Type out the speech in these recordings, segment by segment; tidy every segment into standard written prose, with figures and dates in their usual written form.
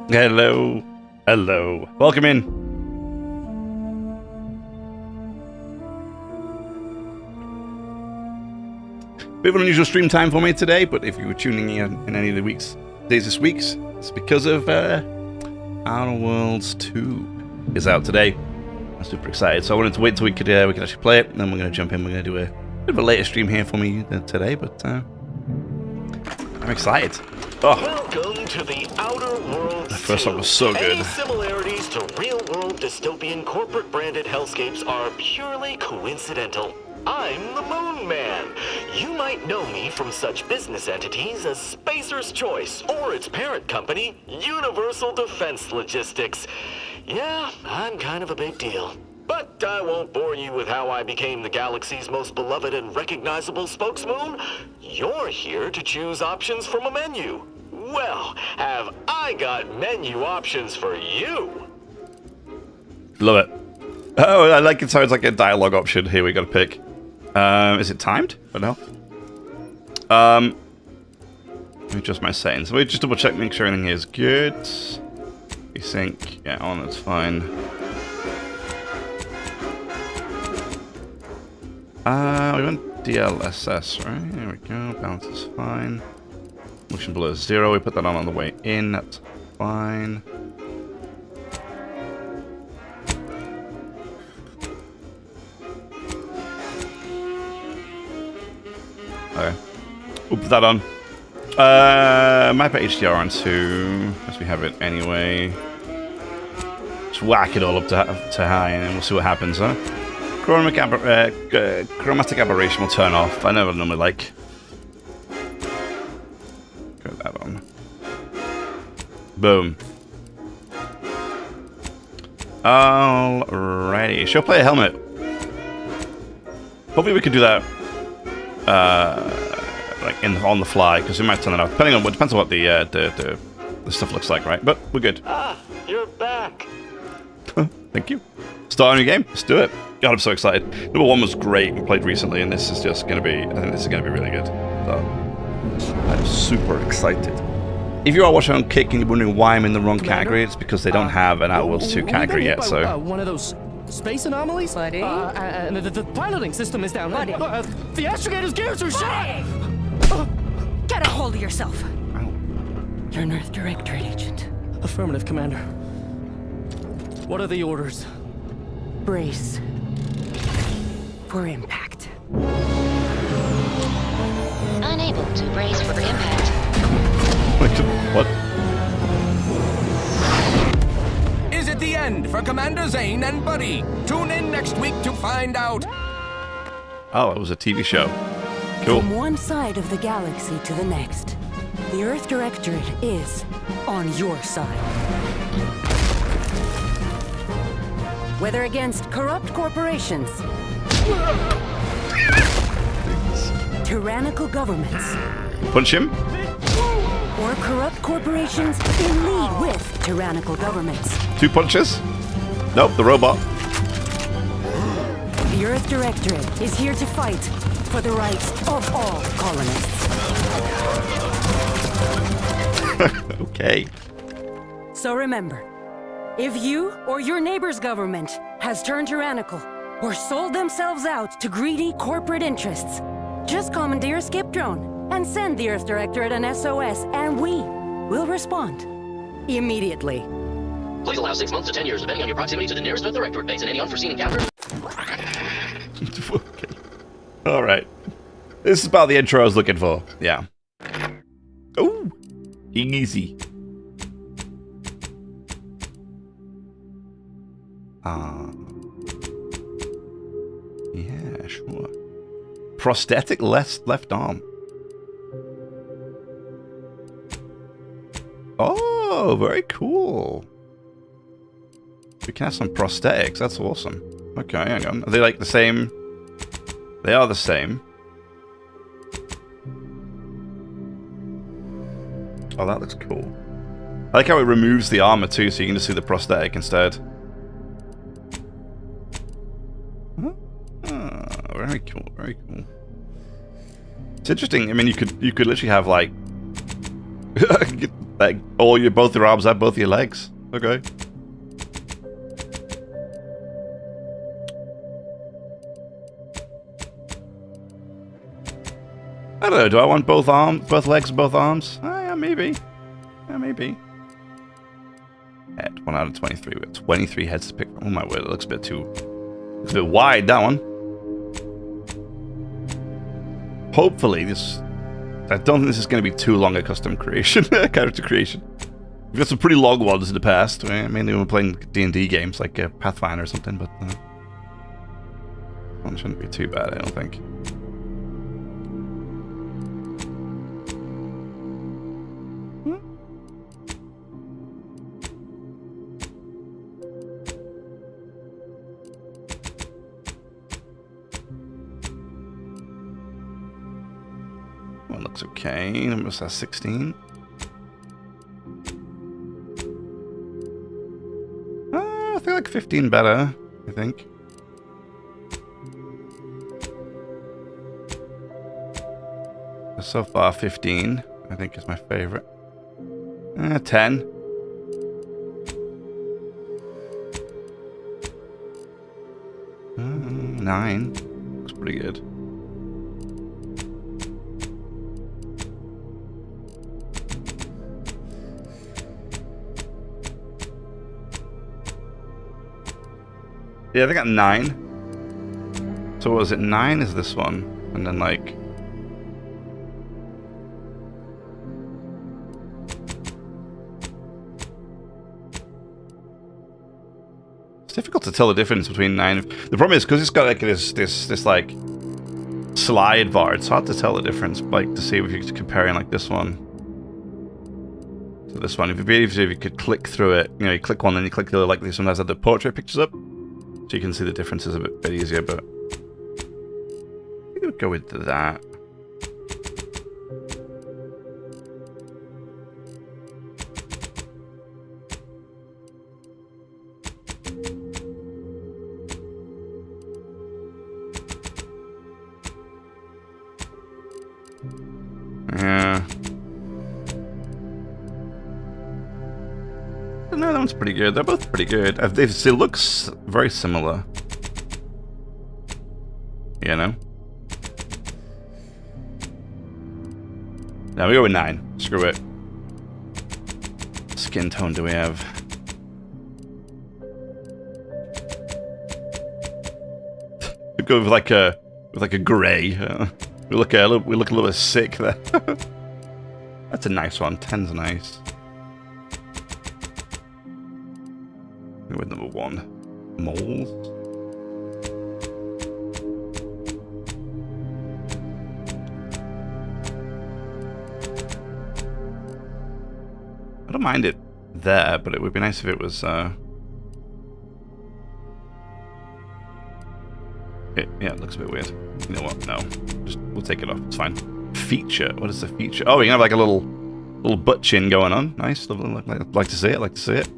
Hello. Hello. Welcome in. Bit of an unusual stream time for me today, but if you were tuning in any of the days this week, it's because of Outer Worlds 2 is out today. I'm super excited, so I wanted to wait till we could actually play it, and then we're going to jump in. We're going to do a bit of a later stream here for me today, but I'm excited. Oh. Welcome to the Outer Worlds. The first one was so good. Any similarities to real-world dystopian corporate-branded hellscapes are purely coincidental. I'm the Moon Man. You might know me from such business entities as Spacer's Choice or its parent company, Universal Defense Logistics. Yeah, I'm kind of a big deal. But I won't bore you with how I became the galaxy's most beloved and recognizable spokesmoon. You're here to choose options from a menu. Well, have I got menu options for you? Love it. Oh, I like it. So it's like a dialogue option. Here we got to pick. Is it timed? Or no? Let me adjust my settings. So we just double check, make sure everything is good. Async. Yeah, on. That's fine. We want DLSS, right? There we go. Balance is fine. Motion blur is 0. We put that on the way in. That's fine. Okay. We'll put that on. Might put HDR on 2, as we have it anyway. Just whack it all up to high, and then we'll see what happens, huh? Chromatic aberration will turn off. I never normally like. Got that on. Boom. Alrighty. She'll play a helmet. Hopefully we could do that like on the fly, because we might turn that off. Depending on what depends on what the stuff looks like, right? But we're good. Ah, you're back. Thank you. Start a new game. Let's do it. God, I'm so excited. Number 1 was great. We played recently, and this is just going to be... I think this is going to be really good. So, I'm super excited. If you are watching on Kick and you're wondering why I'm in the wrong category, it's because they don't have an Outer Worlds 2 category yet, so... one of those space anomalies? Buddy? And the piloting system is down. Buddy. The astrogator's gears are shot! Get a hold of yourself. Ow. You're an Earth Directorate agent. Affirmative, Commander. What are the orders? Brace for impact. Unable to brace for impact. What? Is it the end for Commander Zane and Buddy? Tune in next week to find out. Oh, it was a TV show. Cool. From one side of the galaxy to the next, the Earth Directorate is on your side. Whether against corrupt corporations, tyrannical governments, Punch him. or corrupt corporations in league with tyrannical governments, 2 punches. Nope, the robot. the Earth Directorate is here to fight for the rights of all colonists. Okay. So remember, if you or your neighbor's government has turned tyrannical or sold themselves out to greedy corporate interests, just commandeer a skip drone and send the Earth Directorate an SOS, and we will respond immediately. Please allow 6 months to 10 years, depending on your proximity to the nearest Earth Directorate base and any unforeseen encounters. Okay. Alright. This is about the intro I was looking for. Yeah. Ooh. Easy. Yeah, sure. Prosthetic left arm. Oh, very cool. We can have some prosthetics. That's awesome. Okay, hang on. Are they like the same? They are the same. Oh, that looks cool. I like how it removes the armor too, so you can just see the prosthetic instead. Very cool, very cool. It's interesting. I mean, you could literally have like Like, both your arms have both your legs. Okay. I don't know, do I want both legs, both arms? Yeah, maybe. Yeah, maybe. Head, 1 out of 23. We got 23 heads to pick from. Oh my word, it looks a bit wide, that one. Hopefully this... I don't think this is going to be too long a custom creation, character creation. We've got some pretty long ones in the past, mainly when we're playing D&D games, like Pathfinder or something, but... one shouldn't be too bad, I don't think. Well, looks okay. Number says 16. I feel like 15 better, I think. So far, 15, I think, is my favorite. 10. Nine. Looks pretty good. Yeah, I got 9. So what was it? 9 is this one, and then like... It's difficult to tell the difference between 9. The problem is because it's got like this like slide bar. It's hard to tell the difference, like to see if you're comparing like this one to this one. If you could click through it, you know, you click one and you click the other, like they sometimes have the portrait pictures up. So you can see the differences a bit easier, but I think we'll go with that. Yeah. No, that one's pretty good. They're both pretty good. It looks very similar. You know? Now we go with 9. Screw it. Skin tone do we have? We go with like a grey. We look a little bit sick there. That's a nice one. 10's nice. With number 1, moles. I don't mind it there, but it would be nice if it was. Yeah, it looks a bit weird. You know what? No, we'll take it off. It's fine. Feature. What is the feature? Oh, we can have like a little butt chin going on. Nice. Like to see it. Like to see it.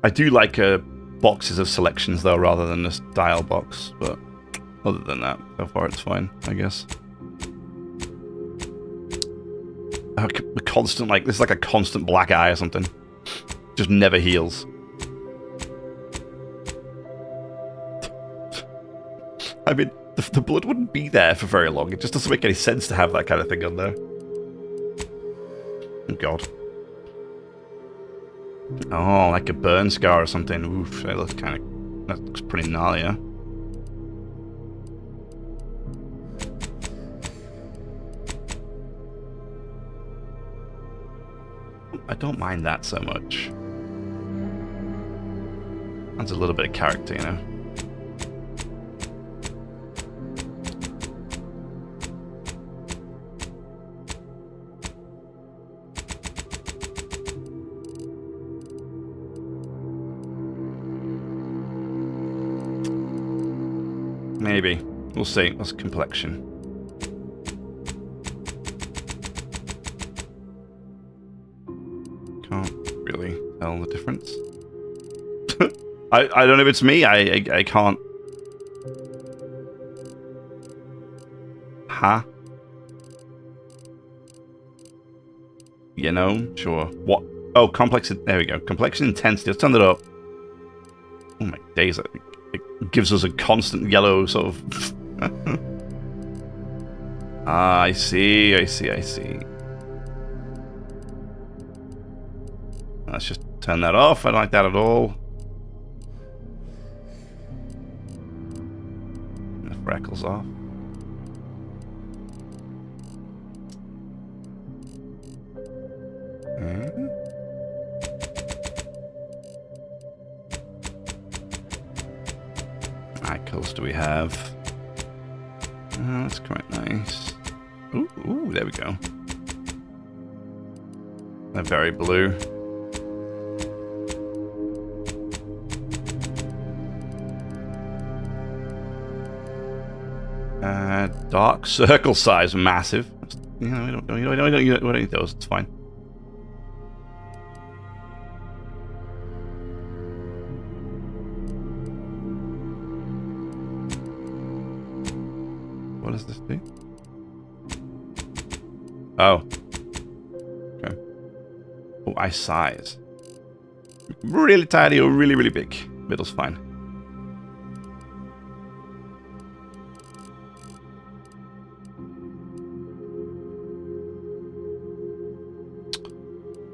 I do like boxes of selections though, rather than this dial box. But other than that, so far it's fine, I guess. The constant, like, this is like a constant black eye or something. Just never heals. I mean, the blood wouldn't be there for very long. It just doesn't make any sense to have that kind of thing on there. Oh god. Oh, like a burn scar or something. Oof, that looks pretty gnarly, yeah? I don't mind that so much. Adds a little bit of character, you know? Maybe. We'll see. What's complexion? Can't really tell the difference. I don't know if it's me. I can't Huh? You know, sure. What? Oh, complex. There we go. Complex intensity. Let's turn that up. Oh my days! It gives us a constant yellow sort of. Ah, I see. I see. I see. Let's just turn that off. I don't like that at all. And the freckles off. Eye colors do we have? That's quite nice. Ooh, there we go. They're very blue. Dark circle size, massive. You know, we don't need those. It's fine. What does this do? Oh. Okay. Oh, eye size. Really tiny or really, really big. Middle's fine.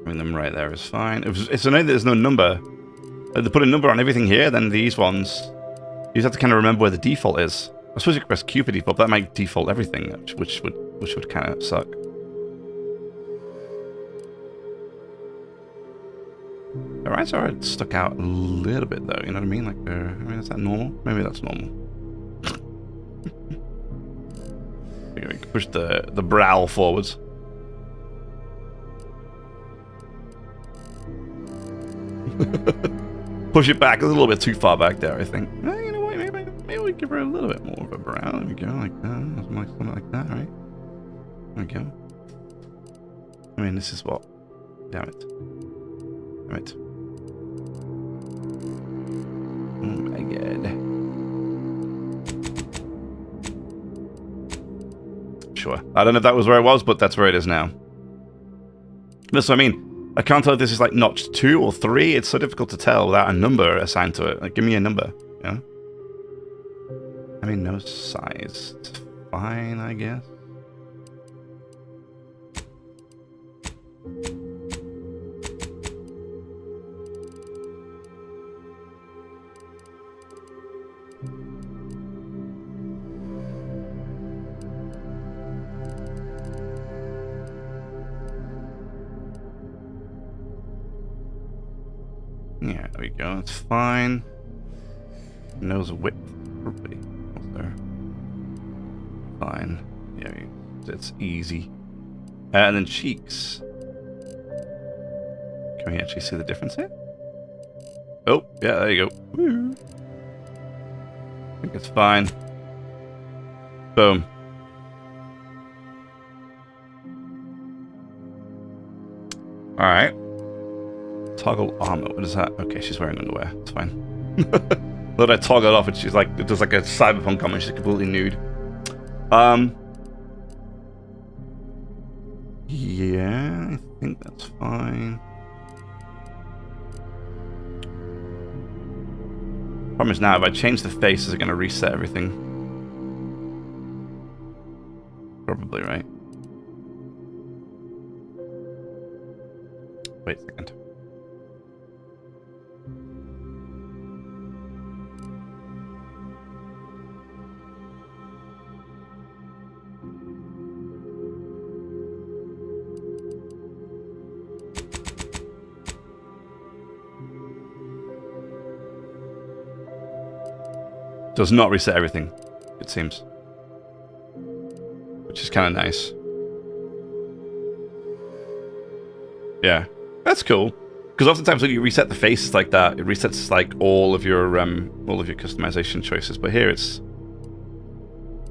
Having them right there is fine. It's annoying that there's no number. If they put a number on everything here, then these ones, you just have to kind of remember where the default is. I suppose you could press Q for default, but that might default everything, which would kind of suck. Their eyes are stuck out a little bit, though. You know what I mean? Like, I mean, is that normal? Maybe that's normal. We can push the brow forwards. Push it back a little bit too far back there, I think. You know what? Maybe we give her a little bit more of a brow. There we go, like that. Something like that, right? There we go. I mean, this is what? Damn it. Damn it. Oh my god. Sure. I don't know if that was where it was, but that's where it is now. That's what I mean. I can't tell if this is like notch 2 or 3. It's so difficult to tell without a number assigned to it. Like, give me a number, you know? I mean, no size. It's fine, I guess. Yeah, there we go. It's fine. Nose width. What's there? Fine. Yeah, it's easy. And then cheeks. Can we actually see the difference here? Oh, yeah, there you go. Woo. I think it's fine. Boom. Alright. Toggle armor. What is that? Okay, she's wearing underwear. It's fine. Thought I toggle it off and she's like, it does like a cyberpunk comment. She's completely nude. Yeah, I think that's fine. Problem is now, if I change the face, is it going to reset everything? Probably, right? Wait a second. Does not reset everything, it seems. Which is kind of nice. Yeah, that's cool. Because oftentimes when you reset the faces like that, it resets like all of your customization choices. But here it's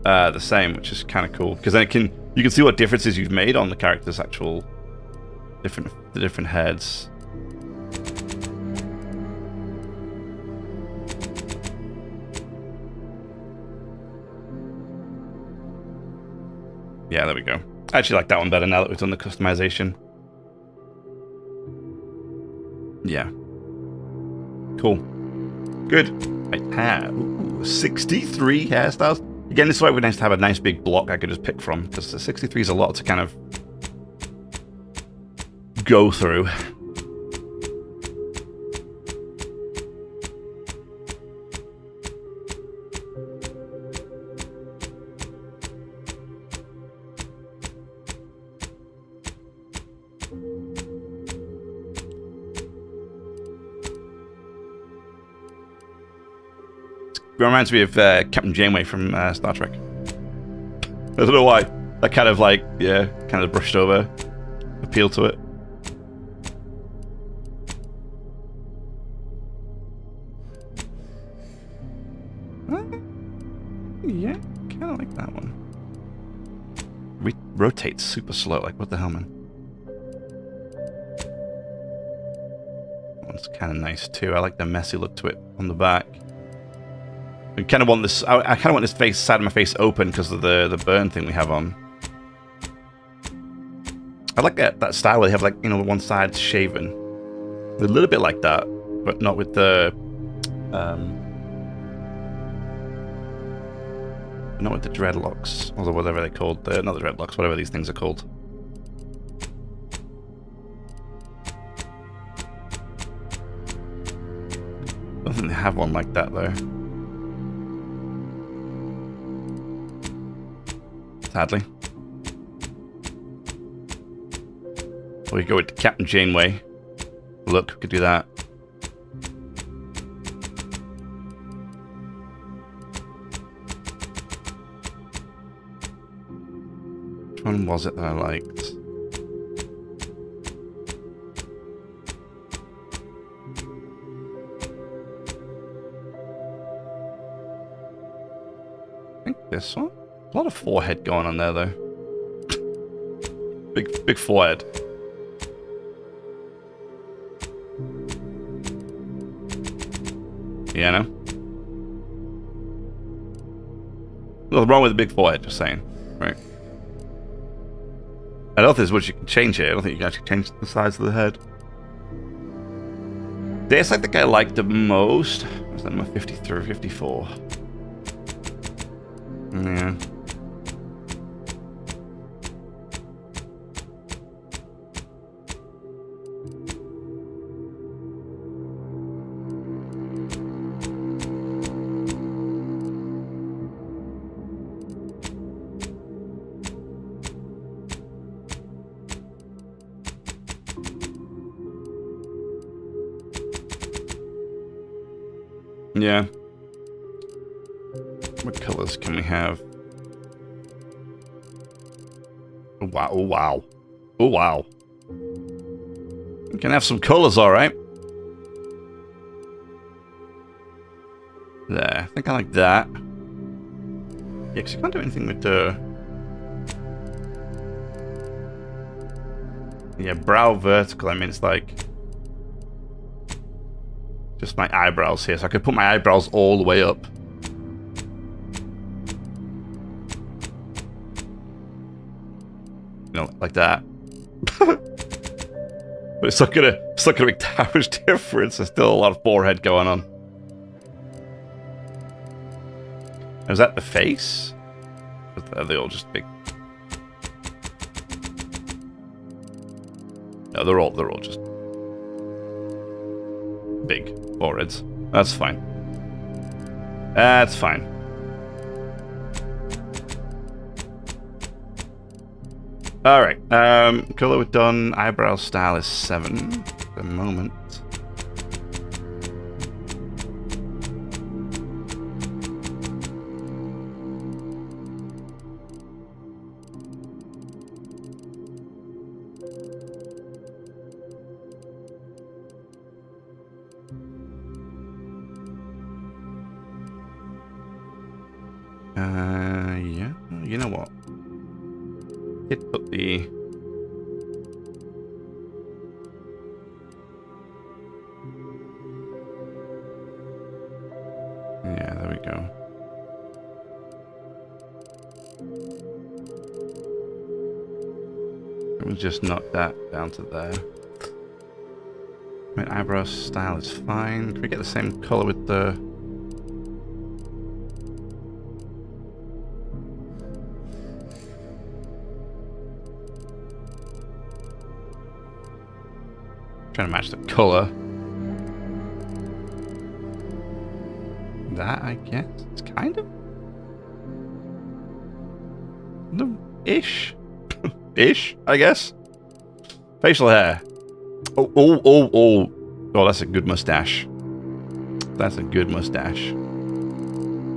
the same, which is kind of cool. Because then you can see what differences you've made on the character's actual different heads. Yeah, there we go. I actually like that one better now that we've done the customization. Yeah. Cool. Good. I have 63 hairstyles. Again, this is why it would be nice to have a nice big block I could just pick from, because the 63 is a lot to kind of go through. It reminds me of Captain Janeway from Star Trek. I don't know why. That kind of like, yeah, kind of brushed over appeal to it. Yeah, kind of like that one. Rotates super slow. Like, what the hell, man? That one's kind of nice too. I like the messy look to it on the back. I kind of want this. I kind of want this face, side of my face open because of the burn thing we have on. I like that style where they have, like, you know, one side shaven, a little bit like that, but not with the not with the dreadlocks, or whatever they're called. Not the dreadlocks, whatever these things are called. I don't think they have one like that though. Sadly. Or we go with Captain Janeway. Look, we could do that. Which one was it that I liked? I think this one. A lot of forehead going on there, though. Big forehead. Yeah, no? Nothing wrong with a big forehead, just saying. Right. I don't think there's much you can change here. I don't think you can actually change the size of the head. This I think I like the most. Was that number 53 or 54? Yeah. Yeah. What colors can we have? Oh, wow. Oh, wow. Oh, wow. We can have some colors, alright. There. I think I like that. Yeah, because you can't do anything with the... Yeah, brow vertical. I mean, it's like... just my eyebrows here. So I could put my eyebrows all the way up. You know, like that. But it's not gonna make that much difference. There's still a lot of forehead going on. Is that the face? Or are they all just big? No, they're all just big foreheads. That's fine. That's fine. Alright, color we've done. Eyebrow style is 7 at the moment. Yeah, you know what? Did put the... Yeah, there we go. We'll just knock that down to there. My eyebrow style is fine. Can we get the same color with the... Trying to match the color. That, I guess. It's kind of... Ish. Ish, I guess. Facial hair. Oh, that's a good mustache. That's a good mustache.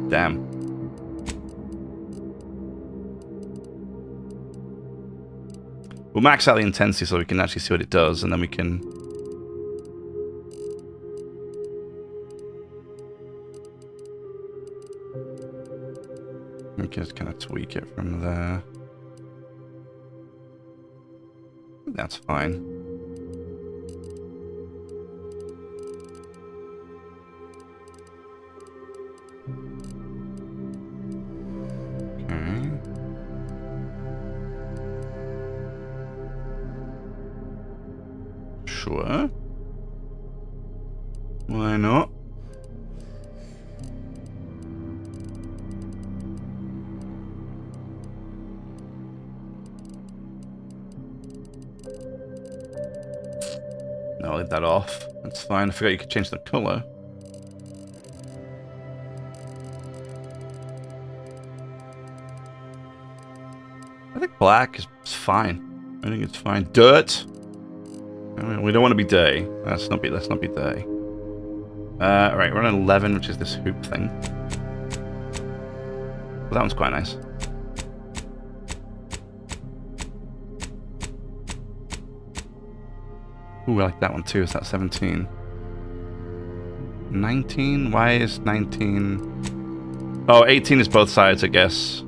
Damn. We'll max out the intensity so we can actually see what it does, and then we can... We can just kind of tweak it from there. That's fine. Okay. Sure. Why not? No, I'll leave that off. That's fine. I forgot you could change the color. I think black is fine. I think it's fine. Dirt. I mean, we don't want to be dirty. Let's not be dirty. Right, we're on 11, which is this hoop thing. Well, that one's quite nice. Ooh, I like that one too. Is that 17? 19? Why is 19? Oh, 18 is both sides, I guess.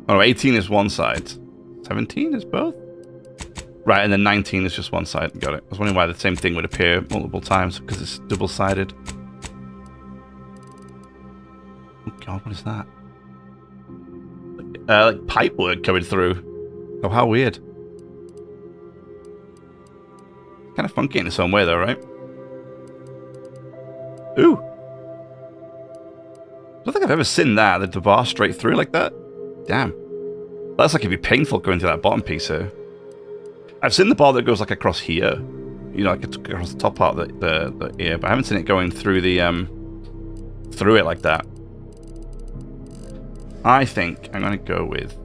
Oh, 18 is one side. 17 is both? Right, and then 19 is just one side. Got it. I was wondering why the same thing would appear multiple times, because it's double-sided. Oh god, what is that? Like pipework coming through. Oh, how weird. Kind of funky in its own way, though, right? Ooh. I don't think I've ever seen that, the bar straight through like that. Damn. That's like it'd be painful going through that bottom piece here. I've seen the bar that goes like across here. You know, like across the top part of the ear, but I haven't seen it going through the, through it like that. I think I'm going to go with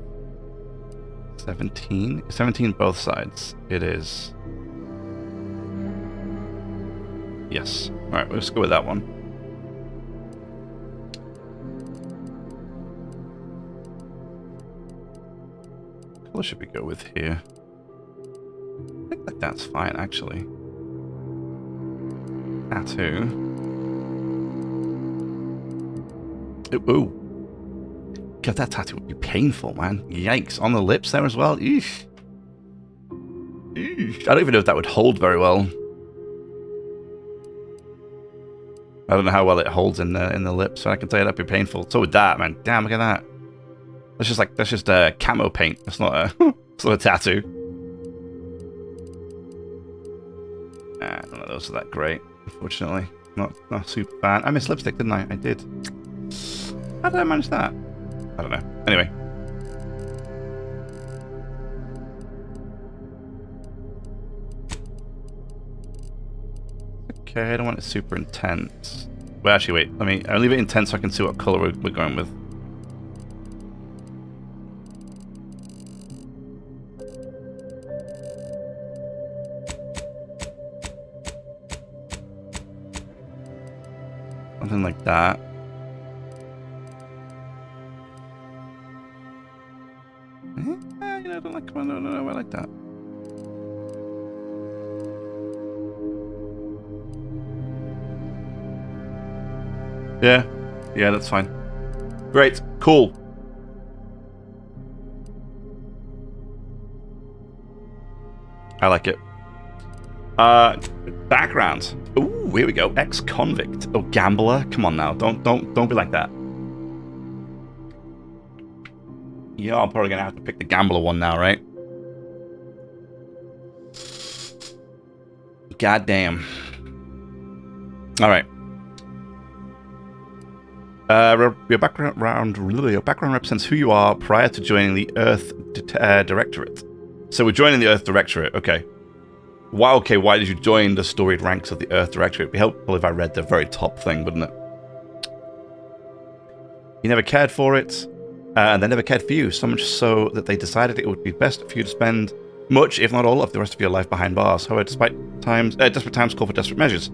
17. 17 both sides. It is. Yes. Alright, let's go with that one. What should we go with here? I think that that's fine, actually. Tattoo. Ooh. God, that tattoo would be painful, man. Yikes. On the lips there as well. Eesh. Eesh. I don't even know if that would hold very well. I don't know how well it holds in the lips, so I can tell you that'd be painful. So would that, man. Damn, look at that. That's just camo paint. That's not a it's not a tattoo. Nah, none of those are that great, unfortunately. Not a super fan. I missed lipstick, didn't I? I did. How did I manage that? I don't know. Anyway. Okay, I don't want it super intense. Well, actually, wait. I'll leave it intense so I can see what color we're going with. Something like that. You know, I don't like. No, I like that. Yeah, that's fine. Great, cool. I like it. Background. Ooh, here we go. Ex-convict. Oh, gambler. Come on now. Don't be like that. Yeah, I'm probably gonna have to pick the gambler one now, right? God damn. All right. Your background represents who you are prior to joining the Earth Directorate. So we're joining the Earth Directorate. Okay. Wow. Okay. Why did you join the storied ranks of the Earth Directorate? It'd be helpful if I read the very top thing, wouldn't it? You never cared for it, and they never cared for you. So much so that they decided it would be best for you to spend much, if not all, of the rest of your life behind bars. However, desperate times call for desperate measures.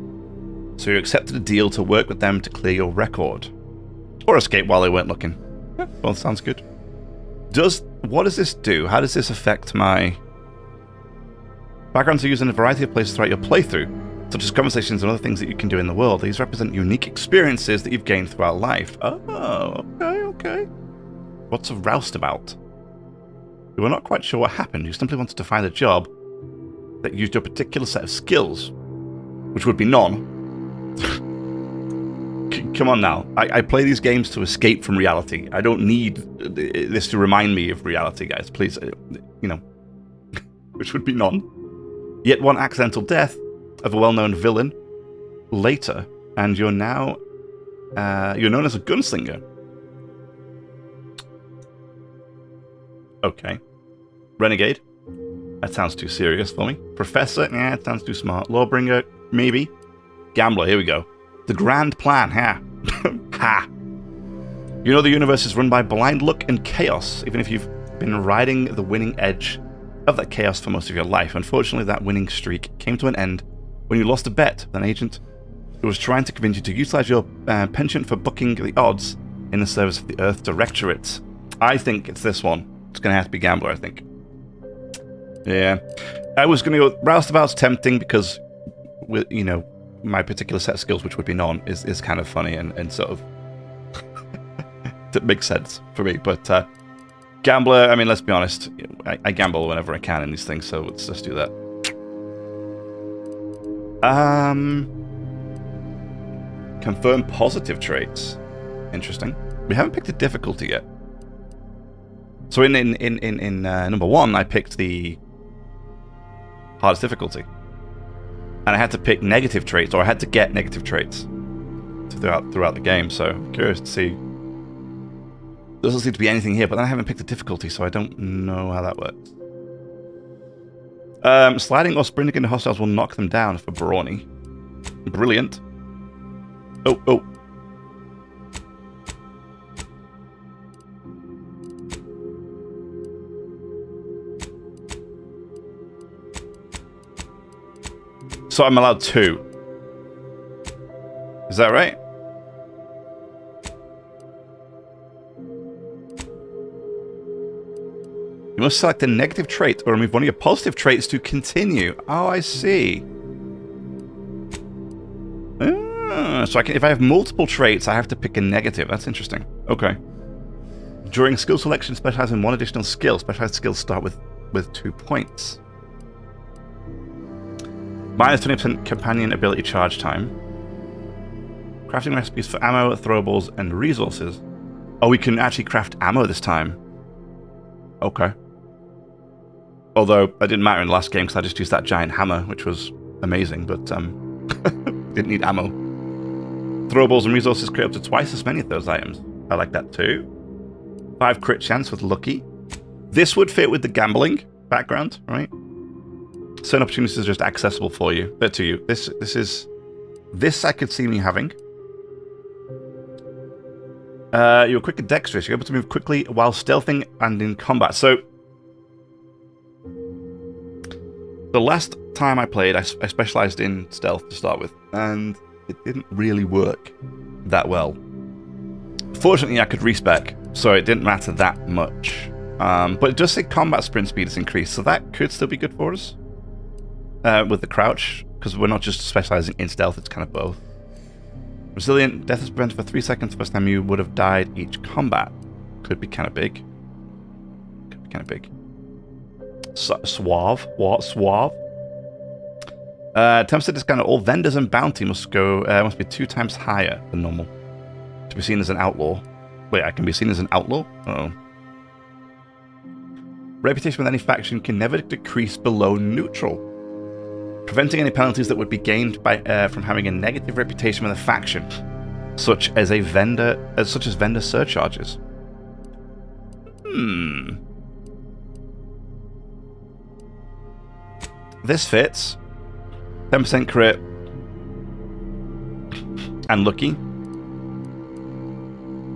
So you accepted a deal to work with them to clear your record. Or escape while they weren't looking. Yeah, well, sounds good. What does this do? How does this affect my... Backgrounds are used in a variety of places throughout your playthrough, such as conversations and other things that you can do in the world. These represent unique experiences that you've gained throughout life. Oh, okay. What's a roustabout? You were not quite sure what happened. You simply wanted to find a job that used your particular set of skills, which would be none. Come on now. I play these games to escape from reality. I don't need this to remind me of reality, guys. Please, which would be none. Yet one accidental death of a well-known villain later, and you're now you're known as a gunslinger. Okay. Renegade. That sounds too serious for me. Professor. Yeah, it sounds too smart. Lawbringer. Maybe. Gambler. Here we go. The grand plan. Ha. Ha. You know the universe is run by blind luck and chaos, even if you've been riding the winning edge of that chaos for most of your life. Unfortunately, that winning streak came to an end when you lost a bet with an agent who was trying to convince you to utilize your penchant for bucking the odds in the service of the Earth Directorate. I think it's this one. It's going to have to be Gambler, I think. Yeah. I was going to go... Roustabout's tempting because, with my particular set of skills, which would be none, is kind of funny and sort of... it makes sense for me. But Gambler, I mean, let's be honest. I gamble whenever I can in these things, so let's just do that. Confirm positive traits. Interesting. We haven't picked a difficulty yet. So in number 1, I picked the hardest difficulty. And I had to pick negative traits, or I had to get negative traits throughout the game, so I'm curious to see. There doesn't seem to be anything here, but then I haven't picked a difficulty, so I don't know how that works. Sliding or sprinting into hostiles will knock them down for Brawny. Brilliant. Oh. So I'm allowed 2. Is that right? You must select a negative trait or remove one of your positive traits to continue. Oh, I see. So if I have multiple traits, I have to pick a negative. That's interesting. Okay. During skill selection, specialize in one additional skill. Specialized skills start with 2 points. Minus 20% companion ability charge time. Crafting recipes for ammo, throwables, and resources. Oh, we can actually craft ammo this time. Okay. Although, that didn't matter in the last game because I just used that giant hammer, which was amazing, but didn't need ammo. Throwables and resources create up to twice as many of those items. I like that too. 5 crit chance with Lucky. This would fit with the gambling background, right? Certain opportunities are just accessible for you. But to you. This I could see me having. You're quick and dexterous. You're able to move quickly while stealthing and in combat. So, the last time I played, I specialized in stealth to start with, and it didn't really work that well. Fortunately, I could respec, so it didn't matter that much. But it does say combat sprint speed is increased, so that could still be good for us. With the crouch, because we're not just specializing in stealth, it's kind of both. Resilient, death is prevented for 3 seconds the first time you would have died each combat. Could be kind of big. Suave. What? Suave? Attempts to discount all vendors and bounty must be 2 times higher than normal to be seen as an outlaw. Wait, I can be seen as an outlaw? Uh-oh. Reputation with any faction can never decrease below neutral, preventing any penalties that would be gained by from having a negative reputation with a faction, such as vendor surcharges. This fits. 10% crit and lucky.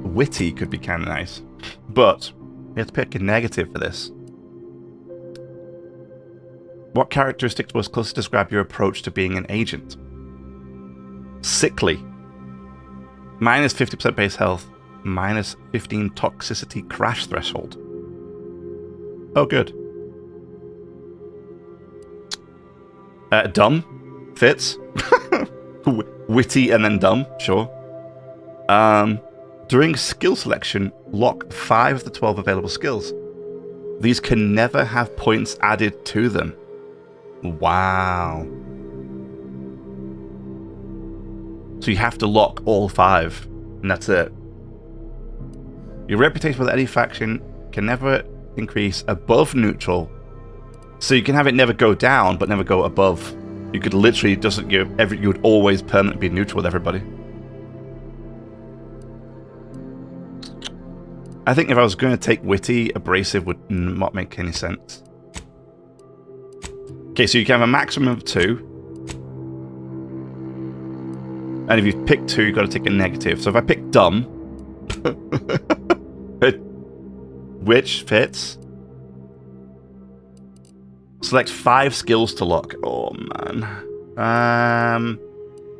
Witty could be kind of nice, but we have to pick a negative for this. What characteristics most closely describe your approach to being an agent? Sickly. Minus 50% base health. Minus 15 toxicity crash threshold. Oh, good. Dumb. Fits. Witty and then dumb. Sure. During skill selection, lock 5 of the 12 available skills. These can never have points added to them. Wow. So you have to lock all 5, and that's it. Your reputation with any faction can never increase above neutral. So you can have it never go down, but never go above. You could literally you would always permanently be neutral with everybody. I think if I was going to take witty, abrasive would not make any sense. Okay, so you can have a maximum of 2. And if you pick 2, you've got to take a negative. So if I pick dumb, which fits, select 5 skills to lock. Oh, man.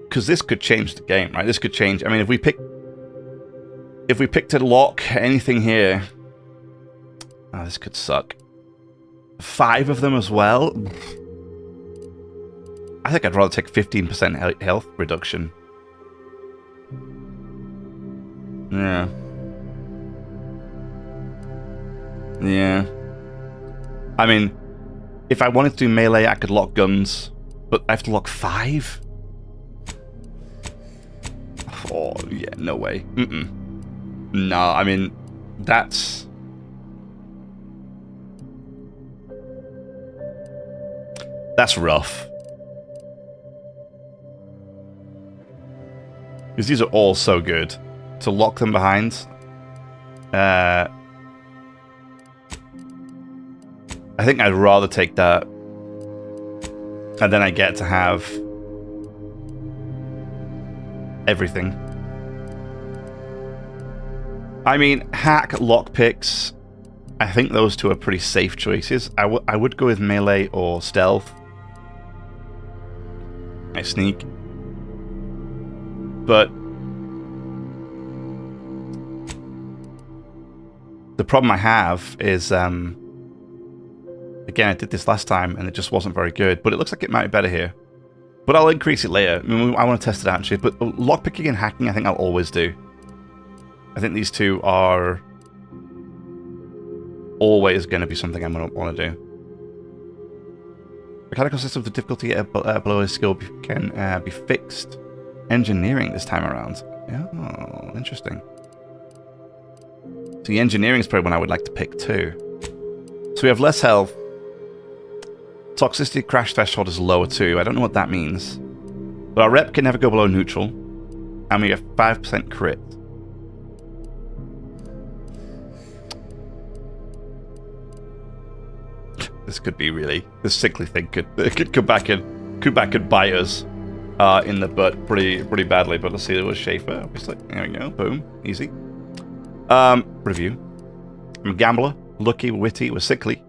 Because this could change the game, right? This could change. I mean, if we pick to lock anything here, oh, this could suck. 5 of them as well. I think I'd rather take 15% health reduction. Yeah. Yeah. I mean, if I wanted to do melee, I could lock guns, but I have to lock 5? Oh, yeah, no way. No, I mean, that's rough. Because these are all so good. To lock them behind, I think I'd rather take that, and then I get to have everything. I mean, hack, lockpicks, I think those 2 are pretty safe choices. I would go with melee or stealth. I sneak. But the problem I have is, again, I did this last time and it just wasn't very good, but it looks like it might be better here. But I'll increase it later. I mean, I want to test it out actually, but lockpicking and hacking I think I'll always do. I think these 2 are always going to be something I'm going to want to do. Mechanical system, the difficulty below a skill can be fixed. Engineering this time around. Oh, interesting. So the engineering is probably one I would like to pick too. So we have less health. Toxicity crash threshold is lower too. I don't know what that means. But our rep can never go below neutral. And we have 5% crit. This could be really... This sickly thing could come back and bite us in the butt pretty badly. But let's see, it was Schaefer, obviously. There we go. Boom. Easy. Review. I'm a gambler. Lucky, witty, we're sickly.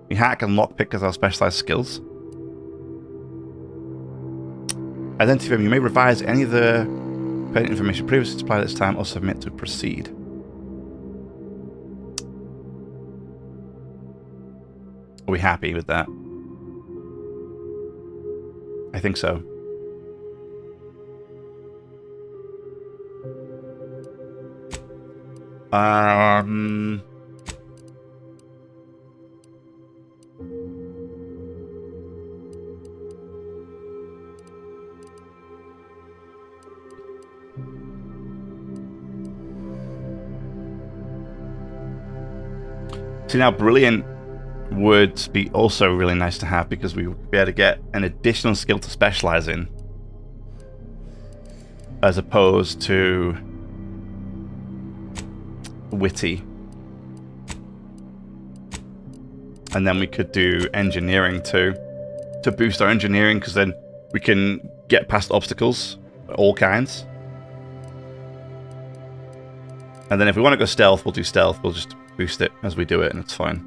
We hack and lockpick as our specialized skills. Identify. You may revise any of the pertinent information previously supplied at this time or submit to proceed. Are we happy with that? I think so. See now, brilliant would be also really nice to have because we would be able to get an additional skill to specialize in, as opposed to witty. And then we could do engineering too, to boost our engineering, because then we can get past obstacles, all kinds. And then if we want to go stealth, we'll do stealth. We'll just boost it as we do it, and it's fine.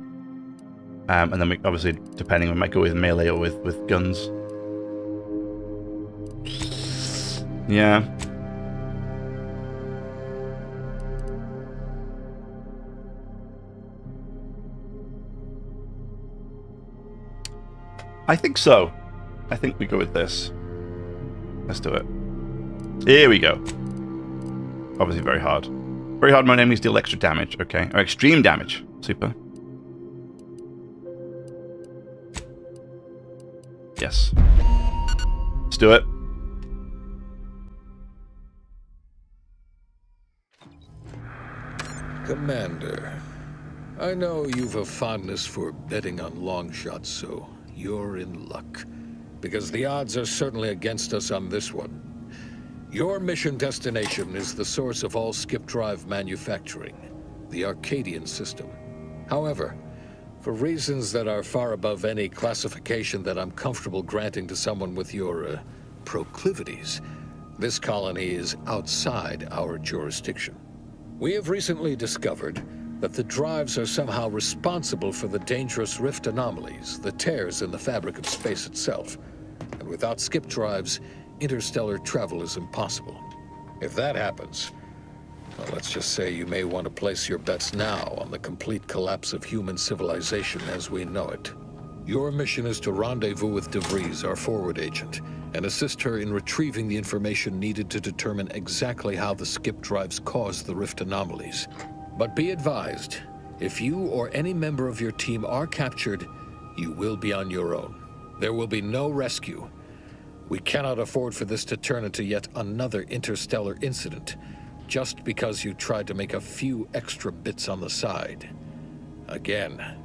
And then we, obviously, depending, we might go with melee or with guns. Yeah. I think so. I think we go with this. Let's do it. Here we go. Obviously very hard. Very hard mode enemies deal extra damage. Okay. Or extreme damage. Super. Yes. Let's do it. Commander, I know you've a fondness for betting on long shots, so you're in luck. Because the odds are certainly against us on this one. Your mission destination is the source of all skip drive manufacturing, the Arcadian system. However, for reasons that are far above any classification that I'm comfortable granting to someone with your proclivities, this colony is outside our jurisdiction. We have recently discovered that the drives are somehow responsible for the dangerous rift anomalies, the tears in the fabric of space itself. And without skip drives, interstellar travel is impossible. If that happens, well, let's just say you may want to place your bets now on the complete collapse of human civilization as we know it. Your mission is to rendezvous with DeVries, our forward agent, and assist her in retrieving the information needed to determine exactly how the skip drives cause the rift anomalies. But be advised, if you or any member of your team are captured, you will be on your own. There will be no rescue. We cannot afford for this to turn into yet another interstellar incident, just because you tried to make a few extra bits on the side. Again.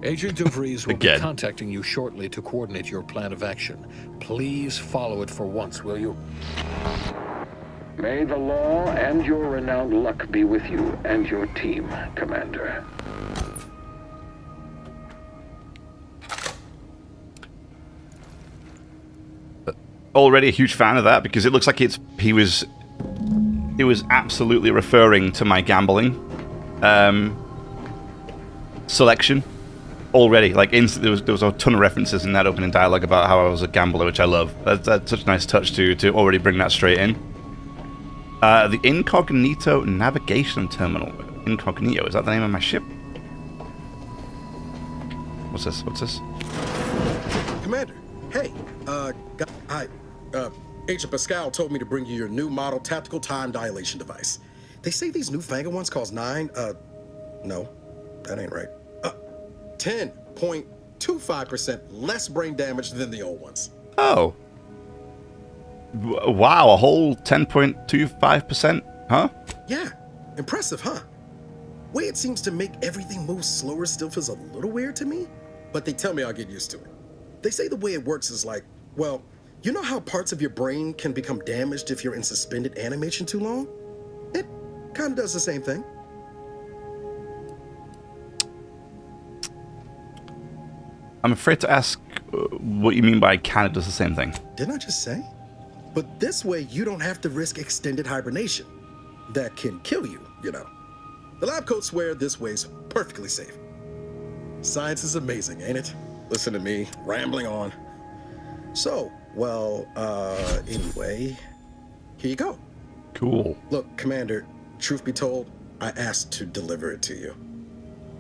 Agent DeVries will be contacting you shortly to coordinate your plan of action. Please follow it for once, will you? May the law and your renowned luck be with you and your team, Commander. Already a huge fan of that, because it looks like he was absolutely referring to my gambling selection already. Like there was a ton of references in that opening dialogue about how I was a gambler, which I love. That's such a nice touch to already bring that straight in. The Incognito Navigation Terminal. Incognito, is that the name of my ship? What's this? Commander, hey, Agent Pascal told me to bring you your new model tactical time dilation device. They say these newfangled ones cause no, that ain't right. 10.25% less brain damage than the old ones. Oh. Wow, a whole 10.25%, huh? Yeah, impressive, huh? Way it seems to make everything move slower still feels a little weird to me, but they tell me I'll get used to it. They say the way it works is like, well, you know how parts of your brain can become damaged if you're in suspended animation too long? It kind of does the same thing. I'm afraid to ask what you mean by kind of does the same thing. Didn't I just say? But this way, you don't have to risk extended hibernation. That can kill you, you know. The lab coats swear this way's perfectly safe. Science is amazing, ain't it? Listen to me, rambling on. So, well, anyway, here you go. Cool. Look, Commander, truth be told, I asked to deliver it to you.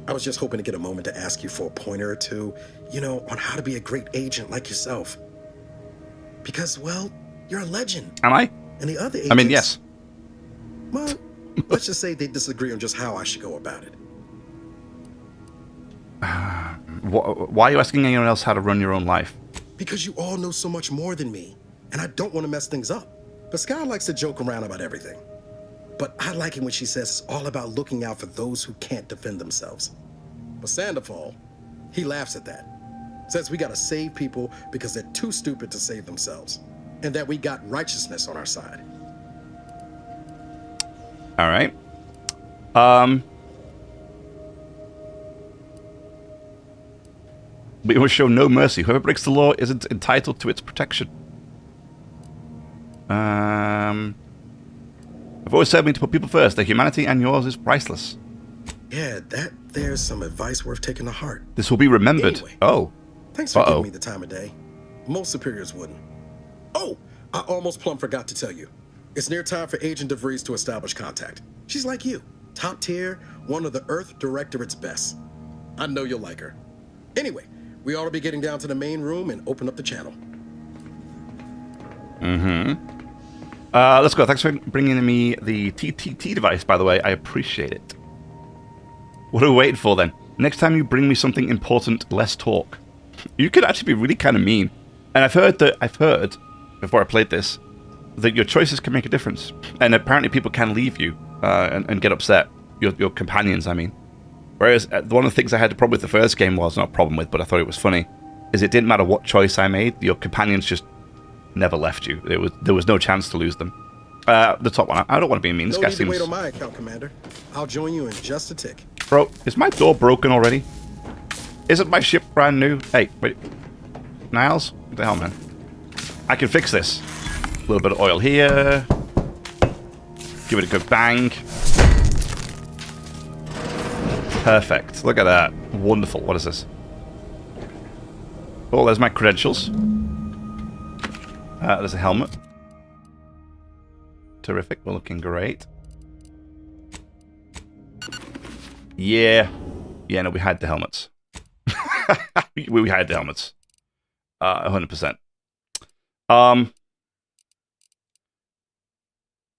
I was just hoping to get a moment to ask you for a pointer or two, you know, on how to be a great agent like yourself. Because, well, you're a legend. Am I? And the other agents... I mean, yes. Well, let's just say they disagree on just how I should go about it. Why are you asking anyone else how to run your own life? Because you all know so much more than me, and I don't want to mess things up. Pascal likes to joke around about everything. But I like it when she says it's all about looking out for those who can't defend themselves. But Sandoval, He laughs at that. Says we gotta save people because they're too stupid to save themselves. And that we got righteousness on our side. All right. We will show no mercy. Whoever breaks the law isn't entitled to its protection. I've always said we need to put people first. Their humanity and yours is priceless. Yeah, there's some advice worth taking to heart. This will be remembered. Anyway, oh. Thanks for giving me the time of day. Most superiors wouldn't. Oh, I almost plumb forgot to tell you. It's near time for Agent DeVries to establish contact. She's like you. Top tier, one of the Earth Directorate's best. I know you'll like her. Anyway, we ought to be getting down to the main room and open up the channel. Let's go. Thanks for bringing me the TTT device, by the way. I appreciate it. What are we waiting for, then? Next time you bring me something important, less talk. You could actually be really kind of mean. And I've heard, before I played this, that your choices can make a difference. And apparently people can leave you and get upset. Your companions, I mean. Whereas one of the things I had a problem with the first game was, not a problem with, but I thought it was funny, is it didn't matter what choice I made, your companions just never left you. There was no chance to lose them. The top one, I don't want to be mean. This guy seems... No need to wait on my account, Commander. I'll join you in just a tick. Bro, is my door broken already? Isn't my ship brand new? Hey, wait. Niles? What the hell, man? I can fix this. A little bit of oil here. Give it a good bang. Perfect. Look at that. Wonderful. What is this? Oh, there's my credentials. There's a helmet. Terrific. We're looking great. Yeah. Yeah, no, we had the helmets. we had the helmets. 100%.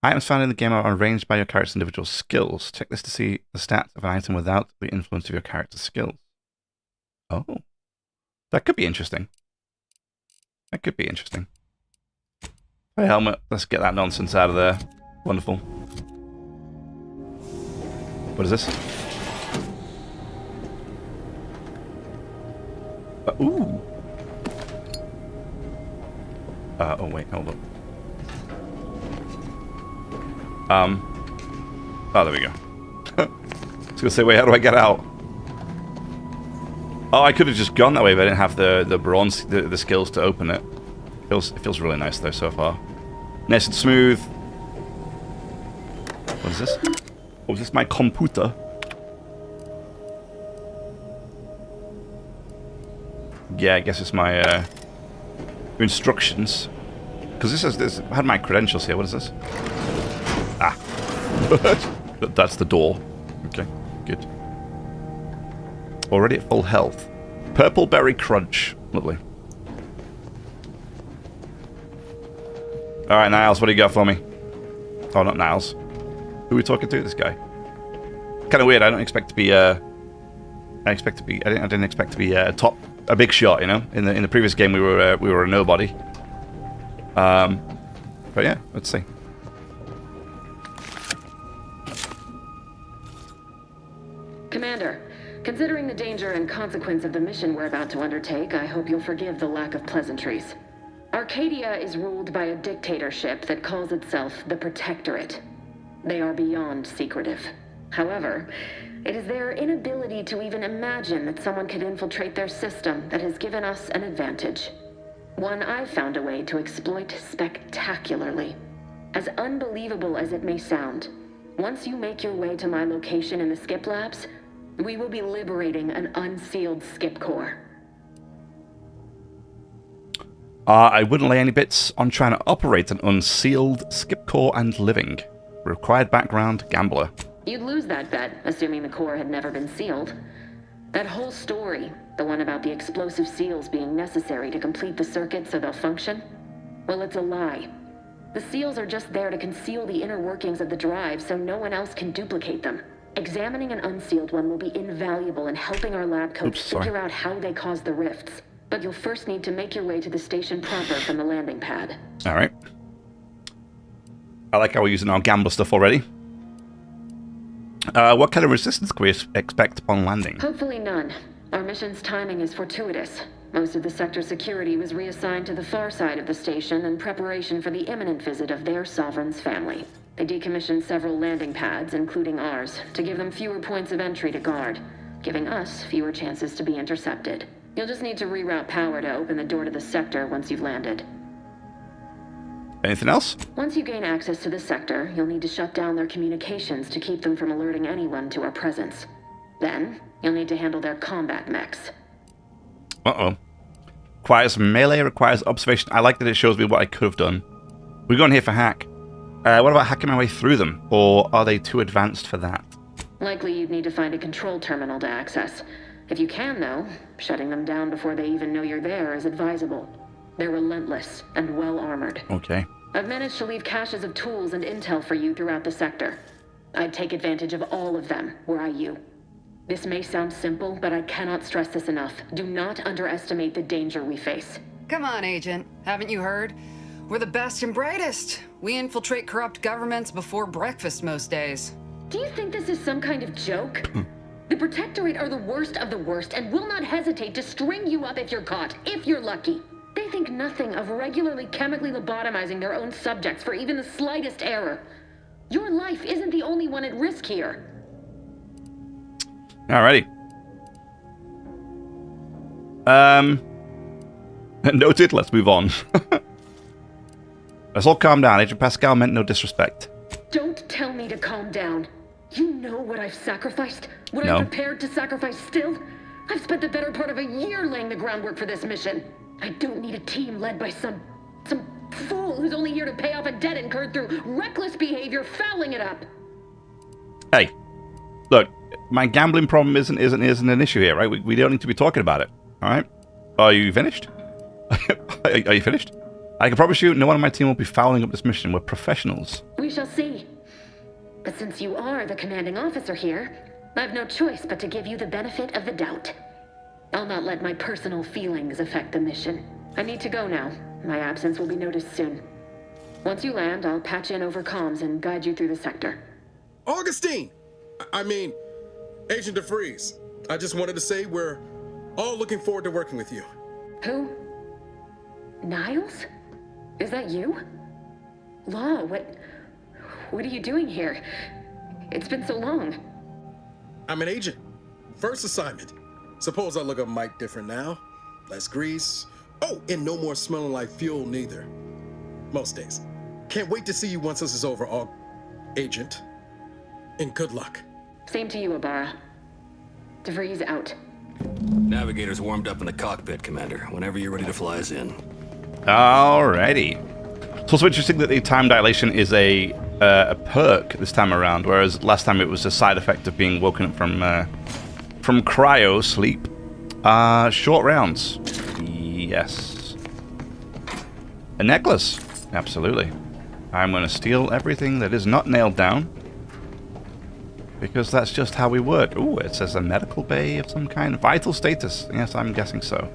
Items found in the game are arranged by your character's individual skills. Check this to see the stats of an item without the influence of your character's skills. Oh. That could be interesting. That could be interesting. Hey, helmet. Let's get that nonsense out of there. Wonderful. What is this? Ooh. Oh, wait. Hold on. Oh, there we go. I was gonna say, wait, how do I get out? Oh, I could have just gone that way, but I didn't have the bronze, the skills to open it. It feels really nice though so far. Nice and smooth. What is this? Oh, is this my computer? Yeah, I guess it's my instructions. Because this I had my credentials here. What is this? Ah. That's the door. Okay, good. Already at full health. Purple berry crunch. Lovely. Alright, Niles, what do you got for me? Oh, not Niles. Who are we talking to? This guy. Kind of weird. I don't expect to be I didn't expect to be a big shot, you know? In the previous game we were a nobody. But yeah, let's see. Commander, considering the danger and consequence of the mission we're about to undertake, I hope you'll forgive the lack of pleasantries. Arcadia is ruled by a dictatorship that calls itself the Protectorate. They are beyond secretive. However, it is their inability to even imagine that someone could infiltrate their system that has given us an advantage. One I've found a way to exploit spectacularly. As unbelievable as it may sound, once you make your way to my location in the Skip Labs, we will be liberating an unsealed Skip core. I wouldn't lay any bits on trying to operate an unsealed Skip core and living. Required background, gambler. You'd lose that bet, assuming the core had never been sealed. That whole story, the one about the explosive seals being necessary to complete the circuit so they'll function, well, it's a lie. The seals are just there to conceal the inner workings of the drive so no one else can duplicate them. Examining an unsealed one will be invaluable in helping our lab coach figure out how they cause the rifts. But you'll first need to make your way to the station proper from the landing pad. Alright. I like how we're using our gambler stuff already. What kind of resistance can we expect upon landing? Hopefully none. Our mission's timing is fortuitous. Most of the sector's security was reassigned to the far side of the station in preparation for the imminent visit of their sovereign's family. They decommissioned several landing pads, including ours, to give them fewer points of entry to guard, giving us fewer chances to be intercepted. You'll just need to reroute power to open the door to the sector once you've landed. Anything else? Once you gain access to the sector, you'll need to shut down their communications to keep them from alerting anyone to our presence. Then, you'll need to handle their combat mechs. Uh-oh. Requires melee, requires observation. I like that it shows me what I could have done. We're going here for hack. What about hacking my way through them? Or are they too advanced for that? Likely you'd need to find a control terminal to access. If you can, though, shutting them down before they even know you're there is advisable. They're relentless and well-armored. Okay. I've managed to leave caches of tools and intel for you throughout the sector. I'd take advantage of all of them, were I you. This may sound simple, but I cannot stress this enough. Do not underestimate the danger we face. Come on, Agent. Haven't you heard? We're the best and brightest. We infiltrate corrupt governments before breakfast most days. Do you think this is some kind of joke? The Protectorate are the worst of the worst and will not hesitate to string you up if you're caught, if you're lucky. They think nothing of regularly chemically lobotomizing their own subjects for even the slightest error. Your life isn't the only one at risk here. Alrighty. Noted, let's move on. Let's all calm down. Agent Pascal meant no disrespect. Don't tell me to calm down. You know what I've sacrificed? What I'm prepared to sacrifice still? I've spent the better part of a year laying the groundwork for this mission. I don't need a team led by some fool who's only here to pay off a debt incurred through reckless behavior, fouling it up. Hey, look, my gambling problem isn't an issue here, right? We don't need to be talking about it, all right? Are you finished? Are you finished? I can promise you, no one on my team will be fouling up this mission. We're professionals. We shall see. But since you are the commanding officer here, I've no choice but to give you the benefit of the doubt. I'll not let my personal feelings affect the mission. I need to go now. My absence will be noticed soon. Once you land, I'll patch in over comms and guide you through the sector. Augustine! I mean, Agent DeFreeze. I just wanted to say we're all looking forward to working with you. Who? Niles? Is that you? Law, what are you doing here? It's been so long. I'm an agent. First assignment. Suppose I look a mite different now. Less grease. Oh, and no more smelling like fuel neither. Most days. Can't wait to see you once this is over, Agent. And good luck. Same to you, Ibarra. DeVries out. Navigator's warmed up in the cockpit, Commander. Whenever you're ready to fly us in. Alrighty. It's also interesting that the time dilation is a perk this time around, whereas last time it was a side effect of being woken up from cryo sleep. Short rounds. Yes. A necklace. Absolutely. I'm going to steal everything that is not nailed down, because that's just how we work. Ooh, it says a medical bay of some kind. Vital status. Yes, I'm guessing so.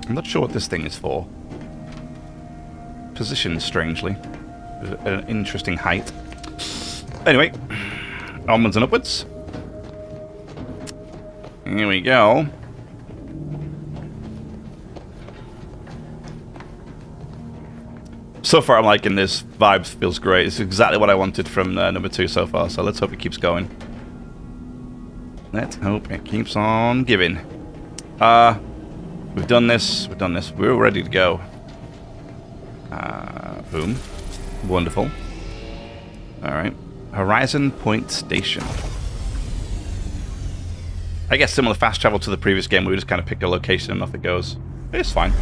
I'm not sure what this thing is for. Positioned strangely. At an interesting height. Anyway, onwards and upwards. Here we go. So far I'm liking this. Vibes feels great. It's exactly what I wanted from number 2 so far, so let's hope it keeps going. Let's hope it keeps on giving. We've done this. We're ready to go. Boom. Wonderful. Alright. Horizon Point Station. I guess similar fast travel to the previous game, we just kind of pick a location and off it goes. It's fine.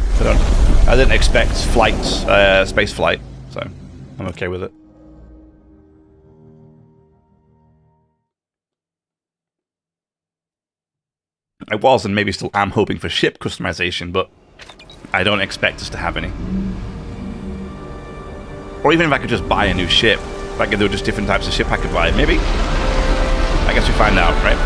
I didn't expect flights, space flight, so I'm okay with it. I was and maybe still am hoping for ship customization, but I don't expect us to have any. Or even if I could just buy a new ship, like there were just different types of ship I could buy, maybe? I guess we find out, right?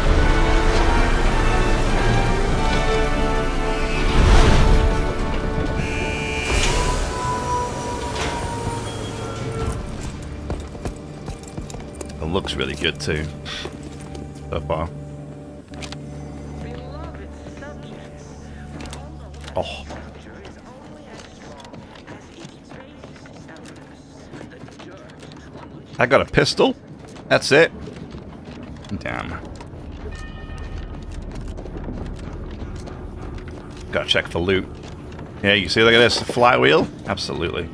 looks really good too, so far. Oh. I got a pistol. That's it. Damn. Gotta check for loot. Yeah, you see, look at this flywheel. Absolutely.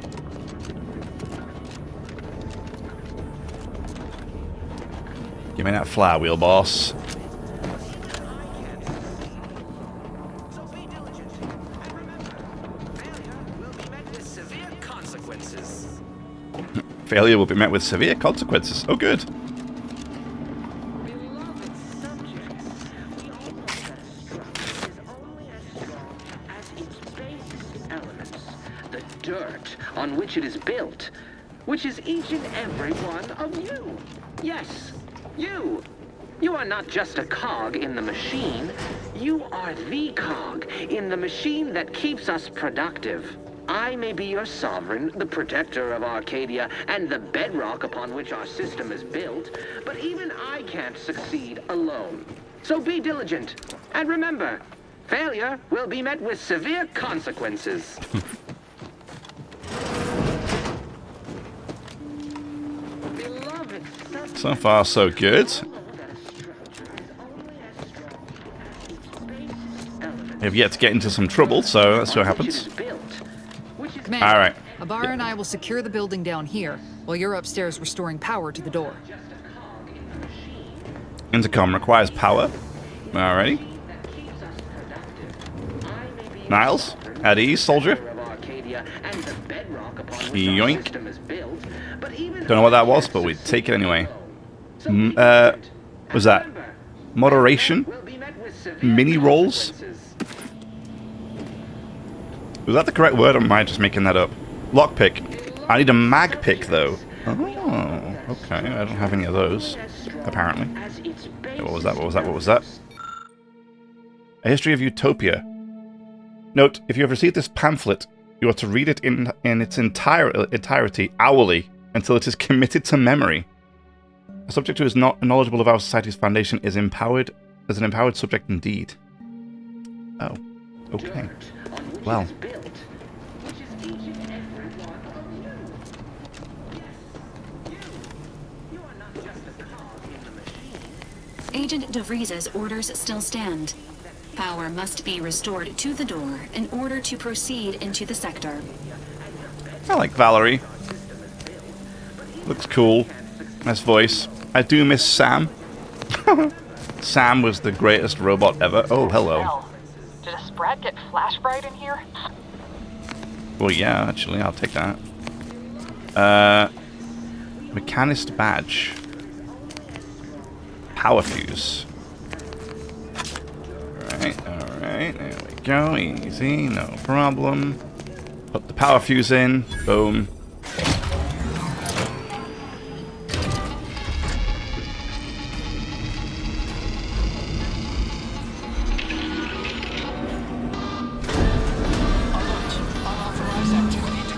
Give me that flywheel, boss. Failure will be met with severe consequences. Oh, good. The dirt on which it is built, which is each and every one of you. Yes, you. You are not just a cog in the machine. You are the cog in the machine that keeps us productive. I may be your sovereign, the protector of Arcadia, and the bedrock upon which our system is built, but even I can't succeed alone. So be diligent, and remember, failure will be met with severe consequences. So far, so good. We've yet to get into some trouble, so let's see what happens. Commander, all right. Abara and I will secure the building down here, while you're upstairs restoring power to the door. Intercom requires power. Alrighty. Niles, at ease, soldier. Yoink. Don't know what that was, but we'd take it anyway. What was that? Moderation? Mini rolls? Was that the correct word, or am I just making that up? Lockpick. I need a mag pick, though. Oh, okay. I don't have any of those, apparently. What was that? What was that? What was that? A History of Utopia. Note, if you have received this pamphlet, you are to read it in its entirety hourly until it is committed to memory. A subject who is not knowledgeable of our society's foundation is empowered as an empowered subject indeed. Oh, okay. Well. Agent DeVries's orders still stand. Power must be restored to the door in order to proceed into the sector. I like Valerie. Looks cool. Nice voice. I do miss Sam. Sam was the greatest robot ever. Oh, hello. Did a Sprat get flash fried in here? Well, yeah, actually, I'll take that. Mechanist badge. Power fuse. Alright, there we go. Easy, no problem. Put the power fuse in. Boom.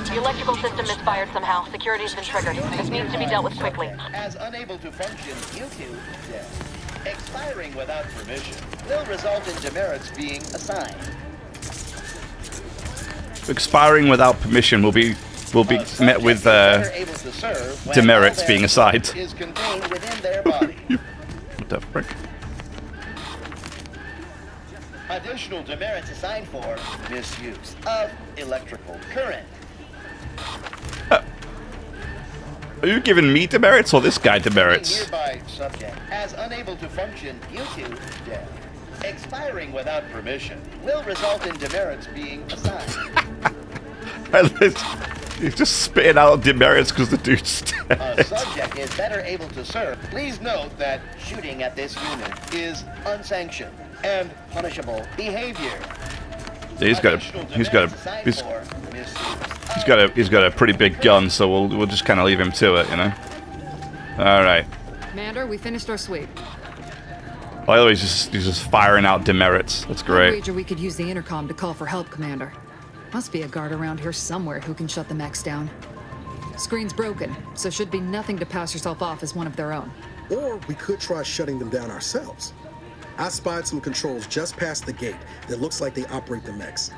The electrical system misfired somehow. Security's been triggered. This needs to be dealt with quickly. As unable to function due to death. Expiring without permission will result in demerits being assigned. Expiring without permission will be met with demerits being assigned. Is contained within their body. What the frick? Additional demerits assigned for misuse of electrical current. Are you giving me demerits or this guy demerits? Nearby subject as unable to function due to death. Expiring without permission will result in demerits being assigned. He's just spitting out demerits because the dude's dead. A subject is better able to serve. Please note that shooting at this unit is unsanctioned and punishable behavior. He's got a pretty big gun, so we'll just kind of leave him to it, you know. All right. Commander, we finished our sweep. By the way, he's just firing out demerits. That's great. I wager we could use the intercom to call for help, Commander. Must be a guard around here somewhere who can shut the mechs down. Screen's broken, so should be nothing to pass yourself off as one of their own. Or we could try shutting them down ourselves. I spied some controls just past the gate that looks like they operate the mechs.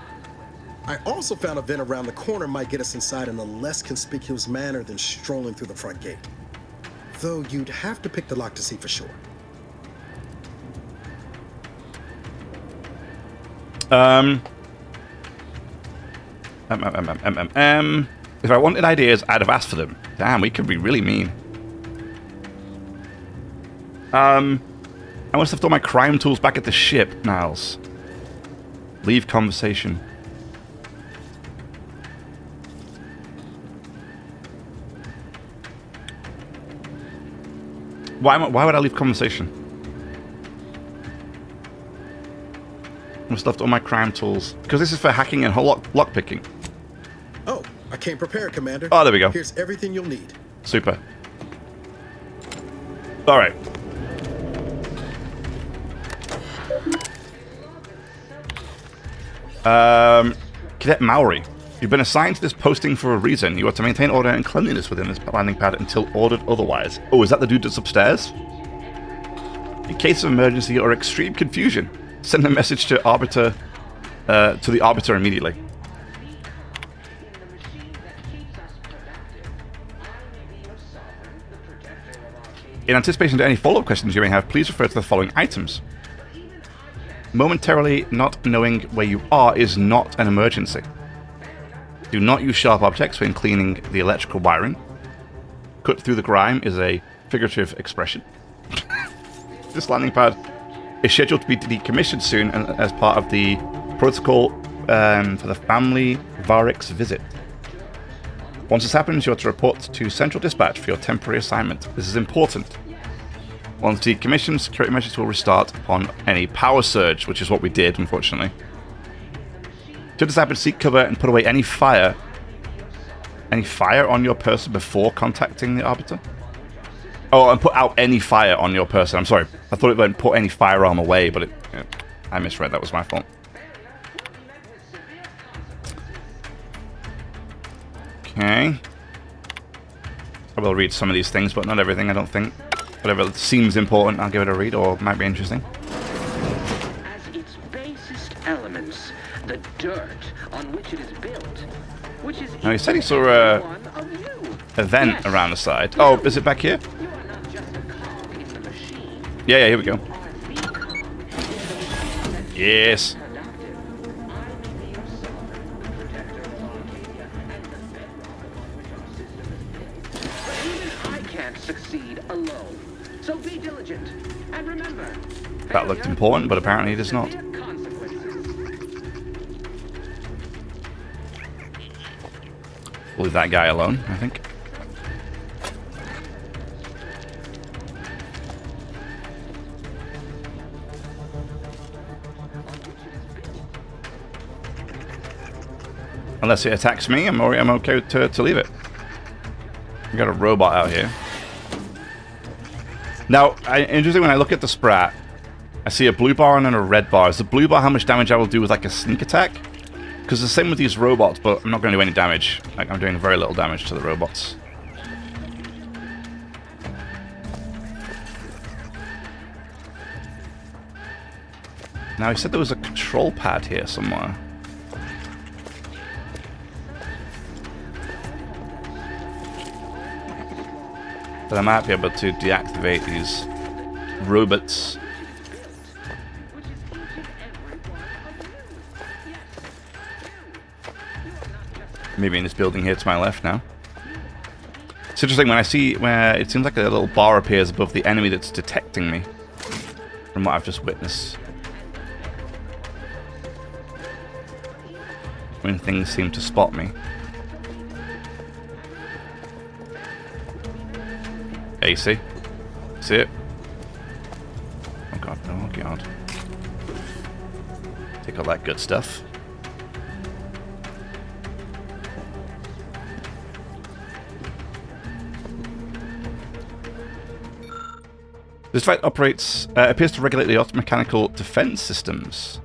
I also found a vent around the corner might get us inside in a less conspicuous manner than strolling through the front gate. Though you'd have to pick the lock to see for sure. If I wanted ideas, I'd have asked for them. Damn, we could be really mean. I must have thrown my crime tools back at the ship, Niles. Leave conversation. Why would I leave conversation? I must have left all my crime tools. Because this is for hacking and lockpicking. Oh, I came prepared, Commander. Oh, there we go. Here's everything you'll need. Super. Alright. Cadet Maori. You've been assigned to this posting for a reason. You are to maintain order and cleanliness within this landing pad until ordered otherwise. Oh, is that the dude that's upstairs? In case of emergency or extreme confusion, send a message to Arbiter, to the Arbiter immediately. In anticipation of any follow-up questions you may have, please refer to the following items. Momentarily not knowing where you are is not an emergency. Do not use sharp objects when cleaning the electrical wiring. Cut through the grime is a figurative expression. This landing pad is scheduled to be decommissioned soon as part of the protocol for the family Varix visit. Once this happens, you are to report to Central Dispatch for your temporary assignment. This is important. Once decommissioned, security measures will restart upon any power surge, which is what we did, unfortunately. Should this happen, seek cover and put away any fire on your person before contacting the Arbiter? Oh, and put out any fire on your person. I'm sorry. I thought it meant put any firearm away, but I misread. That was my fault. Okay. I will read some of these things, but not everything, I don't think. Whatever seems important, I'll give it a read, or might be interesting. As its basest elements, the dirt on which it is built, which is Now, he said he saw a vent around the side. Oh, is it back here? Yeah, here we go. Yes. I can't succeed alone. So be diligent. And remember, That looked important, but apparently it is not. Leave that guy alone, I think. Unless it attacks me, I'm okay to leave it. We got a robot out here. Now, interesting, when I look at the Sprat, I see a blue bar and then a red bar. Is the blue bar how much damage I will do with like a sneak attack? Because the same with these robots, but I'm not going to do any damage. Like, I'm doing very little damage to the robots. Now, he said there was a control pad here somewhere. But I might be able to deactivate these robots. Maybe in this building here to my left now. It's interesting when I see where it seems like a little bar appears above the enemy that's detecting me. From what I've just witnessed. When things seem to spot me. Hey, see? See it? Oh god, oh god. Take all that good stuff. This device appears to regulate the mechanical defense systems.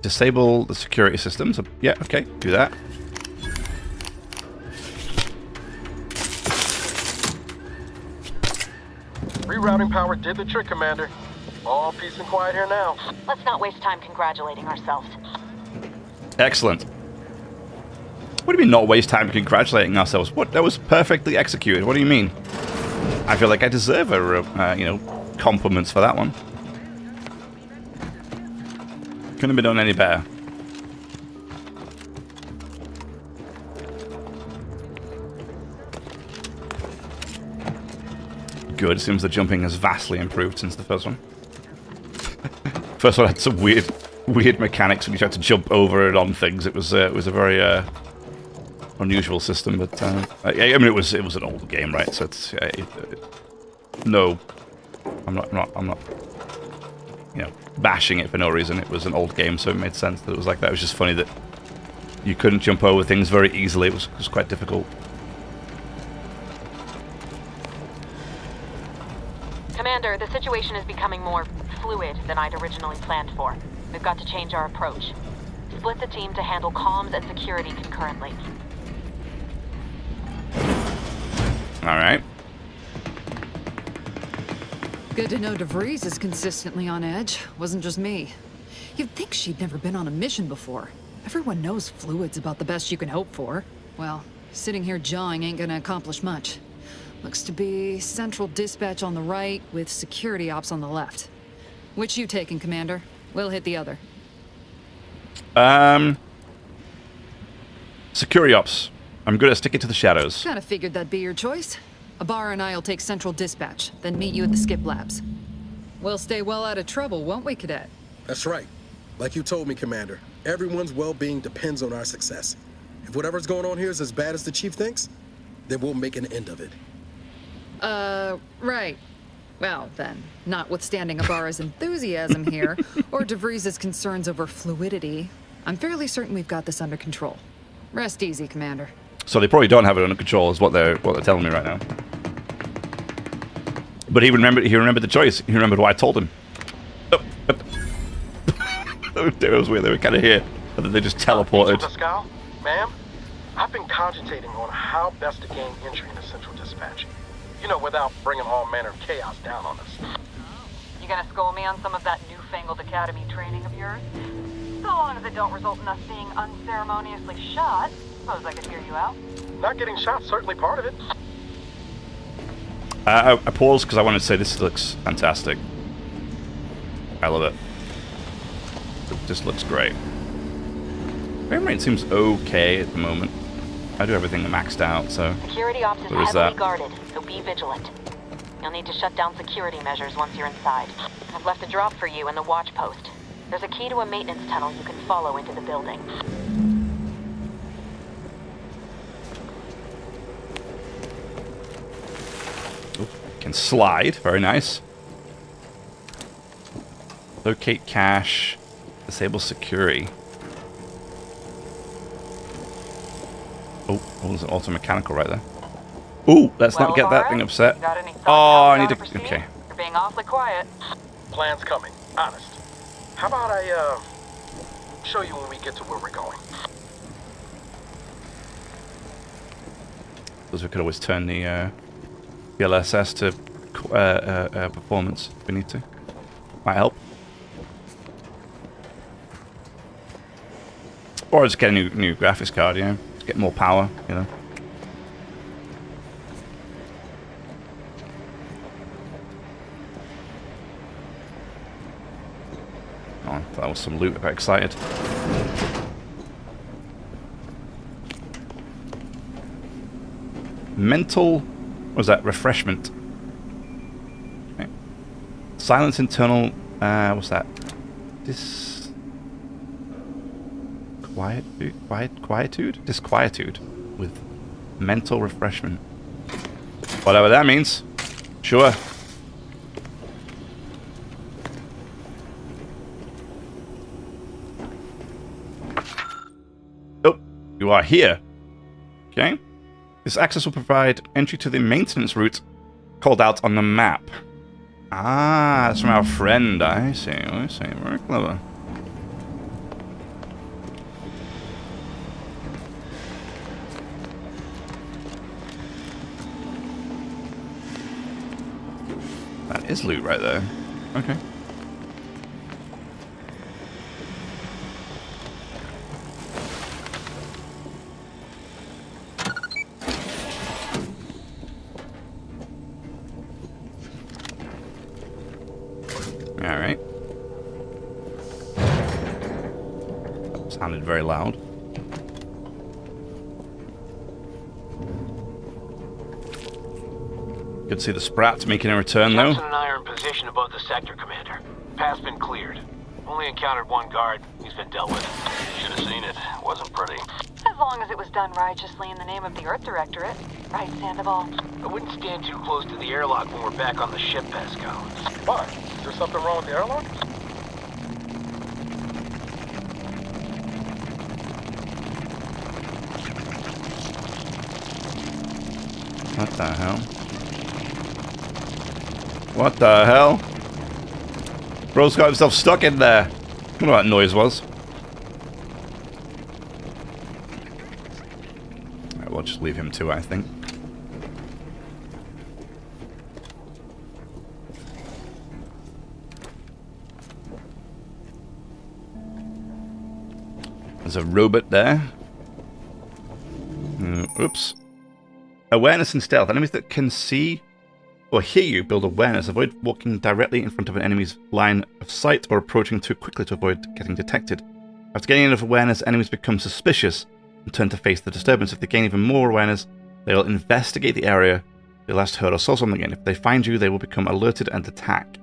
Disable the security systems. Yeah, okay, do that. rerouting power did the trick, Commander. All peace and quiet here now. Let's not waste time congratulating ourselves. Excellent. What do you mean not waste time congratulating ourselves? What? That was perfectly executed. What do you mean? I feel like I deserve compliments for that one. Couldn't have been done any better. Good. Seems the jumping has vastly improved since the first one. First one had some weird mechanics when you tried to jump over it on things. It was a very unusual system, but I mean it was an old game, right? So it's no, I'm not bashing it for no reason. It was an old game, so it made sense that it was like that. It was just funny that you couldn't jump over things very easily. It was quite difficult. Commander, the situation is becoming more fluid than I'd originally planned for. We've got to change our approach. Split the team to handle comms and security concurrently. Alright. Good to know DeVries is consistently on edge. Wasn't just me. You'd think she'd never been on a mission before. Everyone knows fluid's about the best you can hope for. Well, sitting here jawing ain't gonna accomplish much. Looks to be central dispatch on the right with security ops on the left. Which you taking, Commander? We'll hit the other. Security ops. I'm good at sticking to the shadows. Kinda figured that'd be your choice. Abar and I'll take central dispatch, then meet you at the skip labs. We'll stay well out of trouble, won't we, Cadet? That's right. Like you told me, Commander, everyone's well-being depends on our success. If whatever's going on here is as bad as the Chief thinks, then we'll make an end of it. Right. Well, then, notwithstanding Abar's enthusiasm here, or DeVries' concerns over fluidity, I'm fairly certain we've got this under control. Rest easy, Commander. So they probably don't have it under control, is what they're telling me right now. But he remembered the choice. He remembered what I told him. Oh, it was weird. They were kind of here, and then they just teleported. Pascal, ma'am, I've been cogitating on how best to gain entry into Central Dispatch. You know, without bringing all manner of chaos down on us. You gonna school me on some of that newfangled academy training of yours? So long as it don't result in us being unceremoniously shot, suppose I could hear you out. Not getting shot's certainly part of it. I paused because I wanted to say this looks fantastic. I love it. It just looks great. Frame rate seems okay at the moment. I do everything maxed out, so Security ops is there is heavily that. guarded, so be vigilant. You'll need to shut down security measures once you're inside. I've left a drop for you in the watch post. There's a key to a maintenance tunnel you can follow into the building. Ooh, can slide. Very nice. Locate cache. Disable security. Oh, there's an auto-mechanical right there. Ooh, let's not get that thing upset. Oh, I need to... Okay. You're being awfully quiet. Plan's coming. Honest. How about I, show you when we get to where we're going? Because we could always turn the LSS to performance if we need to. Might help. Or just get a new graphics card, you know. Get more power, you know. Oh, that was some loot. I got excited. Mental... What was that? Refreshment. Okay. Silence internal... what's that? Quietude? Disquietude with mental refreshment. Whatever that means. Sure. Oh, you are here. Okay. This access will provide entry to the maintenance route called out on the map. Ah, that's from our friend. I see. Very clever. is loot right there. Okay. Alright. That sounded very loud. Good to see the Sprats making a return, though. Captain and I are in position above the sector, Commander. Path's been cleared. Only encountered one guard. He's been dealt with. Should have seen it. Wasn't pretty. As long as it was done righteously in the name of the Earth Directorate. Right, Sandoval? I wouldn't stand too close to the airlock when we're back on the ship, Pascal. Why? Is there something wrong with the airlock? What the hell? What the hell? Bro's got himself stuck in there. I don't know what that noise was. Alright, we'll just leave him to it, I think. There's a robot there. Oops. Awareness and stealth. Enemies that can see or hear you build awareness. Avoid walking directly in front of an enemy's line of sight or approaching too quickly to avoid getting detected. After gaining enough awareness, enemies become suspicious and turn to face the disturbance. If they gain even more awareness, they will investigate the area they last heard or saw something in. If they find you, they will become alerted and attack.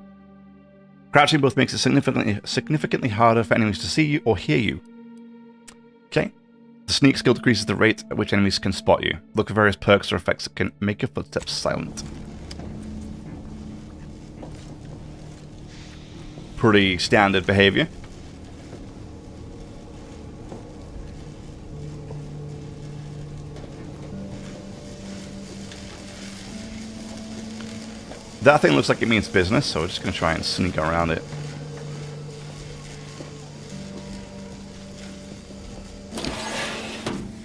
Crouching both makes it significantly harder for enemies to see you or hear you. Okay. The sneak skill decreases the rate at which enemies can spot you. Look for various perks or effects that can make your footsteps silent. Pretty standard behavior. That thing looks like it means business, so we're just going to try and sneak around it.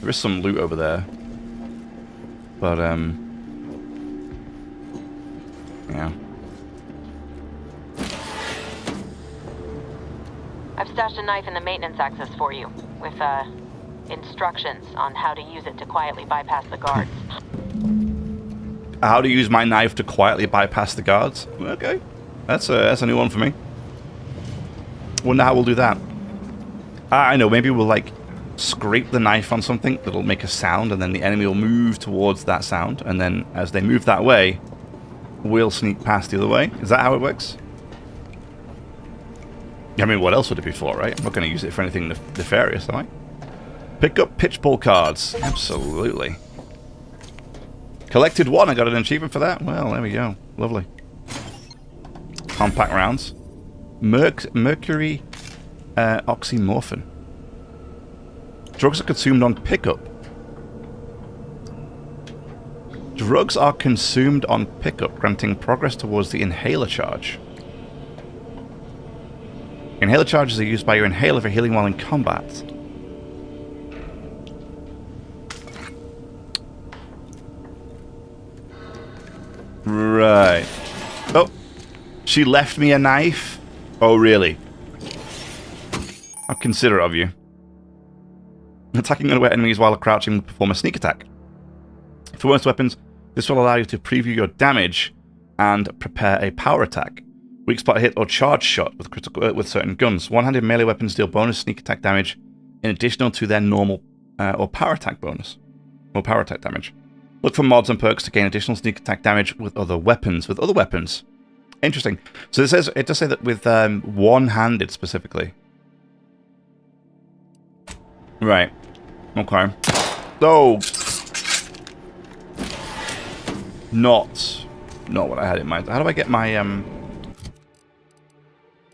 There is some loot over there. But, yeah. I've stashed a knife in the maintenance access for you, with, instructions on how to use it to quietly bypass the guards. How to use my knife to quietly bypass the guards? Okay. That's a new one for me. Wonder how we'll do that. I know, maybe we'll, like, scrape the knife on something that'll make a sound, and then the enemy will move towards that sound, and then as they move that way, we'll sneak past the other way. Is that how it works? I mean, what else would it be for, right? I'm not going to use it for anything nefarious, am I? Pick up pitchball cards. Absolutely. Collected one. I got an achievement for that. Well, there we go. Lovely. Compact rounds. Mercury oxymorphone. Drugs are consumed on pickup. Drugs are consumed on pickup, granting progress towards the inhaler charge. Inhaler charges are used by your inhaler for healing while in combat. Right. Oh. She left me a knife? Oh, really? How considerate of you. Attacking unaware enemies while crouching will perform a sneak attack. For most weapons, this will allow you to preview your damage and prepare a power attack. Weak spot hit or charge shot with certain guns. One-handed melee weapons deal bonus sneak attack damage in addition to their normal or power attack bonus. Or power attack damage. Look for mods and perks to gain additional sneak attack damage with other weapons. Interesting. So it does say that with one-handed specifically. Right. Okay. Oh. Not what I had in mind. How do I get my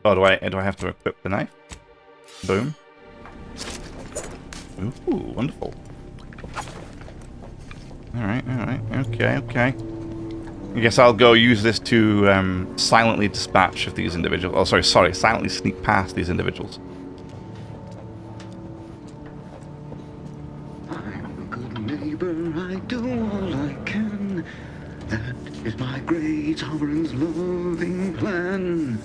Oh, do I have to equip the knife? Boom. Ooh, wonderful. Alright, okay. I guess I'll go use this to silently dispatch of these individuals. Oh, sorry, silently sneak past these individuals. I'm a good neighbor, I do all I can. That is my great sovereign's loving plan.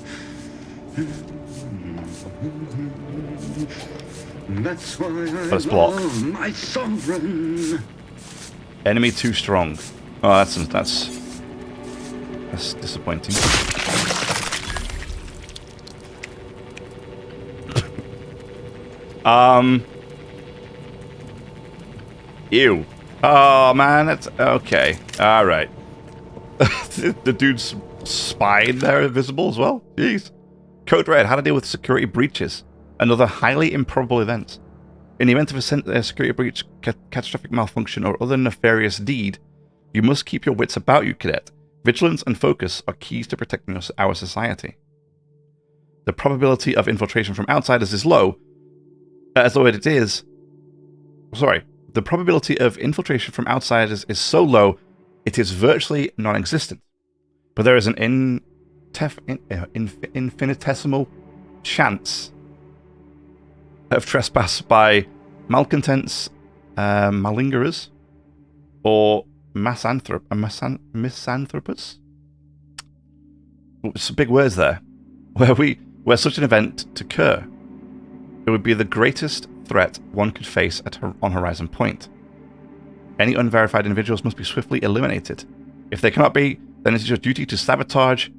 That's why I love my sovereign. Enemy too strong. Oh, that's disappointing. Ew. Oh man, that's okay. All right. The dude's spine there visible as well. Jeez. Code Red: how to deal with security breaches. Another highly improbable event. In the event of a security breach, catastrophic malfunction, or other nefarious deed, you must keep your wits about you, cadet. Vigilance and focus are keys to protecting our society. The probability of infiltration from outsiders is low, the probability of infiltration from outsiders is so low, it is virtually non-existent. But there is an infinitesimal chance of trespass by malcontents, malingerers, or misanthropers. Some big words there. Where such an event to occur, it would be the greatest threat one could face on Horizon Point. Any unverified individuals must be swiftly eliminated. If they cannot be, then it is your duty to sabotage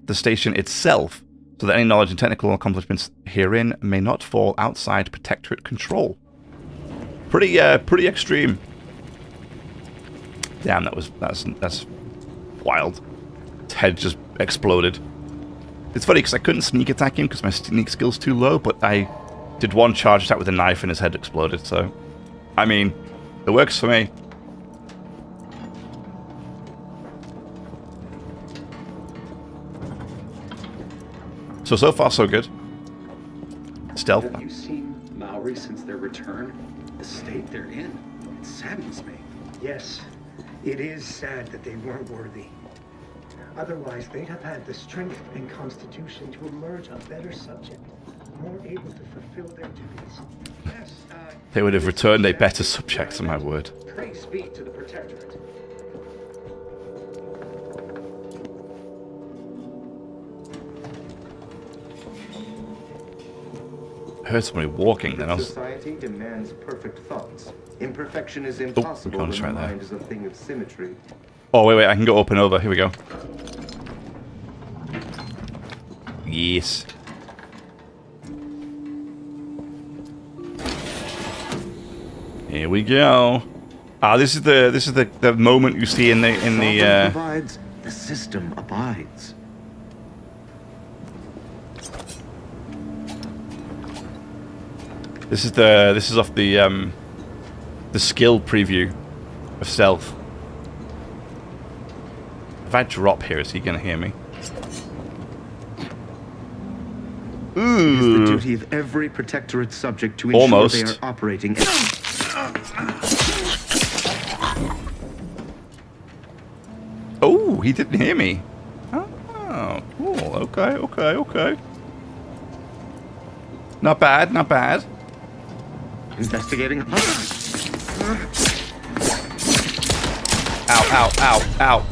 the station itself, so that any knowledge and technical accomplishments herein may not fall outside Protectorate control. Pretty extreme. Damn, that's wild. His head just exploded. It's funny because I couldn't sneak attack him because my sneak skill's too low, but I did one charge attack with a knife and his head exploded. So, I mean, it works for me. So far, so good. Stealth. Have you seen Maori since their return? The state they're in. It saddens me. Yes, it is sad that they weren't worthy. Otherwise, they'd have had the strength and constitution to emerge a better subject, more able to fulfill their duties. Yes, they would have returned a better subject, my word. Praise be to the Protectorate. I heard somebody walking then. Society demands perfect thoughts. Imperfection is impossible when the mind is a thing of symmetry. Oh, wait, I can go up and over. Here we go. Yes. Here we go. Ah, this is the moment you see in the provides, the system abides. This is off the skill preview of stealth. If I drop here, is he gonna hear me? Ooh. It is the duty of every Protectorate subject to ensure they are operating. Oh, he didn't hear me. Oh, cool. Okay. Not bad. Investigating. Ow.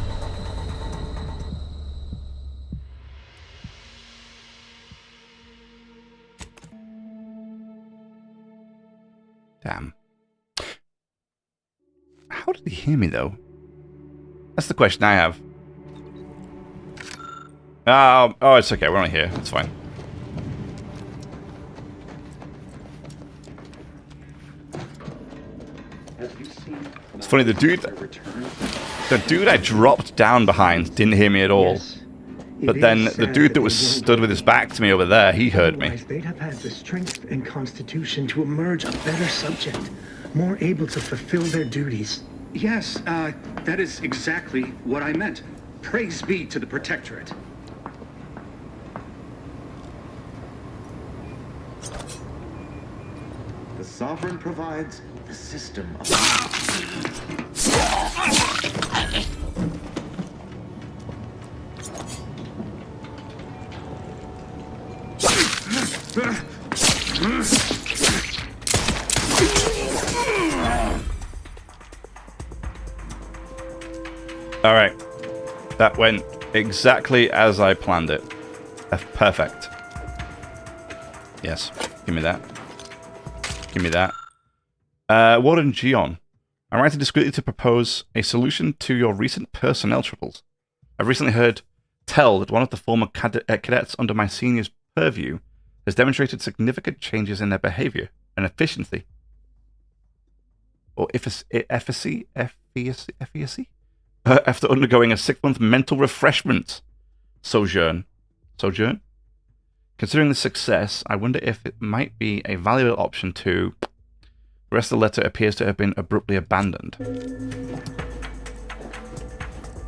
Damn. How did he hear me, though? That's the question I have. Oh, it's okay. We're not here. It's fine. It's funny, the dude I dropped down behind didn't hear me at all. Yes. But then the dude that was stood with his back to me over there, he heard me. They'd have had the strength and constitution to emerge a better subject, more able to fulfill their duties. Yes, that is exactly what I meant. Praise be to the Protectorate. The Sovereign provides, the system All right. That went exactly as I planned it. Perfect. Yes. Give me that. Give me that. Warden Gion. I'm writing discreetly to propose a solution to your recent personnel troubles. I've recently heard tell that one of the former cadets under my senior's purview has demonstrated significant changes in their behavior and efficiency. Or efficacy? After undergoing a 6-month mental refreshment sojourn. Considering the success, I wonder if it might be a valuable option to... The rest of the letter appears to have been abruptly abandoned.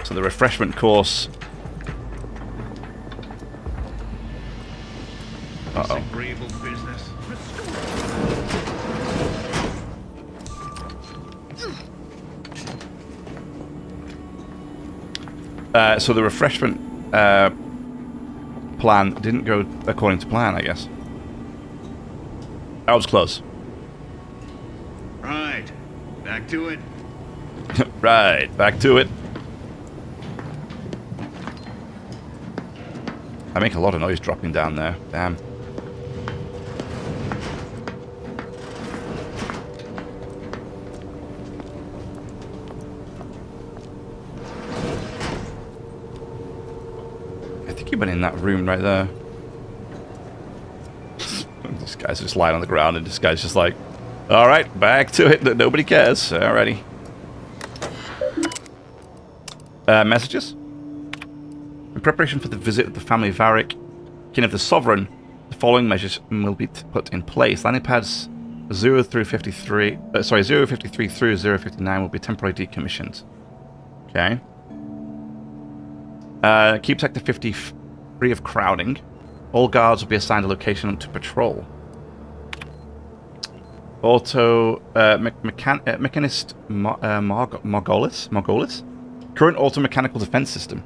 So the refreshment course... Uh-oh. So the refreshment plan didn't go according to plan, I guess. That was close. Right. Back to it. Right. Back to it. I make a lot of noise dropping down there. Damn. I think he went in that room right there. This guy's just lying on the ground and this guy's just like, alright, back to it. Nobody cares. Alrighty. Messages? In preparation for the visit of the family Varric, kin of the Sovereign, the following measures will be put in place. Landing pads 0 through 53, 053 through 059 will be temporarily decommissioned. Okay. Keep Sector 50 free of crowding. All guards will be assigned a location to patrol. Mechanist Margolis? Current auto-mechanical defense system.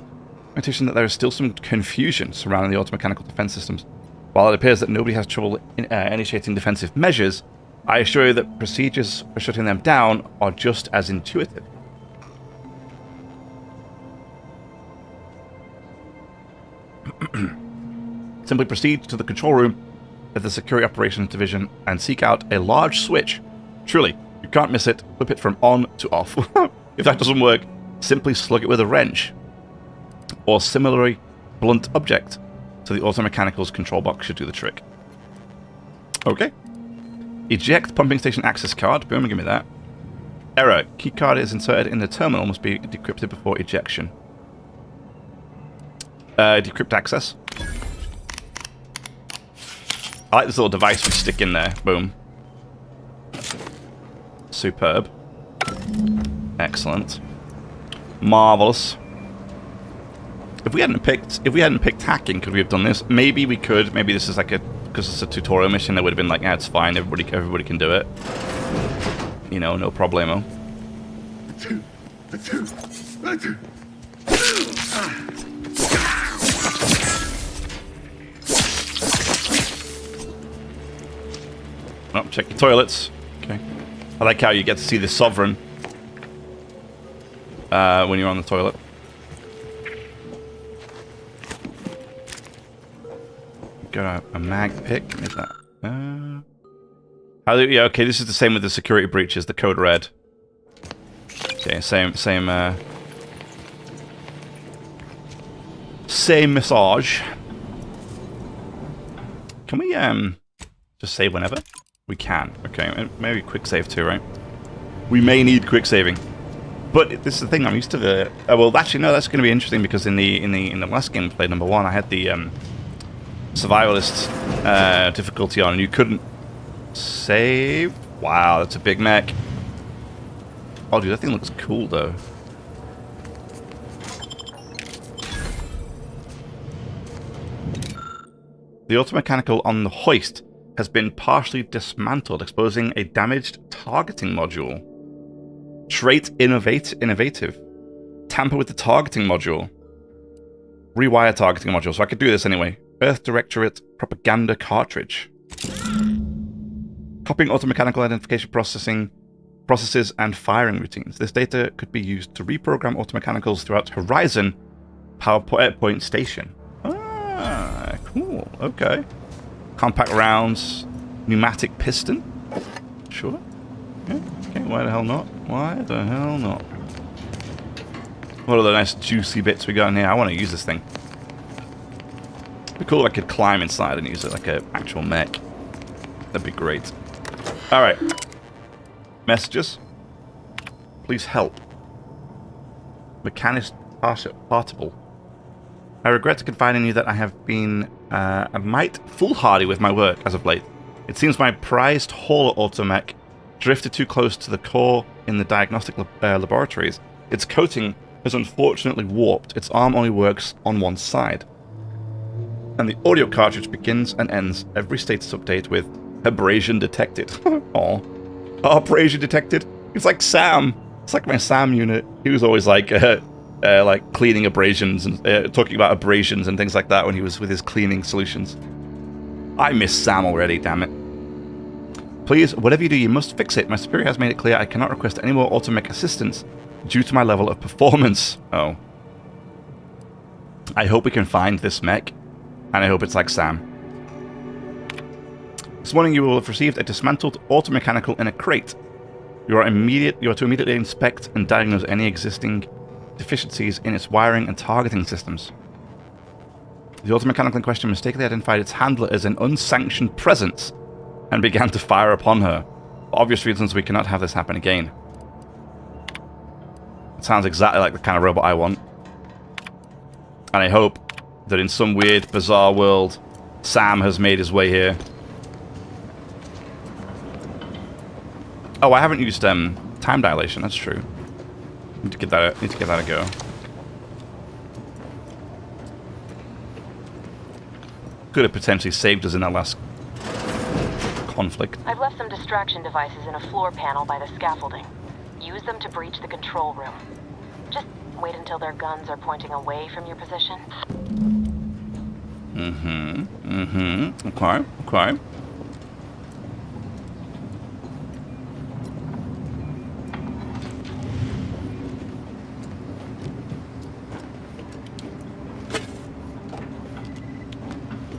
Notation that there is still some confusion surrounding the auto-mechanical defense systems. While it appears that nobody has trouble initiating defensive measures, I assure you that procedures for shutting them down are just as intuitive. Simply proceed to the control room of the Security Operations Division and seek out a large switch. Truly, you can't miss it. Flip it from on to off. If that doesn't work, simply slug it with a wrench. Or similarly blunt object to the auto-mechanical's control box should do the trick. Okay. Eject pumping station access card. Boom, give me that. Error. Keycard is inserted in the terminal. Must be decrypted before ejection. Decrypt access. I like this little device we stick in there. Boom. Superb. Excellent. Marvelous. If we hadn't picked hacking, could we have done this? Maybe we could. Maybe this is like because it's a tutorial mission. That would have been like, yeah, it's fine. Everybody can do it. You know, no problemo. Oh, check your toilets. Okay. I like how you get to see the Sovereign when you're on the toilet. Got a mag pick. Give me that. Yeah, okay, this is the same with the security breaches, the code red. Okay, same massage. Can we just save whenever? We can. Okay, and maybe quick save too, right? We may need quick saving. But this is the thing, I'm used to the well actually no, that's gonna be interesting because in the last game we played number 1, I had the survivalist difficulty on and you couldn't save. Wow, that's a big mech. Oh dude, that thing looks cool though. The automechanical on the hoist has been partially dismantled, exposing a damaged targeting module. Trait innovative. Tamper with the targeting module. Rewire targeting module. So I could do this anyway. Earth Directorate propaganda cartridge. Copying automechanical identification processes and firing routines. This data could be used to reprogram automechanicals throughout Horizon PowerPoint station. Ah, cool. Okay. Compact rounds, pneumatic piston. Sure. Yeah. Okay. Why the hell not? Why the hell not? What are the nice juicy bits we got in here? I want to use this thing. It'd be cool if I could climb inside and use it like an actual mech. That'd be great. Alright. Messages. Please help. Mechanist partible. I regret to confide in you that I have been a mite foolhardy with my work as of late. It seems my prized hauler automech drifted too close to the core in the diagnostic laboratories. Its coating has unfortunately warped. Its arm only works on one side. And the audio cartridge begins and ends every status update with abrasion detected. Aw. Abrasion detected? It's like Sam. It's like my Sam unit. He was always like cleaning abrasions and talking about abrasions and things like that when he was with his cleaning solutions. I miss Sam already, damn it. Please, whatever you do, you must fix it. My superior has made it clear I cannot request any more automech assistance due to my level of performance. Oh. I hope we can find this mech, and I hope it's like Sam. This morning you will have received a dismantled automechanical in a crate. You are to immediately inspect and diagnose any existing deficiencies in its wiring and targeting systems. The automechanical in question mistakenly identified its handler as an unsanctioned presence and began to fire upon her. For obvious reasons, we cannot have this happen again. It sounds exactly like the kind of robot I want. And I hope that in some weird, bizarre world, Sam has made his way here. Oh, I haven't used time dilation. That's true. Need to give that a go. Could have potentially saved us in that last conflict. I've left some distraction devices in a floor panel by the scaffolding. Use them to breach the control room. Just wait until their guns are pointing away from your position. Okay.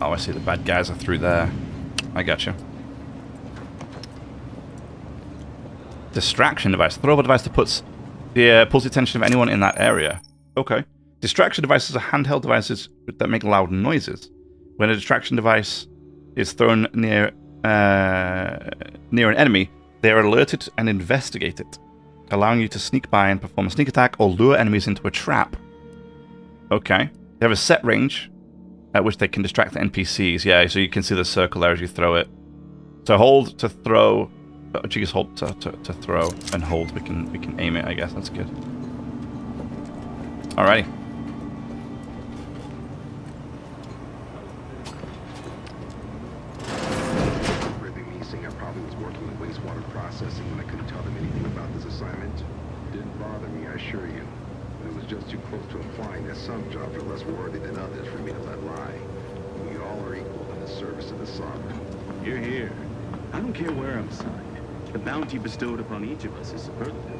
Oh, I see the bad guys are through there. I gotcha. Distraction device. Throw a device that pulls the attention of anyone in that area. Okay. Distraction devices are handheld devices that make loud noises. When a distraction device is thrown near an enemy, they are alerted and investigated, allowing you to sneak by and perform a sneak attack or lure enemies into a trap. Okay. They have a set range at which they can distract the NPCs. Yeah, so you can see the circle there as you throw it. So hold to throw. Just hold to throw and hold. We can aim it. I guess that's good. Alrighty. Ribbing me saying I probably was working in wastewater processing when I couldn't tell them anything about this assignment. Didn't bother me, I assure you. But it was just too close to implying that some jobs are less worthy than others for me to let lie. We all are equal in the service of the sovereign. You're here. I don't care where I'm signed. The bounty bestowed upon each of us is superlative.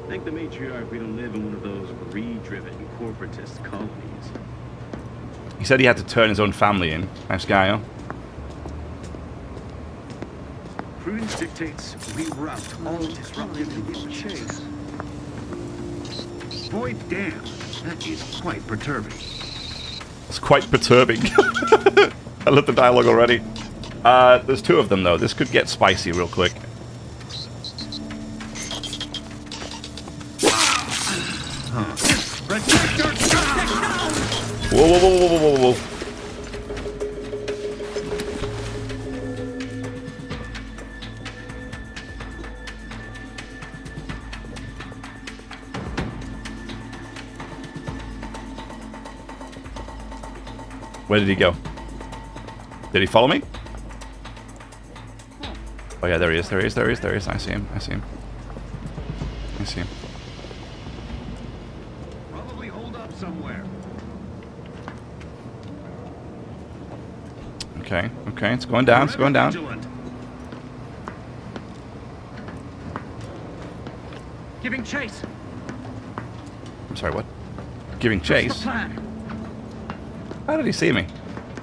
Thank the matriarch we don't live in one of those greed-driven corporatist colonies. He said he had to turn his own family in. Nice guy, huh? Prudence dictates we rout all disruptive and chase. Boy, damn, that is quite perturbing. It's quite perturbing. I love the dialogue already. There's two of them, though. This could get spicy real quick. Whoa, whoa, whoa, whoa, whoa, whoa. Where did he go? Did he follow me? Oh yeah, there he is, there he is, there he is, there he is. I see him, I see him. I see him. Probably hold up somewhere. Okay, okay, it's going down, it's going down. Giving chase. I'm sorry, what? Giving chase? What's the plan? How did he see me?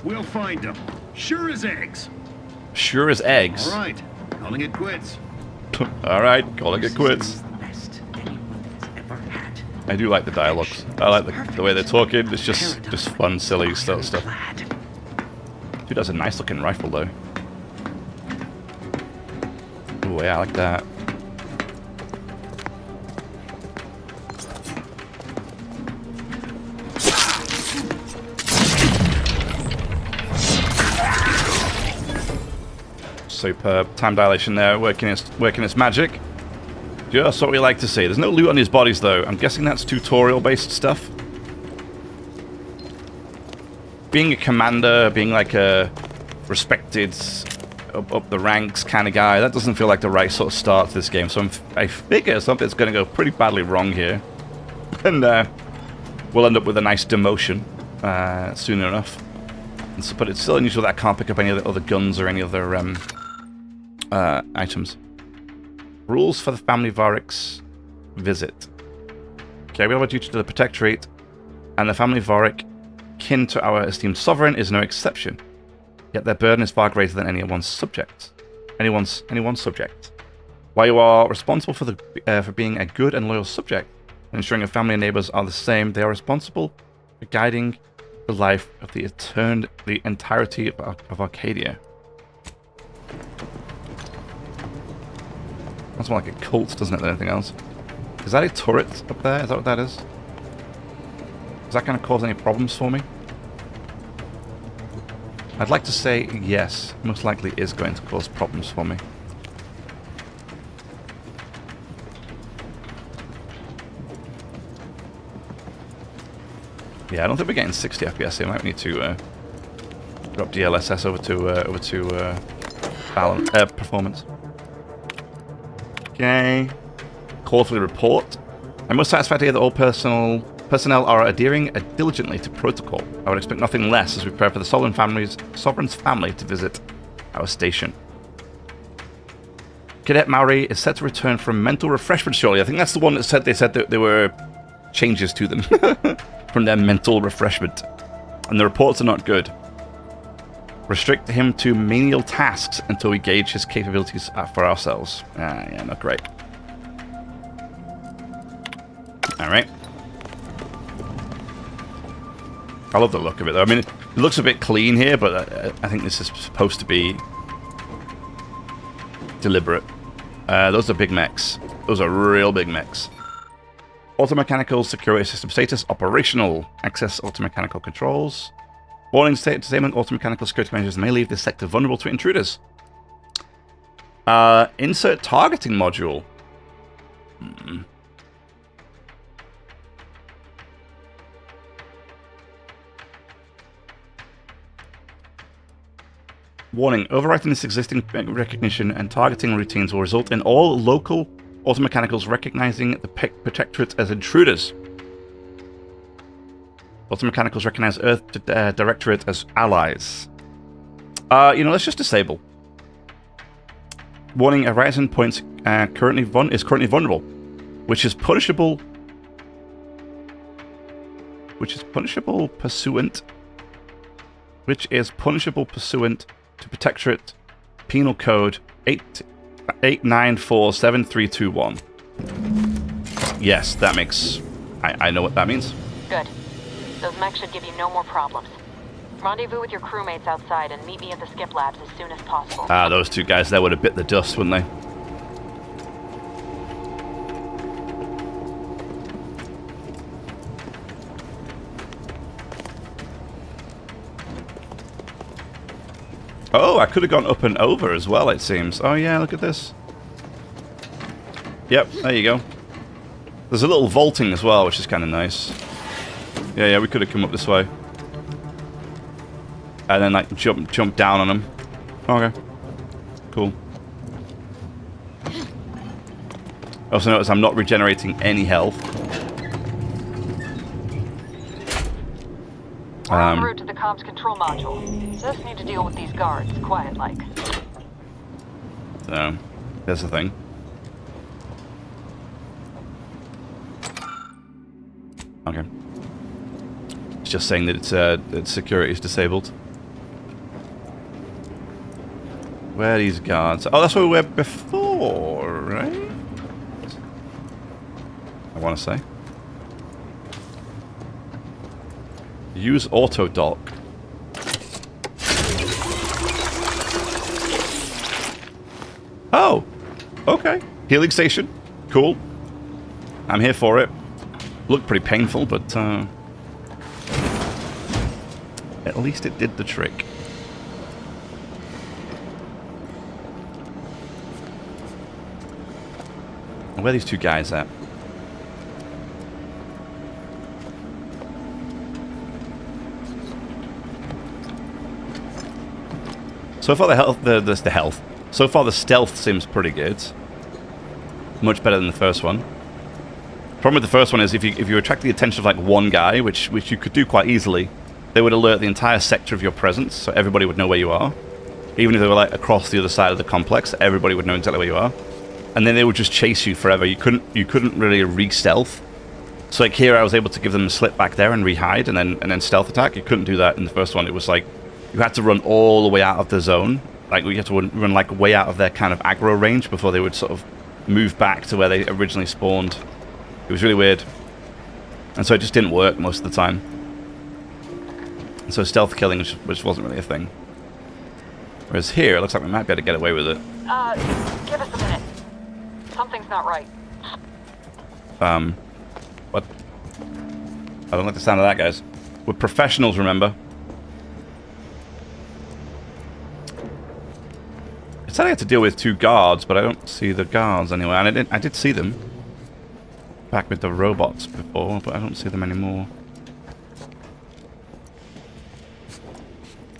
We'll find them. Sure as eggs. Sure as eggs. All right. Calling it quits. All right, calling it quits. I do like the dialogues. I like the way they're talking. It's just fun, silly stuff. Dude, that's a nice looking rifle though. Oh yeah, I like that. Superb. Time dilation there, working its magic. Just what we like to see. There's no loot on his bodies though. I'm guessing that's tutorial-based stuff. Being a commander, being like a respected, up the ranks kind of guy, that doesn't feel like the right sort of start to this game. So I figure something's going to go pretty badly wrong here. And we'll end up with a nice demotion soon enough. And so, but it's still unusual that I can't pick up any other guns or any other items. Rules for the family Varric's visit. Okay, we have a duty to the Protectorate, and the family Varric, kin to our esteemed sovereign, is no exception. Yet their burden is far greater than anyone's subject. Anyone's subject. While you are responsible for being a good and loyal subject, and ensuring your family and neighbors are the same, they are responsible for guiding the life of the entirety of Arcadia. That's more like a cult, doesn't it, than anything else? Is that a turret up there? Is that what that is? Is that going to cause any problems for me? I'd like to say yes. Most likely is going to cause problems for me. Yeah, I don't think we're getting 60 FPS here. I might need to drop DLSS over to performance. Okay. Quarterly report. I'm most satisfied to hear that all personnel are adhering diligently to protocol. I would expect nothing less as we prepare for the Sovereign's family to visit our station. Cadet Maori is set to return from mental refreshment shortly. I think that's the one that they said that there were changes to them from their mental refreshment. And the reports are not good. Restrict him to menial tasks until we gauge his capabilities for ourselves. Yeah, not great. Alright. I love the look of it though. I mean, it looks a bit clean here, but I think this is supposed to be deliberate. Those are big mechs. Those are real big mechs. Automechanical security system status operational. Access automechanical controls. Warning statement, automechanical security measures may leave this sector vulnerable to intruders. Insert targeting module. Warning, overwriting this existing recognition and targeting routines will result in all local automechanicals recognizing the Protectorate as intruders. Automechanicals recognize Earth Directorate as allies. Let's just disable. Warning, a horizon point is currently vulnerable, which is punishable pursuant to Protectorate Penal Code 8947321. Yes, that makes... I know what that means. Good. Those mechs should give you no more problems. Rendezvous with your crewmates outside and meet me at the skip labs as soon as possible. Those two guys there would have bit the dust, wouldn't they? Oh, I could have gone up and over as well, it seems. Oh yeah, look at this. Yep, there you go. There's a little vaulting as well, which is kind of nice. Yeah, we could have come up this way. And then, like, jump down on them. Okay. Cool. Also notice I'm not regenerating any health. We're en route to the comms control module. Just need to deal with these guards, quiet-like. So, there's the thing. Okay. It's just saying that its security is disabled. Where are these guards? Oh, that's where we were before, right? I want to say. Use auto dock. Oh, okay. Healing station. Cool. I'm here for it. Looked pretty painful, but at least it did the trick. Where are these two guys at? So far the health. So far the stealth seems pretty good. Much better than the first one. Problem with the first one is if you attract the attention of like one guy, which you could do quite easily, they would alert the entire sector of your presence, so everybody would know where you are. Even if they were like across the other side of the complex, everybody would know exactly where you are. And then they would just chase you forever. You couldn't really re-stealth. So like here I was able to give them a slip back there and re-hide and then stealth attack. You couldn't do that in the first one. It was like you had to run all the way out of the zone. Like you had to run like way out of their kind of aggro range before they would sort of move back to where they originally spawned. It was really weird. And so it just didn't work most of the time. And so stealth killing which wasn't really a thing. Whereas here, it looks like we might be able to get away with it. Give us a minute. Something's not right. What? I don't like the sound of that, guys. We're professionals, remember? It said I had to deal with 2 guards, but I don't see the guards anywhere. And I did see them back with the robots before, but I don't see them anymore.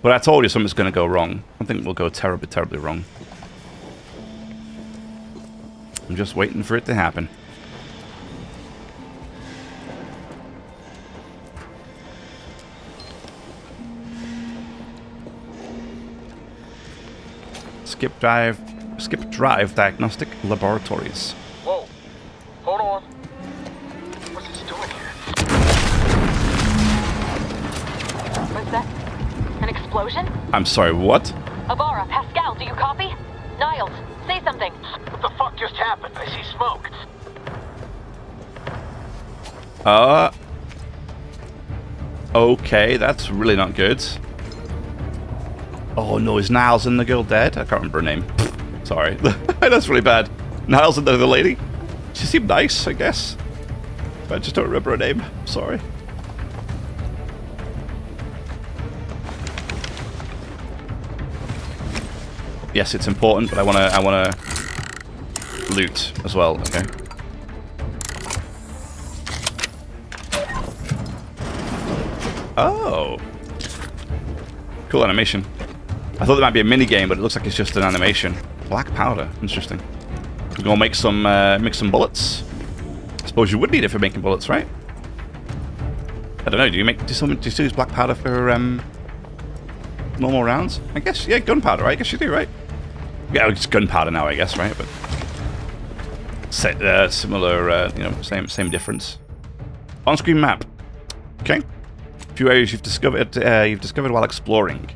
But I told you something's going to go wrong. Something will go terribly, terribly wrong. I'm just waiting for it to happen. Skip drive diagnostic laboratories. Whoa. Hold on. What's this doing here? What's that? An explosion? I'm sorry, what? Avara, Pascal, do you copy? Niles, say something. What the fuck just happened? I see smoke. Okay, that's really not good. Oh no, is Niles and the girl dead? I can't remember her name. Sorry. That's really bad. Niles and the other lady? She seemed nice, I guess. But I just don't remember her name. Sorry. Yes, it's important, but I wanna loot as well, okay. Oh. Cool animation. I thought there might be a mini game, but it looks like it's just an animation. Black powder, interesting. We're gonna make some bullets. I suppose you would need it for making bullets, right? I don't know. Do you still use black powder for normal rounds? I guess, yeah, gunpowder. Right? I guess you do, right? Yeah, it's gunpowder now, I guess, right? But similar, you know, same difference. On-screen map. Okay. A few areas you've discovered while exploring.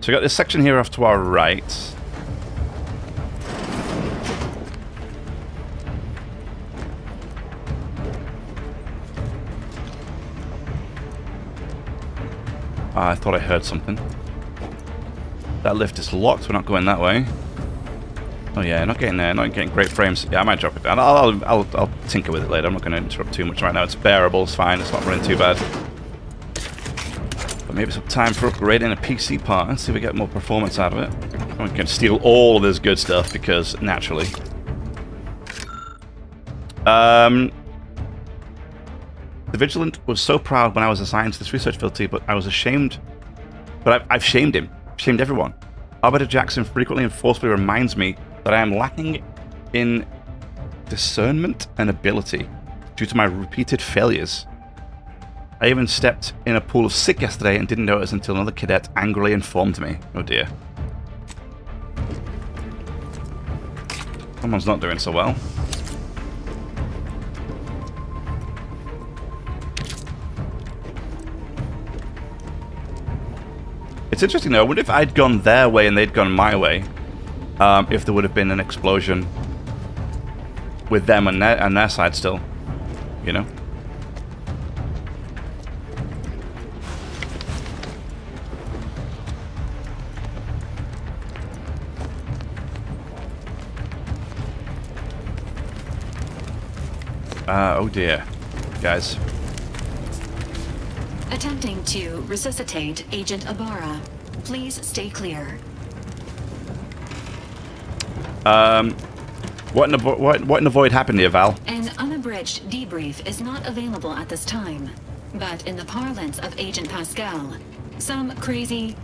So we got this section here off to our right. I thought I heard something. That lift is locked. We're not going that way. Oh yeah, not getting there. Not getting great frames. Yeah, I might drop it down. I'll tinker with it later. I'm not going to interrupt too much right now. It's bearable. It's fine. It's not running too bad. But maybe some time for upgrading a PC part. Let's see if we get more performance out of it. We can steal all of this good stuff because naturally. The Vigilant was so proud when I was assigned to this research facility, but I was ashamed. But I've shamed him. Shamed everyone. Arbiter Jackson frequently and forcefully reminds me that I am lacking in discernment and ability due to my repeated failures. I even stepped in a pool of sick yesterday and didn't notice until another cadet angrily informed me. Oh dear. Someone's not doing so well. It's interesting though. I wonder if I'd gone their way and they'd gone my way, if there would have been an explosion with them and their side still, you know. Oh dear, guys. Attempting to resuscitate Agent Ibarra. Please stay clear. What in the void happened here, Val? An unabridged debrief is not available at this time, but in the parlance of Agent Pascal, some crazy,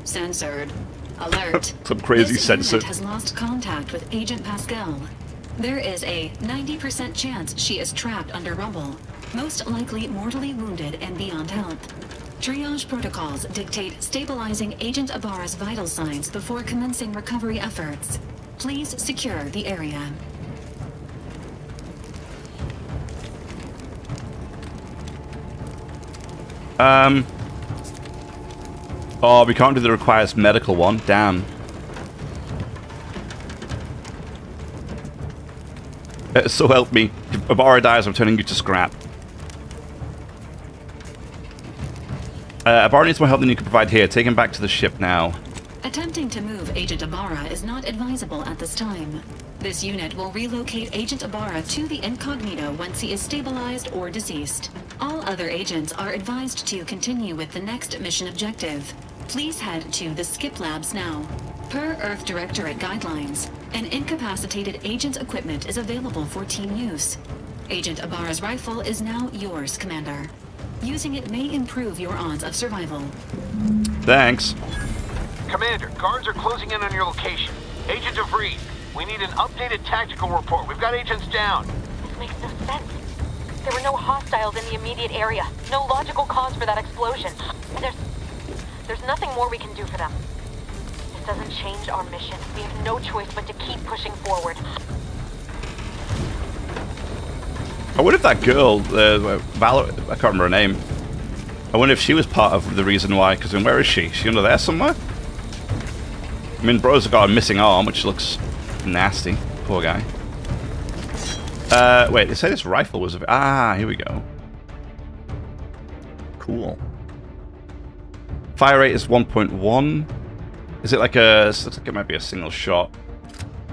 censored, alert. Some crazy this censored. unit has lost contact with Agent Pascal. There is a 90% chance she is trapped under rubble, most likely mortally wounded and beyond help. Triage protocols dictate stabilizing Agent Ibarra's vital signs before commencing recovery efforts. Please secure the area. Oh, we can't do the requires medical one. Damn. So help me. If Ibarra dies, I'm turning you to scrap. Ibarra needs more help than you can provide here. Take him back to the ship now. Attempting to move Agent Ibarra is not advisable at this time. This unit will relocate Agent Ibarra to the incognito once he is stabilized or deceased. All other agents are advised to continue with the next mission objective. Please head to the skip labs now. Per Earth Directorate guidelines, an incapacitated agent's equipment is available for team use. Agent Ibarra's rifle is now yours, Commander. Using it may improve your odds of survival. Thanks. Commander, guards are closing in on your location. Agent DeVries, we need an updated tactical report. We've got agents down. This makes no sense. There were no hostiles in the immediate area. No logical cause for that explosion. There's nothing more we can do for them. This doesn't change our mission. We have no choice but to keep pushing forward. I wonder if that girl, Val, I can't remember her name. I wonder if she was part of the reason why, because where is she? Is she under there somewhere? I mean, bro's got a missing arm, which looks nasty. Poor guy. Wait, they said this rifle was... here we go. Cool. Fire rate is 1.1. Is it like a... Looks like it might be a single shot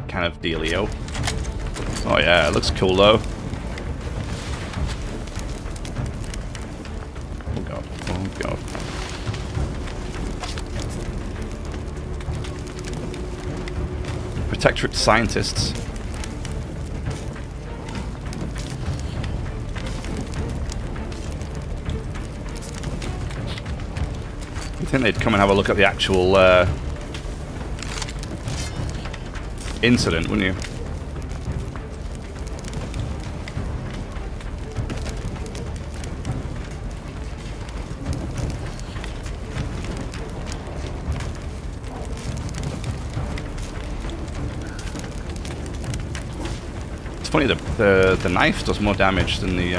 kind of dealio. Oh yeah, it looks cool though. Oh god, oh god. Protectorate scientists. You think they'd come and have a look at the actual incident, wouldn't you? It's funny, the knife does more damage than the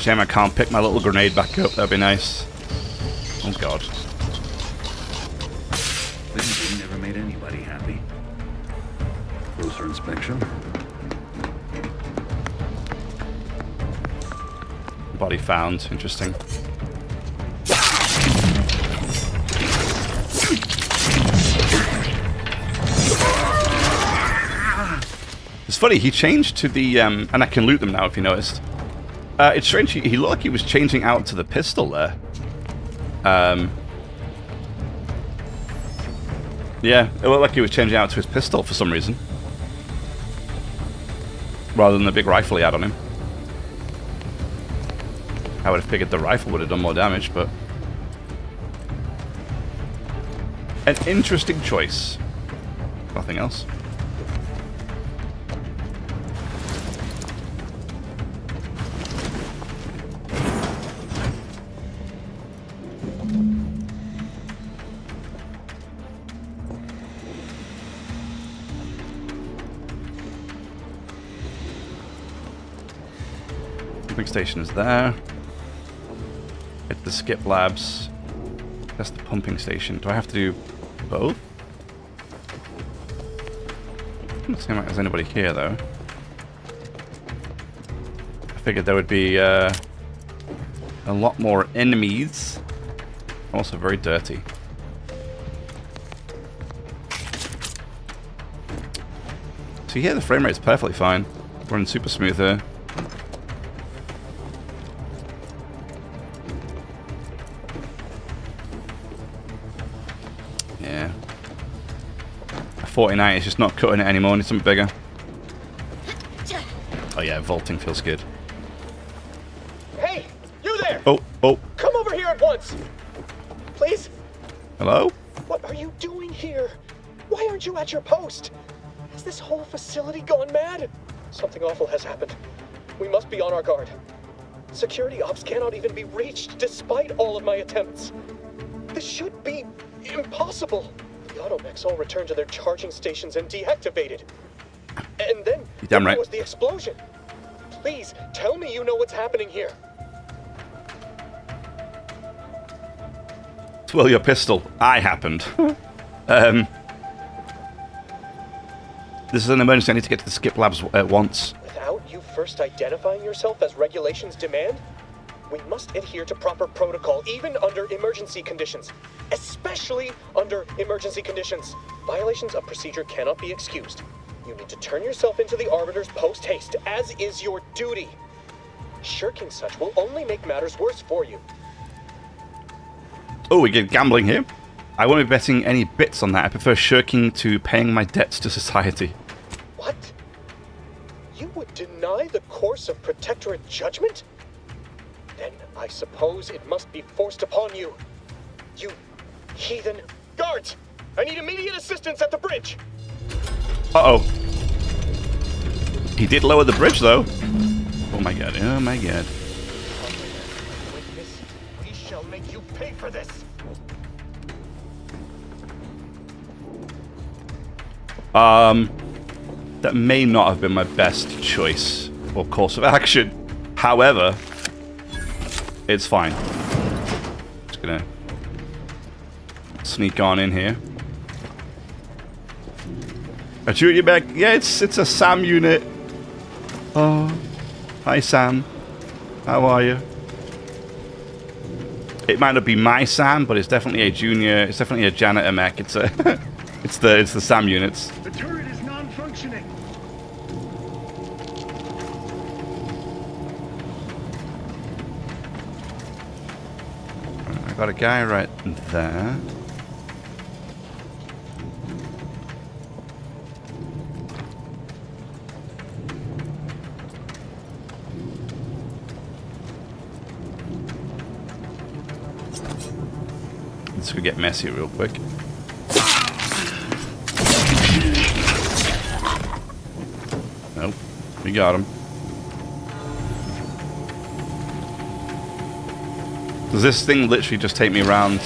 Shame I can't pick my little grenade back up, that'd be nice. Oh god. This never made anybody happy. Closer inspection. Body found, interesting. It's funny, he changed to the, and I can loot them now if you noticed. It's strange, he looked like he was changing out to the pistol there. Yeah, it looked like he was changing out to his pistol for some reason. Rather than the big rifle he had on him. I would have figured the rifle would have done more damage, but... An interesting choice. Nothing else. Pumping station is there. Hit the skip labs. That's the pumping station. Do I have to do both? Doesn't seem like there's anybody here, though. I figured there would be a lot more enemies. Also very dirty. So yeah, the frame rate's perfectly fine. Running super smooth here. Yeah. 49 is just not cutting it anymore. Need something bigger. Oh yeah, vaulting feels good. Hey, you there! Oh. Come over here at once! Please? Hello? What are you doing here? Why aren't you at your post? Has this whole facility gone mad? Something awful has happened. We must be on our guard. Security ops cannot even be reached despite all of my attempts. This should be impossible. The automechs all returned to their charging stations and deactivated. And then Damn right. there was the explosion. Please, tell me you know what's happening here. Well, your pistol. I happened. This is an emergency. I need to get to the skip labs at once. Without you first identifying yourself as regulations demand, we must adhere to proper protocol, even under emergency conditions. Especially under emergency conditions. Violations of procedure cannot be excused. You need to turn yourself into the Arbiter's post-haste, as is your duty. Shirking such will only make matters worse for you. Oh, we get gambling here. I won't be betting any bits on that. I prefer shirking to paying my debts to society. What? You would deny the course of Protectorate judgment? Then I suppose it must be forced upon you. You heathen. Guards! I need immediate assistance at the bridge! Uh-oh. He did lower the bridge, though. Oh my god, oh my god. Witness, we shall make you pay for this! That may not have been my best choice or course of action. However, it's fine. Just gonna sneak on in here. I shoot you back. Yeah, it's a Sam unit. Oh, hi Sam. How are you? It might not be my Sam, but it's definitely a junior. It's definitely a janitor mech. It's a, it's the Sam units. The turret is non-functioning. I got a guy right there. This could get messy real quick. Nope, we got him. Does this thing literally just take me around?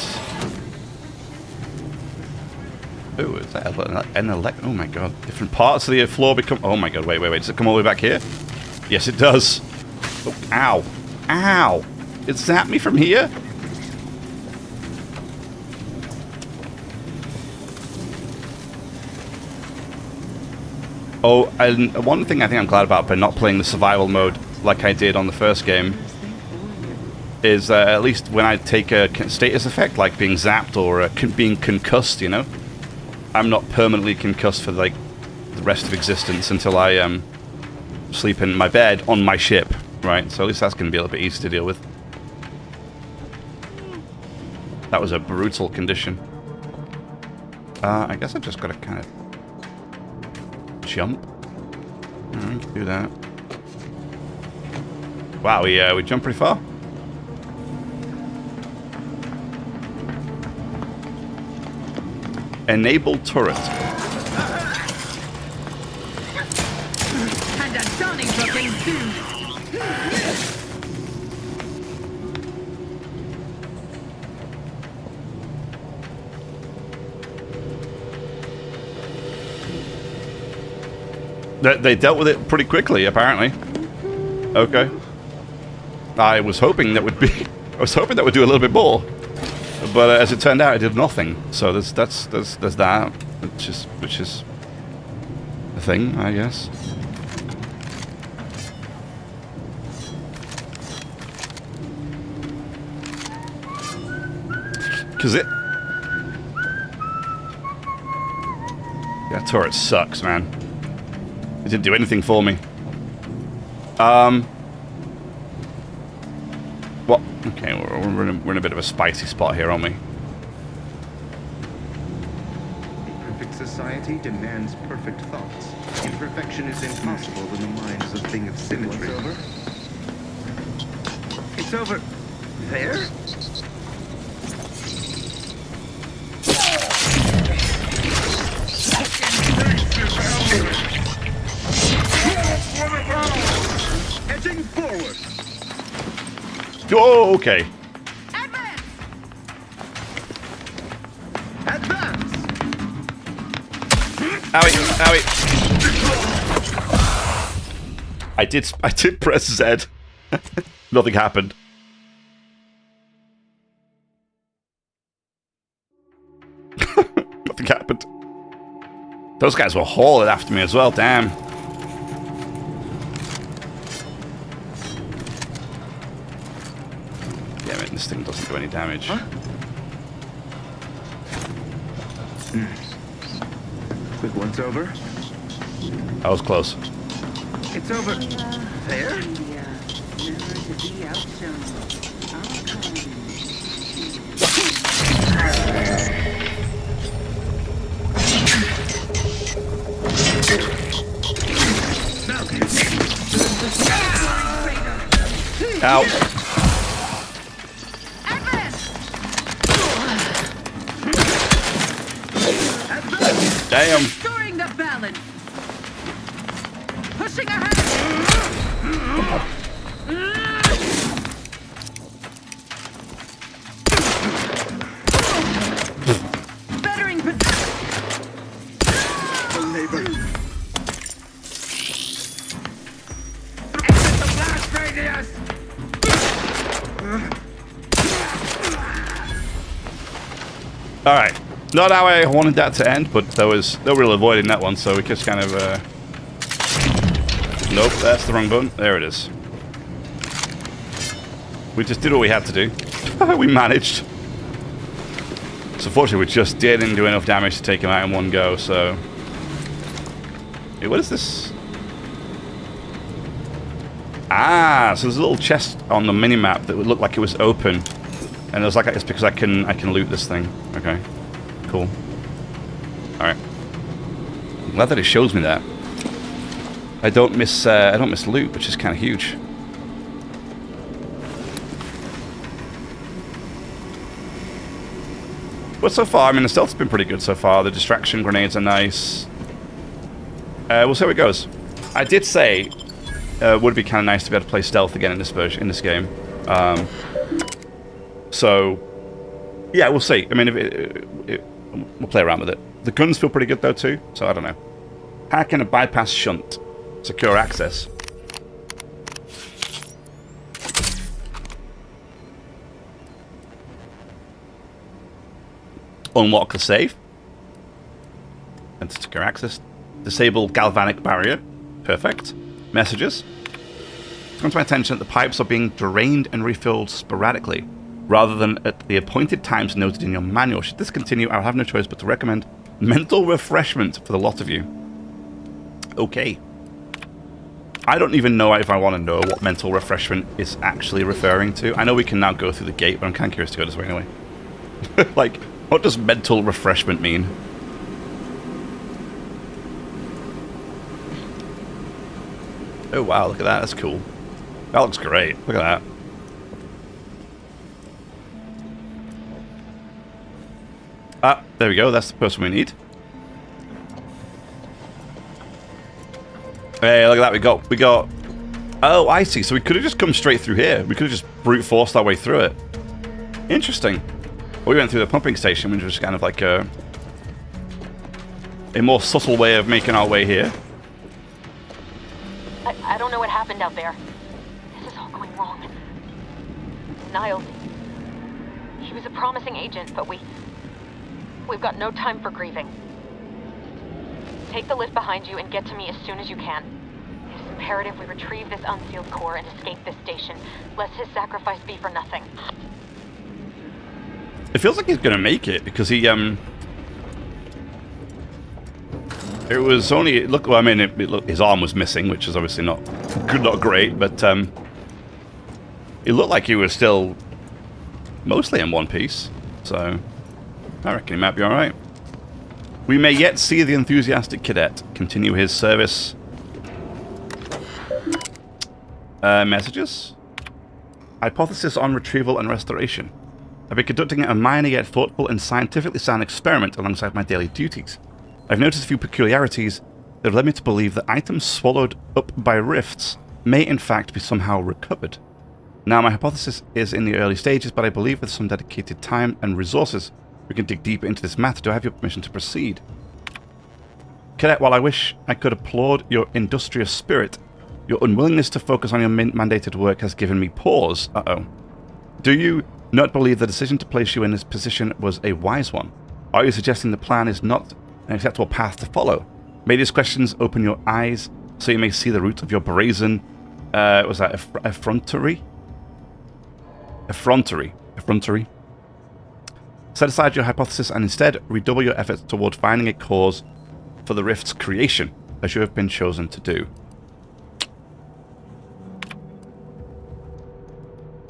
Oh, is that an elect? Oh my god! Different parts of the floor become. Oh my god! Wait! Does it come all the way back here? Yes, it does. Oh, ow! Ow! It zapped me from here. Oh, and one thing I think I'm glad about by not playing the survival mode like I did on the first game is at least when I take a status effect, like being zapped or being concussed, you know, I'm not permanently concussed for like the rest of existence until I sleep in my bed on my ship, right? So at least that's going to be a little bit easier to deal with. That was a brutal condition. I guess I've just got to kind of jump. I can do that. Wow, we jumped pretty far. Enable turret. And a Donnybrook ensues. They dealt with it pretty quickly, apparently. Okay. I was hoping that would be. I was hoping that would do a little bit more, but as it turned out, it did nothing. So there's that, which is a thing, I guess. Cause that turret sucks, man. It didn't do anything for me. What? Okay, we're in a bit of a spicy spot here, aren't we? A perfect society demands perfect thoughts. Imperfection is impossible when the mind is a thing of symmetry. It's over. There? Edging forward. Oh, okay. Advance. Owie, owie. I did press Z. Nothing happened. Nothing happened. Those guys were hauling after me as well, damn. Damn it, this thing doesn't do any damage. Huh? Quick once over. That was close. It's over. There? Ow. Damn. Restoring the balance. Pushing ahead. Bettering position. Labor. Exit the blast radius. All right. Not how I wanted that to end, but there was no real avoiding that one, so we just kind of. Nope, that's the wrong button. There it is. We just did what we had to do. We managed. So fortunately, we just didn't do enough damage to take him out in one go. So, hey, what is this? Ah, so there's a little chest on the minimap that would look like it was open, and it was like it's because I can loot this thing. Okay. Cool. Alright. I'm glad that it shows me that. I don't miss loot, which is kind of huge. But so far, I mean, the stealth's been pretty good so far. The distraction grenades are nice. We'll see how it goes. I did say it would be kind of nice to be able to play stealth again in this version, in this game. So yeah, we'll see. I mean, we'll play around with it. The guns feel pretty good though too, so I don't know. Hack and a bypass shunt. Secure access. Unlock the safe. And secure access. Disable galvanic barrier. Perfect. Messages. It's come to my attention that the pipes are being drained and refilled sporadically, rather than at the appointed times noted in your manual. Should this continue, I'll have no choice but to recommend mental refreshment for the lot of you. Okay. I don't even know if I want to know what mental refreshment is actually referring to. I know we can now go through the gate, but I'm kind of curious to go this way anyway. Like, what does mental refreshment mean? Oh wow, look at that, that's cool. That looks great, look at that. Ah, there we go. That's the person we need. Hey, look at that. We got... Oh, I see. So we could have just come straight through here. We could have just brute forced our way through it. Interesting. We went through the pumping station, which was kind of like a more subtle way of making our way here. I don't know what happened out there. This is all going wrong. Niles. He was a promising agent, but we've got no time for grieving. Take the lift behind you and get to me as soon as you can. It is imperative we retrieve this unsealed core and escape this station, lest his sacrifice be for nothing. It feels like he's gonna make it because he it was only well, I mean, his arm was missing, which is obviously not great, but it looked like he was still mostly in one piece. So I reckon he might be all right. We may yet see the enthusiastic cadet continue his service. Messages. Hypothesis on retrieval and restoration. I've been conducting a minor yet thoughtful and scientifically sound experiment alongside my daily duties. I've noticed a few peculiarities that have led me to believe that items swallowed up by rifts may in fact be somehow recovered. Now, my hypothesis is in the early stages, but I believe with some dedicated time and resources, we can dig deeper into this matter. Do I have your permission to proceed? Cadet, while I wish I could applaud your industrious spirit, your unwillingness to focus on your mandated work has given me pause. Uh-oh. Do you not believe the decision to place you in this position was a wise one? Are you suggesting the plan is not an acceptable path to follow? May these questions open your eyes so you may see the root of your brazen... was that effrontery? Effrontery. Set aside your hypothesis and instead redouble your efforts toward finding a cause for the rift's creation, as you have been chosen to do.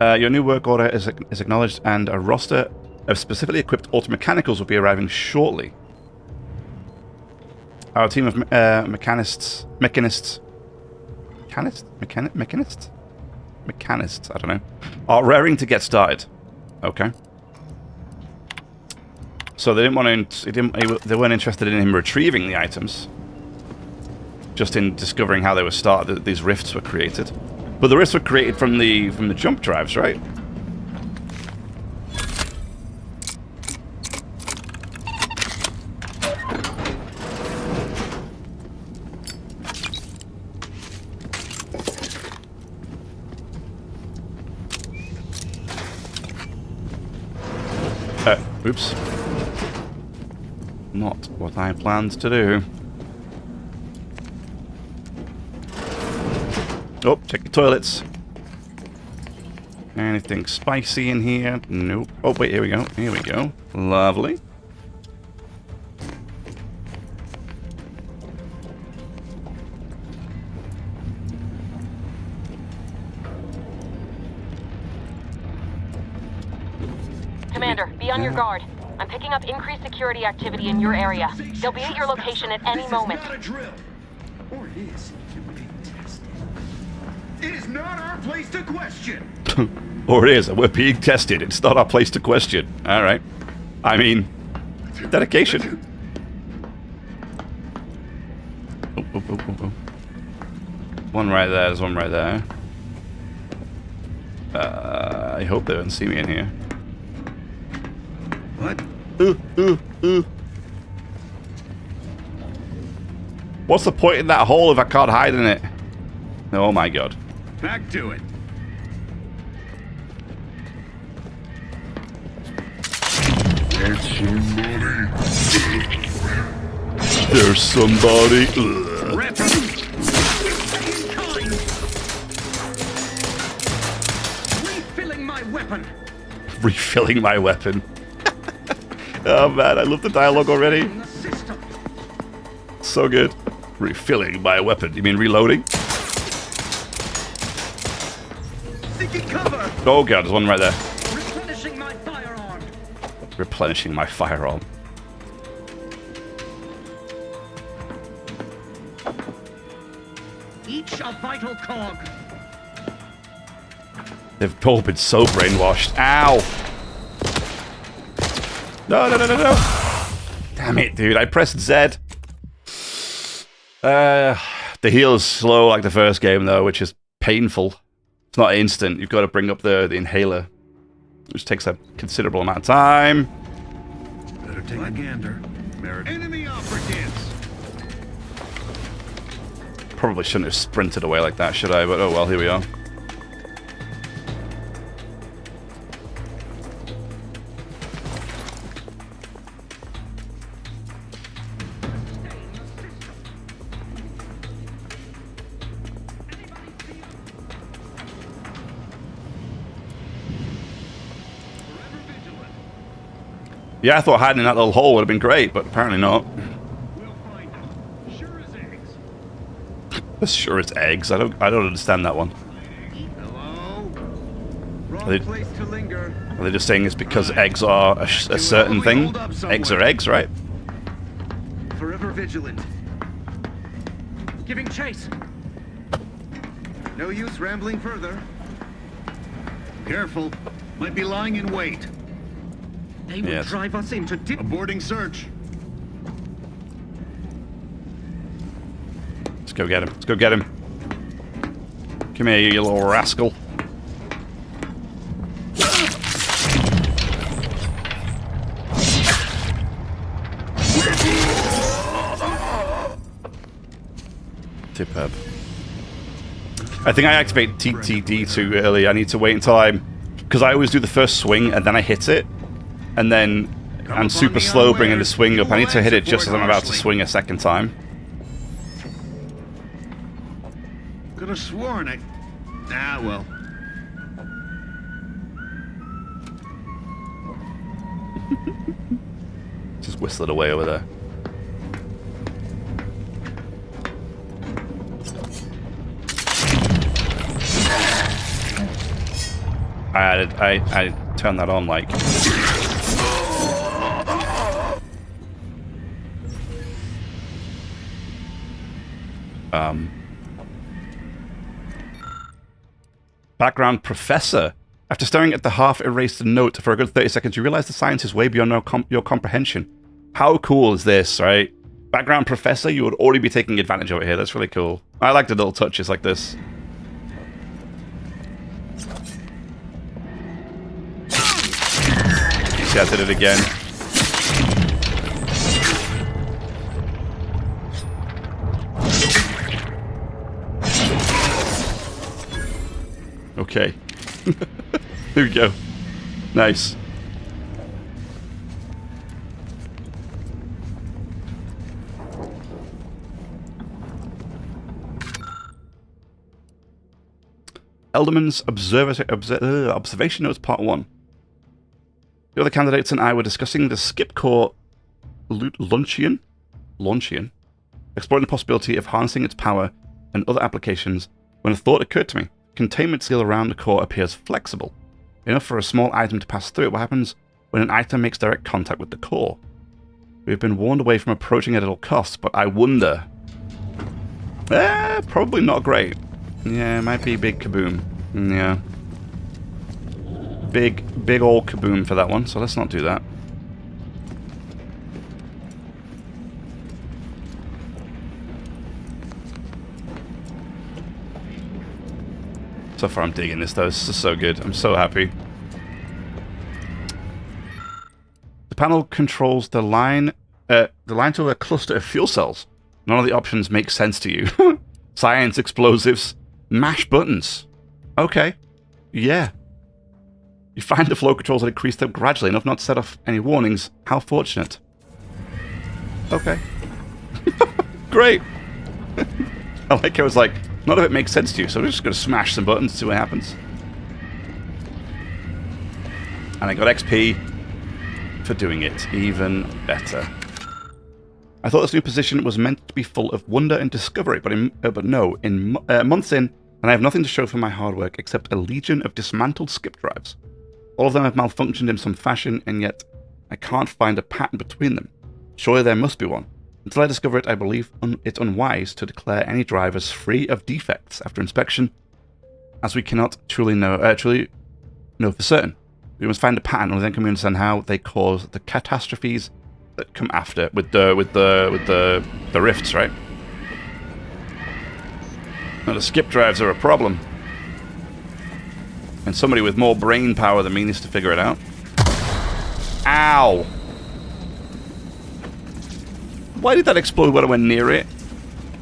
Your new work order is acknowledged, and a roster of specifically equipped automechanicals will be arriving shortly. Our team of mechanists, I don't know, are raring to get started. Okay. So they didn't want to. They weren't interested in him retrieving the items, just in discovering how they were started. That these rifts were created, but the rifts were created from the jump drives, right? Oops. Not what I planned to do. Oh, check the toilets. Anything spicy in here? Nope. Oh, wait, here we go. Here we go. Lovely. Commander, be on your guard. I'm picking up increased security activity in your area. They'll be at your location at any moment. Or it is. It is not our place to question. Or it is. We're being tested. It's not our place to question. All right. I mean, dedication. Oh. One right there. There's one right there. I hope they don't see me in here. What? Ooh. What's the point in that hole if I can't hide in it? Oh my god. Back to it. There's somebody. Refilling my weapon. Refilling my weapon. Oh man, I love the dialogue already. So good. Refilling my weapon. You mean reloading? Oh god, there's one right there. Replenishing my firearm. Replenishing my firearm. Each a vital cog. They've all been so brainwashed. Ow! No. Damn it, dude. I pressed Z. The heal is slow like the first game, though, which is painful. It's not instant. You've got to bring up the inhaler, which takes a considerable amount of time. Better take a gander. Enemy operatives. Probably shouldn't have sprinted away like that, should I? But oh well, here we are. Yeah, I thought hiding in that little hole would have been great, but apparently not. As sure as eggs. I don't understand that one. Are they just saying it's because eggs are a certain thing? Eggs are eggs, right? Forever vigilant. Giving chase. No use rambling further. Careful. Might be lying in wait. They will drive us into aborting search. Let's go get him. Let's go get him. Come here, you little rascal. Superb. I think I activate TTD too early. I need to wait until because I always do the first swing and then I hit it. And then I'm super slow bringing the swing up. I need to hit it just as I'm about to swing a second time. Could have sworn I... Ah, well. Just whistle it away over there. I turned that on like... Background professor. After staring at the half-erased note for a good 30 seconds, you realize the science is way beyond your comprehension. How cool is this, right? Background professor, you would already be taking advantage of it here. That's really cool. I like the little touches like this. See, I did it again. Okay. Here we go. Nice. Elderman's Observation Notes Part 1. The other candidates and I were discussing the skip core Luncheon, exploring the possibility of harnessing its power and other applications when a thought occurred to me. Containment seal around the core appears flexible, enough for a small item to pass through it. What happens when an item makes direct contact with the core? We've been warned away from approaching at all costs, but I wonder... probably not great. Yeah, it might be big kaboom. Yeah. Big old kaboom for that one, so let's not do that. So far I'm digging this though, this is so good. I'm so happy. The panel controls the line to a cluster of fuel cells. None of the options make sense to you. Science, explosives, mash buttons. Okay. Yeah. You find the flow controls that increase them gradually enough not to set off any warnings. How fortunate. Okay. Great. I like how it was like, none of it makes sense to you, so we're just going to smash some buttons and see what happens. And I got XP for doing it even better. I thought this new position was meant to be full of wonder and discovery, but no, months in, and I have nothing to show for my hard work except a legion of dismantled skip drives. All of them have malfunctioned in some fashion, and yet I can't find a pattern between them. Surely there must be one. Until I discover it, I believe it's unwise to declare any drive as free of defects after inspection, as we cannot truly know for certain. We must find a pattern, and then can we understand how they cause the catastrophes that come after with the rifts, right? Now the skip drives are a problem, and somebody with more brain power than me needs to figure it out. Ow! Why did that explode when I went near it?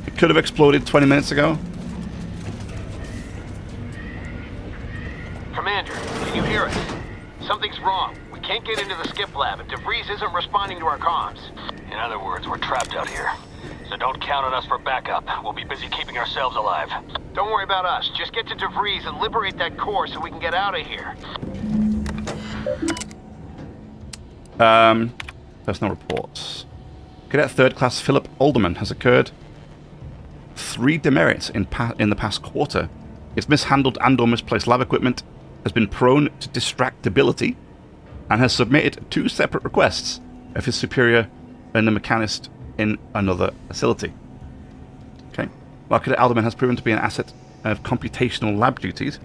It could have exploded 20 minutes ago. Commander, can you hear us? Something's wrong. We can't get into the skip lab, and DeVries isn't responding to our comms. In other words, we're trapped out here. So don't count on us for backup. We'll be busy keeping ourselves alive. Don't worry about us. Just get to DeVries and liberate that core so we can get out of here. Personal reports. Cadet 3rd Class Philip Alderman has occurred 3 demerits in the past quarter. His mishandled and/or misplaced lab equipment has been prone to distractibility and has submitted 2 separate requests of his superior and the mechanist in another facility. Okay. While Cadet Alderman has proven to be an asset of computational lab duties,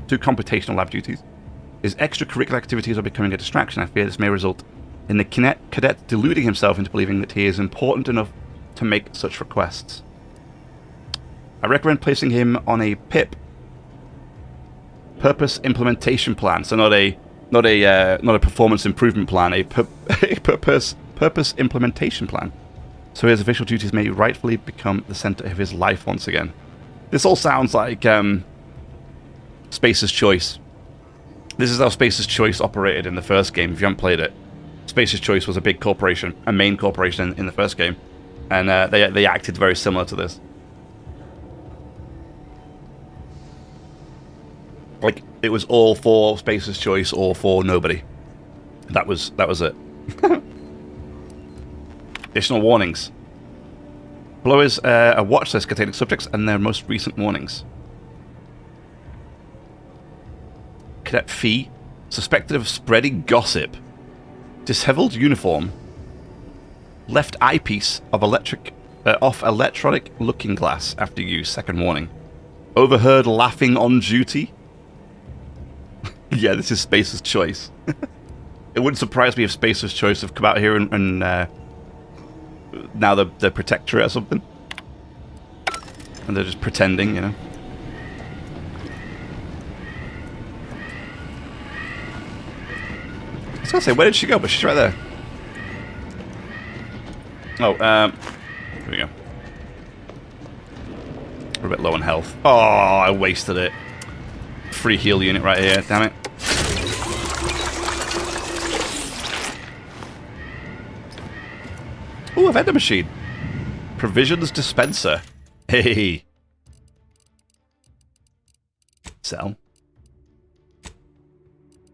his extracurricular activities are becoming a distraction. I fear this may result in the cadet deluding himself into believing that he is important enough to make such requests. I recommend placing him on a PIP, Purpose Implementation Plan. So not a performance improvement plan, a purpose implementation plan. So his official duties may rightfully become the center of his life once again. This all sounds like Spacer's Choice. This is how Spacer's Choice operated in the first game, if you haven't played it. Spacer's Choice was a big corporation, a main corporation in the first game, and they acted very similar to this. Like, it was all for Spacer's Choice or for nobody. That was it. Additional warnings. Below is a watch list containing subjects and their most recent warnings. Cadet Fee, suspected of spreading gossip. Disheveled uniform. Left eyepiece of off electronic looking glass after use. Second warning. Overheard laughing on duty. Yeah, this is Spacer's Choice. It wouldn't surprise me if Spacer's Choice have come out here and now they're Protectorate or something. And they're just pretending, you know. I was gonna say, where did she go? But she's right there. Oh, here we go. We're a bit low on health. Oh, I wasted it. Free heal unit right here, damn it. Ooh, a vendor machine. Provisions dispenser. Hey. Sell.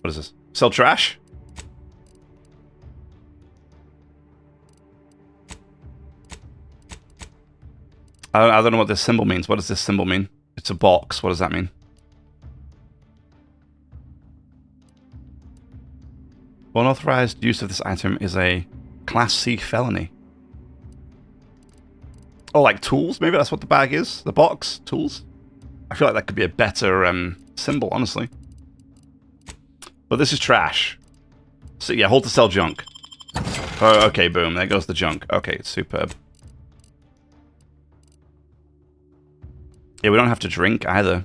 What is this? Sell trash? I don't know what this symbol means. What does this symbol mean? It's a box. What does that mean? Unauthorized use of this item is a Class C felony. Oh, like tools? Maybe that's what the bag is? The box? Tools? I feel like that could be a better symbol, honestly. But this is trash. So yeah, hold to sell junk. Oh, okay, boom. There goes the junk. Okay, superb. Yeah, we don't have to drink either.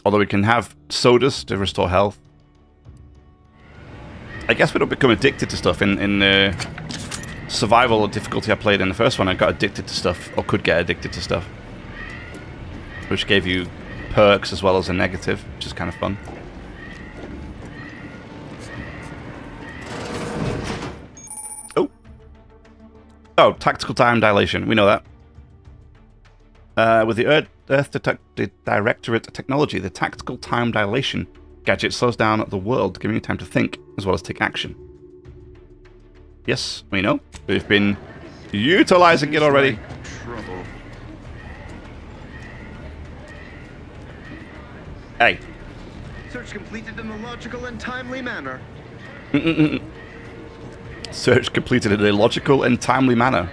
Although we can have sodas to restore health. I guess we don't become addicted to stuff. In the survival difficulty I played in the first one, I got addicted to stuff, or could get addicted to stuff. Which gave you perks as well as a negative, which is kind of fun. Oh. Oh, tactical time dilation. We know that. With the Earth Directorate technology, the tactical time dilation gadget slows down the world, giving you time to think, as well as take action. Yes, we know. We've been utilizing it already. Trouble. Hey. Search completed in a logical and timely manner. Search completed in a logical and timely manner.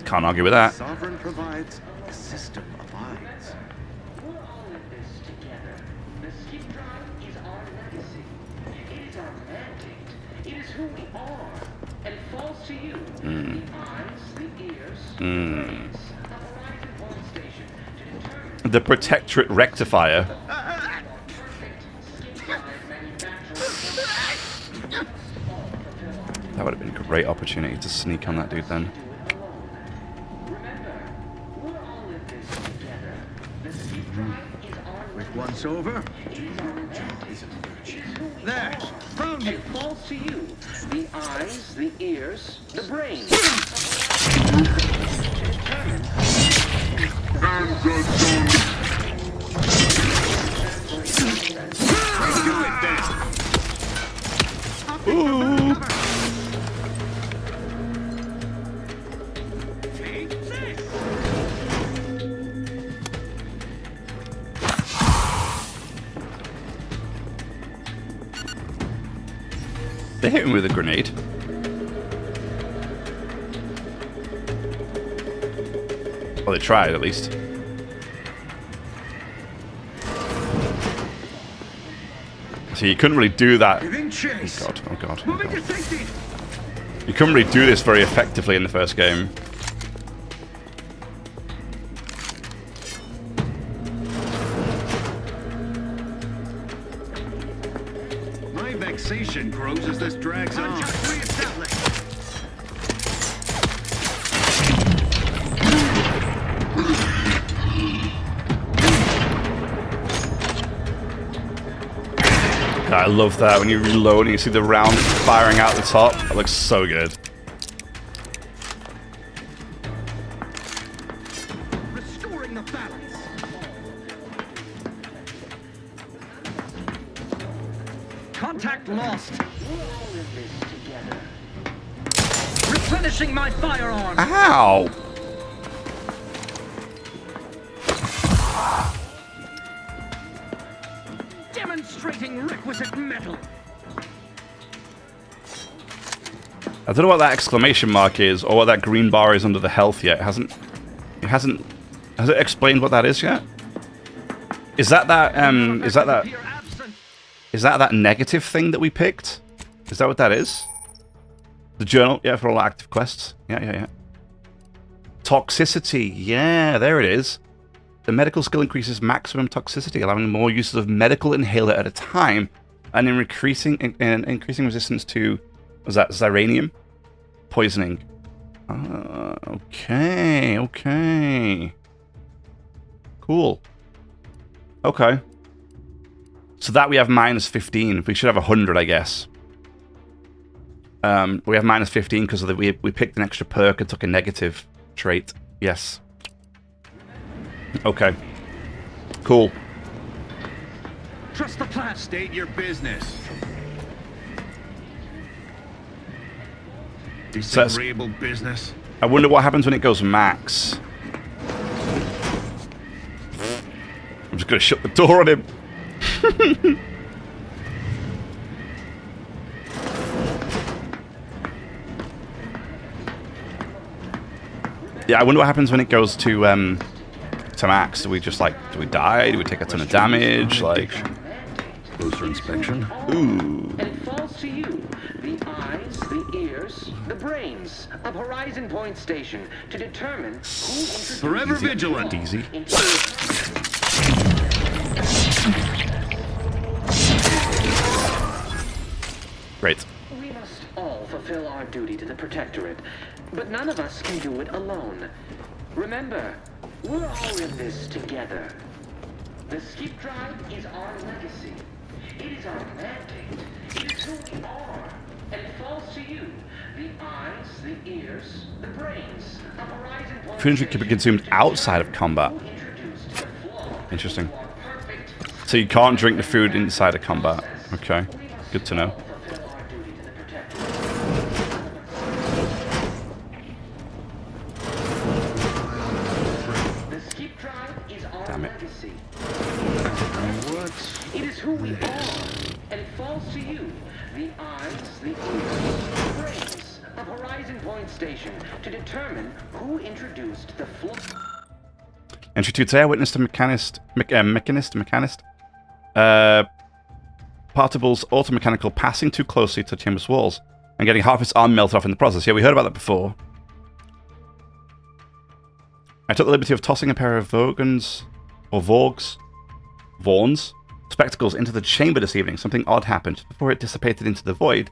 Can't argue with that. Sovereign provides, the system abides. We're all in this together. The skip drive is our legacy. who we are. And false to you, the eyes, the ears, the brains of Horizon Point Station to determine The Protectorate Rectifier. That would have been a great opportunity to sneak on that dude then. Quick once over. There, found you. And false to you, the eyes, the ears, the brains. Do it then. Ooh. They hit him with a grenade. Well, they tried at least. So you couldn't really do that. Oh god, oh god, oh god. You couldn't really do this very effectively in the first game. My vexation grows as this drags on. I love that when you reload and you see the round firing out the top. That looks so good. Restoring the balance. Contact lost. Replenishing my firearms. Ow! Demonstrating requisite metal. I don't know what that exclamation mark is or what that green bar is under the health yet. Has it explained what that is yet? Is that negative thing that we picked? Is that what that is? The journal, yeah, for all active quests. Yeah. Toxicity, yeah, there it is. The medical skill increases maximum toxicity, allowing more uses of medical inhaler at a time, and increasing resistance to, was that xyranium? Poisoning. Okay. Cool. Okay. So that we have minus 15. We should have 100, I guess. We have minus 15 because of we picked an extra perk and took a negative trait. Yes. Okay. Cool. Trust the plan. State your business. Disagreeable business. I wonder what happens when it goes max. I'm just gonna shut the door on him. Yeah, I wonder what happens when it goes to max. Do we just do we die? Do we take a ton of damage? Like closer inspection. Ooh. And falls to you, the eyes, the ears, the brains of Horizon Point Station to determine who forever vigilant. Easy. Great. We must all fulfill our duty to the Protectorate, but none of us can do it alone. Remember, we're all in this together. The skip drive is our legacy. It is our mandate. It is who we are. And it falls to you, the eyes, the ears, the brains of Horizon Point. Food can be consumed outside of combat. Interesting. So you can't drink the food inside of combat. Okay. Good to know. Damn it. It is who we are, and it falls to you, the eyes, the ears, the brains of Horizon Point Station to determine who introduced the flow. Entry 2 today, I witnessed a mechanist, particles automechanical passing too closely to the chamber's walls. and getting half its arm melted off in the process. Yeah, we heard about that before. I took the liberty of tossing a pair of Vaughn's spectacles into the chamber this evening. Something odd happened. Before it dissipated into the void,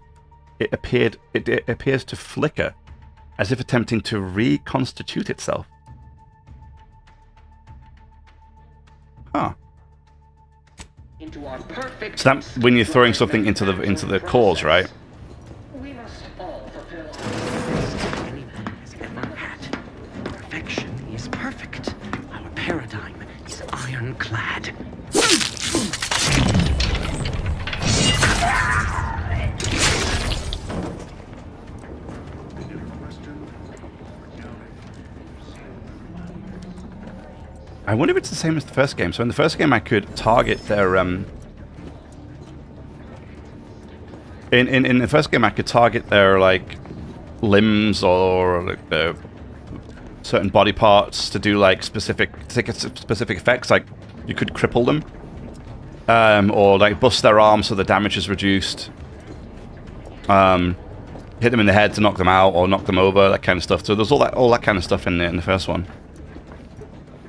it appears to flicker, as if attempting to reconstitute itself. Huh. Into our perfect So that when you're throwing something into the cores, right? We must all fulfill our any man has ever had. Perfection is perfect. Our paradigm is ironclad. I wonder if it's the same as the first game. So in the first game, I could target their in the first game, I could target their like limbs or like the certain body parts to do like specific effects. Like you could cripple them, or like bust their arms so the damage is reduced. Hit them in the head to knock them out or knock them over, that kind of stuff. So there's all that kind of stuff in the first one.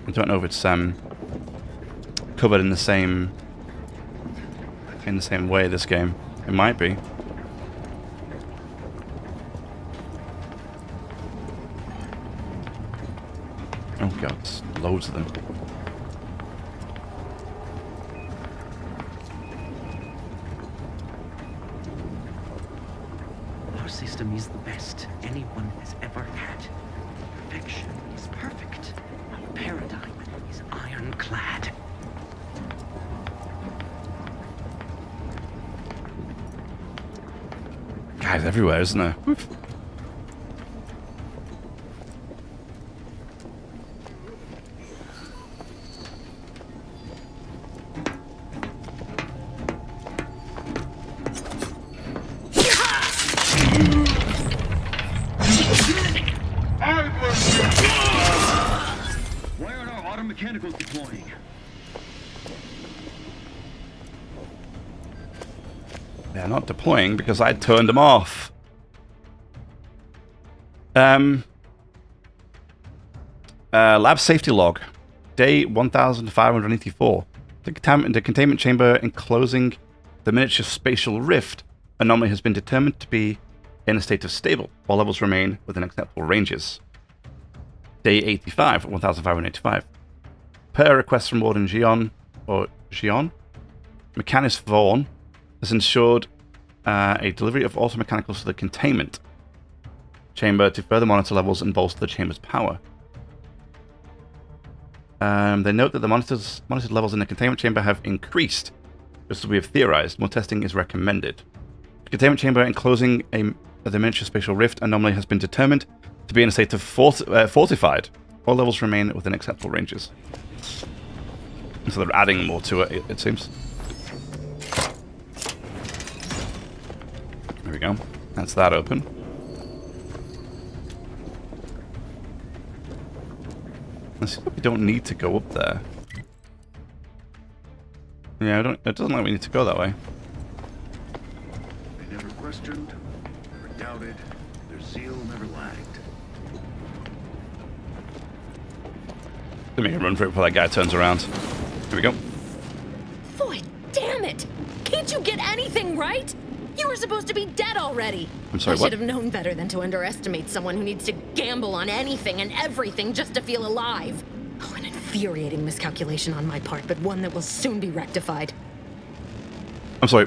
I don't know if it's covered in the same way this game. It might be. Oh god, there's loads of them. Our system is the best anyone has ever had. Perfection is perfect. Our paradigm is ironclad. Guys everywhere, isn't there? Oof. Why aren't our auto mechanicals deploying? They're not deploying because I turned them off. Lab safety log. Day 1584. The containment chamber enclosing the miniature spatial rift anomaly has been determined to be in a state of stable. All levels remain within acceptable ranges. Day 85, 1585. Per request from Warden Gion, Mechanist Vaughn has ensured a delivery of auto-mechanicals to the containment chamber to further monitor levels and bolster the chamber's power. They note that the monitored levels in the containment chamber have increased, just as we have theorized. More testing is recommended. The containment chamber enclosing the miniature spatial rift anomaly has been determined to be in a state of fortified. All levels remain within acceptable ranges. So they're adding more to it, it seems. There we go. That's that open. It seems like we don't need to go up there. Yeah, it doesn't look like we need to go that way. They never questioned, never doubted, their zeal never lagged. Let me run for it before that guy turns around. Here we go. Boy, damn it! Can't you get anything right? You were supposed to be dead already. I'm sorry, I what? should have known better than to underestimate someone who needs to gamble on anything and everything just to feel alive. Oh, an infuriating miscalculation on my part, but one that will soon be rectified. I'm sorry.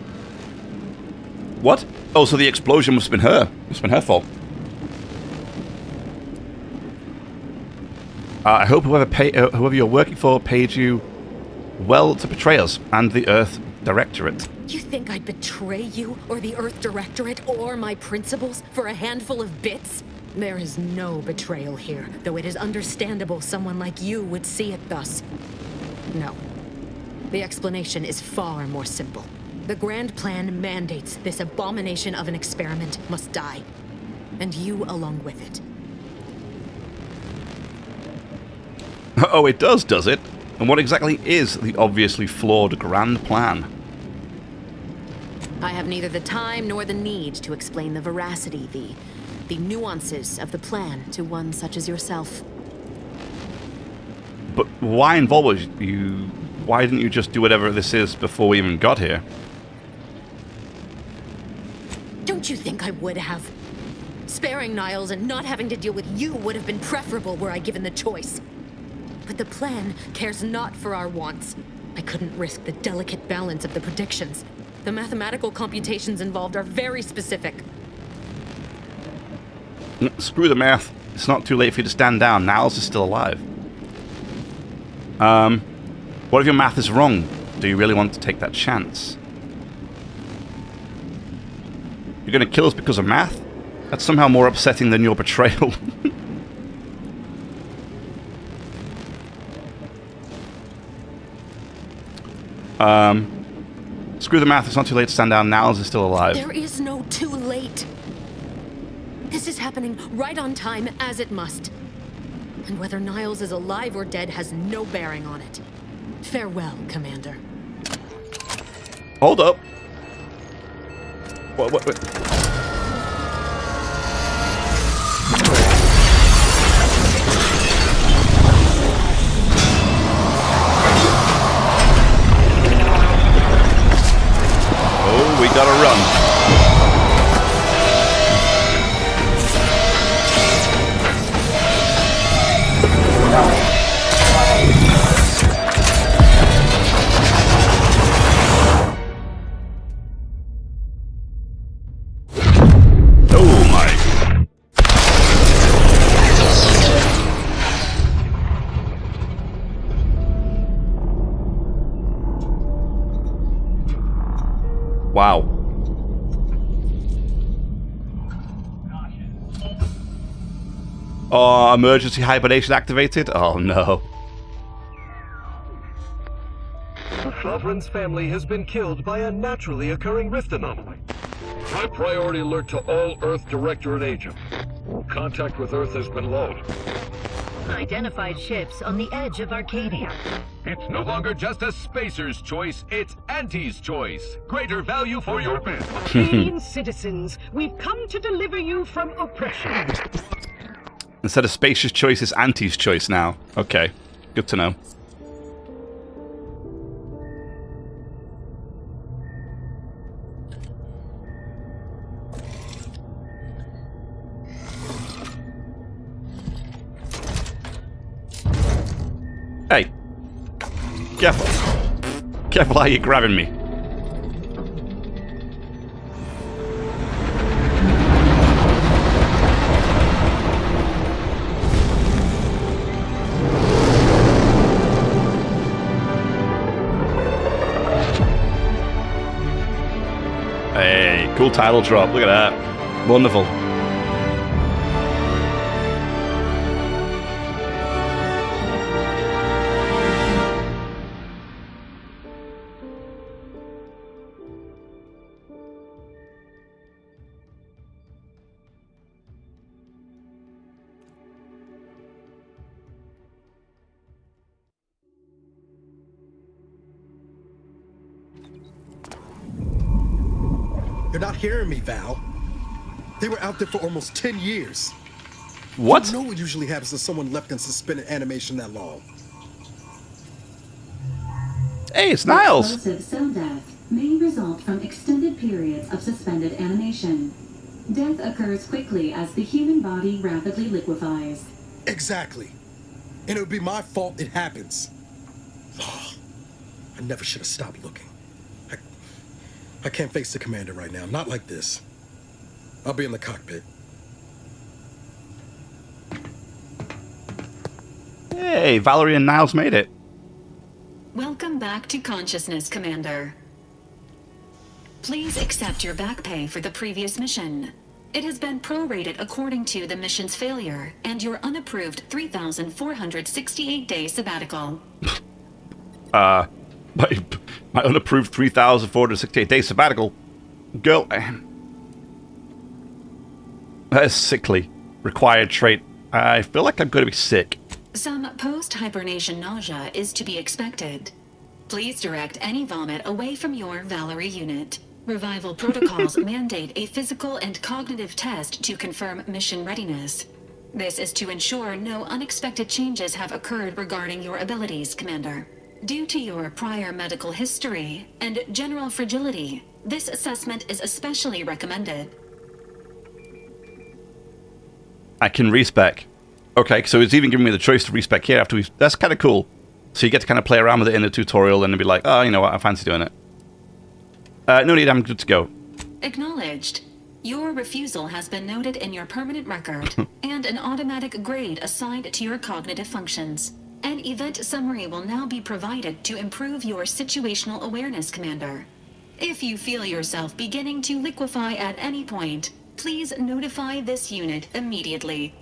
What? Oh, so the explosion must have been her. It's been her fault. I hope whoever you're working for paid you well to betray us and the Earth Directorate. You think I'd betray you, or the Earth Directorate, or my principles for a handful of bits? There is no betrayal here, though it is understandable someone like you would see it thus. No. The explanation is far more simple. The grand plan mandates this abomination of an experiment must die. And you along with it. Oh, it does it? And what exactly is the obviously flawed grand plan? I have neither the time nor the need to explain the veracity, the nuances of the plan to one such as yourself. But why involve you? Why didn't you just do whatever this is before we even got here? Don't you think I would have? Sparing Niles and not having to deal with you would have been preferable were I given the choice. But the plan cares not for our wants. I couldn't risk the delicate balance of the predictions. The mathematical computations involved are very specific. Screw the math. It's not too late for you to stand down. Niles is still alive. What if your math is wrong? Do you really want to take that chance? You're going to kill us because of math? That's somehow more upsetting than your betrayal. Screw the math. It's not too late to stand down. Niles is still alive. There is no too late. This is happening right on time, as it must. And whether Niles is alive or dead has no bearing on it. Farewell, Commander. Hold up. What? Oh, we gotta run. Wow. Oh, emergency hibernation activated? Oh no. The Sovereign's family has been killed by a naturally occurring rift anomaly. High priority alert to all Earth Directorate agents. Contact with Earth has been low. Identified ships on the edge of Arcadia. It's no longer just a spacer's choice, it's Auntie's choice. Greater value for your bid. Arcadian citizens, we've come to deliver you from oppression. Instead of spacious choice, it's Auntie's choice now. Okay, good to know. Hey. Careful. Careful how you're grabbing me. Hey, cool title drop. Look at that. Wonderful. You're not hearing me, Val. They were out there for almost 10 years. What? You know what usually happens to someone left in suspended animation that long. Hey, it's Niles. Explosive cell death may result from extended periods of suspended animation. Death occurs quickly as the human body rapidly liquefies. Exactly. And it would be my fault it happens. Oh, I never should have stopped looking. I can't face the commander right now. Not like this. I'll be in the cockpit. Hey, Valerie and Niles made it. Welcome back to consciousness, Commander. Please accept your back pay for the previous mission. It has been prorated according to the mission's failure and your unapproved 3,468-day sabbatical. My unapproved 3,468-day sabbatical. Girl, that is sickly. Required trait. I feel like I'm going to be sick. Some post-hibernation nausea is to be expected. Please direct any vomit away from your Valerie unit. Revival protocols mandate a physical and cognitive test to confirm mission readiness. This is to ensure no unexpected changes have occurred regarding your abilities, Commander. Due to your prior medical history and general fragility, this assessment is especially recommended. I can respec. Okay, so it's even giving me the choice to respec here after we... That's kind of cool. So you get to kind of play around with it in the tutorial and then be like, oh, you know what, I fancy doing it. No need, I'm good to go. Acknowledged. Your refusal has been noted in your permanent record, and an automatic grade assigned to your cognitive functions. An event summary will now be provided to improve your situational awareness, Commander. If you feel yourself beginning to liquefy at any point, please notify this unit immediately.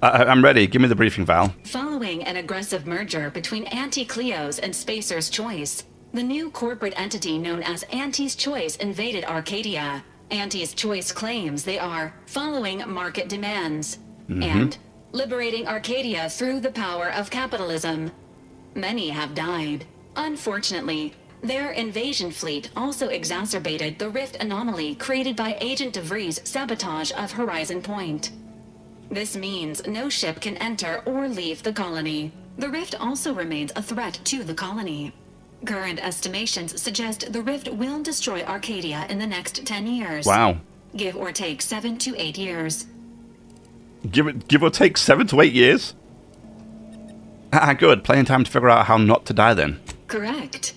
I'm ready. Give me the briefing, Val. Following an aggressive merger between Anti-Cleo's and Spacer's Choice, the new corporate entity known as Anti's Choice invaded Arcadia. Anti's Choice claims they are following market demands and liberating Arcadia through the power of capitalism. Many have died. Unfortunately, their invasion fleet also exacerbated the rift anomaly created by Agent DeVries' sabotage of Horizon Point. This means no ship can enter or leave the colony. The rift also remains a threat to the colony. Current estimations suggest the rift will destroy Arcadia in the next 10 years. Wow. Give or take 7 to 8 years. Give or take 7 to 8 years? Good. Plenty of time to figure out how not to die then. Correct.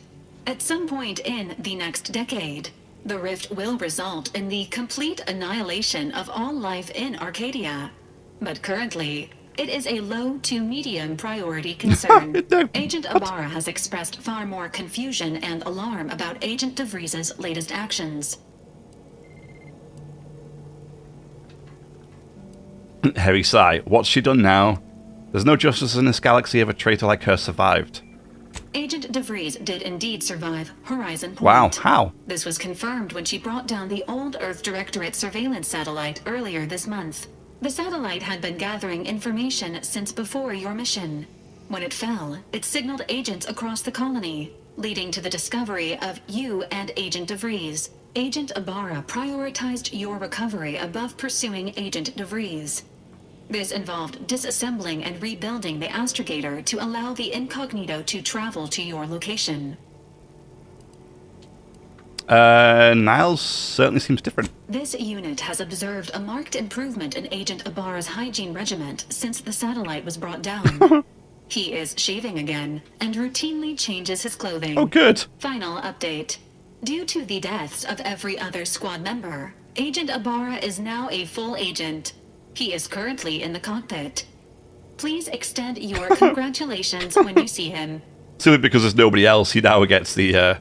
At some point in the next decade, the rift will result in the complete annihilation of all life in Arcadia. But currently, it is a low to medium priority concern. Agent Ibarra has expressed far more confusion and alarm about Agent DeVries' latest actions. Heavy sigh. What's she done now? There's no justice in this galaxy if a traitor like her survived. Agent DeVries did indeed survive Horizon Point. Wow, how? This was confirmed when she brought down the old Earth Directorate surveillance satellite earlier this month. The satellite had been gathering information since before your mission. When it fell, it signaled agents across the colony, leading to the discovery of you and Agent DeVries. Agent Ibarra prioritized your recovery above pursuing Agent DeVries. This involved disassembling and rebuilding the astrogator to allow the incognito to travel to your location. Niles certainly seems different. This unit has observed a marked improvement in Agent Ibarra's hygiene regiment since the satellite was brought down. He is shaving again and routinely changes his clothing. Oh, good. Final update. Due to the deaths of every other squad member, Agent Ibarra is now a full agent. He is currently in the cockpit. Please extend your congratulations when you see him. Simply because there's nobody else, he now gets the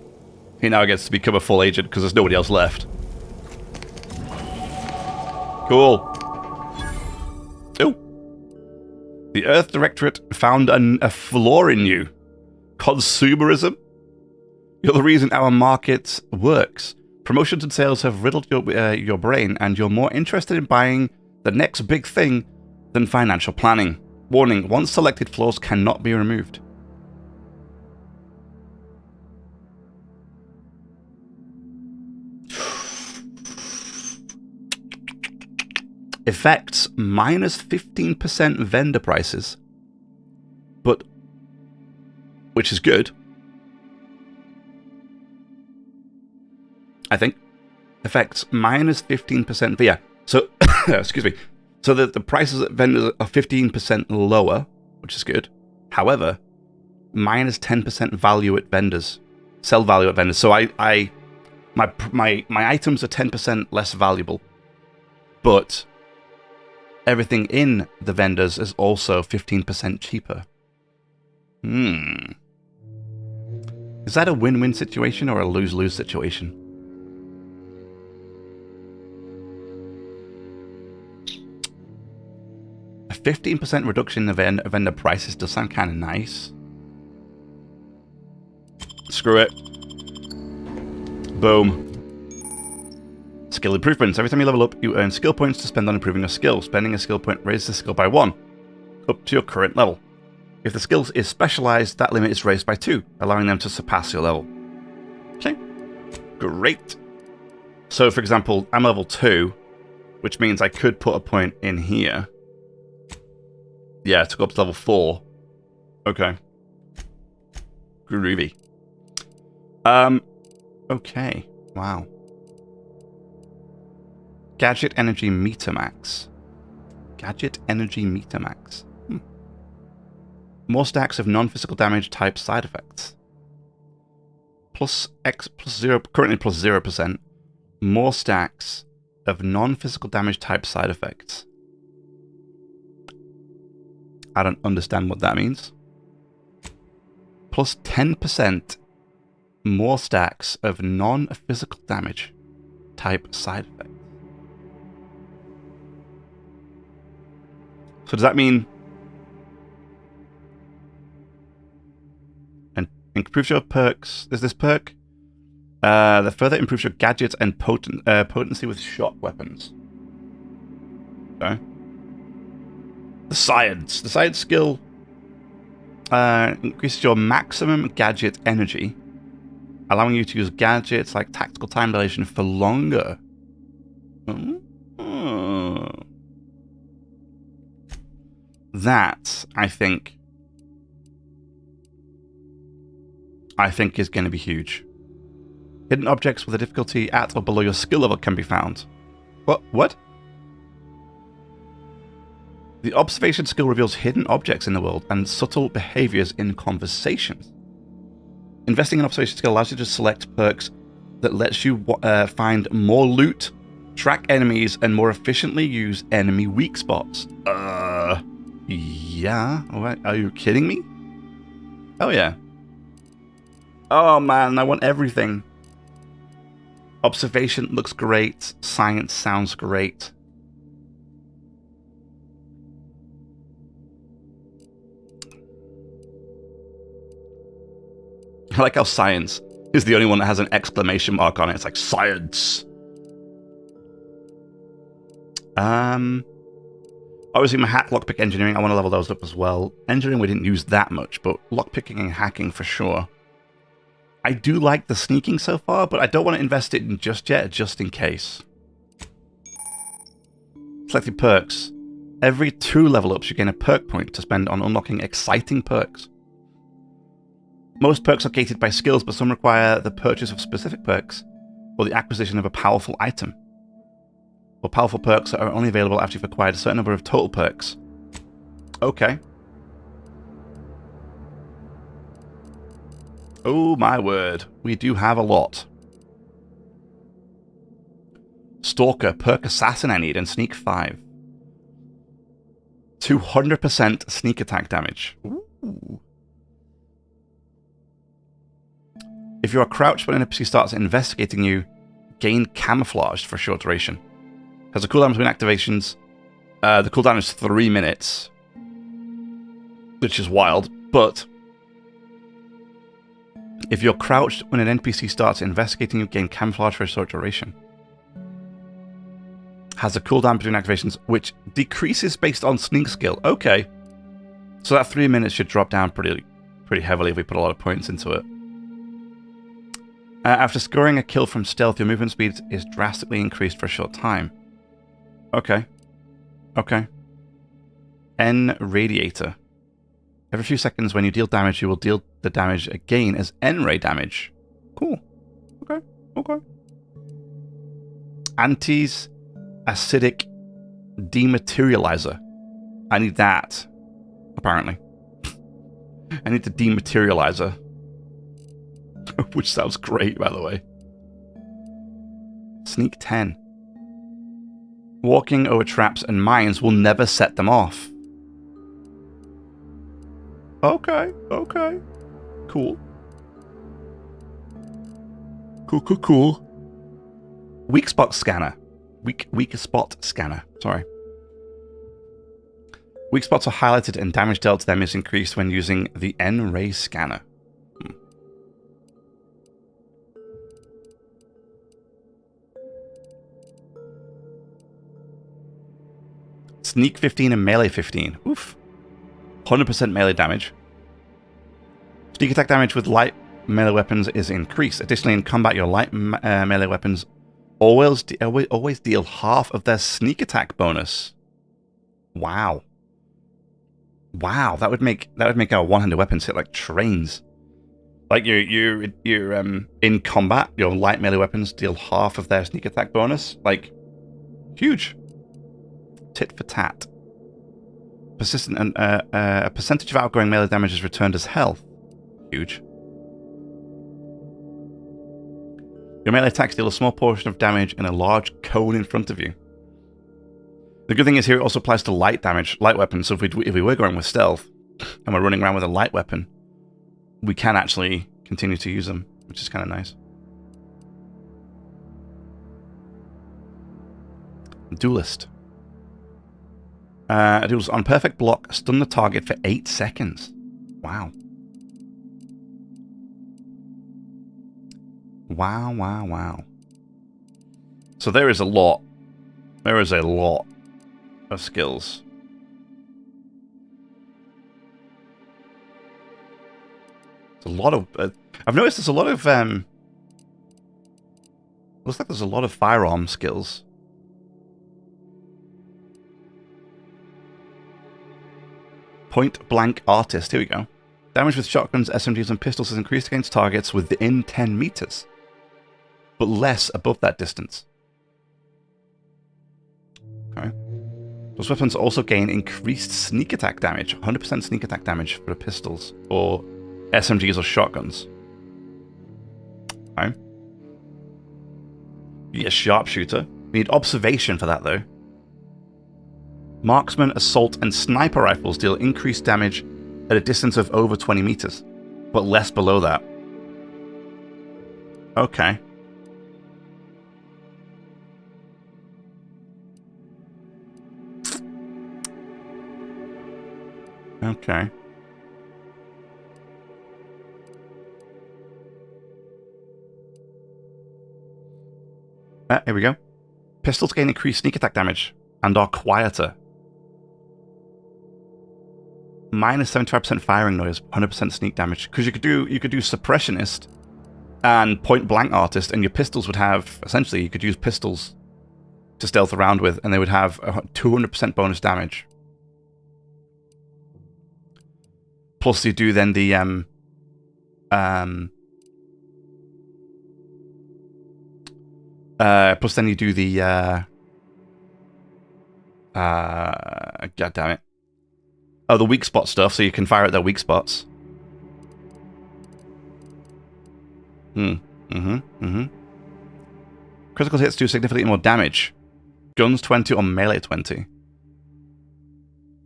he now gets to become a full agent because there's nobody else left. Cool. Oh. The Earth Directorate found a flaw in you. Consumerism? You're the reason our market works. Promotions and sales have riddled your brain, and you're more interested in buying the next big thing than financial planning. Warning, once selected flaws cannot be removed. Effects, minus 15% vendor prices. But, which is good. I think. Effects, minus 15%. Yeah, so, excuse me. So the prices at vendors are 15% lower, which is good. However, minus 10% value at vendors. Sell value at vendors. So my items are 10% less valuable. But everything in the vendors is also 15% cheaper. Is that a win-win situation or a lose-lose situation? A 15% reduction in the vendor prices does sound kind of nice. Screw it. Boom. Skill improvements. Every time you level up, you earn skill points to spend on improving your skill. Spending a skill point raises the skill by 1, up to your current level. If the skill is specialized, that limit is raised by 2, allowing them to surpass your level. Okay, great. So, for example, I'm level 2, which means I could put a point in here. Yeah, to go up to level 4. Okay. Groovy. Okay. Wow. Gadget energy meter max. Gadget energy meter max. More stacks of non-physical damage type side effects. Plus X plus 0, currently plus 0%. More stacks of non-physical damage type side effects. I don't understand what that means. Plus 10% more stacks of non-physical damage type side effects. So does that mean... And improves your perks. There's this perk that further improves your gadgets and potency with shock weapons. Okay. The science. The science skill increases your maximum gadget energy, allowing you to use gadgets like tactical time dilation for longer. That, I think is going to be huge. Hidden objects with a difficulty at or below your skill level can be found. What? The observation skill reveals hidden objects in the world and subtle behaviors in conversations. Investing in observation skill allows you to select perks that lets you find more loot, track enemies, and more efficiently use enemy weak spots. Yeah? Are you kidding me? Oh yeah. Oh man, I want everything. Observation looks great. Science sounds great. I like how science is the only one that has an exclamation mark on it. It's like, science. Obviously, my hack, lockpick, engineering, I want to level those up as well. Engineering we didn't use that much, but lockpicking and hacking for sure. I do like the sneaking so far, but I don't want to invest it in just yet, just in case. Selected perks. Every 2 level ups, you gain a perk point to spend on unlocking exciting perks. Most perks are gated by skills, but some require the purchase of specific perks or the acquisition of a powerful item. Or powerful perks are only available after you've acquired a certain number of total perks. Okay. Oh my word, we do have a lot. Stalker, perk assassin I need, and sneak 5. 200% sneak attack damage. Ooh. If you are crouched when an NPC starts investigating you, gain camouflaged for a short duration. Has a cooldown between activations. The cooldown is 3 minutes, which is wild, but if you're crouched when an NPC starts investigating you, gain camouflage for a short duration. Has a cooldown between activations, which decreases based on sneak skill. Okay. So that 3 minutes should drop down pretty heavily if we put a lot of points into it. After scoring a kill from stealth, your movement speed is drastically increased for a short time. Okay. Okay. N Radiator. Every few seconds when you deal damage, you will deal the damage again as N-ray damage. Cool. Okay. Okay. Anti's acidic dematerializer. I need that, apparently. I need the dematerializer. Which sounds great, by the way. Sneak 10. Walking over traps and mines will never set them off. Okay, okay. Cool. Cool. Weak spot scanner. Weak spot scanner. Sorry. Weak spots are highlighted and damage dealt to them is increased when using the N-ray scanner. Sneak 15 and melee 15. Oof. 100% melee damage. Sneak attack damage with light melee weapons is increased. Additionally, in combat, your light melee weapons always deal half of their sneak attack bonus. Wow. Wow, that would make our one-handed weapons hit like trains. Like you're in combat, your light melee weapons deal half of their sneak attack bonus. Like, huge. Tit for tat. Persistent and a percentage of outgoing melee damage is returned as health. Huge. Your melee attacks deal a small portion of damage in a large cone in front of you. The good thing is here it also applies to light damage, light weapons. So if we were going with stealth and we're running around with a light weapon, we can actually continue to use them, which is kind of nice. Duelist. Duels on perfect block, stun the target for 8 seconds. Wow. Wow, wow, wow. So there is a lot. There is a lot of skills. It's a lot of... I've noticed there's a lot of... looks like there's a lot of firearm skills. Point blank artist. Here we go. Damage with shotguns, SMGs, and pistols is increased against targets within 10 meters, but less above that distance. Okay. Those weapons also gain increased sneak attack damage, 100% sneak attack damage for the pistols, or SMGs or shotguns. Okay. You get a sharpshooter. We need observation for that, though. Marksman, assault, and sniper rifles deal increased damage at a distance of over 20 meters, but less below that. Okay. Okay. Here we go. Pistols gain increased sneak attack damage and are quieter. Minus 75% firing noise, 100% sneak damage. Because you could do suppressionist and point blank artist, and your pistols would have, essentially, you could use pistols to stealth around with, and they would have 200% bonus damage. Plus you do then the plus then you do the god damn it. Oh, the weak spot stuff, so you can fire at their weak spots. Critical hits do significantly more damage. Guns 20 or melee 20.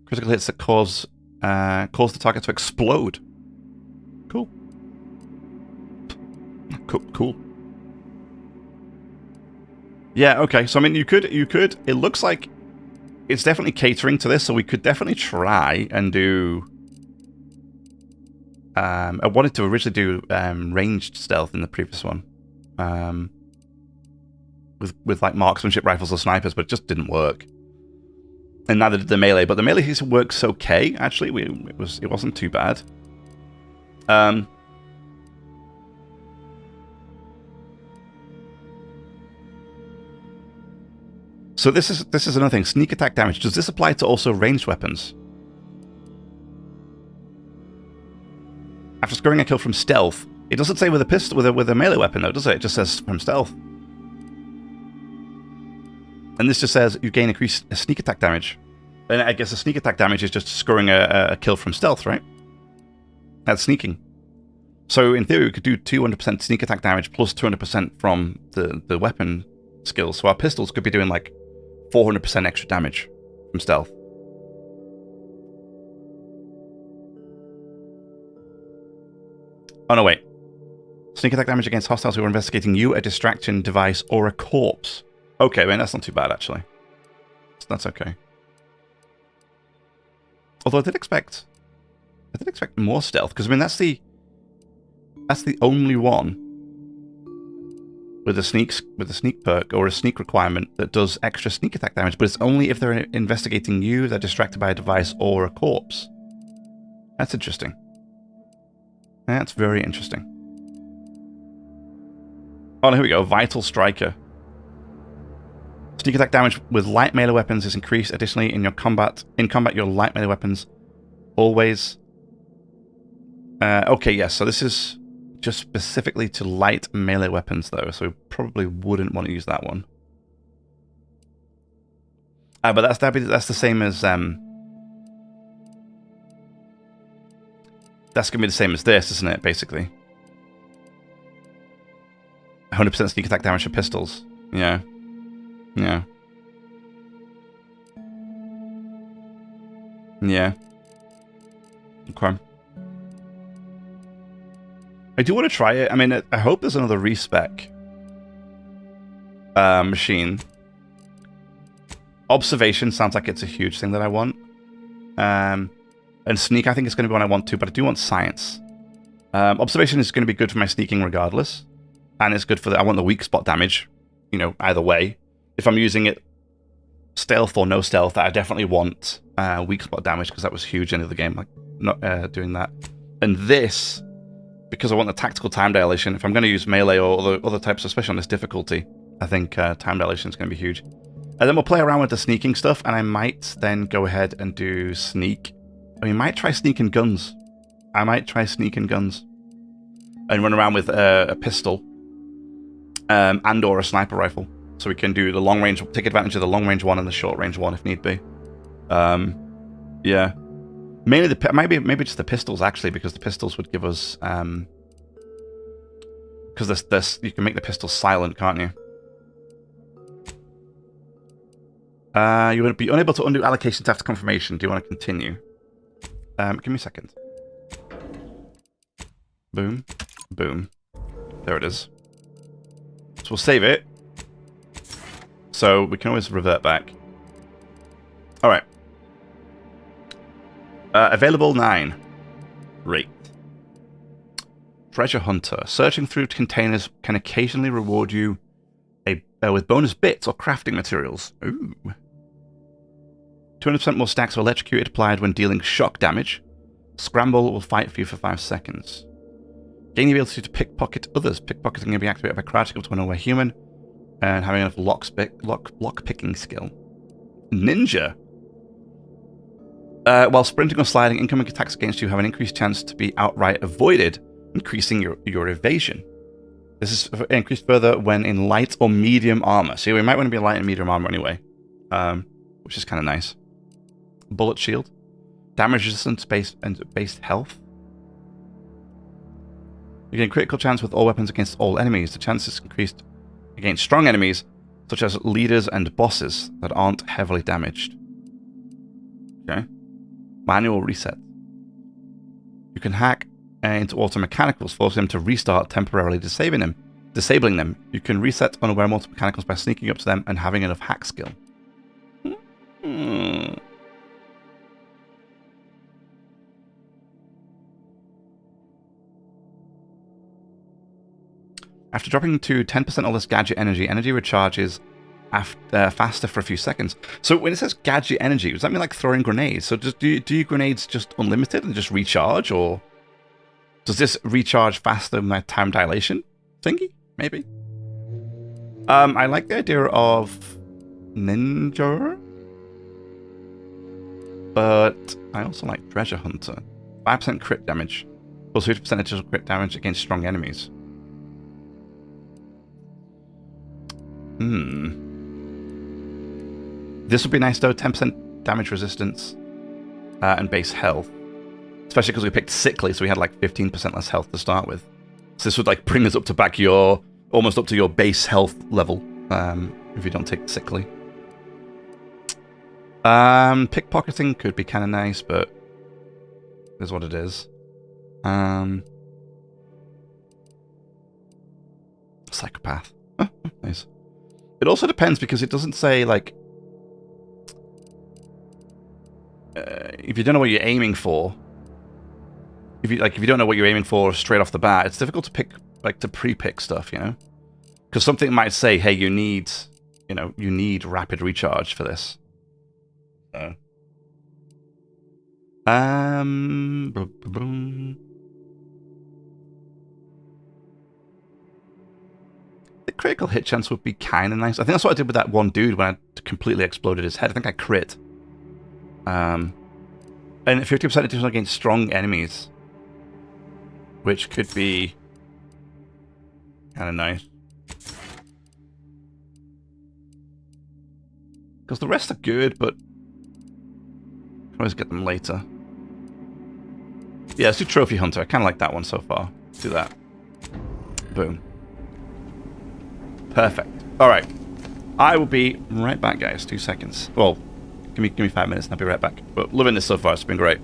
Critical hits that cause the target to explode. Cool. Cool. Yeah, okay. So I mean, you could. It looks like it's definitely catering to this, so we could definitely try and do... I wanted to originally do ranged stealth in the previous one. With like marksmanship rifles or snipers, but it just didn't work. And neither did the melee, but the melee works okay, actually. It wasn't too bad. So this is another thing. Sneak attack damage. Does this apply to also ranged weapons? After scoring a kill from stealth, it doesn't say with a pistol with a melee weapon though, does it? It just says from stealth. And this just says you gain increased sneak attack damage. And I guess the sneak attack damage is just scoring a kill from stealth, right? That's sneaking. So in theory, we could do 200% sneak attack damage plus 200% from the weapon skills. So our pistols could be doing like 400% extra damage from stealth. Oh no, wait. Sneak attack damage against hostiles who are investigating you, a distraction device, or a corpse. Okay, man, that's not too bad, actually. That's okay. Although I did expect more stealth, because I mean that's the only one with a sneak perk or a sneak requirement that does extra sneak attack damage, but it's only if they're investigating you, they're distracted by a device or a corpse. That's interesting. That's very interesting. Oh, here we go. Vital Striker. Sneak attack damage with light melee weapons is increased. Additionally, in combat, your light melee weapons always... okay, yes, so this is just specifically to light melee weapons, though, so we probably wouldn't want to use that one. But that's the same as... that's going to be the same as this, isn't it, basically? 100% sneak attack damage for pistols. Yeah. Yeah. Yeah. Okay. I do want to try it. I mean, I hope there's another respec machine. Observation sounds like it's a huge thing that I want. And sneak, I think, is going to be one I want too, but I do want science. Observation is going to be good for my sneaking regardless. And it's good for I want the weak spot damage, you know, either way. If I'm using it stealth or no stealth, I definitely want weak spot damage because that was huge in the other game, like not doing that. And this, because I want the tactical time dilation, if I'm going to use melee or other types, especially on this difficulty, I think time dilation is going to be huge. And then we'll play around with the sneaking stuff, and I might then go ahead and do sneak. I mean, might try sneak and guns. I might try sneak and guns. And run around with a pistol. And or a sniper rifle. So we can do the long range, take advantage of the long range one and the short range one if need be. Yeah. Mainly maybe just the pistols actually, because the pistols would give us because this you can make the pistols silent, can't you? You would be unable to undo allocations after confirmation. Do you want to continue? Give me a second. Boom. Boom. There it is. So we'll save it. So we can always revert back. Alright. Available 9. Rate. Treasure Hunter. Searching through containers can occasionally reward you with bonus bits or crafting materials. Ooh. 200% more stacks of electrocute applied when dealing shock damage. Scramble will fight for you for 5 seconds. Gain the ability to pickpocket others. Pickpocketing can be activated by crouching up to an unaware human and having enough lock-picking skill. Ninja. While sprinting or sliding, incoming attacks against you have an increased chance to be outright avoided, increasing your evasion. This is increased further when in light or medium armor. So we might want to be in light and medium armor anyway, which is kind of nice. Bullet shield. Damage resistance based health. You gain critical chance with all weapons against all enemies. The chance is increased against strong enemies, such as leaders and bosses that aren't heavily damaged. Okay. Manual reset. You can hack into auto mechanicals, forcing them to restart, temporarily disabling them. You can reset unaware auto mechanicals by sneaking up to them and having enough hack skill. After dropping to 10% or less gadget energy recharges faster for a few seconds. So when it says gadget energy, does that mean like throwing grenades? So do your grenades just unlimited and just recharge, or does this recharge faster than my time dilation thingy? Maybe. I like the idea of ninja, but I also like treasure hunter. 5% crit damage, plus 50% additional crit damage against strong enemies. This would be nice though, 10% damage resistance and base health. Especially because we picked sickly, so we had like 15% less health to start with. So this would like bring us up to almost up to your base health level, if you don't take sickly. Pickpocketing could be kind of nice, but it is what it is. Psychopath. Nice. It also depends, because it doesn't say, like, if you don't know what you're aiming for, if you don't know what you're aiming for straight off the bat, it's difficult to pick, like, to pre-pick stuff, you know? Because something might say, hey, you need rapid recharge for this. The critical hit chance would be kind of nice. I think that's what I did with that one dude when I completely exploded his head. I think I crit. And 50% additional against strong enemies, which could be kind of nice. Because the rest are good, but I can always get them later. Yeah, let's do Trophy Hunter. I kind of like that one so far. Let's do that. Boom. Perfect. Alright. I will be right back, guys. 2 seconds. Well, give me 5 minutes and I'll be right back. But loving this so far. It's been great.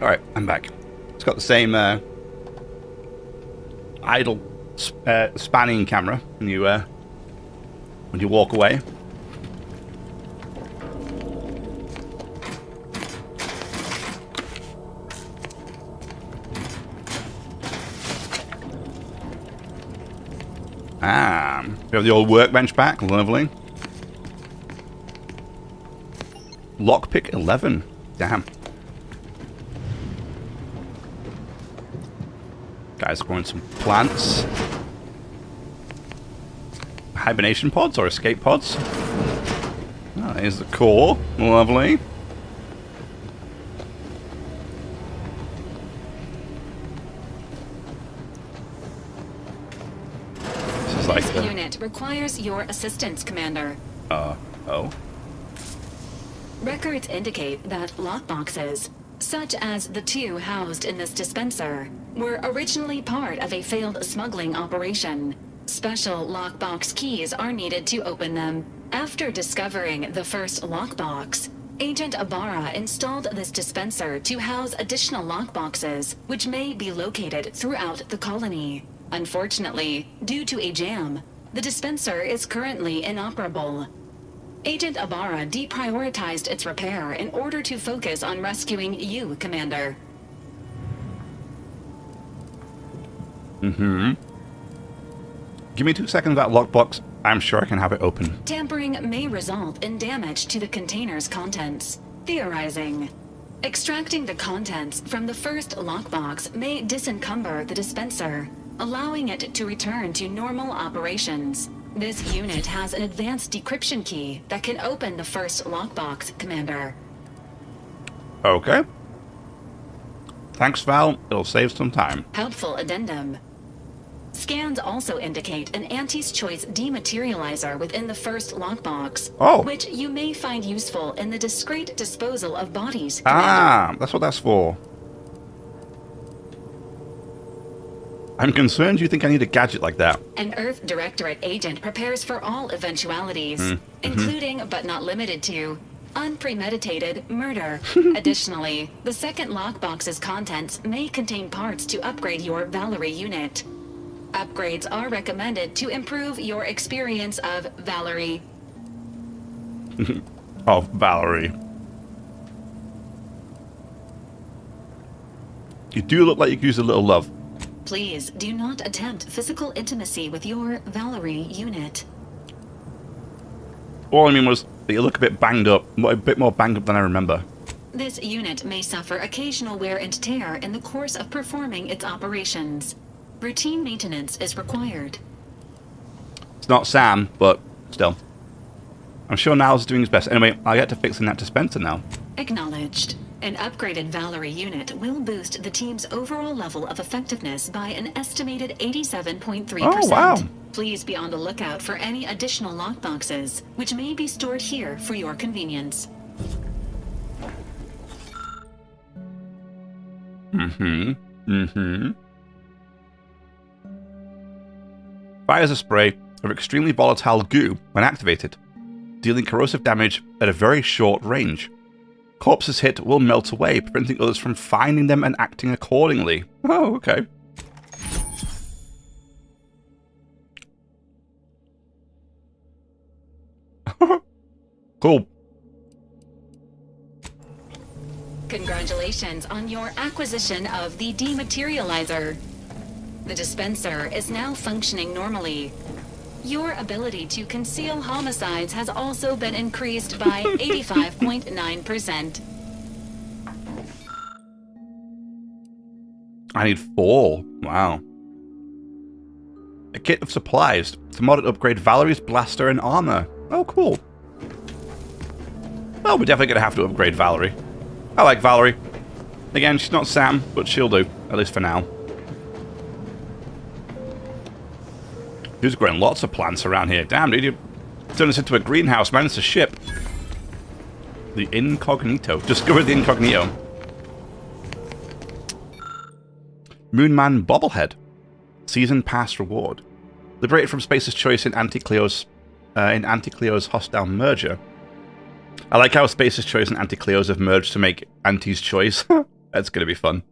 Alright, I'm back. It's got the same idle spanning camera when you walk away. We have the old workbench back. Lovely. Lockpick 11. Damn. Guys growing some plants. Hibernation pods or escape pods. Oh, here's the core. Lovely. This unit requires your assistance, Commander. Oh? Records indicate that lockboxes, such as the 2 housed in this dispenser, were originally part of a failed smuggling operation. Special lockbox keys are needed to open them. After discovering the first lockbox, Agent Ibarra installed this dispenser to house additional lockboxes, which may be located throughout the colony. Unfortunately, due to a jam, the dispenser is currently inoperable. Agent Ibarra deprioritized its repair in order to focus on rescuing you, Commander. Mm-hmm. Give me 2 seconds of that lockbox. I'm sure I can have it open. Tampering may result in damage to the container's contents. Theorizing. Extracting the contents from the first lockbox may disencumber the dispenser, allowing it to return to normal operations. This unit has an advanced decryption key that can open the first lockbox, Commander. Okay. Thanks, Val. It'll save some time. Helpful addendum. Scans also indicate an Anti's Choice dematerializer within the first lockbox, which you may find useful in the discreet disposal of bodies, Commander. That's what that's for. I'm concerned you think I need a gadget like that. An Earth Directorate agent prepares for all eventualities, including, but not limited to, unpremeditated murder. Additionally, the second lockbox's contents may contain parts to upgrade your Valerie unit. Upgrades are recommended to improve your experience of Valerie. Of Valerie. You do look like you could use a little love. Please do not attempt physical intimacy with your Valerie unit. All I mean was that you look a bit banged up, a bit more banged up than I remember. This unit may suffer occasional wear and tear in the course of performing its operations. Routine maintenance is required. It's not Sam, but still. I'm sure Niles is doing his best. Anyway, I'll get to fixing that dispenser now. Acknowledged. An upgraded Valerie unit will boost the team's overall level of effectiveness by an estimated 87.3%. Oh, wow. Please be on the lookout for any additional lockboxes, which may be stored here for your convenience. Fires a spray of extremely volatile goo when activated, dealing corrosive damage at a very short range. Corpses hit will melt away, preventing others from finding them and acting accordingly. Oh, okay. Cool. Congratulations on your acquisition of the dematerializer. The dispenser is now functioning normally. Your ability to conceal homicides has also been increased by 85.9%. I need 4. Wow. A kit of supplies to mod and upgrade Valerie's blaster and armor. Oh, cool. Well, we're definitely going to have to upgrade Valerie. I like Valerie. Again, she's not Sam, but she'll do, at least for now. Who's growing lots of plants around here? Damn, dude, you turn this into a greenhouse, man. It's a ship. The Incognito. Discover the Incognito. Moonman Bobblehead. Season Pass reward. Liberated from Space's Choice in Anti-Cleo's hostile merger. I like how Space's Choice and Anti-Cleo's have merged to make Anti's Choice. That's going to be fun.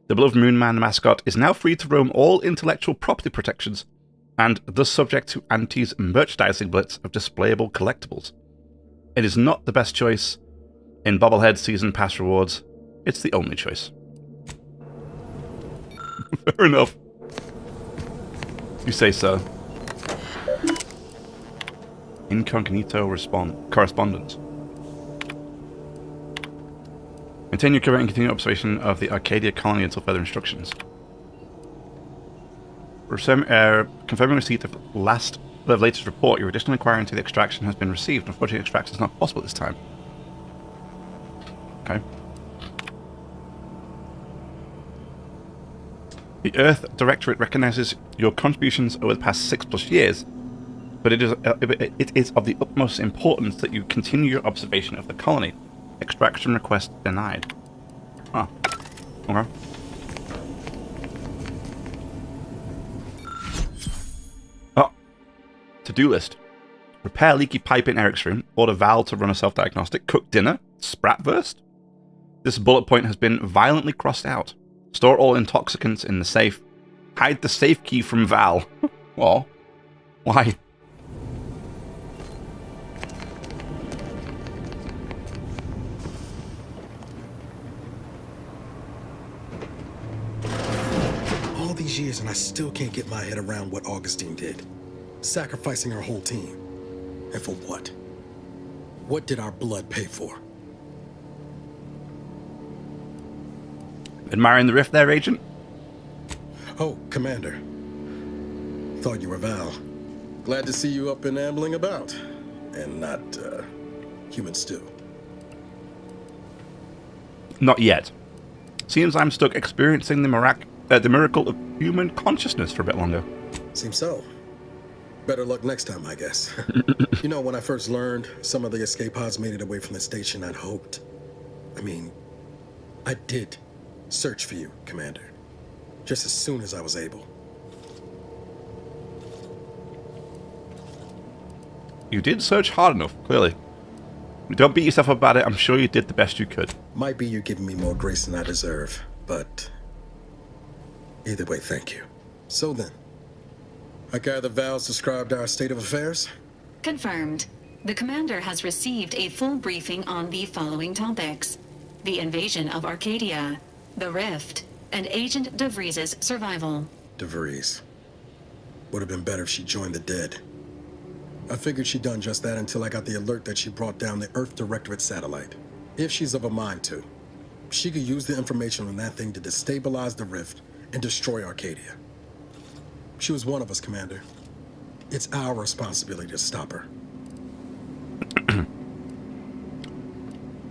The beloved Moonman mascot is now free to roam all intellectual property protections, and thus subject to Auntie's merchandising blitz of displayable collectibles. It is not the best choice in Bobblehead Season Pass rewards. It's the only choice. Fair enough. You say so. Incognito correspondence. Maintain your current and continue observation of the Arcadia colony until further instructions. Confirming receipt of the latest report, your additional inquiry into the extraction has been received. Unfortunately, extraction is not possible this time. Okay. The Earth Directorate recognizes your contributions over the past 6+ years, but it is of the utmost importance that you continue your observation of the colony. Extraction request denied. Ah. Okay. Oh. To-do list. Repair leaky pipe in Eric's room. Order Val to run a self-diagnostic. Cook dinner. Spratwurst. This bullet point has been violently crossed out. Store all intoxicants in the safe. Hide the safe key from Val. Oh. Why? All these years and I still can't get my head around what Augustine did. Sacrificing her whole team. And for what? What did our blood pay for? Admiring the rift there, Agent? Oh, Commander. Thought you were Val. Glad to see you up and ambling about. And not, human stew. Not yet. Seems I'm stuck experiencing the miracle of human consciousness for a bit longer. Seems so. Better luck next time, I guess. You know, when I first learned some of the escape pods made it away from the station, I'd hoped. I did search for you, Commander. Just as soon as I was able. You did search hard enough, clearly. Don't beat yourself up about it. I'm sure you did the best you could. Might be you giving me more grace than I deserve, but either way, thank you. So then, I gather Val's described our state of affairs? Confirmed. The commander has received a full briefing on the following topics: the invasion of Arcadia, the rift, and Agent DeVries' survival. DeVries. Would have been better if she joined the dead. I figured she'd done just that until I got the alert that she brought down the Earth Directorate satellite. If she's of a mind to, she could use the information on that thing to destabilize the rift and destroy Arcadia. She was one of us, Commander. It's our responsibility to stop her.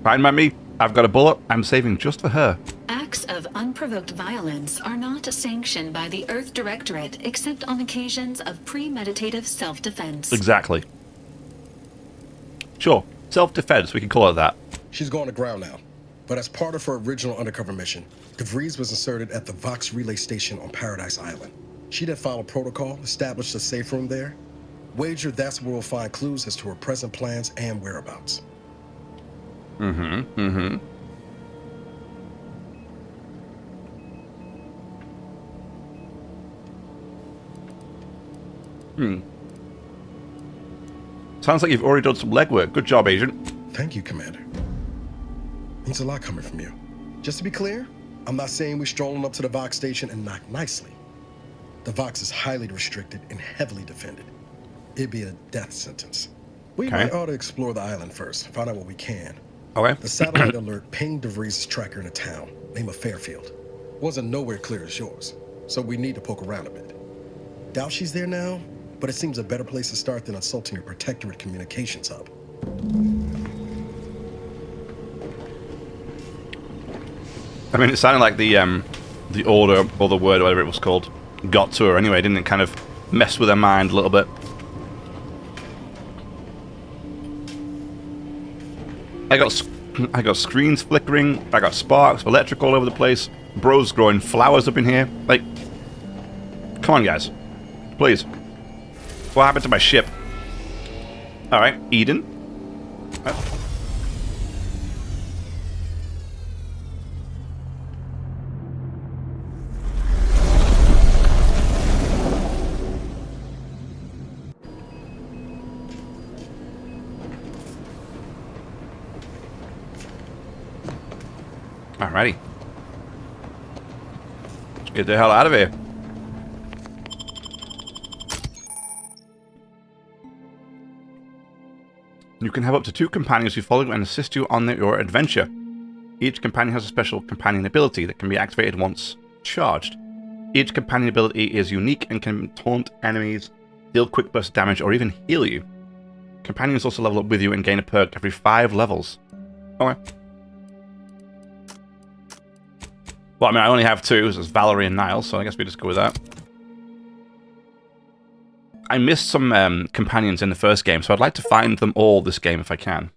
Fine by me. I've got a bullet I'm saving just for her. Acts of unprovoked violence are not sanctioned by the Earth Directorate except on occasions of premeditative self-defense. Exactly. Sure. Self-defense, we can call it that. She's going to ground now. But as part of her original undercover mission, DeVries was inserted at the Vox relay station on Paradise Island. She'd have followed protocol, established a safe room there. Wager that's where we'll find clues as to her present plans and whereabouts. Sounds like you've already done some legwork. Good job, Agent. Thank you, Commander. Means a lot coming from you. Just to be clear, I'm not saying we're strolling up to the Vox station and knock nicely. The Vox is highly restricted and heavily defended. It'd be a death sentence. We might ought to explore the island first, find out what we can. Okay. The satellite alert pinged DeVries' tracker in a town, name of Fairfield. Wasn't nowhere clear as yours, so we need to poke around a bit. Doubt she's there now, but it seems a better place to start than assaulting a Protectorate communications hub. I mean, it sounded like the order or the word, or whatever it was called, got to her anyway, didn't it? Kind of mess with her mind a little bit. I got screens flickering. I got sparks, electric all over the place. Bro's growing flowers up in here. Like, come on, guys, please. What happened to my ship? All right, Eden. Alrighty. Let's get the hell out of here. You can have up to 2 companions who follow and assist you on your adventure. Each companion has a special companion ability that can be activated once charged. Each companion ability is unique and can taunt enemies, deal quick burst damage, or even heal you. Companions also level up with you and gain a perk every 5 levels. Okay. Well, I mean, I only have 2, so it's Valerie and Niall, so I guess we just go with that. I missed some companions in the first game, so I'd like to find them all this game if I can.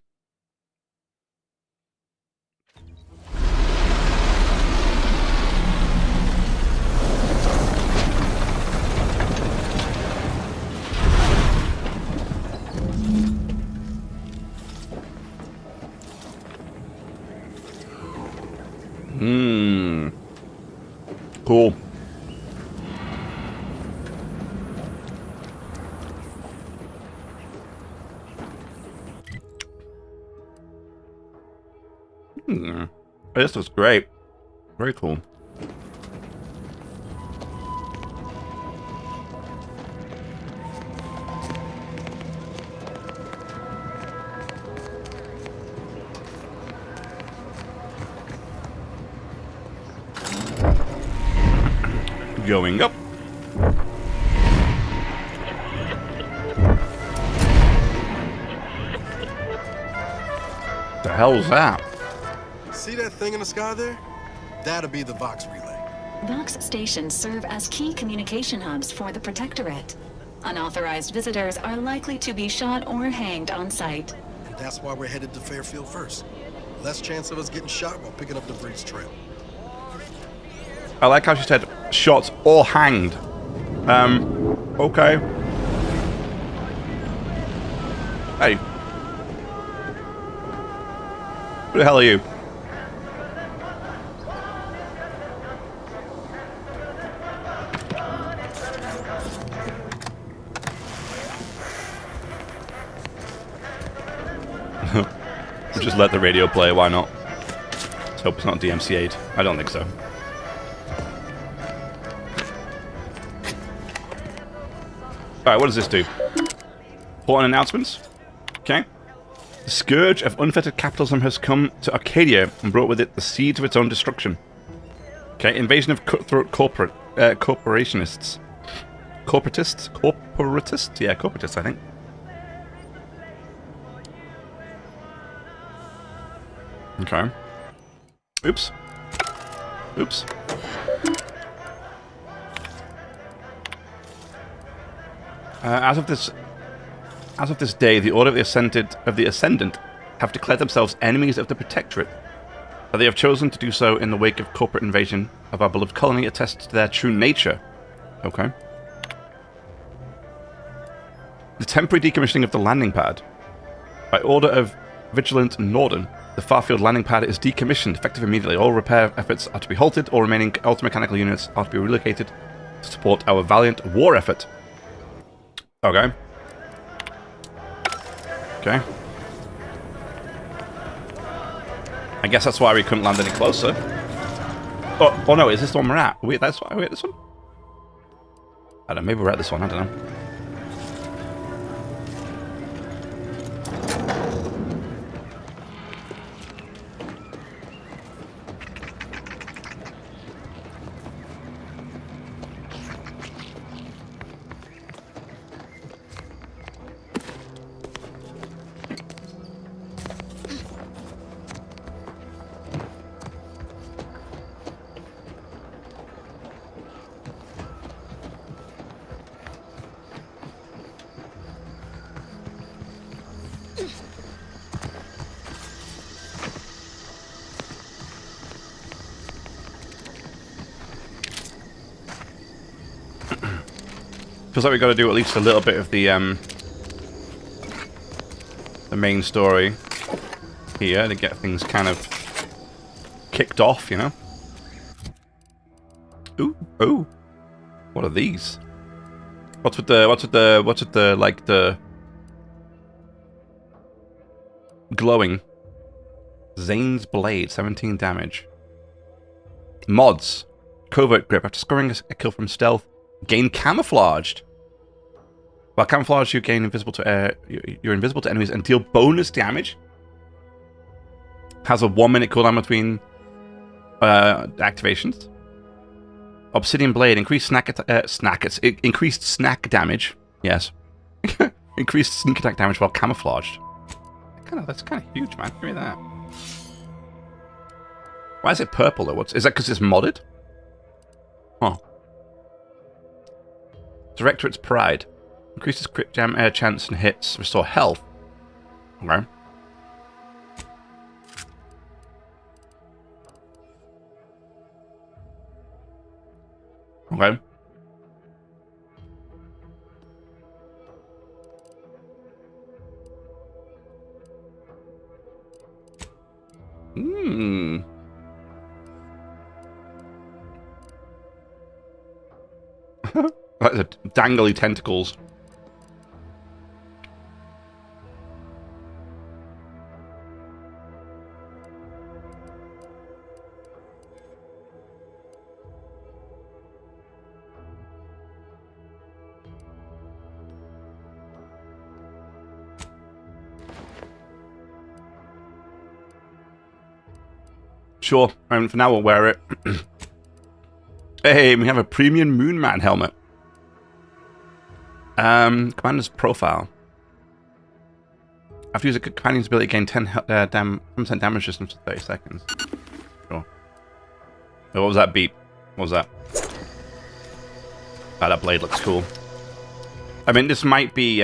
Cool. This looks great. Very cool. Going up. The hell's that? See that thing in the sky there? That'll be the Vox relay. Vox stations serve as key communication hubs for the Protectorate. Unauthorized visitors are likely to be shot or hanged on sight. And that's why we're headed to Fairfield first. Less chance of us getting shot while picking up the Breach Trail. I like how she said shot or hanged. Okay. Hey. Who the hell are you? We'll just let the radio play, why not? Let's hope it's not DMCA'd. I don't think so. Alright, what does this do? Important announcements. Okay. The scourge of unfettered capitalism has come to Arcadia and brought with it the seeds of its own destruction. Okay, invasion of cutthroat corporationists. Corporatists? Corporatists? Yeah, corporatists, I think. Okay. Oops. Oops. As of this day, the Order of the Ascendant have declared themselves enemies of the Protectorate. That they have chosen to do so in the wake of corporate invasion of our beloved colony attests to their true nature. Okay. The temporary decommissioning of the landing pad. By order of Vigilant Norden, the Farfield landing pad is decommissioned, effective immediately. All repair efforts are to be halted. All remaining ultramechanical units are to be relocated to support our valiant war effort. Okay. Okay. I guess that's why we couldn't land any closer. Oh no, is this the one we're at? Wait, that's why we're at this one? I don't know, maybe we're at this one, I don't know. Feels like we've got to do at least a little bit of the main story here to get things kind of kicked off, you know? Ooh, ooh. What are these? What's with the like the glowing? Zane's blade, 17 damage. Mods. Covert grip. After scoring a kill from stealth, gain camouflaged. While camouflaged, you gain invisible to you're invisible to enemies and deal bonus damage. Has a 1-minute cooldown between activations. Obsidian blade. Increased increased snack damage. Yes. Increased sneak attack damage while camouflaged. That's kind of huge, man. Give me that. Why is it purple though? Is that because it's modded? Huh. Directorate's Pride. Increases crit chance and hits. Restore health. Okay. Okay. Like the dangly tentacles. Sure, and for now we'll wear it. Hey, we have a premium Moonman helmet. Commander's profile. After using a companion's ability, gain 10% damage distance for 30 seconds. Sure. Oh, what was that beep? What was that? Oh, that blade looks cool. I mean, this might be,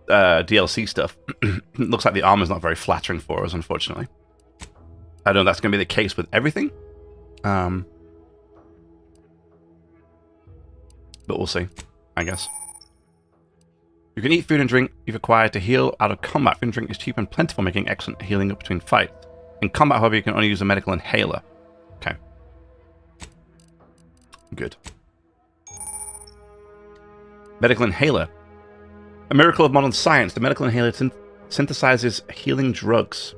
DLC stuff. Looks like the armor's not very flattering for us, unfortunately. I don't know if that's going to be the case with everything. But we'll see, I guess. You can eat food and drink you've acquired to heal out of combat. Food and drink is cheap and plentiful, making excellent healing up between fights. In combat, however, you can only use a medical inhaler. Okay. Good. Medical inhaler. A miracle of modern science, the medical inhaler synthesizes healing drugs.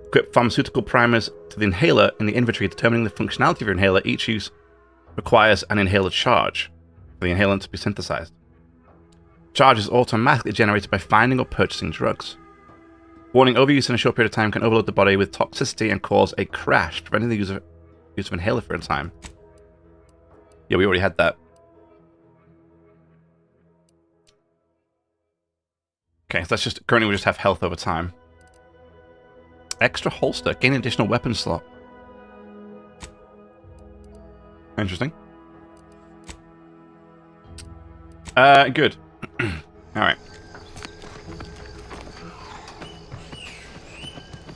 Equip pharmaceutical primers to the inhaler in the inventory, determining the functionality of your inhaler. Each use requires an inhaler charge for the inhalant to be synthesized. Charge is automatically generated by finding or purchasing drugs. Warning, overuse in a short period of time can overload the body with toxicity and cause a crash, preventing the use of inhaler for a time. Yeah, we already had that. Okay, so that's just, currently we just have health over time. Extra holster, gain additional weapon slot. Interesting. Good. Alright.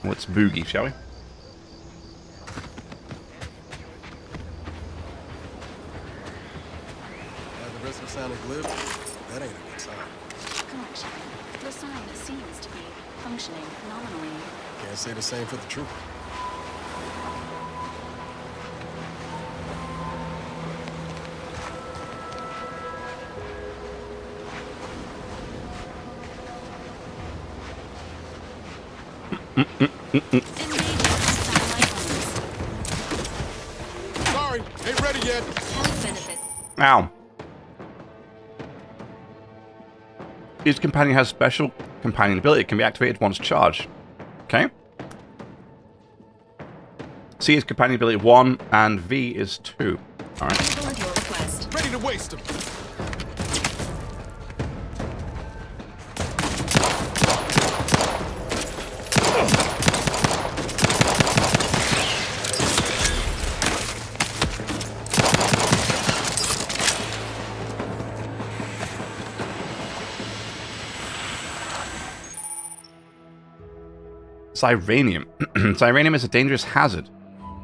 Let's boogie, shall we? The rest of sounded glib. That ain't a good sign. Correction. The sign seems to be functioning nominally. Can't say the same for the trooper. Sorry, ain't ready yet. Ow. Each companion has special companion ability. It can be activated once charged. Okay. C is companion ability 1 and V is 2. Alright. Ready to waste them. Cyranium. Cyranium is a dangerous hazard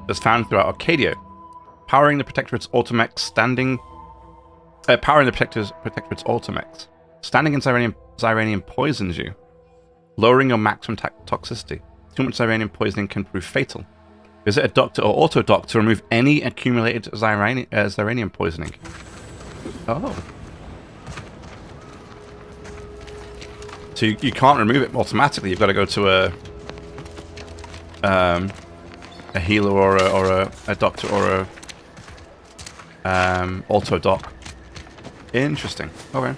that's found throughout Arcadia. Powering the Protectorate's Automex, powering the Protectorate's Automex. Standing in Cyranium poisons you, lowering your maximum toxicity. Too much Cyranium poisoning can prove fatal. Visit a doctor or auto-doc to remove any accumulated Cyranium poisoning. Oh. So you can't remove it automatically. You've got to go to a healer or a doctor or a auto doc. Interesting. Okay.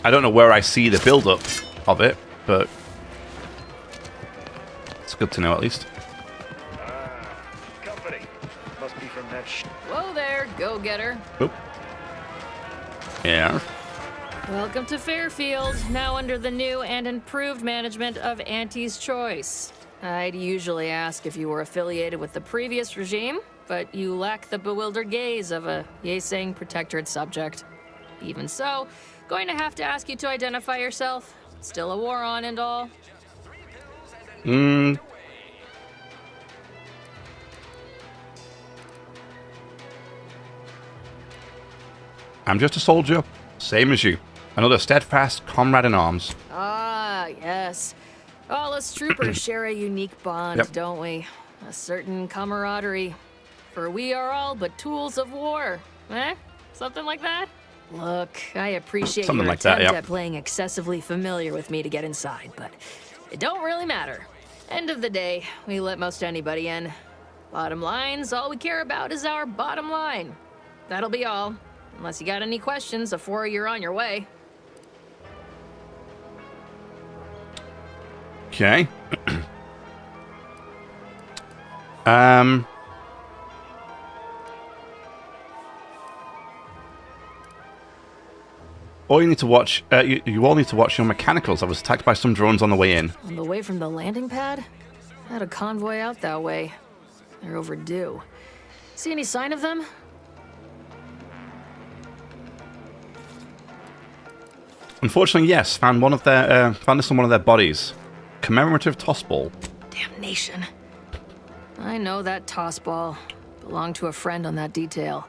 I don't know where I see the build-up of it, but it's good to know at least. Company. Must be from that Whoa there, go-getter. Oop. Yeah. Welcome to Fairfield, now under the new and improved management of Auntie's Choice. I'd usually ask if you were affiliated with the previous regime, but you lack the bewildered gaze of a yay-saying protectorate subject. Even so, going to have to ask you to identify yourself. Still a war on and all. I'm just a soldier, same as you. Another steadfast comrade in arms. Ah, yes. All us troopers share a unique bond, Yep. don't we? A certain camaraderie. For we are all but tools of war. Eh? Something like that? Look, I appreciate Something your like that, attempt yep. at playing excessively familiar with me to get inside, but it don't really matter. End of the day, we let most anybody in. Bottom lines, all we care about is our bottom line. That'll be all. Unless you got any questions before you're on your way. Okay. All you need to watch, you all need to watch your mechanicals. I was attacked by some drones on the way in. On the way from the landing pad? Had a convoy out that way. They're overdue. See any sign of them? Unfortunately, yes. Found this on one of their bodies. Commemorative toss ball. Damnation. I know that toss ball. Belonged to a friend on that detail.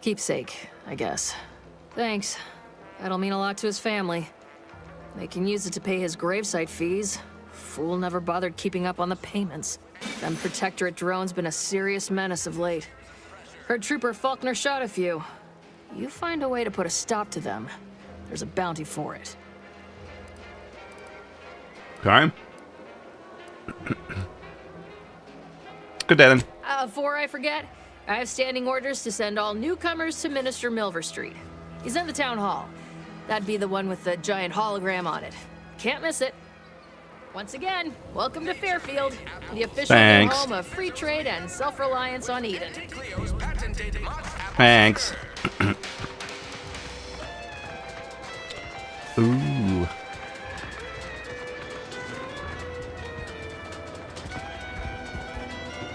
Keepsake, I guess. Thanks. That'll mean a lot to his family. They can use it to pay his gravesite fees. Fool never bothered keeping up on the payments. Them Protectorate drones been a serious menace of late. Heard Trooper Faulkner shot a few. You find a way to put a stop to them. There's a bounty for it. Okay. Good day then. Before I forget, I have standing orders to send all newcomers to Minister Milver Street. He's in the town hall. That'd be the one with the giant hologram on it. Can't miss it. Once again, welcome to Fairfield, the official new home of free trade and self-reliance on Eden. Thanks. Ooh.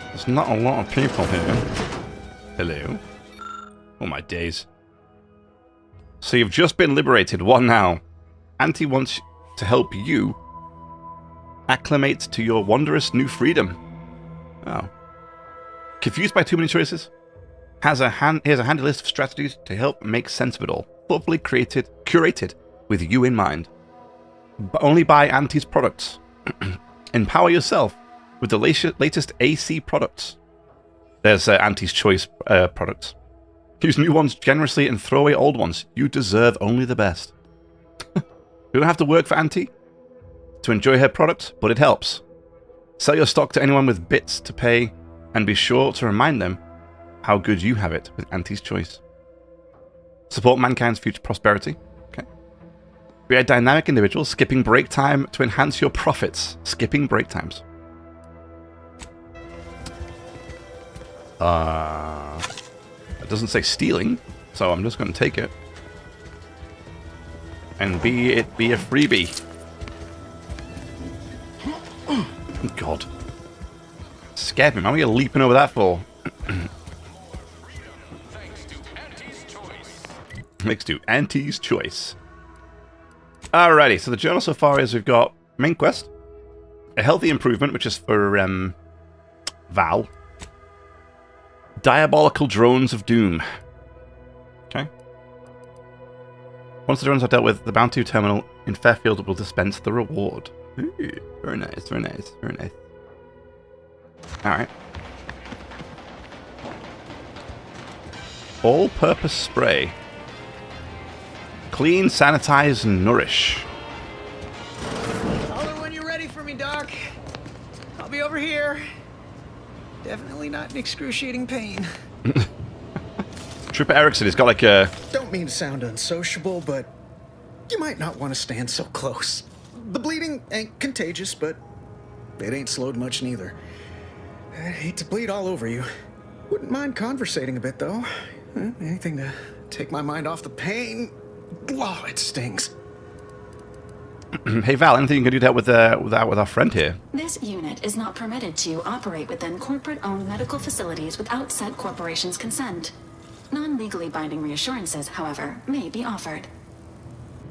There's not a lot of people here. Hello. Oh my days. So you've just been liberated. What now? Auntie wants to help you acclimate to your wondrous new freedom. Oh. Confused by too many choices? Here's a handy list of strategies to help make sense of it all. Thoughtfully curated with you in mind. But only buy Auntie's products. Empower yourself with the latest AC products. There's Auntie's Choice products. Use new ones generously and throw away old ones. You deserve only the best. You don't have to work for Auntie to enjoy her products, but it helps. Sell your stock to anyone with bits to pay, and be sure to remind them how good you have it with Auntie's Choice. Support mankind's future prosperity. Okay. Be a dynamic individual, skipping break time to enhance your profits. Skipping break times. It doesn't say stealing, so I'm just going to take it. And be a freebie. God. Scared me, man. What are you leaping over that for? Thanks to Auntie's Choice. Alrighty, so the journal so far is we've got main quest, a healthy improvement, which is for Val. Diabolical drones of doom. Okay. Once the drones are dealt with, the bounty terminal in Fairfield will dispense the reward. Ooh, very nice, very nice, very nice. Alright. All-purpose spray. Clean, sanitize, and nourish. Holler when you're ready for me, Doc. I'll be over here. Definitely not in excruciating pain. Trooper Erickson has got like a... Don't mean to sound unsociable, but you might not want to stand so close. The bleeding ain't contagious, but it ain't slowed much neither. I hate to bleed all over you. Wouldn't mind conversating a bit, though. Anything to take my mind off the pain. Oh, it stings. Hey Val, anything you can do that with our friend here? This unit is not permitted to operate within corporate-owned medical facilities without said corporation's consent. Non-legally binding reassurances, however, may be offered.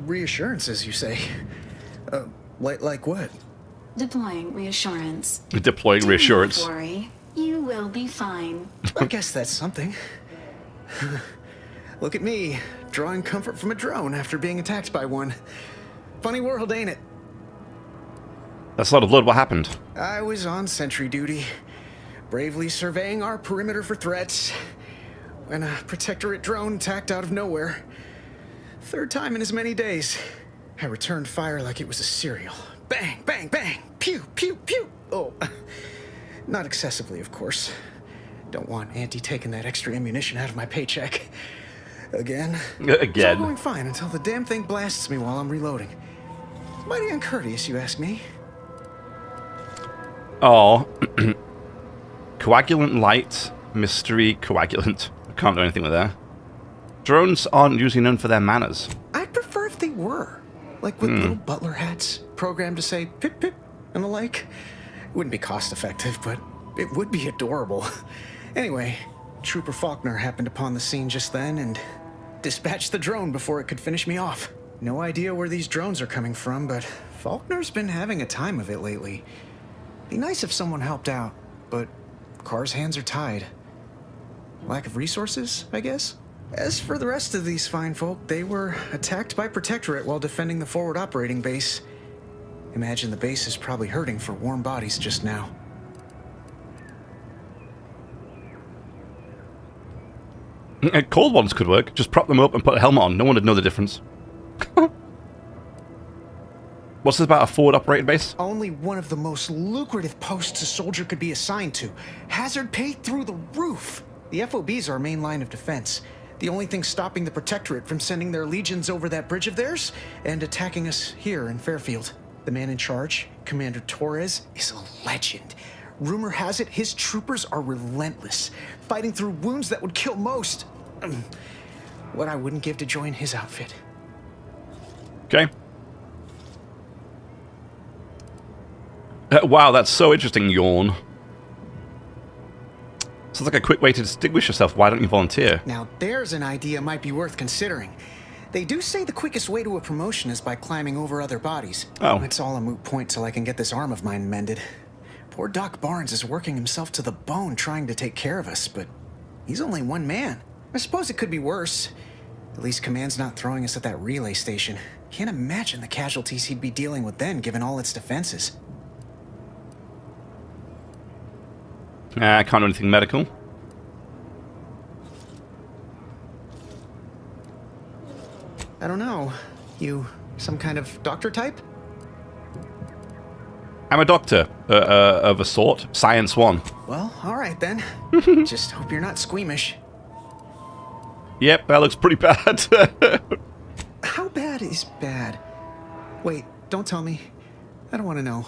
Reassurances, you say? Like what? Deploying reassurance. Deploying reassurance. Don't worry, you will be fine. I guess that's something. Look at me, drawing comfort from a drone after being attacked by one. Funny world, ain't it? That's a lot of blood. What happened? I was on sentry duty, bravely surveying our perimeter for threats, when a Protectorate drone attacked out of nowhere. Third time in as many days. I returned fire like it was a cereal. Bang, bang, bang! Pew, pew, pew! Oh, not excessively, of course. Don't want Auntie taking that extra ammunition out of my paycheck. Again. It's all going fine until the damn thing blasts me while I'm reloading. Mighty uncourteous, you ask me. Oh. Coagulant light. Mystery coagulant. I can't do anything with that. Drones aren't usually known for their manners. I'd prefer if they were. Like with little butler hats, programmed to say pip pip and the like. It wouldn't be cost effective, but it would be adorable. Anyway, Trooper Faulkner happened upon the scene just then and dispatched the drone before it could finish me off. No idea where these drones are coming from, but Faulkner's been having a time of it lately. Be nice if someone helped out, but Carr's hands are tied. Lack of resources, I guess? As for the rest of these fine folk, they were attacked by Protectorate while defending the forward operating base. Imagine the base is probably hurting for warm bodies just now. Cold ones could work. Just prop them up and put a helmet on. No one would know the difference. What's this about a forward operating base? Only one of the most lucrative posts a soldier could be assigned to. Hazard pay through the roof. The FOB's our main line of defense. The only thing stopping the Protectorate from sending their legions over that bridge of theirs and attacking us here in Fairfield. The man in charge, Commander Torres, is a legend. Rumor has it his troopers are relentless, fighting through wounds that would kill most. What I wouldn't give to join his outfit. Okay. Wow, that's so interesting, yawn. Sounds like a quick way to distinguish yourself. Why don't you volunteer? Now there's an idea might be worth considering. They do say the quickest way to a promotion is by climbing over other bodies. Oh. It's all a moot point till I can get this arm of mine mended. Poor Doc Barnes is working himself to the bone trying to take care of us, but he's only one man. I suppose it could be worse. At least Command's not throwing us at that relay station. Can't imagine the casualties he'd be dealing with then, given all its defenses. I can't do anything medical. I don't know. You some kind of doctor type? I'm a doctor of a sort. Science 1. Well, all right then. Just hope you're not squeamish. Yep, that looks pretty bad. How bad is bad? Wait, don't tell me. I don't want to know.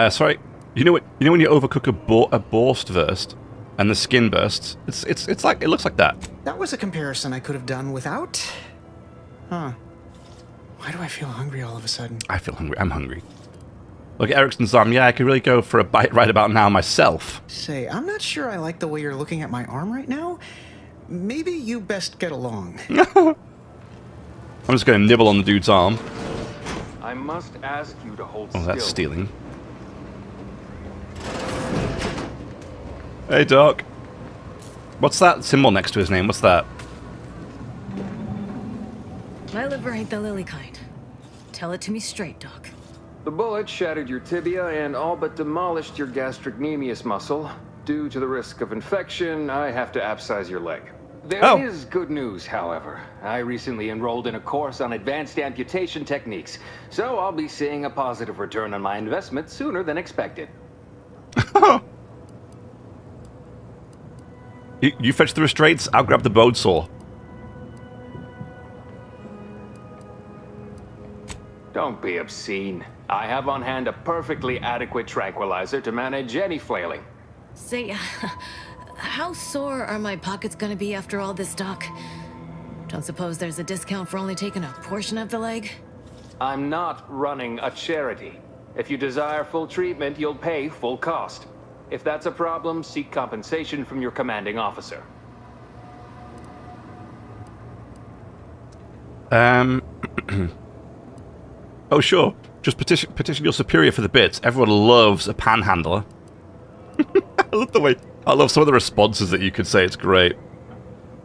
Sorry. You know what? You know when you overcook a Borstwurst and the skin bursts? It's like it looks like that. That was a comparison I could have done without. Huh. Why do I feel hungry all of a sudden? I feel hungry. I'm hungry. Look at Erickson's arm. Yeah, I could really go for a bite right about now myself. Say, I'm not sure I like the way you're looking at my arm right now. Maybe you best get along. I'm just going to nibble on the dude's arm. I must ask you to hold still. Oh, that's stealing. Hey, Doc. What's that symbol next to his name? What's that? My liver ain't the lily kind. Tell it to me straight, Doc. The bullet shattered your tibia and all but demolished your gastrocnemius muscle. Due to the risk of infection, I have to abscise your leg. There is good news, however. I recently enrolled in a course on advanced amputation techniques, so I'll be seeing a positive return on my investment sooner than expected. You fetch the restraints, I'll grab the bone saw. Don't be obscene. I have on hand a perfectly adequate tranquilizer to manage any flailing. Say, how sore are my pockets gonna be after all this, Doc? Don't suppose there's a discount for only taking a portion of the leg? I'm not running a charity. If you desire full treatment, you'll pay full cost. If that's a problem, seek compensation from your commanding officer. Oh, sure. Just petition your superior for the bits. Everyone loves a panhandler. I love some of the responses that you could say. It's great.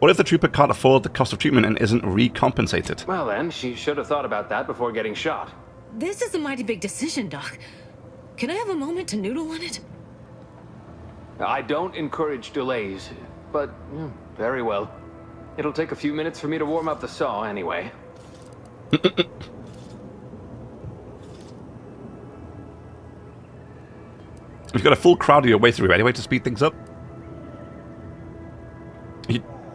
What if the trooper can't afford the cost of treatment and isn't recompensated? Well then, she should have thought about that before getting shot. This is a mighty big decision, Doc. Can I have a moment to noodle on it? I don't encourage delays, but very well. It'll take a few minutes for me to warm up the saw anyway. You've got a full crowd of your way through. Any way to speed things up?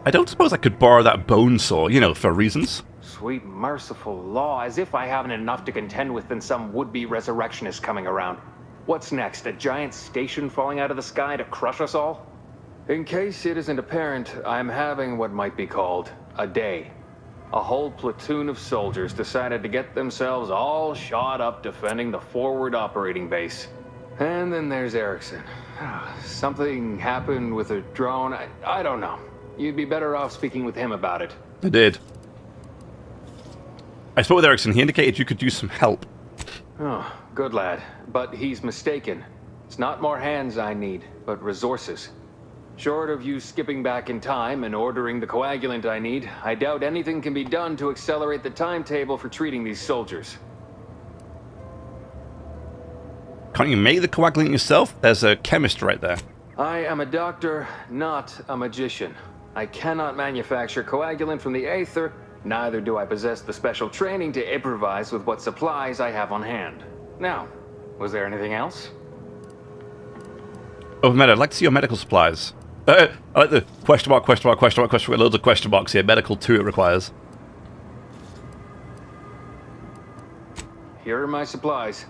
I don't suppose I could borrow that bone saw, you know, for reasons. Sweet merciful law, as if I haven't enough to contend with than some would-be resurrectionist coming around. What's next, a giant station falling out of the sky to crush us all? In case it isn't apparent, I'm having what might be called a day. A whole platoon of soldiers decided to get themselves all shot up defending the forward operating base. And then there's Erickson. Something happened with a drone. I don't know. You'd be better off speaking with him about it. I did. I spoke with Erickson. He indicated you could use some help. Oh, good lad. But he's mistaken. It's not more hands I need, but resources. Short of you skipping back in time and ordering the coagulant I need, I doubt anything can be done to accelerate the timetable for treating these soldiers. Can't you make the coagulant yourself? There's a chemist right there. I am a doctor, not a magician. I cannot manufacture coagulant from the aether, neither do I possess the special training to improvise with what supplies I have on hand. Now, was there anything else? Oh, Meta, I'd like to see your medical supplies. I like the question mark, question mark, question mark, question mark, loads of question marks here. Medical 2 it requires. Here are my supplies.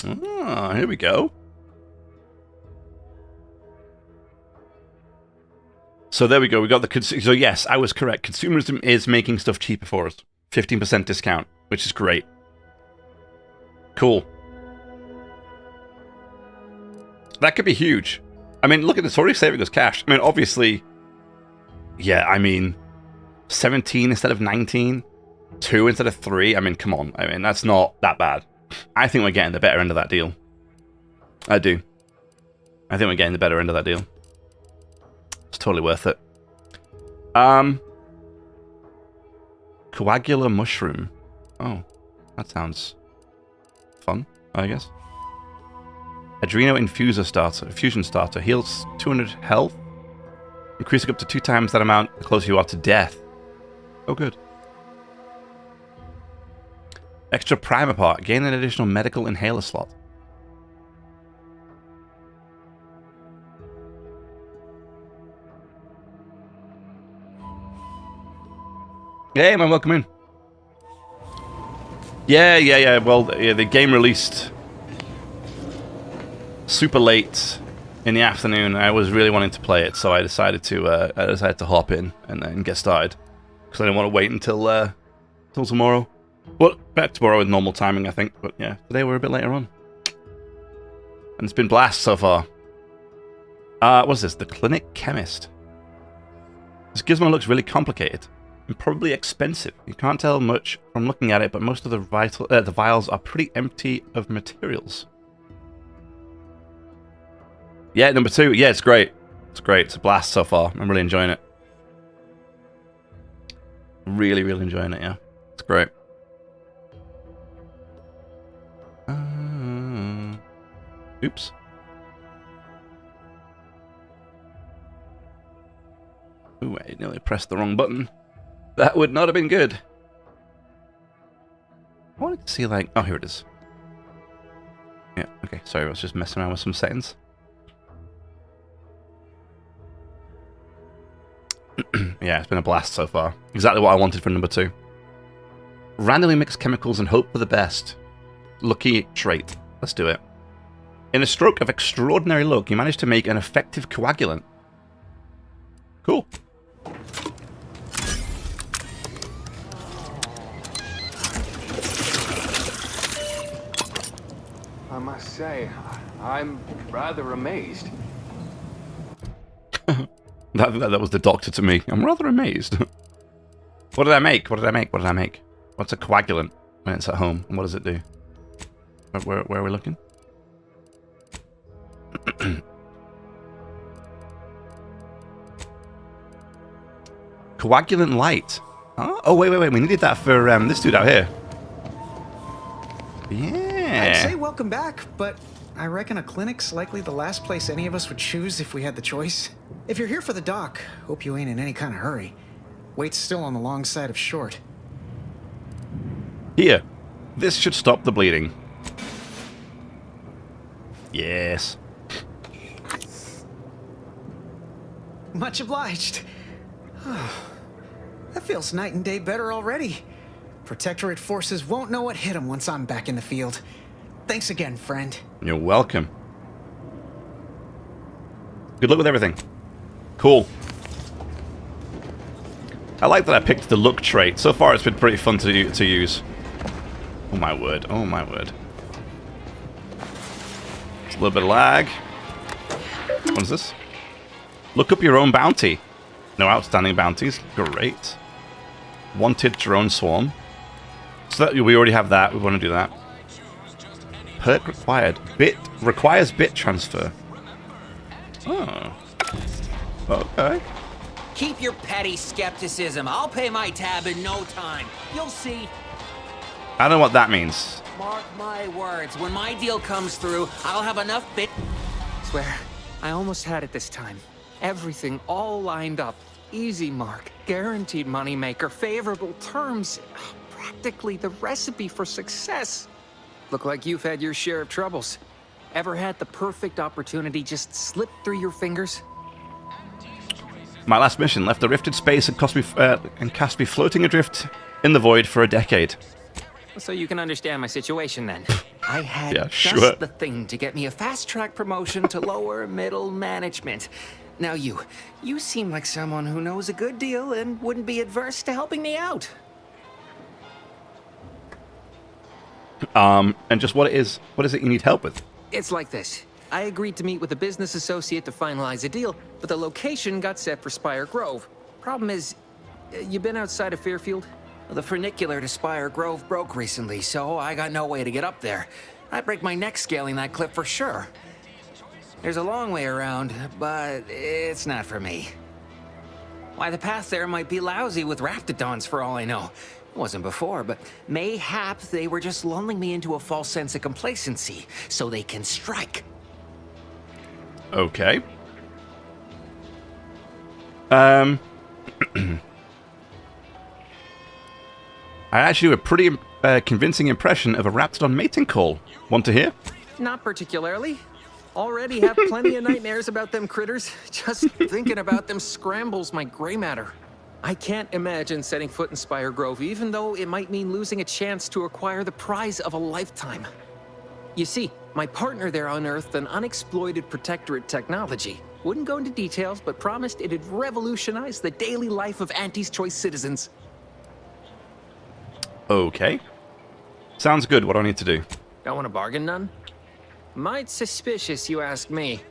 Ah, here we go. So there we go. We got the so yes, I was correct. Consumerism is making stuff cheaper for us. 15% discount, which is great. Cool. That could be huge. I mean, look at this, already saving us cash. I mean, obviously, yeah, I mean, 17 instead of 19, 2 instead of 3. I mean, come on. I mean, that's not that bad. I think we're getting the better end of that deal. I do. I think we're getting the better end of that deal. It's totally worth it. Coagular mushroom. Oh, that sounds fun, I guess. Adreno infusion starter. Heals 200 health. Increasing up to 2 times that amount the closer you are to death. Oh, good. Extra primer part. Gain an additional medical inhaler slot. Hey, man, welcome in. Yeah. Well, yeah, the game released super late in the afternoon. I was really wanting to play it, so I decided to hop in and get started because I didn't want to wait until tomorrow. Well, back tomorrow with normal timing, I think. But yeah, today we're a bit later on, and it's been blast so far. What's this? The Clinic Chemist. This gizmo looks really complicated and probably expensive. You can't tell much from looking at it, but most of the vials are pretty empty of materials. Yeah, number 2. Yeah, it's great. It's great. It's a blast so far. I'm really enjoying it. Really enjoying it, yeah. It's great. Oops. Ooh, I nearly pressed the wrong button. That would not have been good. I wanted to see, like... Oh, here it is. Yeah, okay. Sorry, I was just messing around with some settings. Yeah, it's been a blast so far. Exactly what I wanted for number 2. Randomly mix chemicals and hope for the best. Lucky trait. Let's do it. In a stroke of extraordinary luck, you managed to make an effective coagulant. Cool. I must say, I'm rather amazed. That was the doctor to me. I'm rather amazed. What did I make? What did I make? What did I make? What's a coagulant when it's at home? And what does it do? Where are we looking? Coagulant light. Oh, wait. We needed that for this dude out here. Yeah. I'd say welcome back, but I reckon a clinic's likely the last place any of us would choose if we had the choice. If you're here for the doc, hope you ain't in any kind of hurry. Wait's still on the long side of short. Here. This should stop the bleeding. Yes. Much obliged. That feels night and day better already. Protectorate forces won't know what hit them once I'm back in the field. Thanks again, friend. You're welcome. Good luck with everything. Cool. I like that I picked the look trait. So far it's been pretty fun to use. Oh my word. Oh my word. It's a little bit of lag. What is this? Look up your own bounty. No outstanding bounties. Great. Wanted drone swarm. So that we already have that. We want to do that. Perk required. Requires bit transfer. Oh. Okay. Keep your petty skepticism. I'll pay my tab in no time. You'll see. I don't know what that means. Mark my words. When my deal comes through, I'll have enough bit... Swear, I almost had it this time. Everything all lined up. Easy mark, guaranteed moneymaker, favorable terms. Practically the recipe for success. Look like you've had your share of troubles. Ever had the perfect opportunity just slip through your fingers? My last mission left the rifted space and cast me floating adrift in the void for a decade. So you can understand my situation then. I had sure. the thing to get me a fast-track promotion to lower middle management. Now you seem like someone who knows a good deal and wouldn't be adverse to helping me out. And just what is it you need help with? It's like this. I agreed to meet with a business associate to finalize a deal, but the location got set for Spire Grove. Problem is, you been outside of Fairfield? The funicular to Spire Grove broke recently, so I got no way to get up there. I'd break my neck scaling that cliff for sure. There's a long way around, but it's not for me. Why, the path there might be lousy with raptidons for all I know. It wasn't before, but mayhap they were just lulling me into a false sense of complacency so they can strike. Okay. I actually do a pretty convincing impression of a raptidon mating call. Want to hear? Not particularly. Already have plenty of nightmares about them critters. Just thinking about them scrambles my gray matter. I can't imagine setting foot in Spire Grove, even though it might mean losing a chance to acquire the prize of a lifetime. You see, my partner there unearthed an unexploited Protectorate technology. Wouldn't go into details, but promised it'd revolutionize the daily life of Anti's Choice citizens. Okay. Sounds good. What do I need to do? Don't want to bargain none? Might suspicious, you ask me.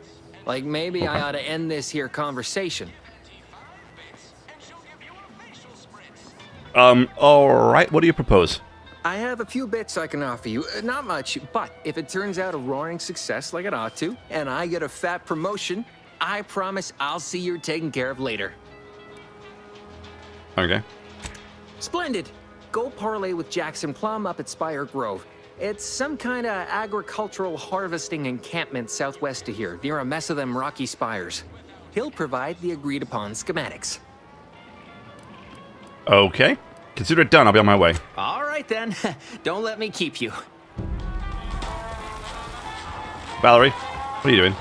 Like maybe I ought to end this here conversation. Alright, what do you propose? I have a few bits I can offer you. Not much, but if it turns out a roaring success like it ought to, and I get a fat promotion, I promise I'll see you're taken care of later. Okay. Splendid. Go parlay with Jackson Plum up at Spire Grove. It's some kind of agricultural harvesting encampment southwest of here, near a mess of them rocky spires. He'll provide the agreed-upon schematics. Okay. Consider it done. I'll be on my way. All right, then. Don't let me keep you. Valerie, what are you doing?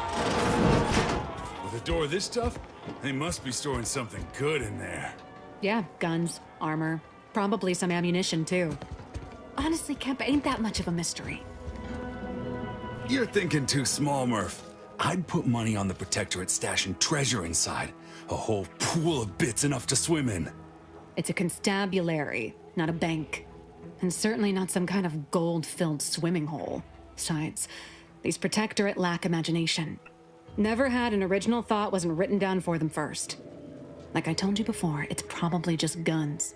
With a door this tough, they must be storing something good in there. Yeah, guns, armor, probably some ammunition, too. Honestly, Kemp ain't that much of a mystery. You're thinking too small, Murph. I'd put money on the Protectorate stashing treasure inside. A whole pool of bits enough to swim in. It's a constabulary, not a bank. And certainly not some kind of gold-filled swimming hole. Besides, these Protectorate lack imagination. Never had an original thought wasn't written down for them first. Like I told you before, it's probably just guns.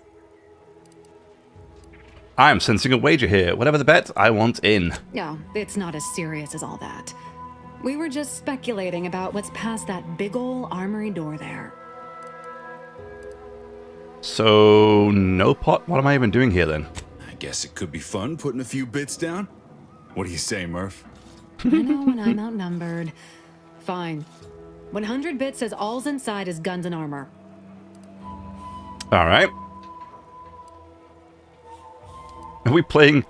I am sensing a wager here. Whatever the bet, I want in. No, it's not as serious as all that. We were just speculating about what's past that big ol' armory door there. So, no pot? What am I even doing here then? I guess it could be fun putting a few bits down. What do you say, Murph? I know when I'm outnumbered. Fine. 100 bits says all's inside is guns and armor. All right. Are we playing...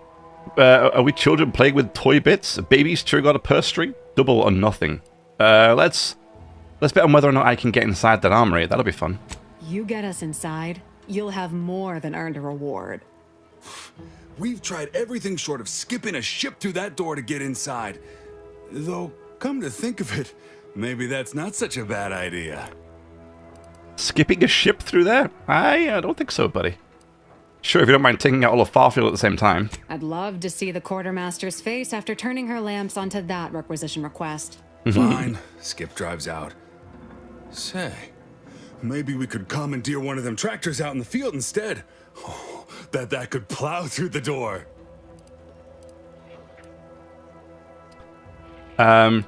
are we children playing with toy bits? Babies cheering on a purse string? Double or nothing. Let's bet on whether or not I can get inside that armory. That'll be fun. You get us inside, you'll have more than earned a reward. We've tried everything short of skipping a ship through that door to get inside. Though, come to think of it, maybe that's not such a bad idea. Skipping a ship through there? I don't think so, buddy. Sure, if you don't mind taking out all of Farfield at the same time. I'd love to see the quartermaster's face after turning her lamps onto that requisition request. Fine. Skip drives out. Say, maybe we could commandeer one of them tractors out in the field instead. Oh, that could plow through the door. Have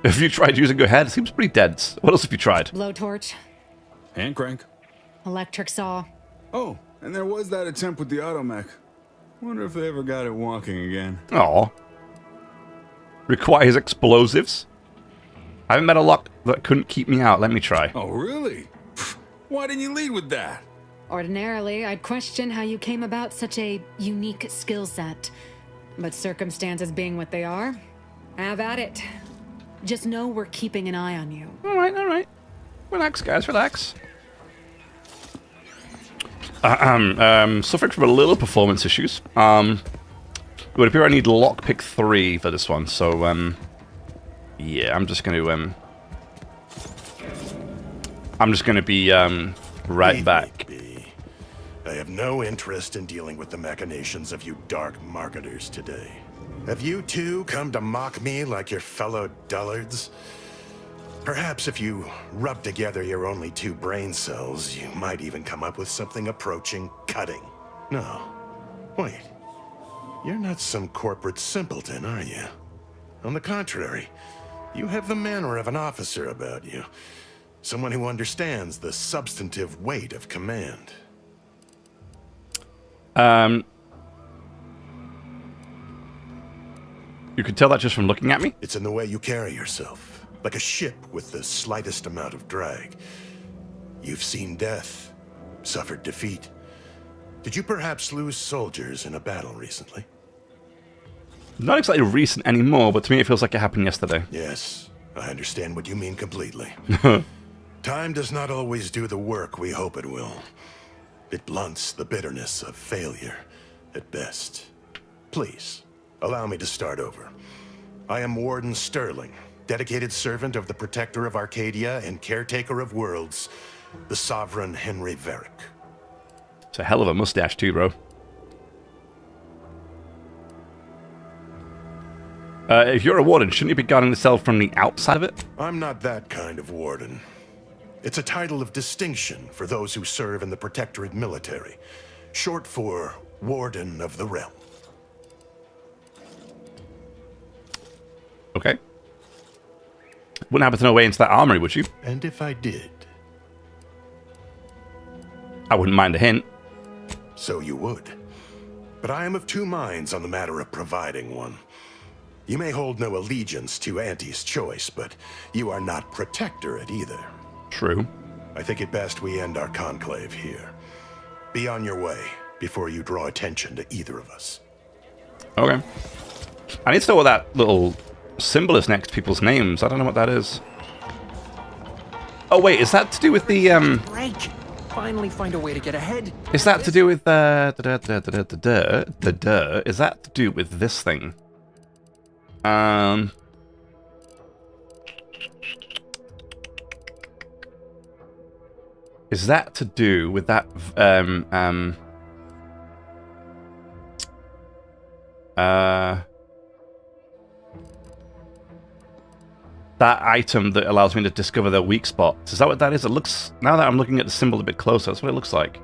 you tried using your head? It seems pretty dense. What else have you tried? Blowtorch. Hand crank. Electric saw. Oh, and there was that attempt with the automech. Wonder if they ever got it walking again. Aw. Requires explosives? I haven't met a lock that couldn't keep me out. Let me try. Oh, really? Why didn't you lead with that? Ordinarily, I'd question how you came about such a unique skill set. But circumstances being what they are, have at it. Just know we're keeping an eye on you. Alright. Relax, guys, relax. Suffering from a little performance issues. It would appear I need lockpick 3 for this one, so, yeah, I'm just gonna be, right back. I have no interest in dealing with the machinations of you dark marketers today. Have you two come to mock me like your fellow dullards? Perhaps if you rub together your only 2 brain cells, you might even come up with something approaching cutting. No. Wait. You're not some corporate simpleton, are you? On the contrary, you have the manner of an officer about you. Someone who understands the substantive weight of command. You can tell that just from looking at me? It's in the way you carry yourself. Like a ship with the slightest amount of drag. You've seen death, suffered defeat. Did you perhaps lose soldiers in a battle recently? Not exactly recent anymore, but to me it feels like it happened yesterday. Yes, I understand what you mean completely. Time does not always do the work we hope it will. It blunts the bitterness of failure, at best. Please, allow me to start over. I am Warden Sterling, dedicated servant of the Protector of Arcadia and caretaker of worlds, the Sovereign Henry Varick. It's a hell of a mustache too, bro. If you're a warden, shouldn't you be guarding the cell from the outside of it? I'm not that kind of warden. It's a title of distinction for those who serve in the Protectorate military, short for Warden of the Realm. Okay. Wouldn't happen to know way into that armory, would you? And if I did? I wouldn't mind a hint. So you would. but I am of two minds on the matter of providing one. You may hold no allegiance to Auntie's choice, but you are not Protectorate either. True. I think it best we end our conclave here. Be on your way before you draw attention to either of us. Okay. I need to know what that little symbol is next to people's names. I don't know what that is. Oh wait, is that to do with the Break. Finally find a way to get ahead. Is that to do with is that to do with this thing? Is that to do with that that item that allows me to discover their weak spots? Is that what that is? It looks, now that I'm looking at the symbol a bit closer, that's what it looks like.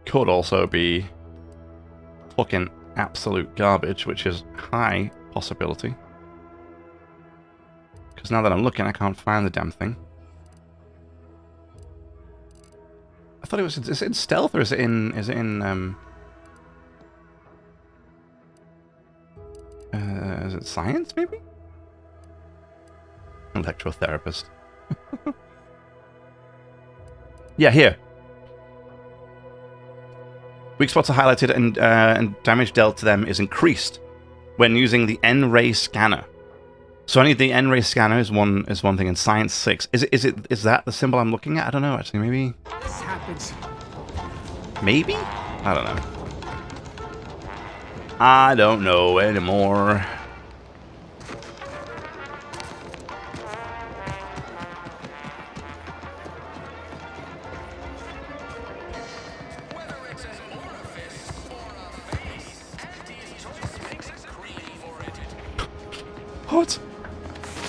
Could also be fucking absolute garbage, which is high possibility. Because now that I'm looking, I can't find the damn thing. I thought it was, is it in stealth or is it in is it science, maybe? Electrotherapist. Yeah, here. Weak spots are highlighted and damage dealt to them is increased when using the N-ray scanner. So I need the N-ray scanner is one thing, and science 6. Is that the symbol I'm looking at? I don't know actually, maybe. This happens. Maybe? I don't know. I don't know anymore. What?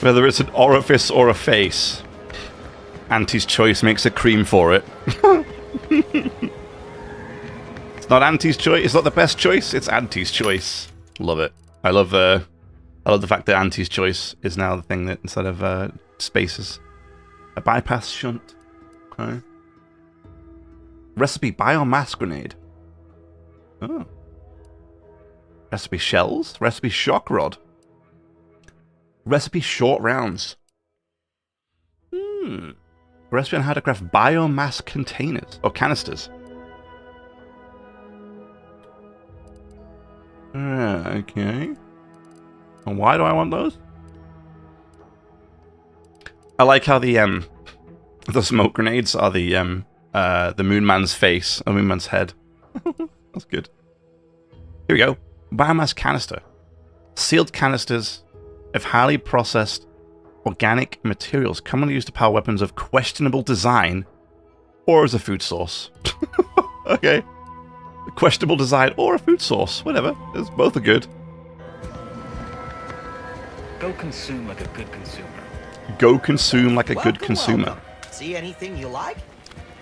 Whether it's an orifice or a face, Auntie's choice makes a cream for it. It's not Auntie's choice. It's not the best choice. It's Auntie's choice. Love it. I love the fact that Auntie's choice is now the thing that instead of spaces. A bypass shunt. Okay. Recipe biomass grenade. Oh. Recipe shells. Recipe shock rod. Recipe short rounds. Recipe on how to craft biomass containers or canisters. Okay. And why do I want those? I like how the smoke grenades are the Moon Man's face, or Moon Man's head. That's good. Here we go. Biomass canister. Sealed canisters of highly processed organic materials commonly used to power weapons of questionable design or as a food source. Okay. A questionable design or a food source. Whatever. Both are good. Go consume like a good consumer. Go consume like a good consumer. Welcome. See anything you like?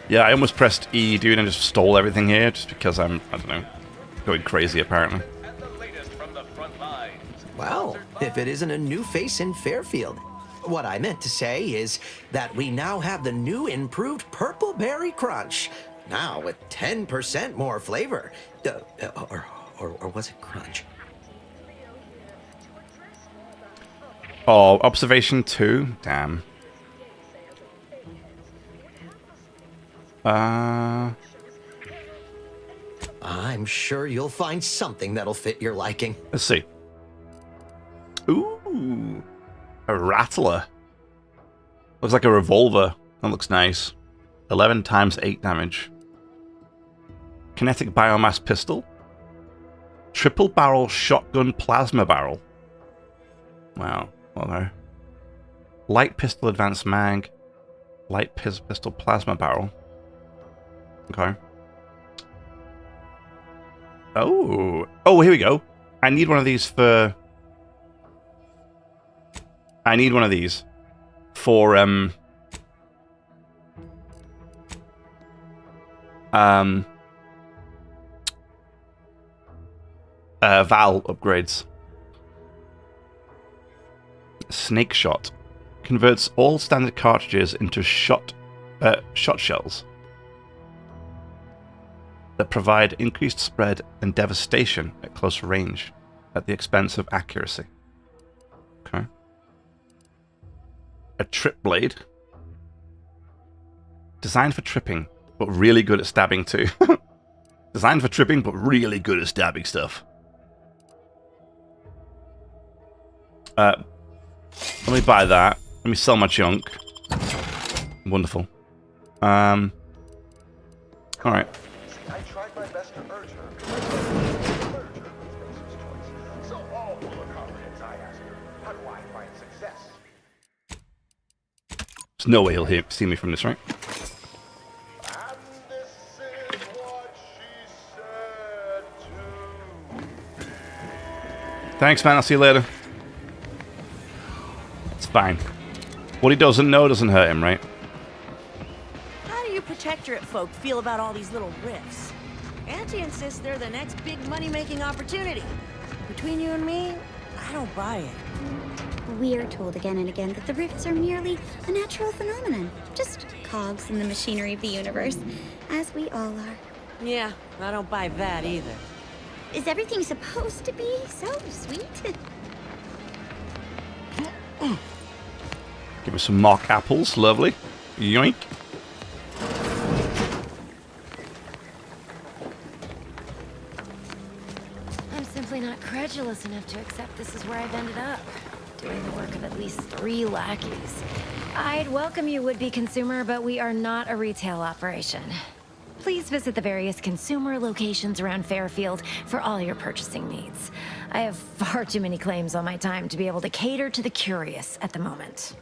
Yeah, I almost pressed E, dude, and just stole everything here just because I don't know, going crazy apparently. Well, if it isn't a new face in Fairfield. What I meant to say is that we now have the new improved Purple Berry Crunch. Now with 10% more flavor. Or was it crunch? Oh, observation 2? Damn. I'm sure you'll find something that'll fit your liking. Let's see. Ooh. A rattler. Looks like a revolver. That looks nice. 11 times 8 damage. Kinetic biomass pistol. Triple barrel shotgun plasma barrel. Wow. Well, there. Light pistol advanced mag. Light pistol plasma barrel. Okay. Oh. Oh, here we go. I need one of these for... I need one of these for Val upgrades. Snake shot converts all standard cartridges into shot shells that provide increased spread and devastation at closer range at the expense of accuracy. Okay. A trip blade. Designed for tripping, but really good at stabbing too. Designed for tripping, but really good at stabbing stuff. Let me buy that. Let me sell my junk. Wonderful. Alright. I tried my best to urge her. So all full of confidence, I asked her, how do I find success? There's no way he'll see me from this, right? Thanks, man. I'll see you later. It's fine. What he doesn't know doesn't hurt him, right? How do you Protectorate folk feel about all these little rifts? Auntie insists they're the next big money-making opportunity. Between you and me, I don't buy it. We are told again and again that the rifts are merely a natural phenomenon. Just cogs in the machinery of the universe, as we all are. Yeah, I don't buy that either. Is everything supposed to be so sweet? Give me some mock apples. Lovely. Yoink. I'm simply not credulous enough to accept this is where I've ended up. Doing the work of at least 3 lackeys. I'd welcome you, would-be consumer, but we are not a retail operation. Please visit the various consumer locations around Fairfield for all your purchasing needs. I have far too many claims on my time to be able to cater to the curious at the moment.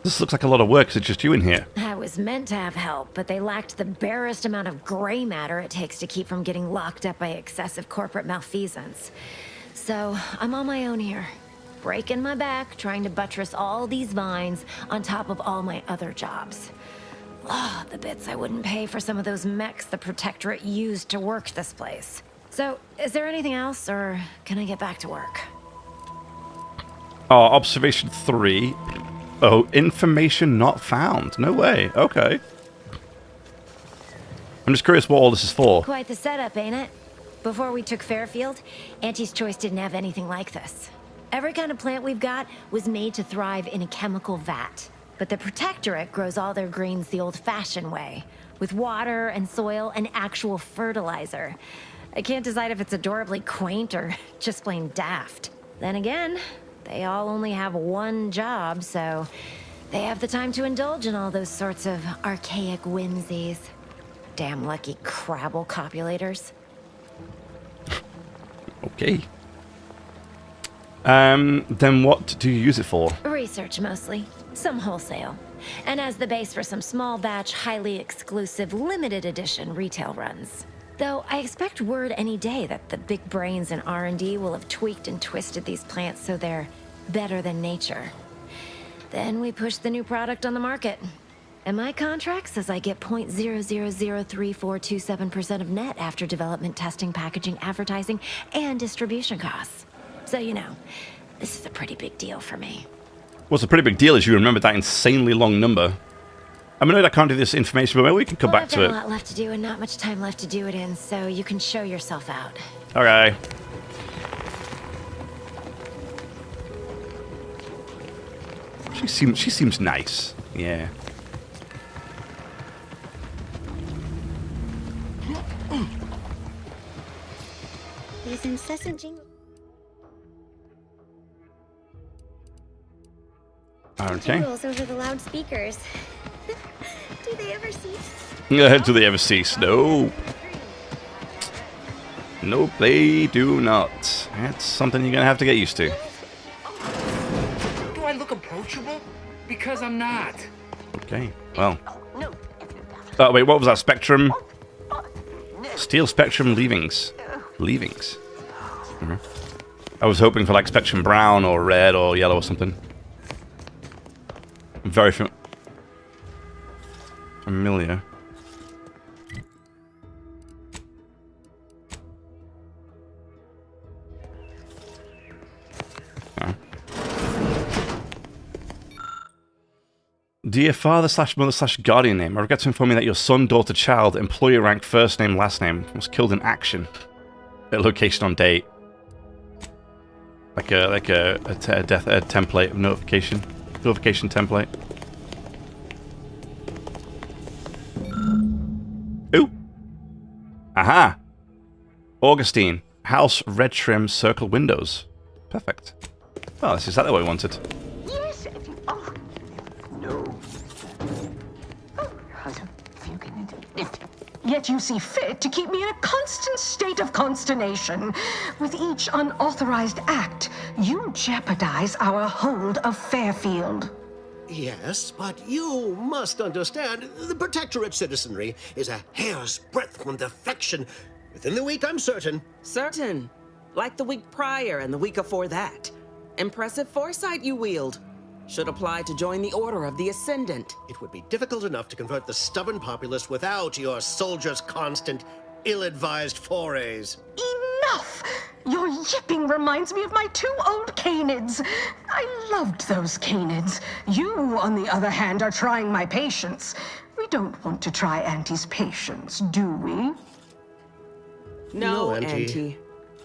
This looks like a lot of work. Is it just you in here? I was meant to have help, but they lacked the barest amount of gray matter it takes to keep from getting locked up by excessive corporate malfeasance. So, I'm on my own here. Breaking my back, trying to buttress all these vines on top of all my other jobs. Oh, the bits I wouldn't pay for some of those mechs the Protectorate used to work this place. So, is there anything else, or can I get back to work? Oh, observation 3. Oh, information not found. No way. Okay. I'm just curious what all this is for. Quite the setup, ain't it? Before we took Fairfield, Auntie's Choice didn't have anything like this. Every kind of plant we've got was made to thrive in a chemical vat. But the Protectorate grows all their greens the old-fashioned way, with water and soil and actual fertilizer. I can't decide if it's adorably quaint or just plain daft. Then again, they all only have one job, so they have the time to indulge in all those sorts of archaic whimsies. Damn lucky Crabble copulators. Okay. Then what do you use it for? Research, mostly. Some wholesale. And as the base for some small batch, highly exclusive, limited edition retail runs. Though I expect word any day that the big brains in R&D will have tweaked and twisted these plants so they're better than nature. Then we push the new product on the market. And my contract says I get 0.003427% of net after development, testing, packaging, advertising, and distribution costs. So, you know, this is a pretty big deal for me. What's a pretty big deal is you remember that insanely long number. I'm annoyed I can't do this information, but maybe we can come back to it. I've got a lot left to do and not much time left to do it in, so you can show yourself out. Okay. She seems nice. Yeah. These incessant jingles. Okay. Jingles over the loudspeakers. Do they ever cease? Do they ever cease? No. Nope, they do not. That's something you're gonna have to get used to. Do I look approachable? Because I'm not. Okay, well. Oh, wait, what was that? Spectrum? Steel Spectrum leavings. Leavings. I was hoping for like Spectrum brown or red or yellow or something. Very familiar. Dear father / mother / guardian name, I regret to inform you that your son, daughter, child, employer rank, first name, last name was killed in action. At location on date. Like a death template of notification. Notification template. Ooh. Aha. Augustine. House, red trim, circle windows. Perfect. Oh, that's exactly what we wanted. Yes. Oh, no. Yet you see fit to keep me in a constant state of consternation. With each unauthorized act, you jeopardize our hold of Fairfield. Yes, but you must understand, the Protectorate citizenry is a hair's breadth from defection. Within the week, I'm certain. Certain. Like the week prior and the week before that. Impressive foresight you wield. Should apply to join the Order of the Ascendant. It would be difficult enough to convert the stubborn populace without your soldiers' constant, ill-advised forays. Enough! Your yipping reminds me of my 2 old canids. I loved those canids. You, on the other hand, are trying my patience. We don't want to try Auntie's patience, do we? No, Auntie.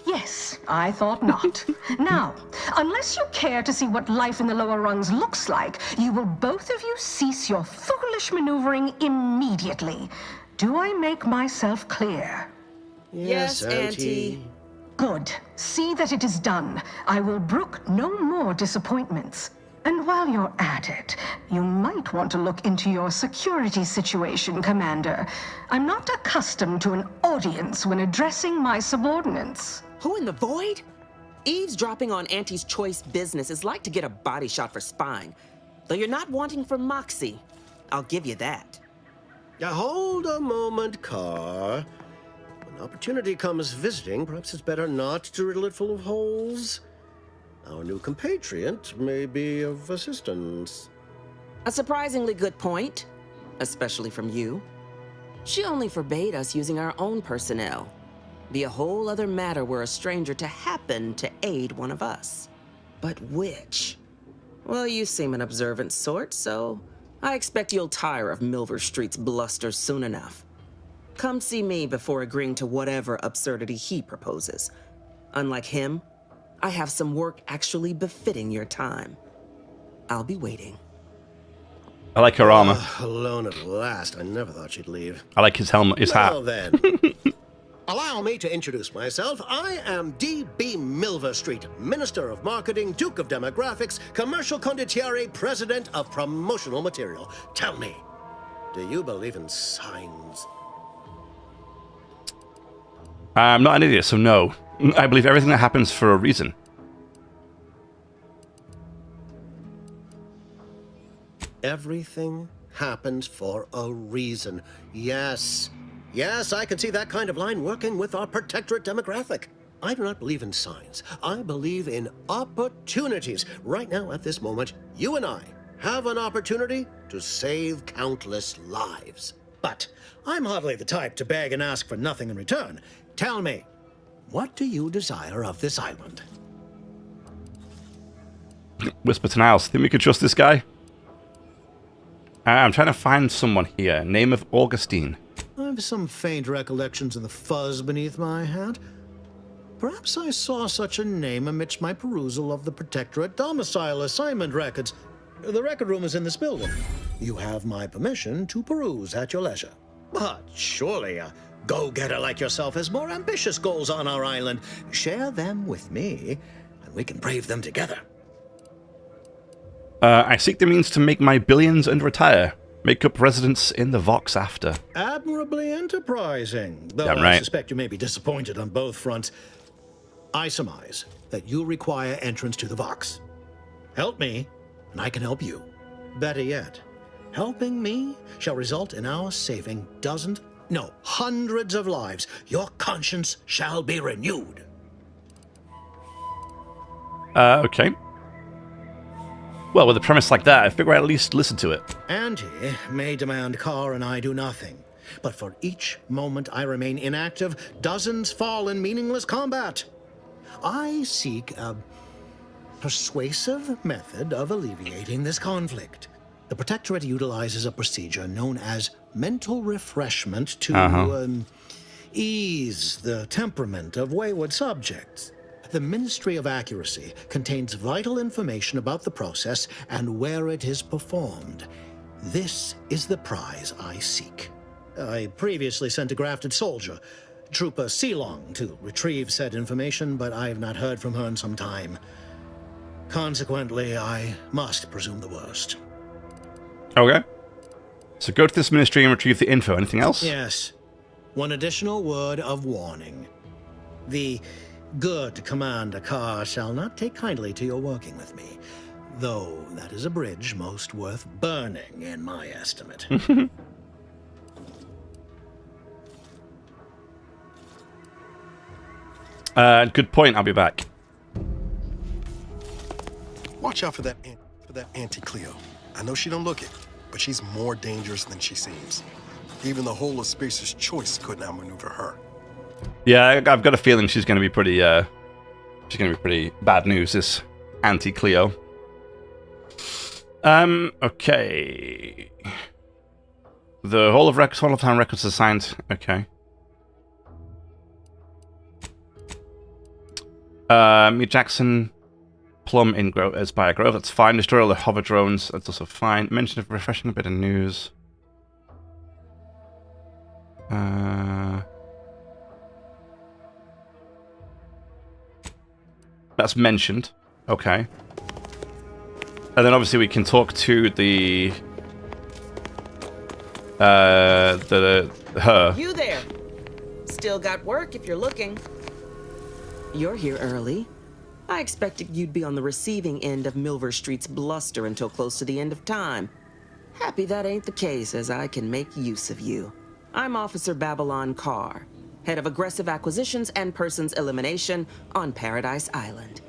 Yes, I thought not. Now, unless you care to see what life in the lower rungs looks like, you will both of you cease your foolish maneuvering immediately. Do I make myself clear? Yes, Auntie. Good. See that it is done. I will brook no more disappointments. And while you're at it, you might want to look into your security situation, Commander. I'm not accustomed to an audience when addressing my subordinates. Who in the void? Eavesdropping on Auntie's choice business is like to get a body shot for spying. Though you're not wanting for moxie. I'll give you that. Now hold a moment, Carr. When opportunity comes visiting, perhaps it's better not to riddle it full of holes. Our new compatriot may be of assistance. A surprisingly good point, especially from you. She only forbade us using our own personnel. Be a whole other matter were a stranger to happen to aid one of us. But which? Well, you seem an observant sort, so I expect you'll tire of Milver Street's bluster soon enough. Come see me before agreeing to whatever absurdity he proposes. Unlike him, I have some work actually befitting your time. I'll be waiting. I like her armor. Alone at last. I never thought she'd leave. I like his helmet, his hat. Well then. Allow me to introduce myself. I am D.B. Milver Street, Minister of Marketing, Duke of Demographics, Commercial Condottiere, President of Promotional Material. Tell me, do you believe in signs? I'm not an idiot, so no. I believe everything that happens for a reason. Everything happens for a reason. Yes. Yes, I can see that kind of line working with our Protectorate demographic. I do not believe in signs. I believe in opportunities. Right now, at this moment, you and I have an opportunity to save countless lives. But I'm hardly the type to beg and ask for nothing in return. Tell me, what do you desire of this island? Whisper to Niles. Think we could trust this guy? I'm trying to find someone here. Name of Augustine. I have some faint recollections of the fuzz beneath my hat. Perhaps I saw such a name amidst my perusal of the Protectorate domicile assignment records. The record room is in this building. You have my permission to peruse at your leisure. But surely a go-getter like yourself has more ambitious goals on our island. Share them with me, and we can brave them together. I seek the means to make my billions and retire. Make up residence in the Vox after. Admirably enterprising, though Damn I right. suspect you may be disappointed on both fronts. I surmise that you require entrance to the Vox. Help me, and I can help you. Better yet, helping me shall result in our saving dozens, no, hundreds of lives. Your conscience shall be renewed. Okay. Well, with a premise like that, I figure I'd at least listen to it. Auntie may demand Carr and I do nothing, but for each moment I remain inactive, dozens fall in meaningless combat. I seek a persuasive method of alleviating this conflict. The Protectorate utilizes a procedure known as mental refreshment to ease the temperament of wayward subjects. The Ministry of Accuracy contains vital information about the process and where it is performed. This is the prize I seek. I previously sent a grafted soldier, Trooper Sealong, to retrieve said information, but I have not heard from her in some time. Consequently, I must presume the worst. Okay. So go to this ministry and retrieve the info. Anything else? Yes. One additional word of warning. The good Commander Carr shall not take kindly to your working with me, though that is a bridge most worth burning, in my estimate. Good point. I'll be back. Watch out for that Auntie Cleo. I know she don't look it, but she's more dangerous than she seems. Even the whole of Spacer's Choice couldn't outmaneuver her. Yeah, I've got a feeling she's going to be pretty. She's going to be pretty bad news. This Auntie Cleo. Okay. The Hall of Town records assigned. Okay. Meet Jackson. Plum in Spire Grove. That's fine. Destroy all the hover drones. That's also fine. Mention of refreshing bit of news. That's mentioned. Okay. And then obviously we can talk to the her. You there? Still got work if you're looking. You're here early. I expected you'd be on the receiving end of Milver Street's bluster until close to the end of time. Happy that ain't the case, as I can make use of you. I'm Officer Babylon Carr, head of aggressive acquisitions and persons elimination on Paradise Island.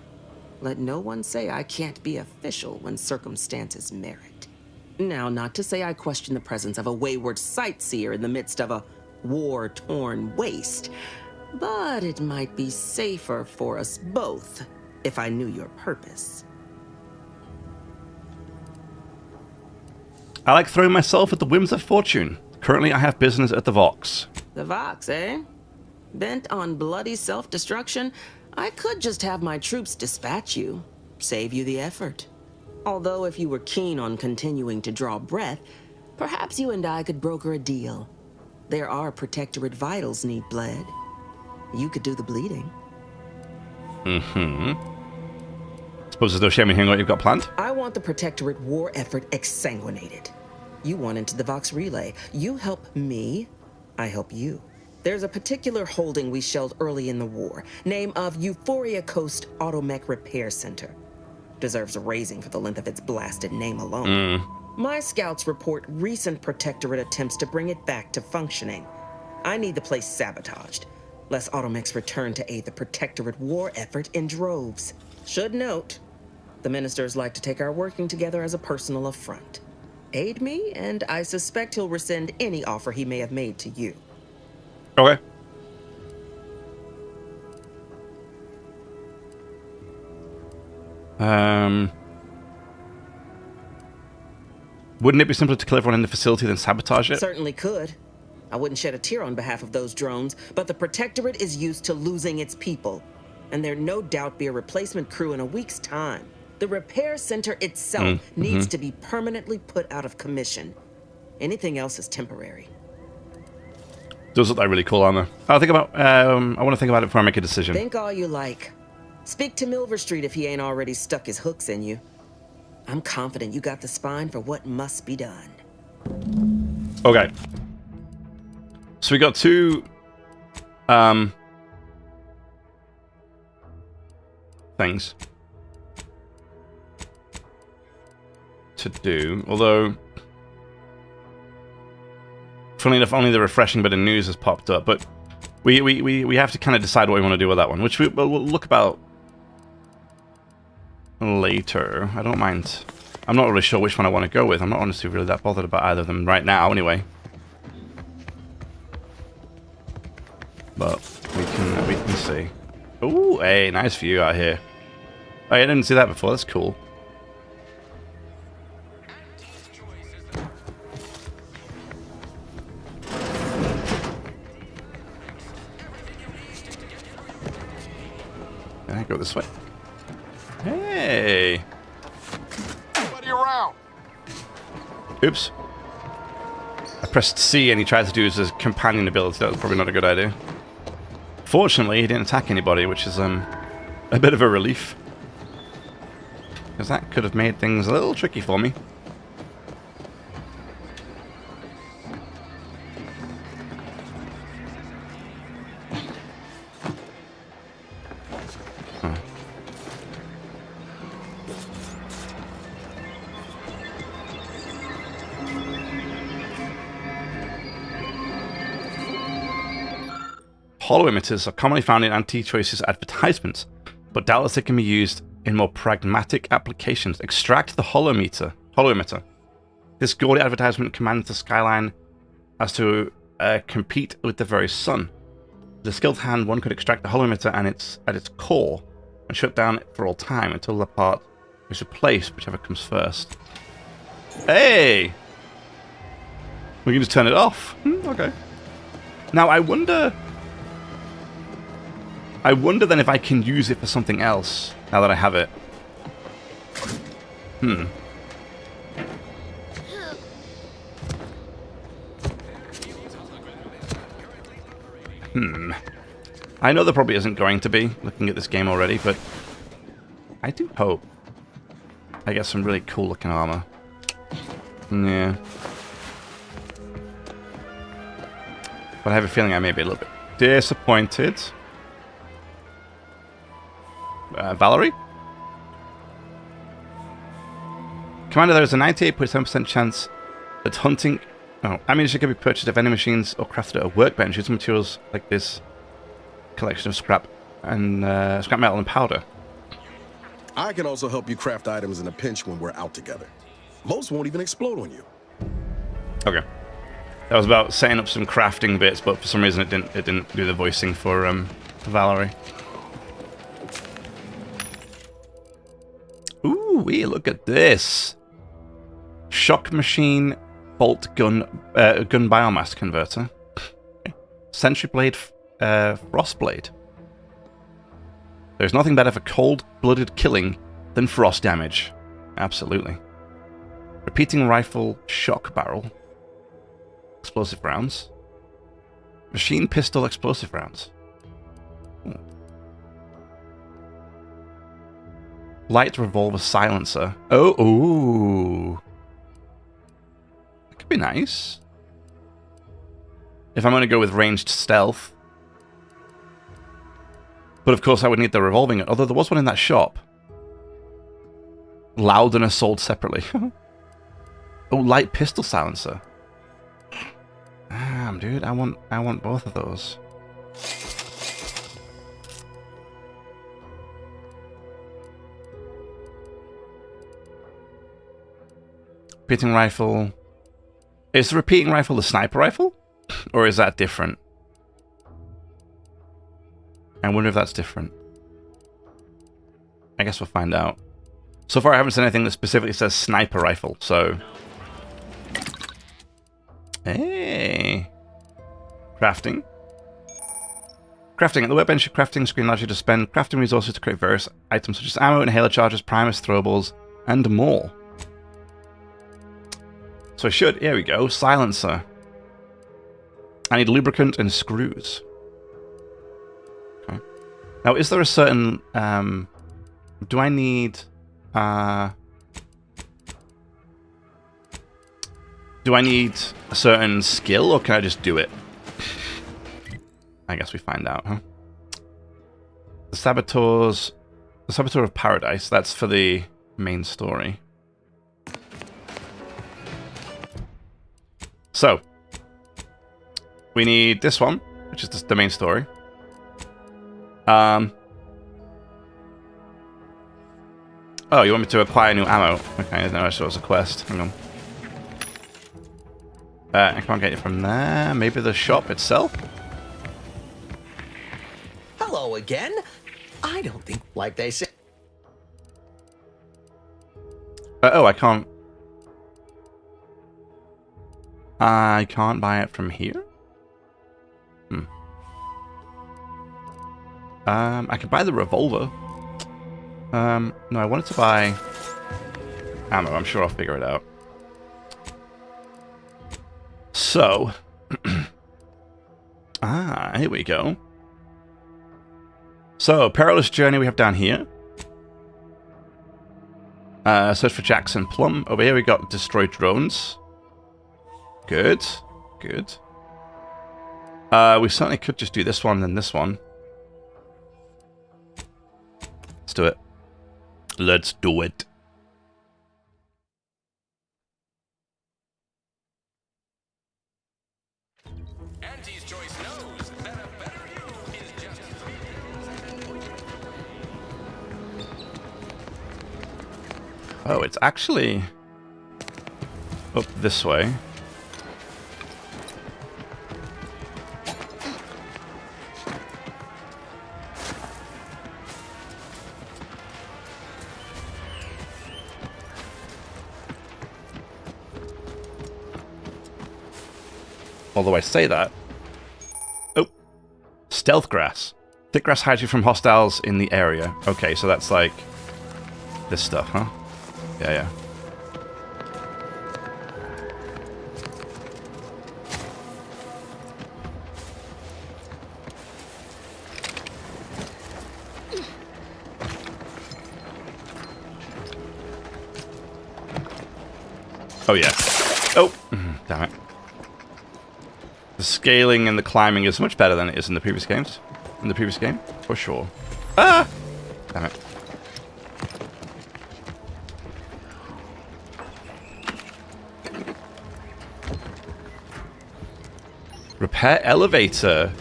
Let no one say I can't be official when circumstances merit. Now, not to say I question the presence of a wayward sightseer in the midst of a war-torn waste, but it might be safer for us both if I knew your purpose. I like throwing myself at the whims of fortune. Currently, I have business at the Vox. The Vox, eh? Bent on bloody self-destruction, I could just have my troops dispatch you, save you the effort. Although if you were keen on continuing to draw breath, perhaps you and I could broker a deal. There are Protectorate vitals need bled. You could do the bleeding. Suppose there's no shame in hearing what you've got planned. I want the Protectorate war effort exsanguinated. You want into the Vox relay. You help me, I help you. There's a particular holding we shelled early in the war. Name of Euphoria Coast Automech Repair Center. Deserves a raising for the length of its blasted name alone. My scouts report recent Protectorate attempts to bring it back to functioning. I need the place sabotaged, lest Automechs return to aid the Protectorate war effort in droves. Should note, the ministers like to take our working together as a personal affront. Aid me, and I suspect he'll rescind any offer he may have made to you. Okay. Wouldn't it be simpler to kill everyone in the facility than sabotage it? Certainly could. I wouldn't shed a tear on behalf of those drones, but the Protectorate is used to losing its people, and there'll no doubt be a replacement crew in a week's time. The repair center itself needs to be permanently put out of commission. Anything else is temporary. Does look like really cool armor. I'll think about. I want to think about it before I make a decision. Think all you like. Speak to Milver Street if he ain't already stuck his hooks in you. I'm confident you got the spine for what must be done. Okay. So we got two things to do, although funnily enough only the refreshing bit of news has popped up, but we have to kind of decide what we want to do with that one, which we'll look about later. I don't mind. I'm not really sure which one I want to go with. I'm not honestly really that bothered about either of them right now anyway. But we can see. Ooh, hey, nice view out here. Oh, I didn't see that before. That's cool. Go this way. Hey. Nobody around. Oops. I pressed C and he tried to do his companion ability. That was probably not a good idea. Fortunately, he didn't attack anybody, which is a bit of a relief. Because that could have made things a little tricky for me. Hollow emitters are commonly found in anti-choices advertisements, but doubtless they can be used in more pragmatic applications. Extract the hollow emitter. This gaudy advertisement commands the skyline as to compete with the very sun. With a skilled hand, one could extract the hollow emitter and at its core and shut down for all time until the part is replaced, whichever comes first. Hey! We can just turn it off. Okay. Now I wonder then if I can use it for something else, now that I have it. I know there probably isn't going to be, looking at this game already, but I do hope I get some really cool looking armor. Yeah. But I have a feeling I may be a little bit disappointed. Valerie? Commander, there is a 98.7% chance that hunting... ammunition can be purchased at vending machines or crafted at a workbench using materials like this collection of scrap and scrap metal and powder. I can also help you craft items in a pinch when we're out together. Most won't even explode on you. Okay. That was about setting up some crafting bits, but for some reason it didn't do the voicing for Valerie. Ooh, look at this. Shock machine bolt gun biomass converter. Sentry blade frost blade. There's nothing better for cold-blooded killing than frost damage. Absolutely. Repeating rifle shock barrel. Explosive rounds. Machine pistol explosive rounds. Light revolver silencer. Oh, that could be nice. If I'm going to go with ranged stealth. But of course I would need the revolving, although there was one in that shop. Loud and assault separately. Oh, light pistol silencer. Damn, dude, I want both of those. Repeating rifle. Is the repeating rifle the sniper rifle? Or is that different? I wonder if that's different. I guess we'll find out. So far I haven't seen anything that specifically says sniper rifle, so... Hey! Crafting. Crafting. At the workbench, your crafting screen allows you to spend crafting resources to create various items such as ammo, inhaler charges, primers, throwables, and more. So I should, here we go, silencer. I need lubricant and screws. Okay. Now, is there a certain, do I need, a certain skill, or can I just do it? I guess we find out, huh? The Saboteur of Paradise, that's for the main story. So, we need this one, which is the main story. Oh, you want me to acquire new ammo? Okay, I didn't know it was a quest. Hang on. I can't get it from there. Maybe the shop itself? Hello again. I don't think, like they say... Oh, I can't... I can't buy it from here? I can buy the revolver. No, I wanted to buy ammo. I'm sure I'll figure it out. So, here we go. So, perilous journey we have down here. Search for Jackson Plum. Over here we got destroy drones. Good, good. We certainly could just do this one and this one. Let's do it. Let's do it. Oh, it's actually up this way. Although I say that. Oh, stealth grass. Thick grass hides you from hostiles in the area. Okay, so that's like this stuff, huh? Yeah, yeah. Oh, yeah. Oh, damn it. The scaling and the climbing is much better than it is in the previous games. In the previous game, for sure. Ah! Damn it. Repair elevator.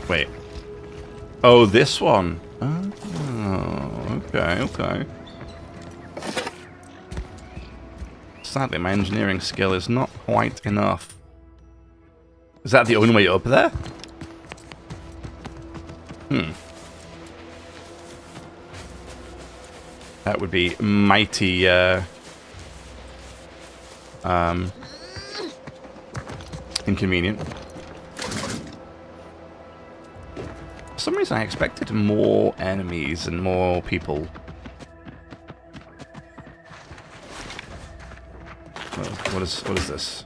Wait. Oh, this one. Oh, okay, okay. Sadly, my engineering skill is not quite enough. Is that the only way up there? That would be mighty, inconvenient. For some reason, I expected more enemies and more people. What is this?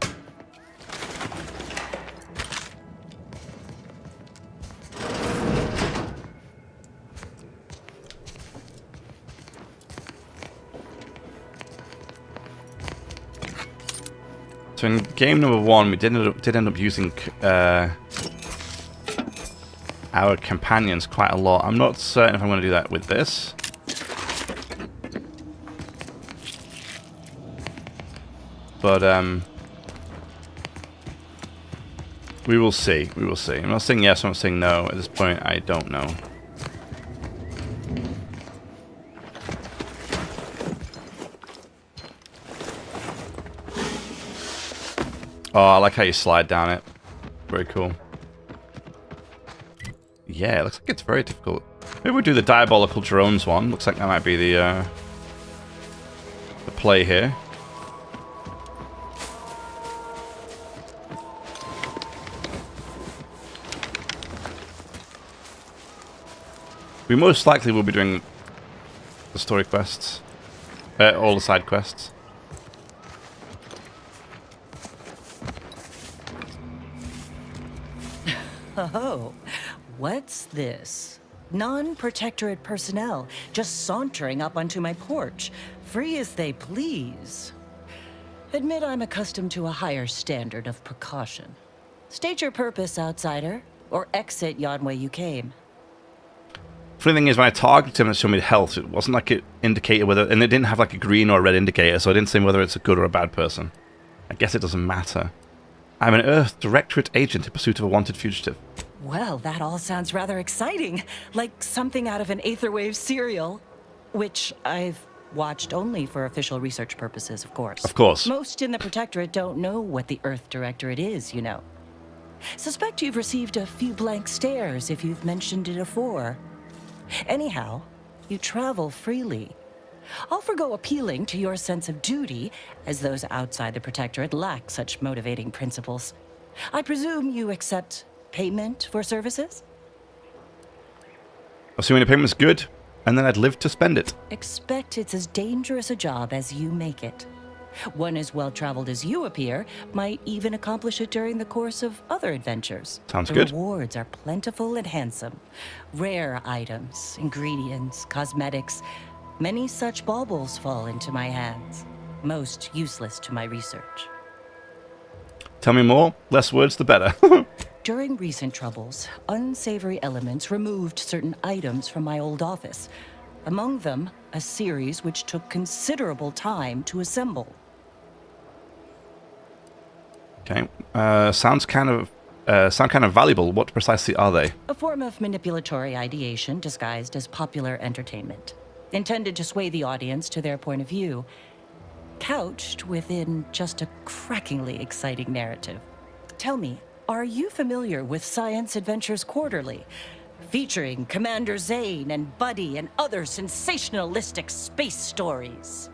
So in game number 1, we did end up using our companions quite a lot. I'm not certain if I'm going to do that with this. But we will see. We will see. I'm not saying yes, I'm not saying no. At this point, I don't know. Oh, I like how you slide down it. Very cool. Yeah, it looks like it's very difficult. Maybe we'll do the diabolical drones one. Looks like that might be the play here. We most likely will be doing the story quests. All the side quests. Oh, what's this? Non-protectorate personnel just sauntering up onto my porch, free as they please. Admit I'm accustomed to a higher standard of precaution. State your purpose, outsider, or exit yon way you came. Funny thing is, when I targeted him and showed me health, it wasn't like it indicated whether, and it didn't have like a green or a red indicator, so I didn't say whether it's a good or a bad person. I guess it doesn't matter. I'm an Earth Directorate agent in pursuit of a wanted fugitive. Well, that all sounds rather exciting, like something out of an Aetherwave serial, which I've watched only for official research purposes, of course. Of course. Most in the Protectorate don't know what the Earth Directorate is, you know. Suspect you've received a few blank stares if you've mentioned it afore. Anyhow, you travel freely. I'll forgo appealing to your sense of duty, as those outside the Protectorate lack such motivating principles. I presume you accept payment for services? assuming the payment's good, and then I'd live to spend it. Expect it's as dangerous a job as you make it. One as well-traveled as you appear might even accomplish it during the course of other adventures. Sounds the good. Rewards are plentiful and handsome. Rare items, ingredients, cosmetics. Many such baubles fall into my hands. Most useless to my research. Tell me more. Less words, the better. During recent troubles, unsavory elements removed certain items from my old office. Among them, a series which took considerable time to assemble. Okay. Sound kind of valuable. What precisely are they? A form of manipulatory ideation disguised as popular entertainment, intended to sway the audience to their point of view, couched within just a crackingly exciting narrative. Tell me, are you familiar with Science Adventures Quarterly, featuring Commander Zane and Buddy and other sensationalistic space stories?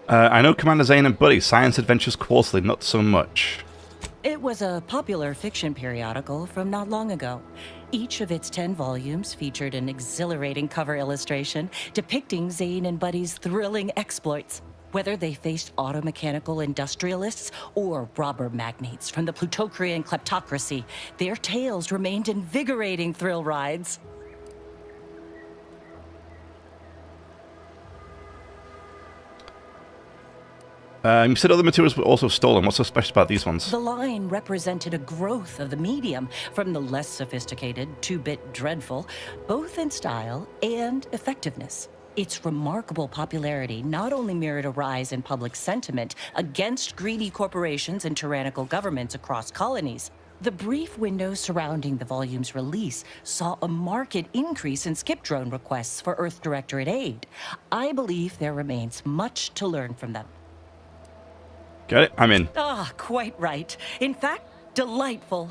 I know Commander Zane and Buddy. Science Adventures Quarterly, not so much. It was a popular fiction periodical from not long ago. Each of its 10 volumes featured an exhilarating cover illustration depicting Zane and Buddy's thrilling exploits. Whether they faced automechanical industrialists or robber magnates from the Plutocrian kleptocracy, their tales remained invigorating thrill rides. You said other materials were also stolen. What's so special about these ones? The line represented a growth of the medium, from the less sophisticated 2-bit dreadful, both in style and effectiveness. Its remarkable popularity not only mirrored a rise in public sentiment against greedy corporations and tyrannical governments across colonies. The brief window surrounding the volume's release saw a marked increase in skip drone requests for Earth Directorate aid. I believe there remains much to learn from them. Got it? I'm in. Ah, quite right. In fact, delightful.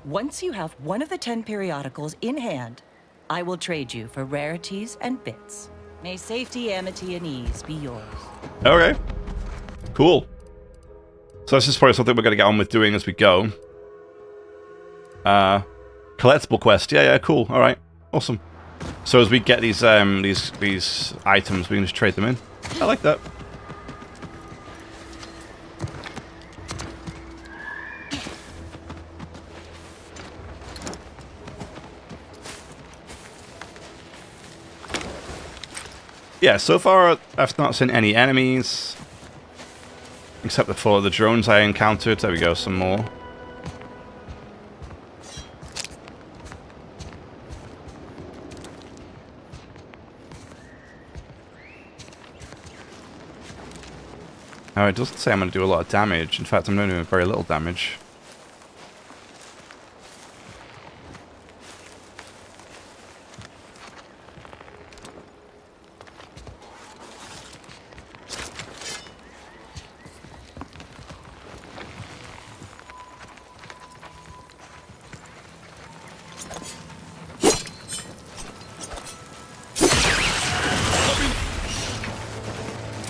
Once you have one of the 10 periodicals in hand, I will trade you for rarities and bits. May safety, amity, and ease be yours. Okay. Cool. So this is probably something we're going to get on with doing as we go. Collectible quest. Yeah, cool. All right. Awesome. So as we get these items, we can just trade them in. I like that. Yeah, so far I've not seen any enemies, except for the drones I encountered. There we go, some more. Oh, it doesn't say I'm going to do a lot of damage. In fact, I'm doing very little damage.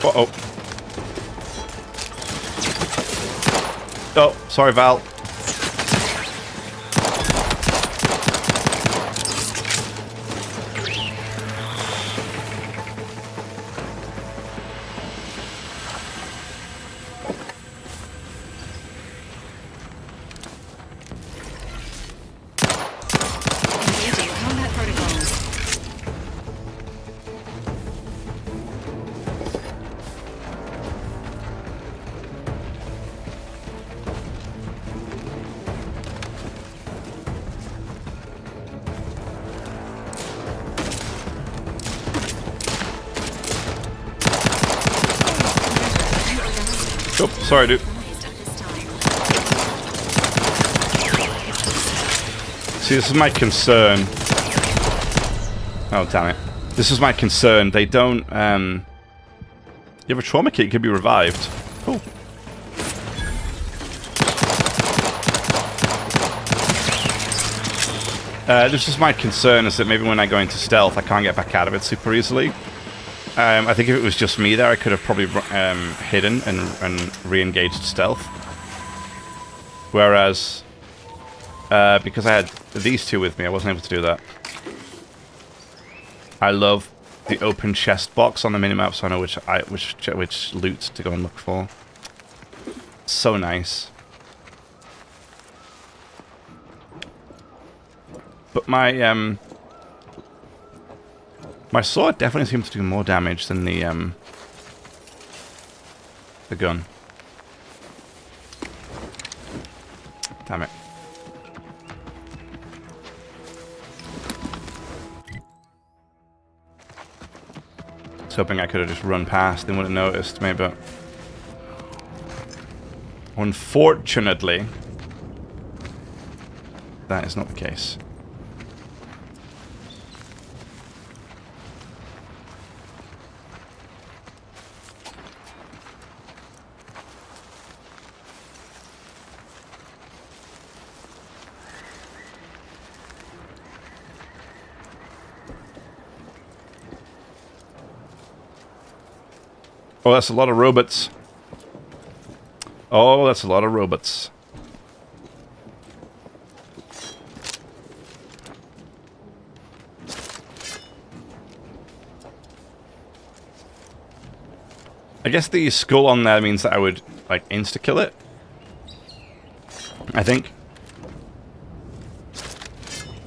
Uh-oh. Oh, sorry, Val. Oh, sorry, dude. See, this is my concern. Oh, damn it. This is my concern. They don't, you have a trauma kit, you can be revived. Cool. This is my concern, is that maybe when I go into stealth, I can't get back out of it super easily. I think if it was just me there, I could have probably hidden and re-engaged stealth. Whereas because I had these two with me, I wasn't able to do that. I love the open chest box on the minimap, so I know which loot to go and look for. So nice. But my my sword definitely seems to do more damage than the gun. Damn it. I was hoping I could have just run past and wouldn't have noticed me, but unfortunately, that is not the case. Oh, that's a lot of robots. Oh, that's a lot of robots. I guess the skull on there means that I would, like, insta-kill it. I think.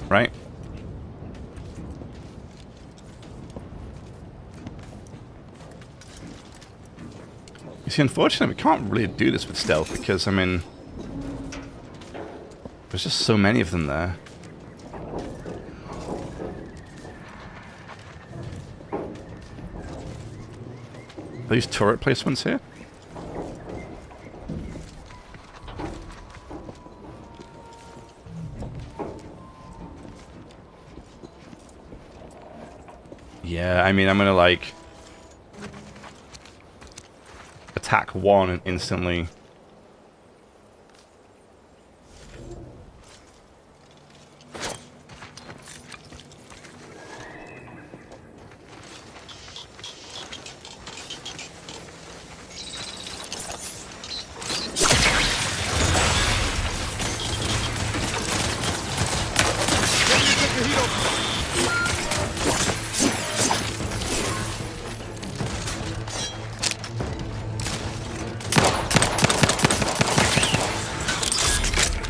Right? You see, unfortunately, we can't really do this with stealth because, I mean, there's just so many of them there. Are these turret placements here? Yeah, I mean, I'm gonna, like, attack one and instantly...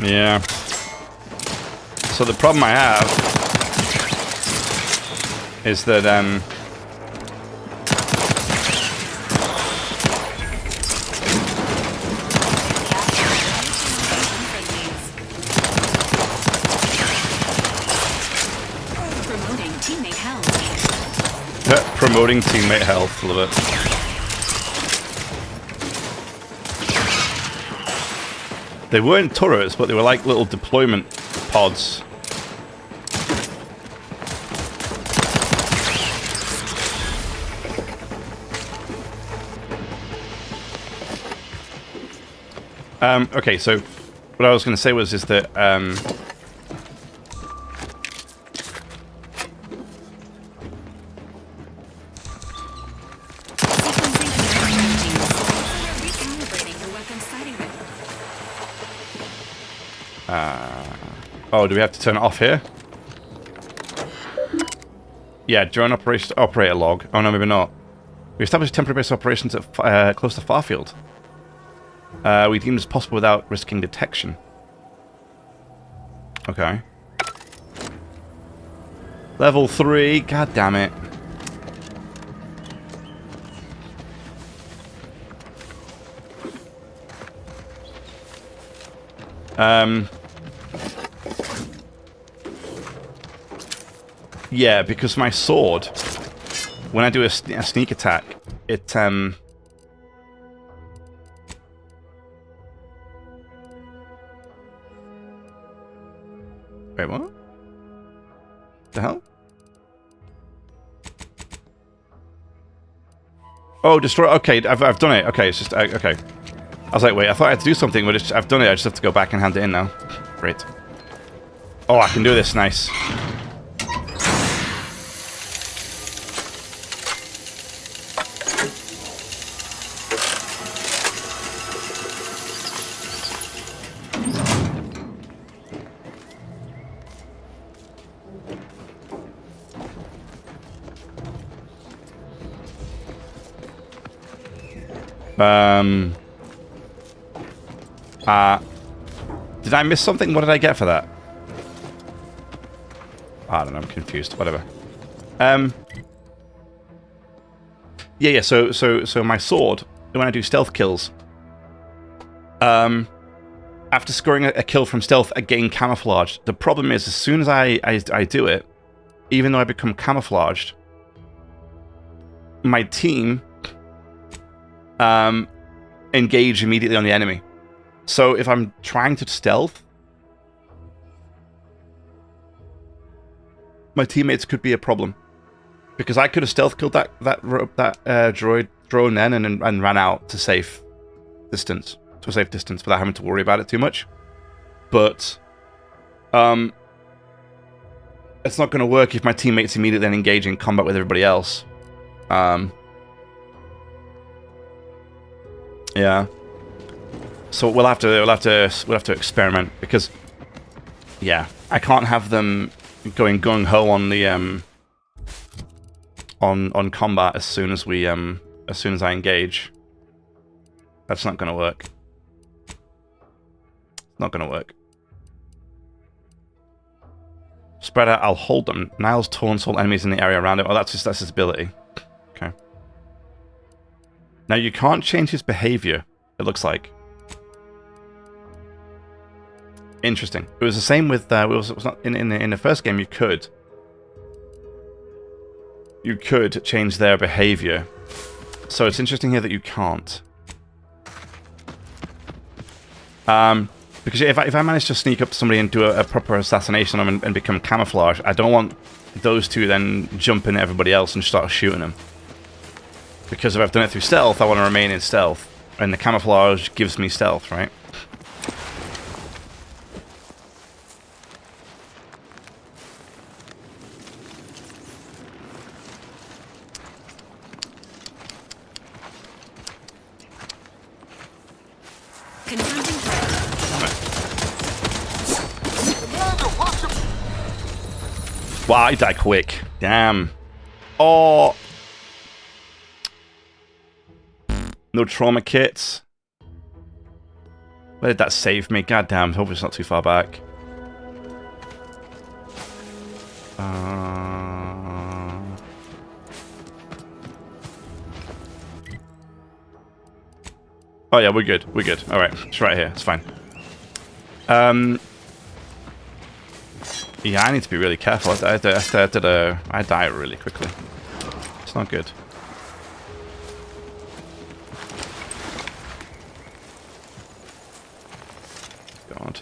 Yeah. So the problem I have is that Promoting teammate health. promoting teammate health, love it. They weren't turrets, but they were like little deployment pods. Okay, so what I was going to say is that oh, do we have to turn it off here? Yeah, join operator log. Oh no, maybe not. We established temporary base operations at close to Farfield. We deemed as possible without risking detection. Okay. Level 3. God damn it. Yeah, because my sword, when I do a sneak attack, it Wait, what? The hell? Oh, destroy. Okay, I've done it. Okay, it's just okay. I was like, wait, I thought I had to do something, but I've done it. I just have to go back and hand it in now. Great. Oh, I can do this. Nice. Did I miss something? What did I get for that? I don't know. I'm confused. Whatever. Yeah. So my sword, when I do stealth kills, after scoring a kill from stealth, I gain camouflage. The problem is, as soon as I do it, even though I become camouflaged, my team engage immediately on the enemy. So if I'm trying to stealth, my teammates could be a problem, because I could have stealth killed that drone then and ran out to a safe distance without having to worry about it too much. But it's not going to work if my teammates immediately then engage in combat with everybody else. Yeah. So we'll have to experiment, because yeah, I can't have them going gung ho on the on combat as soon as I engage. That's not going to work. Not going to work. Spread out, I'll hold them. Niles taunts all enemies in the area around it. Oh, that's his ability. Okay. Now you can't change his behavior, it looks like. Interesting. It was the same with it was not in the first game. You could change their behavior. So it's interesting here that you can't. Because if I manage to sneak up to somebody and do a proper assassination on them and become camouflage, I don't want those two then jump in at everybody else and start shooting them. Because if I've done it through stealth, I want to remain in stealth, and the camouflage gives me stealth, right? Wow, I die quick. Damn. Oh. No trauma kits. Where did that save me? God damn, hope it's not too far back. Oh yeah, we're good. We're good. Alright, it's right here. It's fine. Yeah, I need to be really careful. I die really quickly. It's not good. God.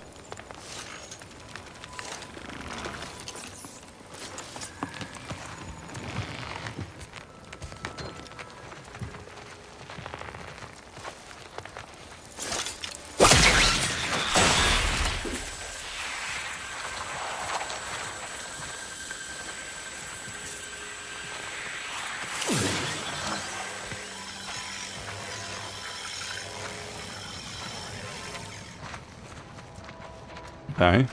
Okay.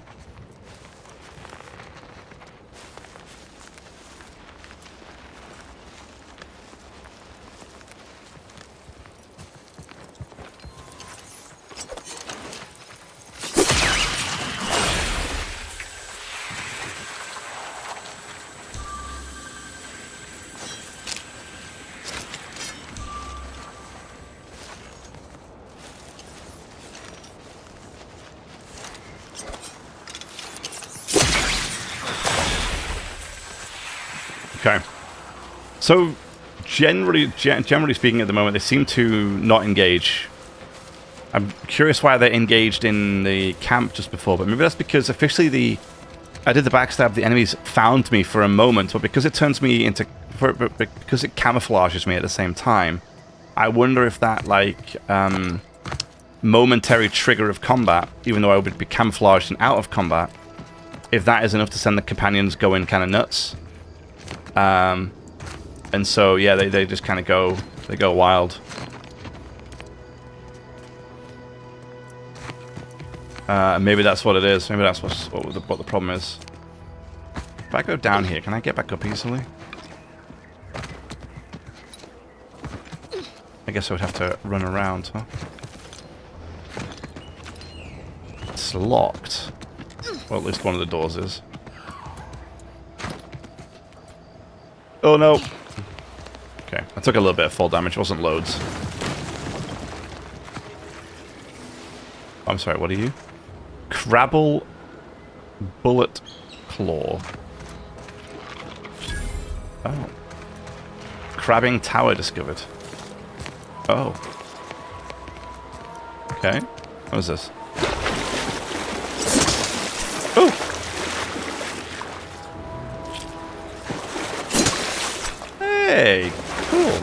Okay. So, generally speaking at the moment, they seem to not engage. I'm curious why they engaged in the camp just before, but maybe that's because officially I did the backstab, the enemies found me for a moment, but because it turns me into... because it camouflages me at the same time, I wonder if that, like, momentary trigger of combat, even though I would be camouflaged and out of combat, if that is enough to send the companions going kind of nuts. And so, yeah, they just kind of go wild. Maybe that's what it is. Maybe that's what the problem is. If I go down here, can I get back up easily? I guess I would have to run around, huh? It's locked. Well, at least one of the doors is. Oh no! Okay, I took a little bit of fall damage, it wasn't loads. I'm sorry, what are you? Crabble Bullet Claw. Oh. Crabbing Tower discovered. Oh. Okay. What is this? Oh! Hey! Cool.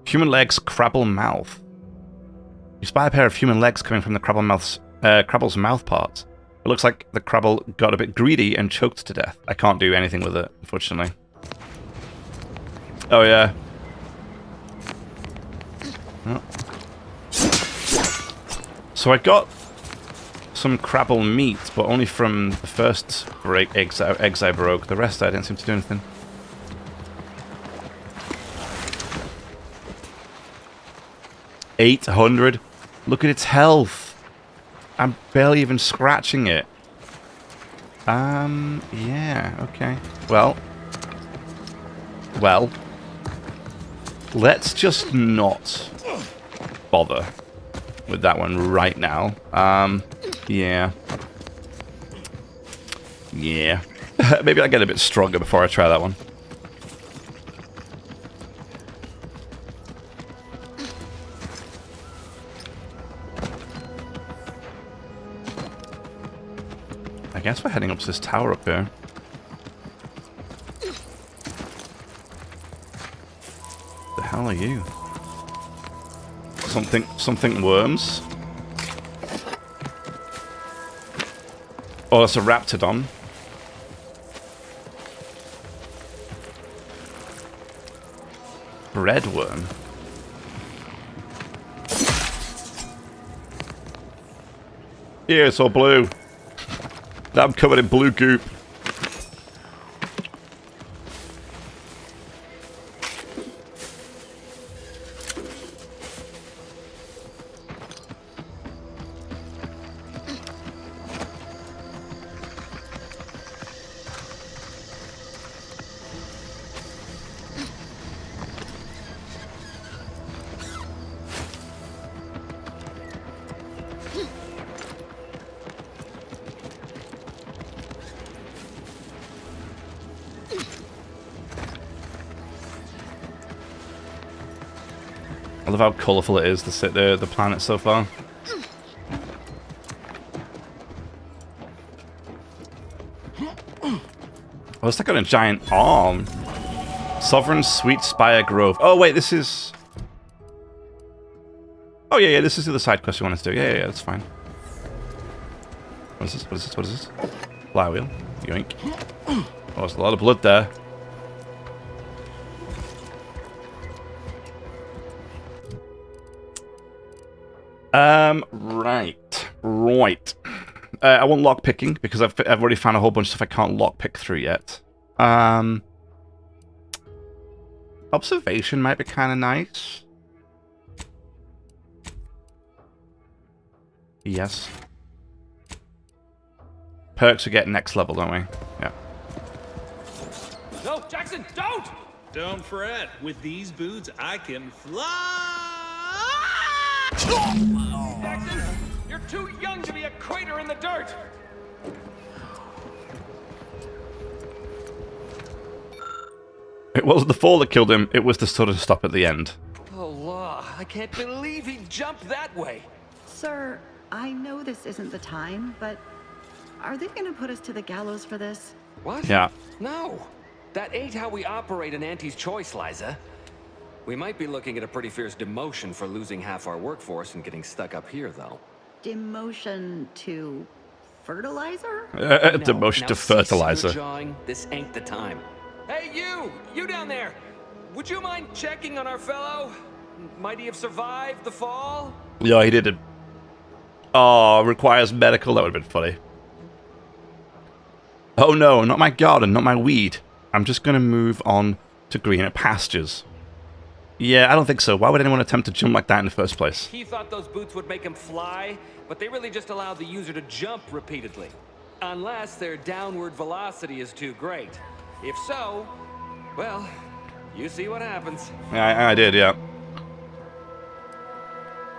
Human legs, crabble mouth. You spy a pair of human legs coming from the crabble's mouth parts. It looks like the crabble got a bit greedy and choked to death. I can't do anything with it, unfortunately. Oh yeah. Oh. So I got some crabble meat, but only from the first eggs I broke. The rest I didn't seem to do anything. $800. Look at its health. I'm barely even scratching it. Yeah, okay. Well, let's just not bother with that one right now. Yeah. Yeah. Maybe I'll get a bit stronger before I try that one. I guess we're heading up to this tower up here. The hell are you? Something worms? Oh, that's a raptidon. Red worm. Yeah, it's all blue. I'm covered in blue goop. I love how colourful it is, the planet so far. Oh, it's like on a giant arm. Sovereign Sweet Spire Grove. Oh, wait, this is... Oh, yeah, this is the other side quest we wanted to do. Yeah, that's fine. What is this? What is this? What is this? Flywheel. Yoink. Oh, there's a lot of blood there. Right. I want lockpicking because I've already found a whole bunch of stuff I can't lockpick through yet. Observation might be kind of nice. Yes. Perks we get next level, don't we? Yeah. No, Jackson, don't! Don't fret. With these boots, I can fly! Jackson, you're too young to be a crater in the dirt! It wasn't the fall that killed him, it was the sudden stop at the end. Oh, law, I can't believe he jumped that way. Sir, I know this isn't the time, but are they going to put us to the gallows for this? What? Yeah. No, that ain't how we operate in Auntie's Choice, Liza. We might be looking at a pretty fierce demotion for losing half our workforce and getting stuck up here, though. Demotion to fertilizer? Demotion to fertilizer. Jawing. This ain't the time. Hey, you down there. Would you mind checking on our fellow? Might he have survived the fall? Yeah, he did. Oh, requires medical. That would have been funny. Oh no, not my garden, not my weed. I'm just going to move on to greener pastures. Yeah, I don't think so. Why would anyone attempt to jump like that in the first place? He thought those boots would make him fly, but they really just allowed the user to jump repeatedly. Unless their downward velocity is too great. If so, well, you see what happens. I did, yeah.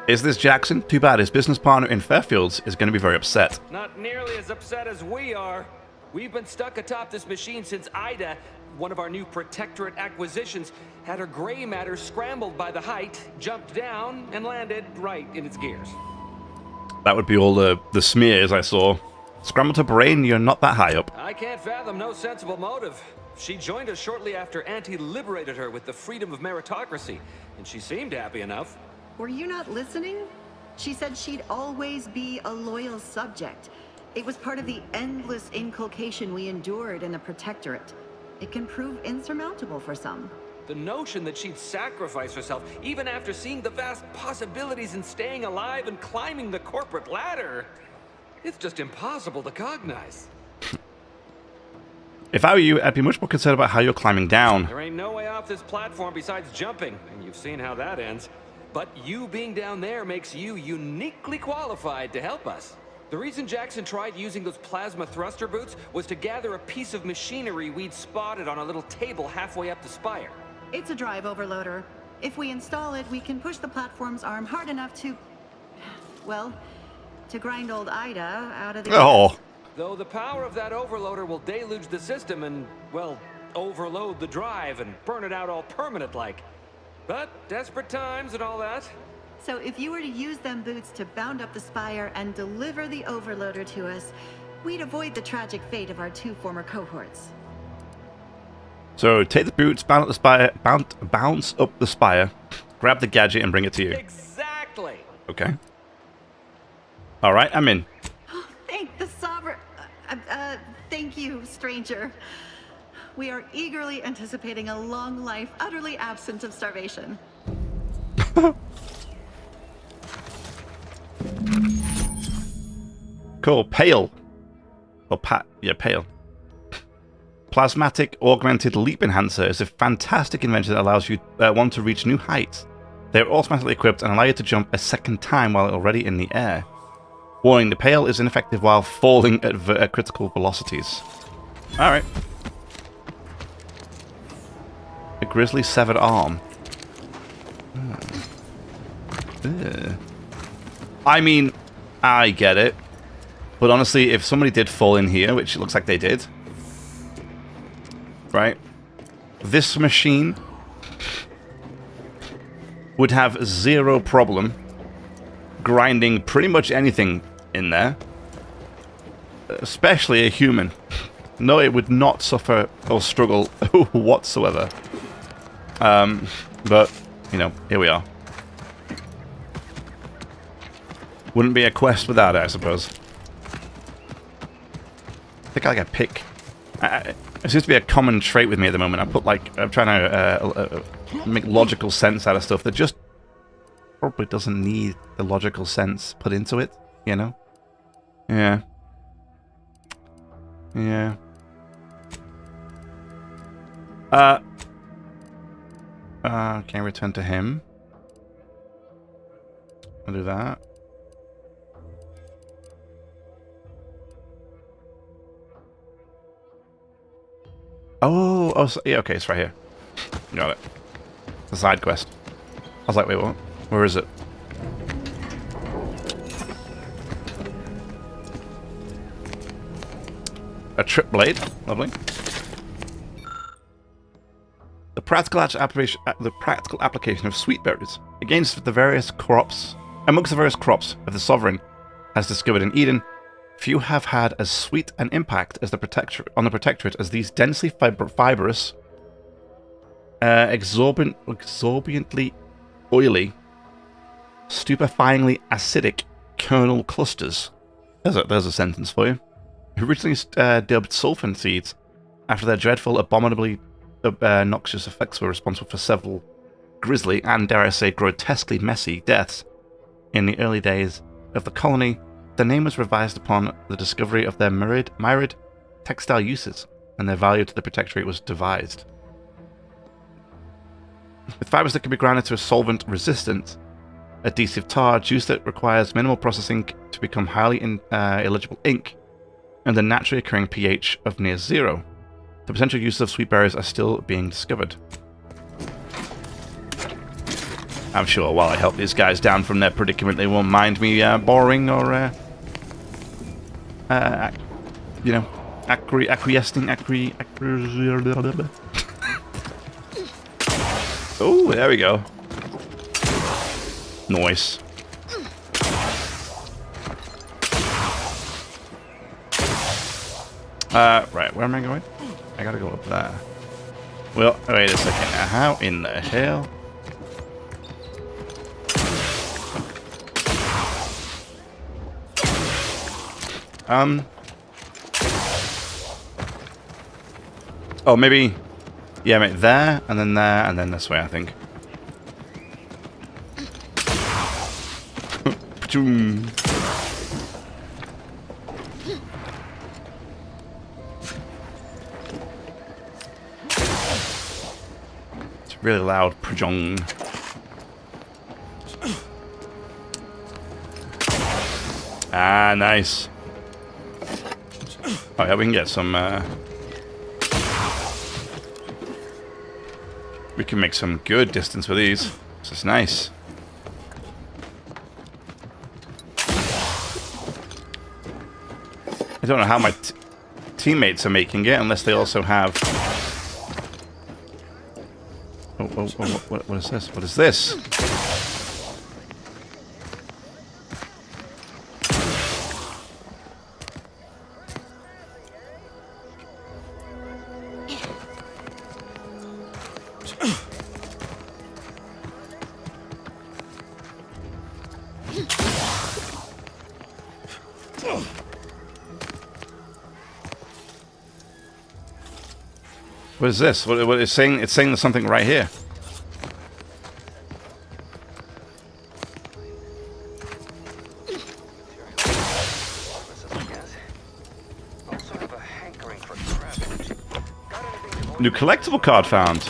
Is this Jackson? Too bad his business partner in Fairfields is going to be very upset. Not nearly as upset as we are. We've been stuck atop this machine since Ida, one of our new Protectorate acquisitions, had her gray matter scrambled by the height, jumped down, and landed right in its gears. That would be all the smears I saw. Scrambled her brain, you're not that high up. I can't fathom no sensible motive. She joined us shortly after Auntie liberated her with the freedom of meritocracy, and she seemed happy enough. Were you not listening? She said she'd always be a loyal subject. It was part of the endless inculcation we endured in the Protectorate. It can prove insurmountable for some. The notion that she'd sacrifice herself, even after seeing the vast possibilities in staying alive and climbing the corporate ladder, it's just impossible to cognize. If I were you, I'd be much more concerned about how you're climbing down. There ain't no way off this platform besides jumping, and you've seen how that ends. But you being down there makes you uniquely qualified to help us. The reason Jackson tried using those plasma thruster boots was to gather a piece of machinery we'd spotted on a little table halfway up the spire. It's a drive overloader. If we install it, we can push the platform's arm hard enough to... well, to grind old Ida out of the... Oh. Though the power of that overloader will deluge the system and, well, overload the drive and burn it out all permanent-like. But desperate times and all that. So if you were to use them boots to bound up the spire and deliver the overloader to us, we'd avoid the tragic fate of our two former cohorts. So take the boots, bounce up the spire, grab the gadget, and bring it to you. Exactly. Okay. All right, I'm in. Thank the sovereign. Thank you, stranger. We are eagerly anticipating a long life, utterly absent of starvation. Cool. Pale. Or pale. Plasmatic Augmented Leap Enhancer is a fantastic invention that allows you one to reach new heights. They are automatically equipped and allow you to jump a second time while already in the air. Warning, the Pale is ineffective while falling at critical velocities. Alright. A grizzly severed arm. I mean, I get it. But honestly, if somebody did fall in here, which it looks like they did, right? This machine would have zero problem grinding pretty much anything in there, especially a human. No, it would not suffer or struggle whatsoever. But, you know, here we are. Wouldn't be a quest without it, I suppose. I think I like a pick. It seems to be a common trait with me at the moment. I'm trying to make logical sense out of stuff that just probably doesn't need the logical sense put into it, you know? Yeah. Yeah. Okay, return to him. I'll do that. Oh, yeah, okay, it's right here. Got it. It's a side quest. I was like, wait, what? Where is it? A trip blade. Lovely. The practical application of sweet berries amongst the various crops of the Sovereign has discovered in Eden. Few have had as sweet an impact as the Protectorate as these densely fibrous, exorbitantly oily, stupefyingly acidic kernel clusters. There's a sentence for you. Originally dubbed sulfan seeds, after their dreadful, abominably noxious effects were responsible for several grisly and, dare I say, grotesquely messy deaths in the early days of the colony, their name was revised upon the discovery of their myriad textile uses, and their value to the Protectorate was devised. With fibers that can be ground into a solvent resistant, adhesive tar, juice that requires minimal processing to become highly illegible ink, and a naturally occurring pH of near 0. The potential uses of sweet berries are still being discovered. I'm sure while I help these guys down from their predicament, they won't mind me boring or, you know, acquiescing. Oh, there we go. Nice. Right, where am I going? I gotta go up there. Well, wait a second. Now, how in the hell? Oh, maybe... Yeah, mate, there, and then this way, I think. It's really loud. Prajong. Ah, nice. Oh yeah, we can get some... We can make some good distance with these. This is nice. I don't know how my teammates are making it, unless they also have... what is this? What is this? What is this? What it's saying? It's saying there's something right here. New collectible card found.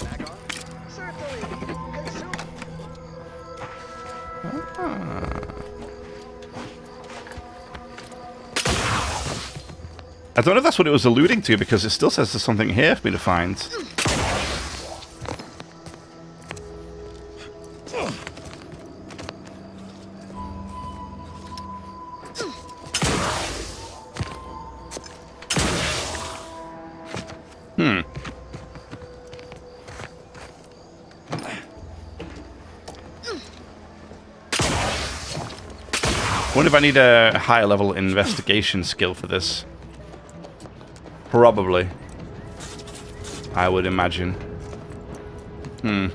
I don't know if that's what it was alluding to, because it still says there's something here for me to find. I wonder if I need a higher level investigation skill for this. Probably. I would imagine. Oh,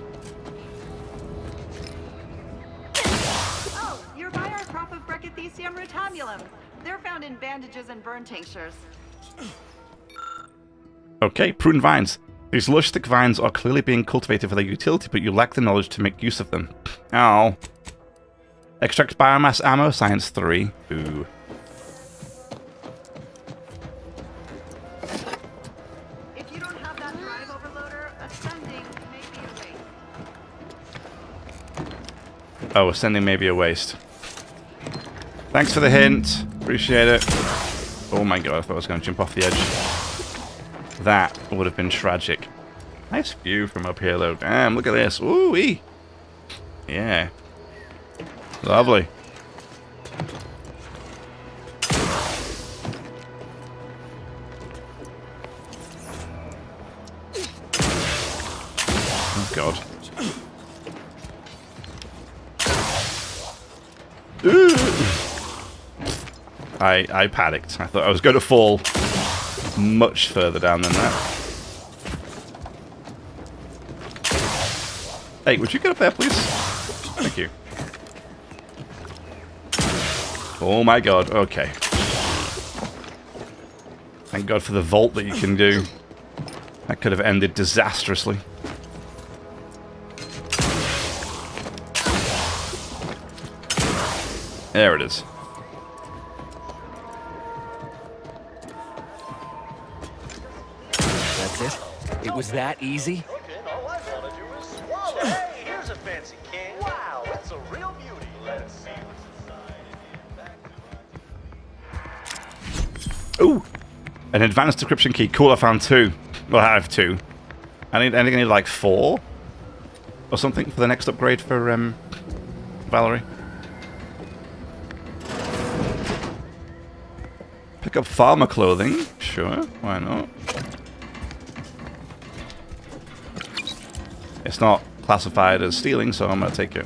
you're by our crop of Brachythecium rotabulum. They're found in bandages and burn tinctures. Okay, prune vines. These lush thick vines are clearly being cultivated for their utility, but you lack the knowledge to make use of them. Ow. Extract biomass ammo, science 3. Ooh. Oh, ascending may be a waste. Thanks for the hint. Appreciate it. Oh my god, I thought I was going to jump off the edge. That would have been tragic. Nice view from up here, though. Damn, look at this. Ooh-wee. Yeah. Lovely. Oh god. Ooh. I panicked. I thought I was going to fall much further down than that. Hey, would you get up there, please? Thank you. Oh my god, okay. Thank god for the vault that you can do. That could have ended disastrously. There it is. It was that easy? All I want to do is swallow. Hey, here's a fancy king. Wow, it's a real beauty. Let's see what's inside. Ooh, an advanced decryption key. Cool, I found 2. Well, I have 2. I think I need like 4 or something for the next upgrade for Valerie. Pick up farmer clothing. Sure, why not? It's not classified as stealing, so I'm going to take it.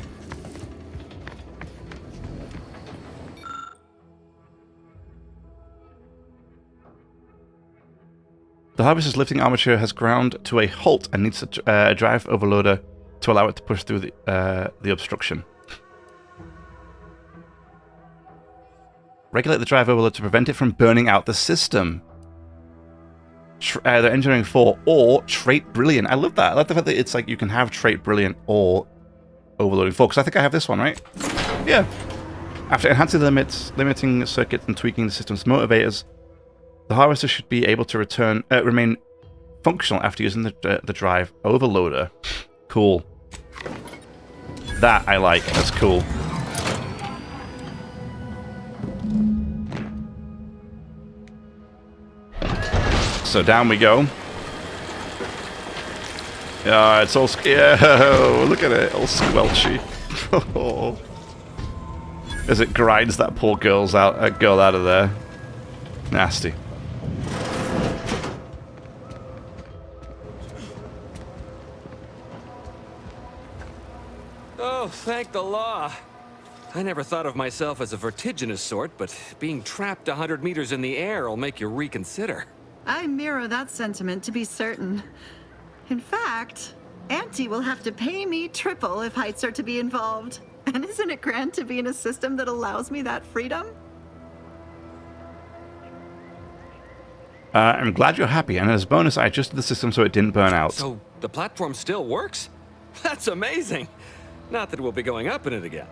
The harvester's lifting armature has ground to a halt and needs a drive overloader to allow it to push through the obstruction. Regulate the drive overloader to prevent it from burning out the system. Either engineering 4 or trait brilliant. I love that. I like the fact that it's like you can have trait brilliant or overloading 4. Because I think I have this one, right? Yeah. After enhancing the limiting circuits and tweaking the system's motivators, the harvester should be able to remain functional after using the drive overloader. Cool. That I like. That's cool. So down we go. Yeah, it's all look at it, all squelchy. As it grinds that poor girl out of there. Nasty. Oh, thank the law. I never thought of myself as a vertiginous sort, but being trapped 100 meters in the air will make you reconsider. I mirror that sentiment, to be certain. In fact, Auntie will have to pay me triple if heights are to be involved. And isn't it grand to be in a system that allows me that freedom? I'm glad you're happy, and as a bonus, I adjusted the system so it didn't burn out. So the platform still works? That's amazing. Not that we'll be going up in it again.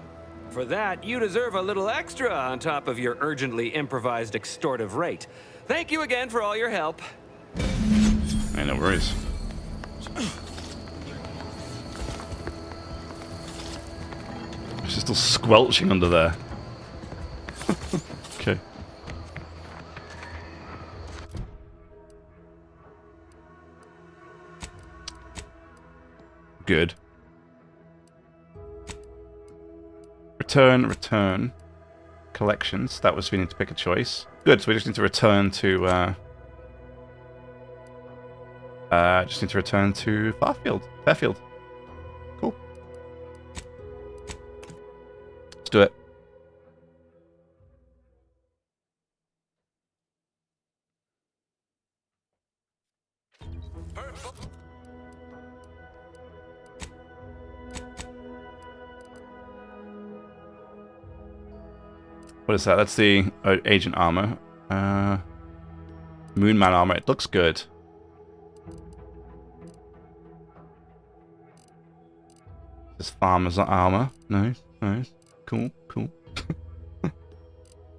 For that, you deserve a little extra on top of your urgently improvised extortive rate. Thank you again for all your help. Hey, no worries. She's still squelching under there. Okay. Good. Return. Collections. That was we need to pick a choice. Good, so we just need to return to Fairfield. Cool. Let's do it. What is that? That's the agent armor. Moonman armor. It looks good. This farmer's armor. Nice. Cool.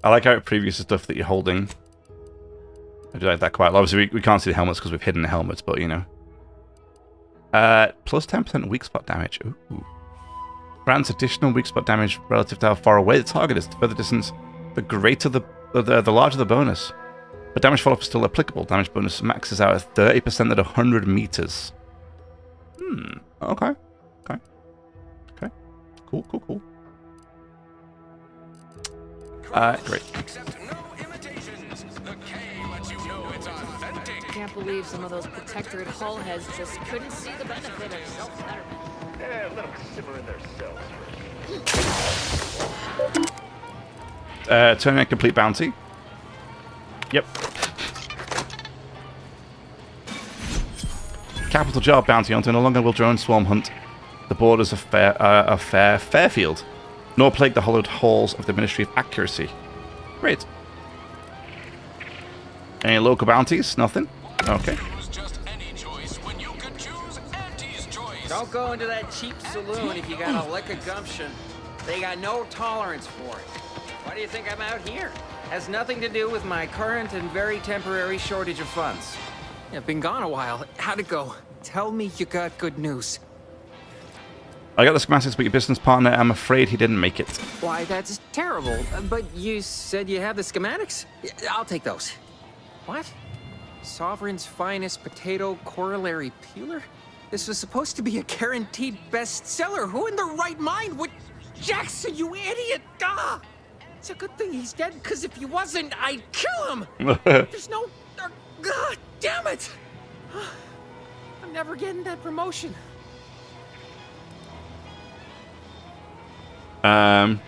I like how it previews the stuff that you're holding. I do like that quite a lot. Obviously, we can't see the helmets because we've hidden the helmets, but you know. Plus 10% weak spot damage. Ooh. Grants additional weak spot damage relative to how far away the target is. The further distance, the greater the larger the bonus. But damage follow-up is still applicable. Damage bonus maxes out at 30% at 100 meters. Okay. Cool. Great. Can't believe some of those Protectorate hull heads just couldn't see the benefit of self-betterment. Let them simmer in their cells first. Turn in a complete bounty. Yep. Capital job, bounty hunter. No longer will drone swarm hunt the borders of Fairfield, nor plague the hollowed halls of the Ministry of Accuracy. Great. Any local bounties? Nothing? Okay. Don't go into that cheap saloon if you got a lick of gumption. They got no tolerance for it. Why do you think I'm out here? Has nothing to do with my current and very temporary shortage of funds. I've been gone a while. How'd it go? Tell me you got good news. I got the schematics, but your business partner, I'm afraid he didn't make it. Why, that's terrible. But you said you have the schematics? I'll take those. What? Sovereign's finest potato corollary peeler? This was supposed to be a guaranteed bestseller. Who in their right mind would... Jackson, you idiot! Ah! It's a good thing he's dead, because if he wasn't, I'd kill him! There's no... God damn it! I'm never getting that promotion. I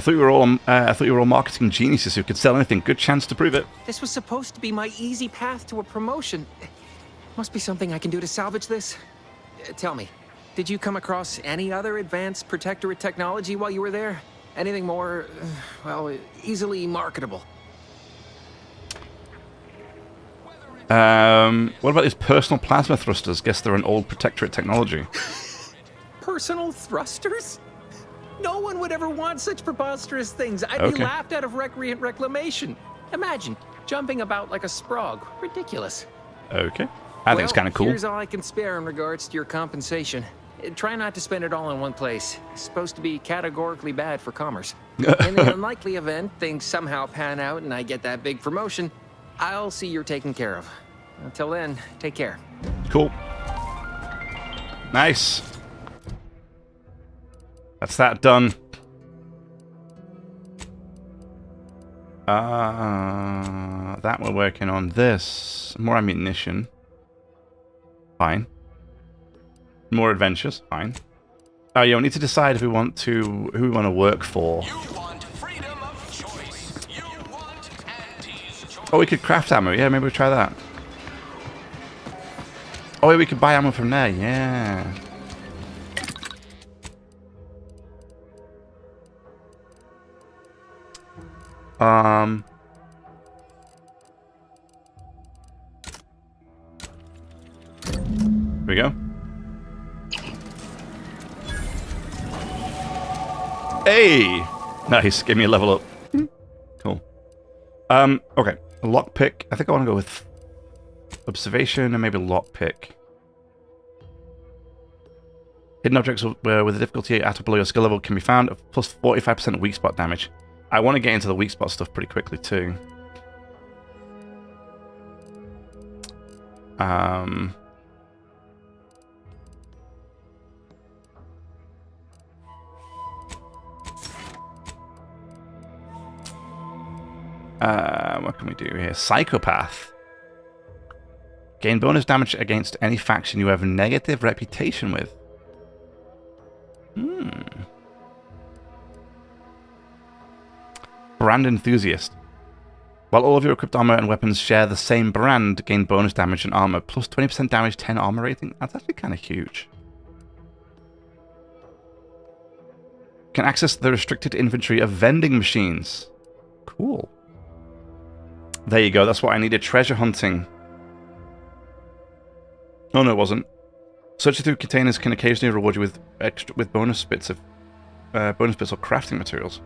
thought you were all marketing geniuses who could sell anything. Good chance to prove it. This was supposed to be my easy path to a promotion. Must be something I can do to salvage this. Tell me, did you come across any other advanced Protectorate technology while you were there? Anything more, well, easily marketable? What about these personal plasma thrusters? Guess they're an old Protectorate technology. Personal thrusters? No one would ever want such preposterous things. I'd be laughed out of recreant reclamation. Imagine jumping about like a sprog. Ridiculous. Okay. I think it's kind of cool. Here's all I can spare in regards to your compensation. Try not to spend it all in one place. It's supposed to be categorically bad for commerce. In the unlikely event things somehow pan out and I get that big promotion, I'll see you're taken care of. Until then, take care. Cool. Nice. That's that done. That we're working on this. More ammunition. Fine. More adventures. Fine. Oh yeah, we need to decide if we want to who we want to work for. Oh, we could craft ammo. Yeah, maybe we'll try that. Oh, yeah, we could buy ammo from there. Yeah. Here we go. Hey! Nice. Give me a level up. Cool. Okay. A lockpick. I think I want to go with observation and maybe lockpick. Hidden objects with a difficulty at or below your skill level can be found at plus 45% weak spot damage. I want to get into the weak spot stuff pretty quickly too. What can we do here? Psychopath. Gain bonus damage against any faction you have a negative reputation with. Brand enthusiast. While all of your equipped armor and weapons share the same brand, gain bonus damage and armor, plus 20% damage, 10 armor rating. That's actually kind of huge. Can access the restricted inventory of vending machines. Cool. There you go. That's what I needed. Treasure hunting. Oh no, it wasn't. Searching through containers can occasionally reward you with bonus bits or crafting materials.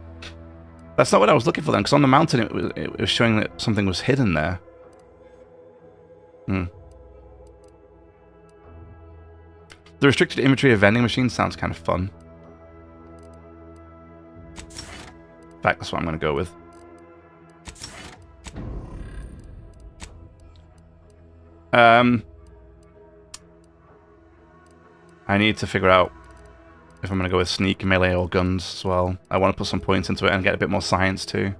That's not what I was looking for then, because on the mountain it was showing that something was hidden there. The restricted inventory of vending machines sounds kind of fun. In fact, that's what I'm going to go with. I need to figure out if I'm going to go with sneak, melee, or guns as well. I want to put some points into it and get a bit more science too.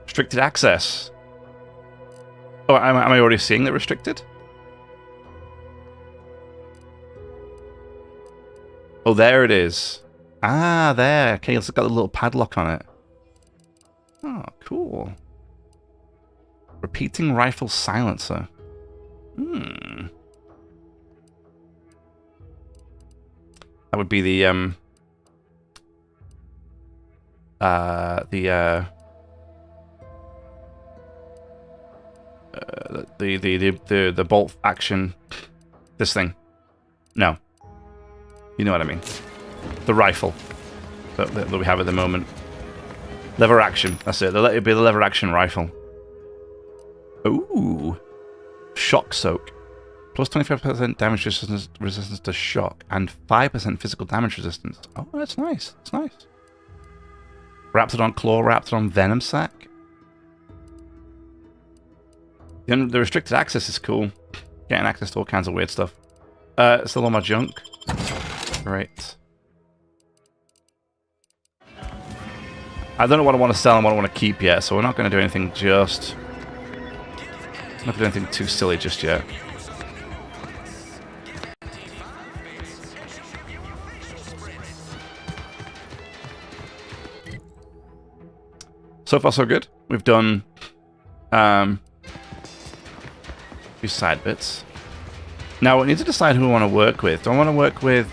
Restricted access. Oh, am I already seeing the restricted? Oh, there it is. Ah, there. Okay, it's got a little padlock on it. Oh, cool. Repeating rifle silencer. That would be the bolt action. This thing. No. You know what I mean. The rifle. that we have at the moment. Lever action. That's it. It'll be the lever action rifle. Ooh. Shock soak. Plus 25% damage resistance to shock and 5% physical damage resistance. Oh, that's nice. That's nice. Raptidon Claw, Raptidon Venom Sac. The restricted access is cool. Getting access to all kinds of weird stuff. Still on my junk. Right. I don't know what I want to sell and what I want to keep yet, so we're not going to do anything just... Not going to do anything too silly just yet. So far so good. We've done a few side bits. Now we need to decide who we want to work with. Do I want to work with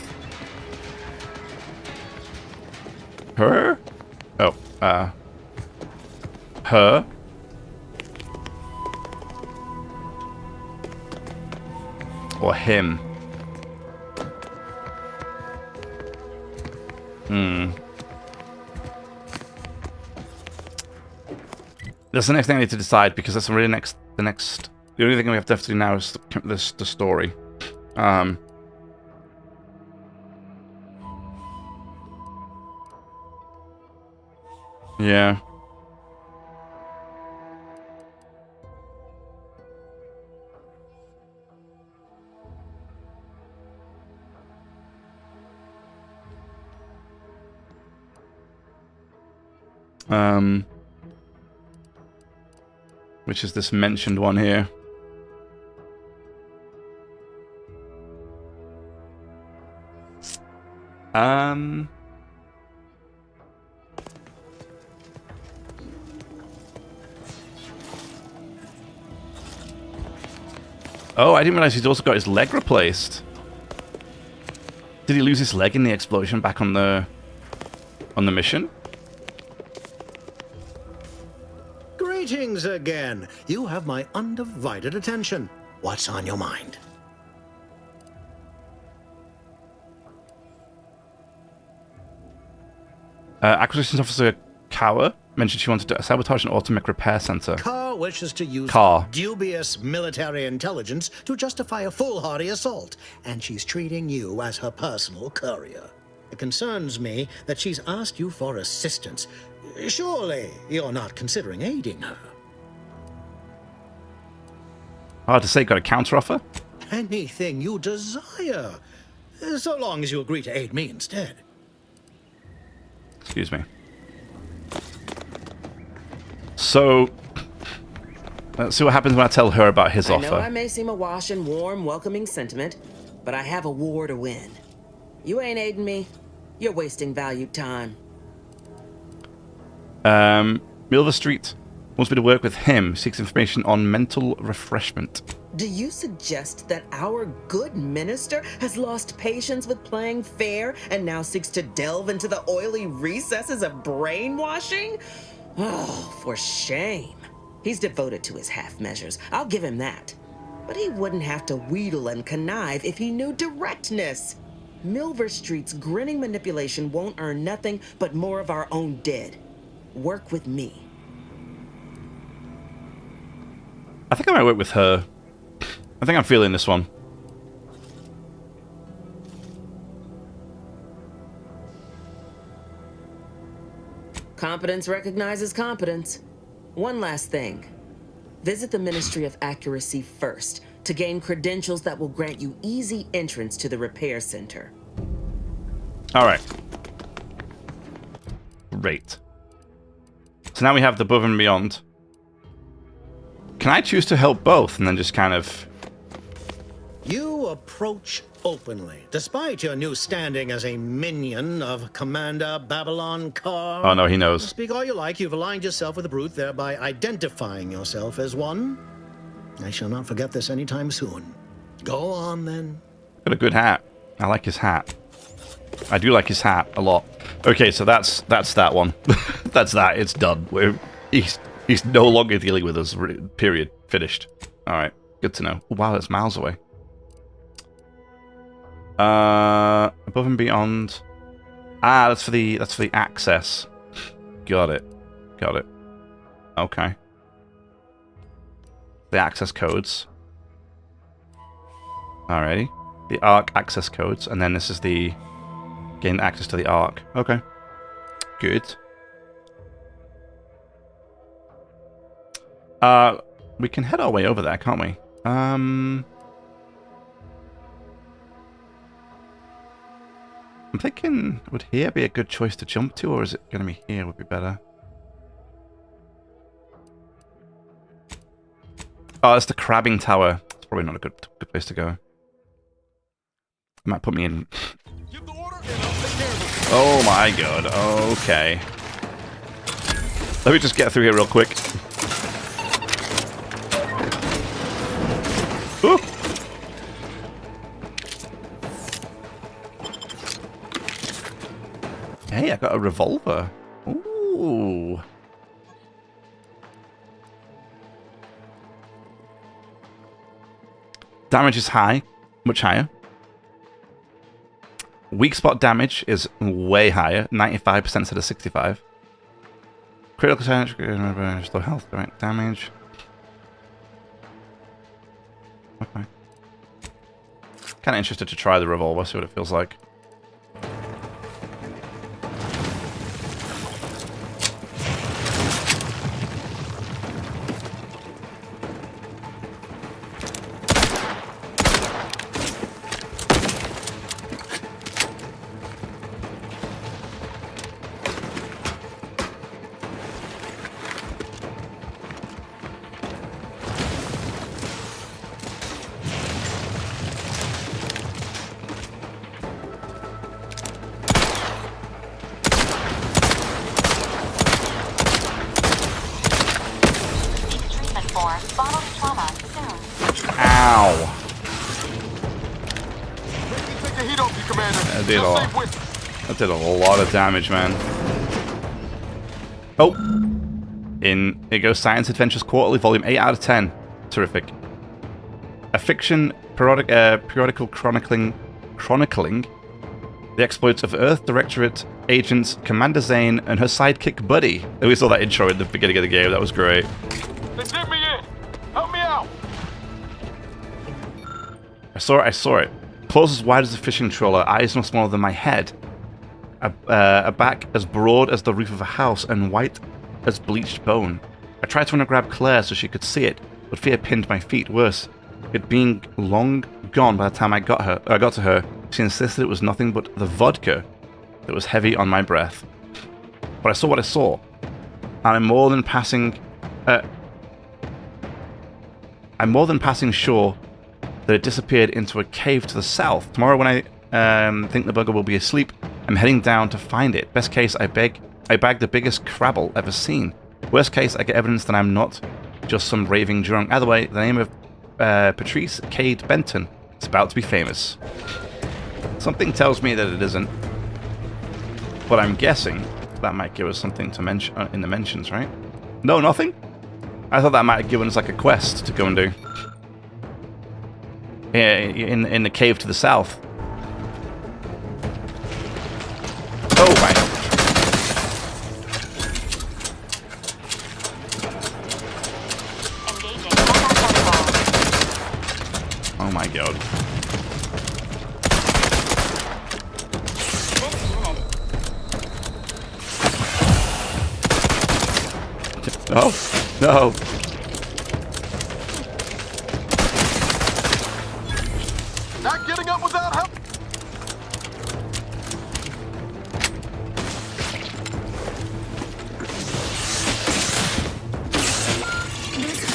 her? Oh, her. Or him. That's the next thing I need to decide, because that's really the only thing we have to do now is the story. Yeah. Which is this mentioned one here. Oh, I didn't realize he's also got his leg replaced. Did he lose his leg in the explosion back on the mission? Greetings again. You have my undivided attention. What's on your mind? Acquisitions Officer Kawa mentioned she wanted to sabotage an automatic repair center. Carr wishes to use dubious military intelligence to justify a foolhardy assault, and she's treating you as her personal courier. It concerns me that she's asked you for assistance. Surely you're not considering aiding her. Hard to say, got a counteroffer? Anything you desire, so long as you agree to aid me instead. Excuse me. So, let's see what happens when I tell her about his offer. I know I may seem awash in warm, welcoming sentiment, but I have a war to win. You ain't aiding me. You're wasting valued time. Milver Street wants me to work with him. Seeks information on mental refreshment. Do you suggest that our good minister has lost patience with playing fair and now seeks to delve into the oily recesses of brainwashing? Oh, for shame. He's devoted to his half measures. I'll give him that. But he wouldn't have to wheedle and connive if he knew directness. Milver Street's grinning manipulation won't earn nothing but more of our own dead. Work with me. I think I might work with her. I think I'm feeling this one. Competence recognizes competence. One last thing. Visit the Ministry of Accuracy first to gain credentials that will grant you easy entrance to the repair center. All right. Great. So now we have the above and beyond. Can I choose to help both and then just kind of... You approach openly, despite your new standing as a minion of Commander Babylon Carr. Oh no, he knows. Speak all you like, you've aligned yourself with the brute, thereby identifying yourself as one. I shall not forget this anytime soon. Go on, then. Got a good hat. I like his hat. I do like his hat a lot. Okay, so that's that one. That's that. It's done. He's no longer dealing with us. Period. Finished. All right. Good to know. Wow, that's miles away. Above and beyond. Ah, that's for the access. Got it. Okay. The access codes. Alrighty. The Arc access codes, and then this is the gain access to the Arc. Okay. Good. We can head our way over there, can't we? I'm thinking, would here be a good choice to jump to, or is it going to be here would be better? Oh, it's the crabbing tower. It's probably not a good place to go. It might put me in... Oh my god, okay. Let me just get through here real quick. Ooh. Hey, I got a revolver. Ooh. Damage is high, much higher. Weak spot damage is way higher, 95% instead of 65. Critical damage, slow health, right? Damage. Okay. Kind of interested to try the revolver, see what it feels like. That did a lot of damage, man. Oh! In it goes Science Adventures Quarterly, Volume 8 out of 10. Terrific. A fiction periodical chronicling the exploits of Earth Directorate agents Commander Zane and her sidekick Buddy. We saw that intro at the beginning of the game. That was great. They did me in. Help me out. I saw it. Claws as wide as a fishing trawler, eyes no smaller than my head. A back as broad as the roof of a house and white as bleached bone. I tried to run and grab Claire so she could see it, but fear pinned my feet. Worse, it being long gone by the time I got to her, she insisted it was nothing but the vodka that was heavy on my breath. But I saw what I saw, and I'm more than passing sure that it disappeared into a cave to the south. Tomorrow when I think the bugger will be asleep, I'm heading down to find it. Best case, I bag the biggest crabble ever seen. Worst case, I get evidence that I'm not just some raving drunk. Either way, the name of Patrice Cade Benton is about to be famous. Something tells me that it isn't, but I'm guessing that might give us something to mention in the mentions, right? No, nothing? I thought that might have given us like a quest to go and do. In the cave to the south. Oh my! Oh my god! Oh no! Not getting up without help.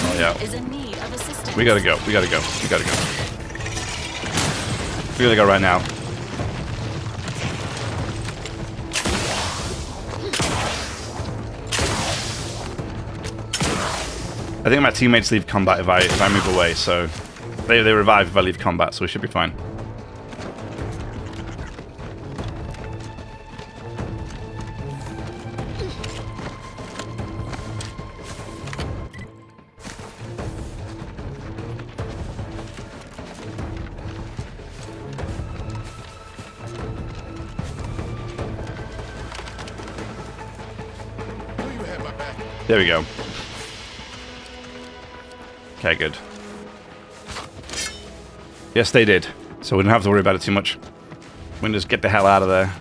Oh yeah. Is in need of assistance. We gotta go. We gotta go right now. I think my teammates leave combat if I move away, so they revive if I leave combat, so we should be fine. There we go. Okay, good. Yes, they did. So we don't have to worry about it too much. We can just get the hell out of there.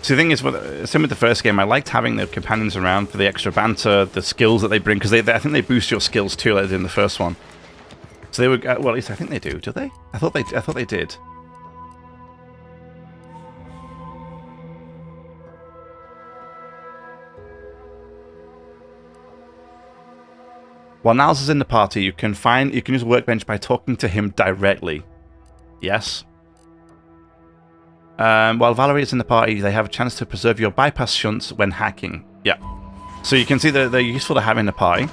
So the thing is, same with the first game, I liked having the companions around for the extra banter, the skills that they bring, because I think they boost your skills too, like they did in the first one. So they were, well, at least I think they do they? I thought they did. While Niles is in the party, you can use Workbench by talking to him directly. Yes. While Valerie is in the party, they have a chance to preserve your bypass shunts when hacking. Yeah. So you can see that they're useful to have in the party.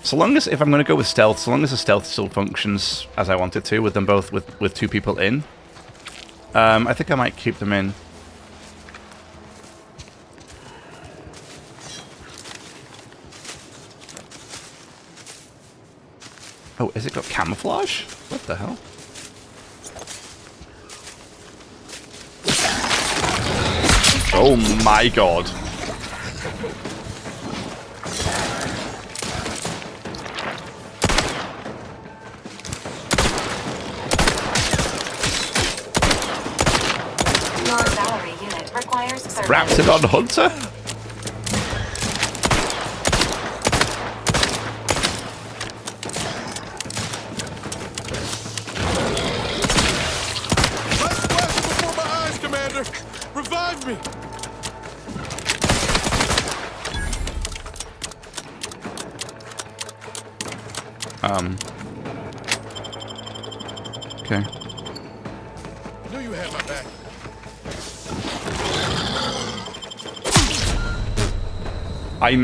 So long as, if I'm going to go with stealth, so long as the stealth still functions as I want it to, with them both with 2 people in, I think I might keep them in. Oh, has it got camouflage? What the hell? Oh my god. Your Valerie unit requires service. Raptidon Hunter? Let's flash before my eyes, Commander! Revive me! Okay. Knew you had my back. I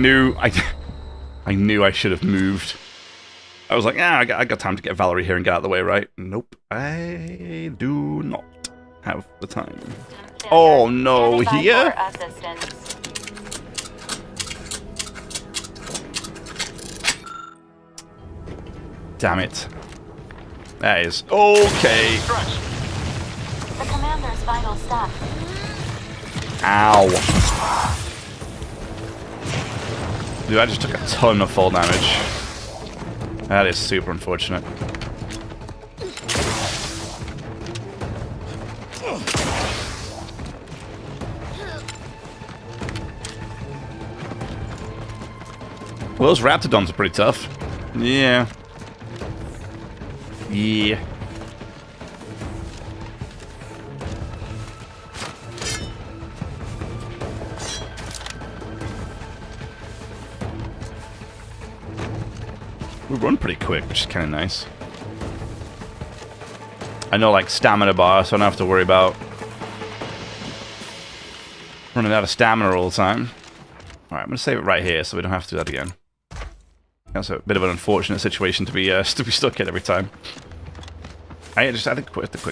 knew I should have moved. I was like, yeah, I got time to get Valerie here and get out of the way, right? Nope, I do not have the time. Oh no, here? Damn it. That is okay. The commander's vital stuff. Ow. Dude, I just took a ton of fall damage. That is super unfortunate. Well, those Raptidons are pretty tough. Yeah. Yeah. We run pretty quick, which is kind of nice. I know, like, stamina bar, so I don't have to worry about running out of stamina all the time. Alright, I'm going to save it right here so we don't have to do that again. That's a bit of an unfortunate situation to be stuck in every time. I think the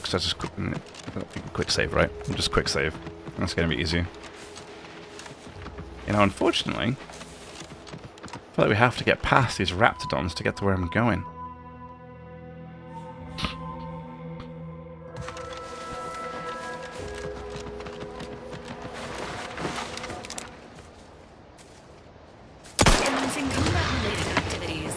quick save, right? Just quick save. That's going to be easier. You know, unfortunately, I feel like we have to get past these Raptidons to get to where I'm going. Commencing combat-related activities.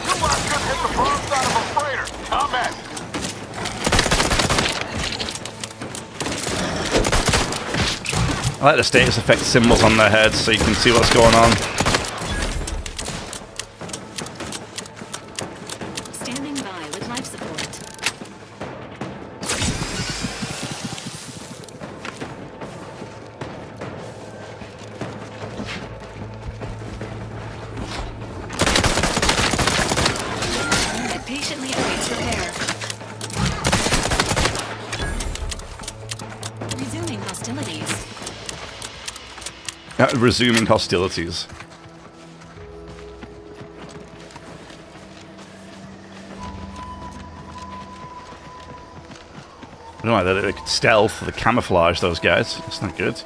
You lot just hit the wrong side of a freighter. Combat! I like the status effect symbols on their heads so you can see what's going on. Standing by with life support. Unit patiently awaits repair. Resuming hostilities. Resuming hostilities. I don't know why they could stealth, the camouflage those guys. That's not good.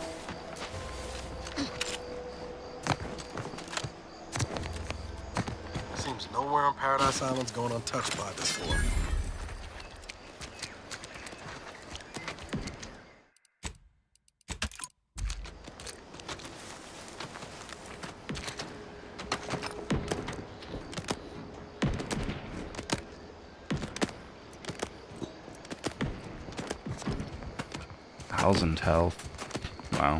Nowhere on Paradise Island's going untouched by this floor. Thousand health. Wow.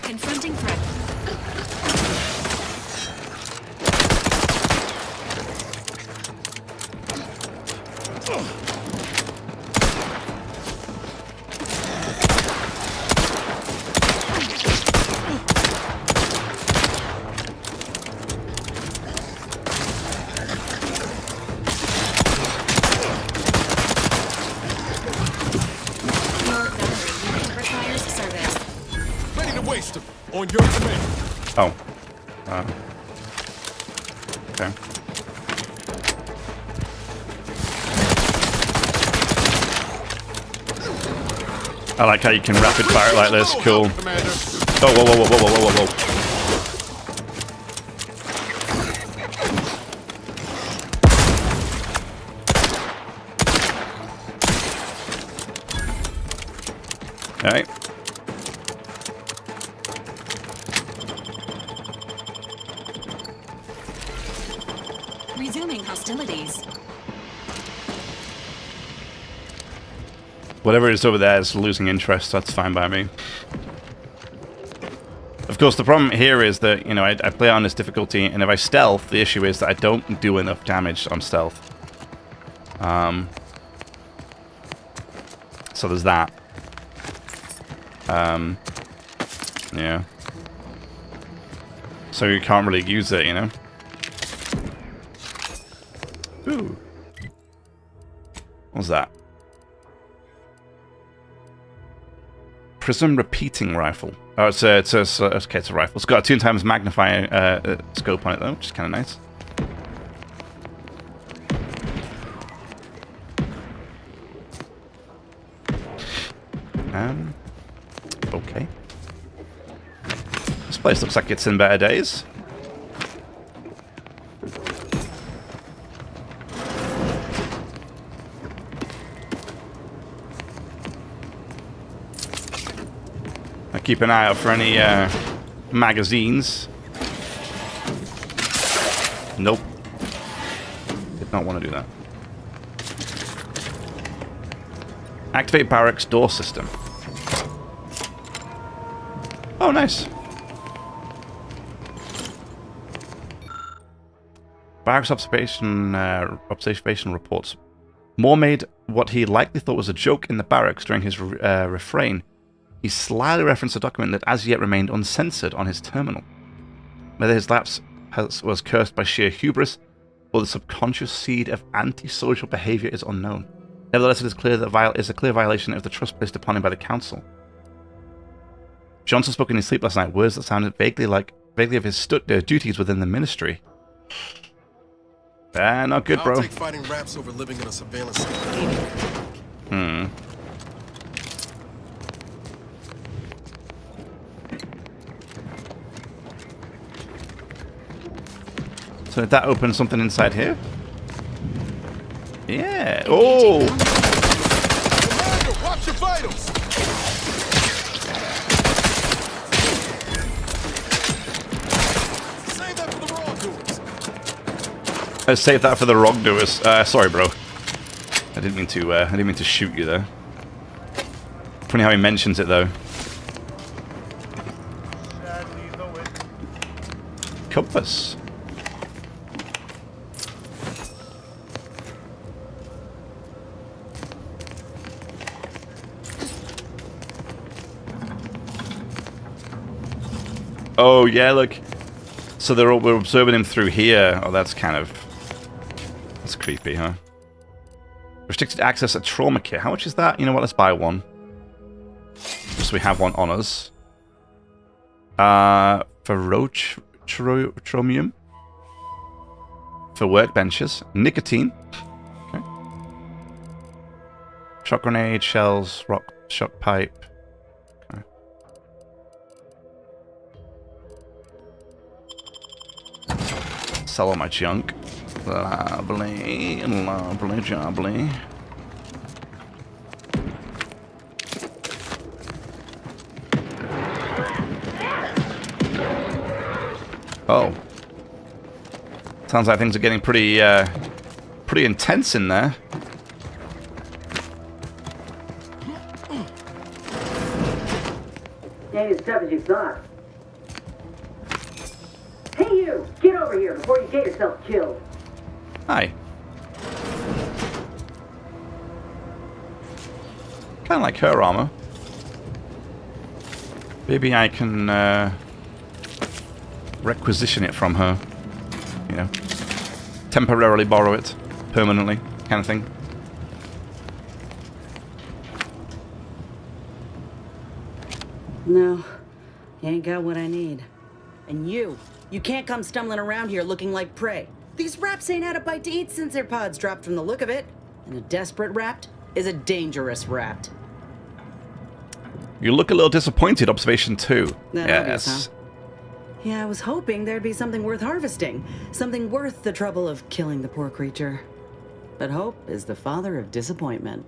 Confronting threat. On your command. Oh. Okay. I like how you can rapid fire it like this. Cool. Oh, whoa, whoa, whoa, whoa, whoa, whoa, whoa. Alright. Resuming hostilities. Whatever is over there is losing interest. That's fine by me. Of course, the problem here is that, you know, I play on this difficulty, and if I stealth, the issue is that I don't do enough damage on stealth. So there's that. Yeah. So you can't really use it, you know? Ooh. What's that? Prism repeating rifle. Oh, it's a rifle. It's got a 2 times magnifying scope on it though, which is kind of nice. Okay. This place looks like it's in better days. I keep an eye out for any magazines. Nope. Did not want to do that. Activate barracks door system. Oh, nice. Barracks observation reports. Moore made what he likely thought was a joke in the barracks during his refrain. He slyly referenced a document that as yet remained uncensored on his terminal. Whether his lapse was cursed by sheer hubris or the subconscious seed of antisocial behavior is unknown. Nevertheless, it is clear that is a clear violation of the trust placed upon him by the council. Johnson spoke in his sleep last night, words that sounded vaguely of his duties within the ministry. Not good, bro. I'll take fighting raps over living in a surveillance state. So did that open something inside here? Yeah. Oh! Commander, watch your vitals! Save that for the wrongdoers. Save that for the wrongdoers. Sorry, bro. I didn't mean to shoot you there. Funny how he mentions it though. Compass. Oh yeah, look. So we're observing him through here. Oh, that's creepy, huh? Restricted access a trauma kit. How much is that? You know what? Let's buy one. Just so we have one on us. Ferrochromium. For workbenches. Nicotine. Okay. Shock grenade, shells, shock pipe. Okay. Sell all my junk. Lovely, lovely, jubbly. Oh. Sounds like things are getting pretty intense in there. Ain't as tough as you thought. Hey you! Get over here before you get yourself killed. Hi. Kind of like her armor. Maybe I can requisition it from her. You know, temporarily borrow it, permanently, kind of thing. No, you ain't got what I need. And you can't come stumbling around here looking like prey. These raps ain't had a bite to eat since their pods dropped from the look of it. And a desperate rapt is a dangerous rapt. You look a little disappointed, observation 2. That Yes. obvious, huh? Yeah, I was hoping there'd be something worth harvesting. Something worth the trouble of killing the poor creature. But hope is the father of disappointment.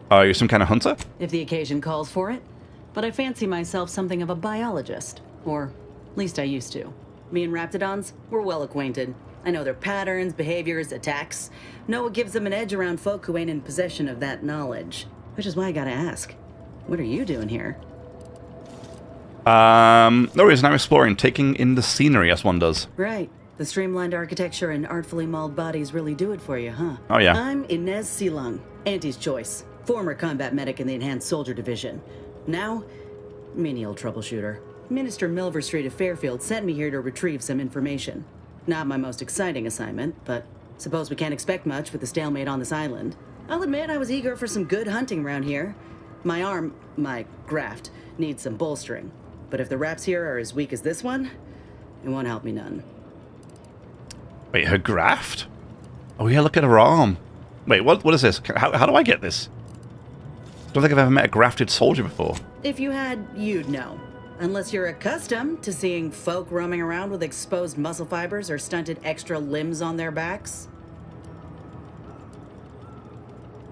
Are you some kind of hunter? If the occasion calls for it. But I fancy myself something of a biologist. Or, at least I used to. Me and Raptidons, we're well acquainted. I know their patterns, behaviors, attacks. Know what gives them an edge around folk who ain't in possession of that knowledge. Which is why I gotta ask, what are you doing here? No reason, I'm exploring, taking in the scenery as one does. Right. The streamlined architecture and artfully mauled bodies really do it for you, huh? Oh, yeah. I'm Inez Silung, Auntie's choice. Former combat medic in the Enhanced Soldier Division. Now, menial troubleshooter. Minister Milverstreet of Fairfield sent me here to retrieve some information. Not my most exciting assignment, but suppose we can't expect much with the stalemate on this island. I'll admit I was eager for some good hunting around here. My graft, needs some bolstering. But if the raps here are as weak as this one, it won't help me none. Wait, her graft? Oh yeah, look at her arm. Wait, what is this? How do I get this? Don't think I've ever met a grafted soldier before. If you had, you'd know. Unless you're accustomed to seeing folk roaming around with exposed muscle fibers or stunted extra limbs on their backs.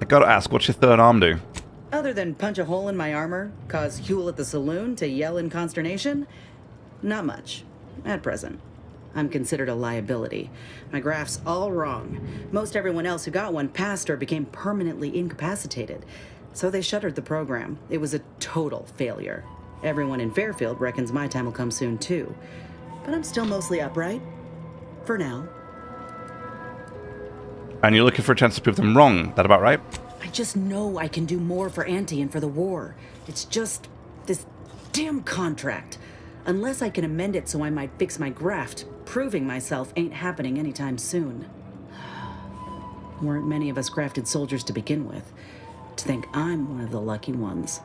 I gotta ask, what's your third arm do? Other than punch a hole in my armor, cause Huel at the saloon to yell in consternation, not much, at present. I'm considered a liability. My graft's all wrong. Most everyone else who got one passed or became permanently incapacitated. So they shuttered the program. It was a total failure. Everyone in Fairfield reckons my time will come soon too. But I'm still mostly upright. For now. And you're looking for a chance to prove them wrong, that about right? I just know I can do more for Auntie and for the war. It's just this damn contract. Unless I can amend it so I might fix my graft, proving myself ain't happening anytime soon. Weren't many of us grafted soldiers to begin with. To think I'm one of the lucky ones.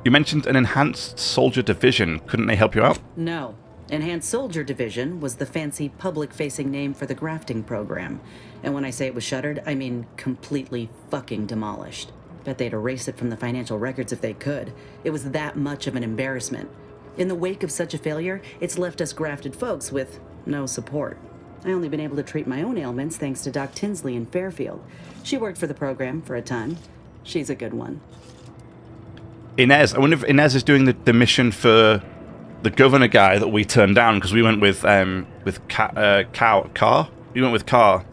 You mentioned an enhanced soldier division. Couldn't they help you out? No. Enhanced Soldier Division was the fancy public-facing name for the grafting program. And when I say it was shuttered, I mean completely fucking demolished. Bet they'd erase it from the financial records if they could. It was that much of an embarrassment. In the wake of such a failure, it's left us grafted folks with no support. I only been able to treat my own ailments thanks to Doc Tinsley in Fairfield. She worked for the program for a time. She's a good one. Inez, I wonder if Inez is doing the mission for the governor guy that we turned down because we went with Carr. We went with Carr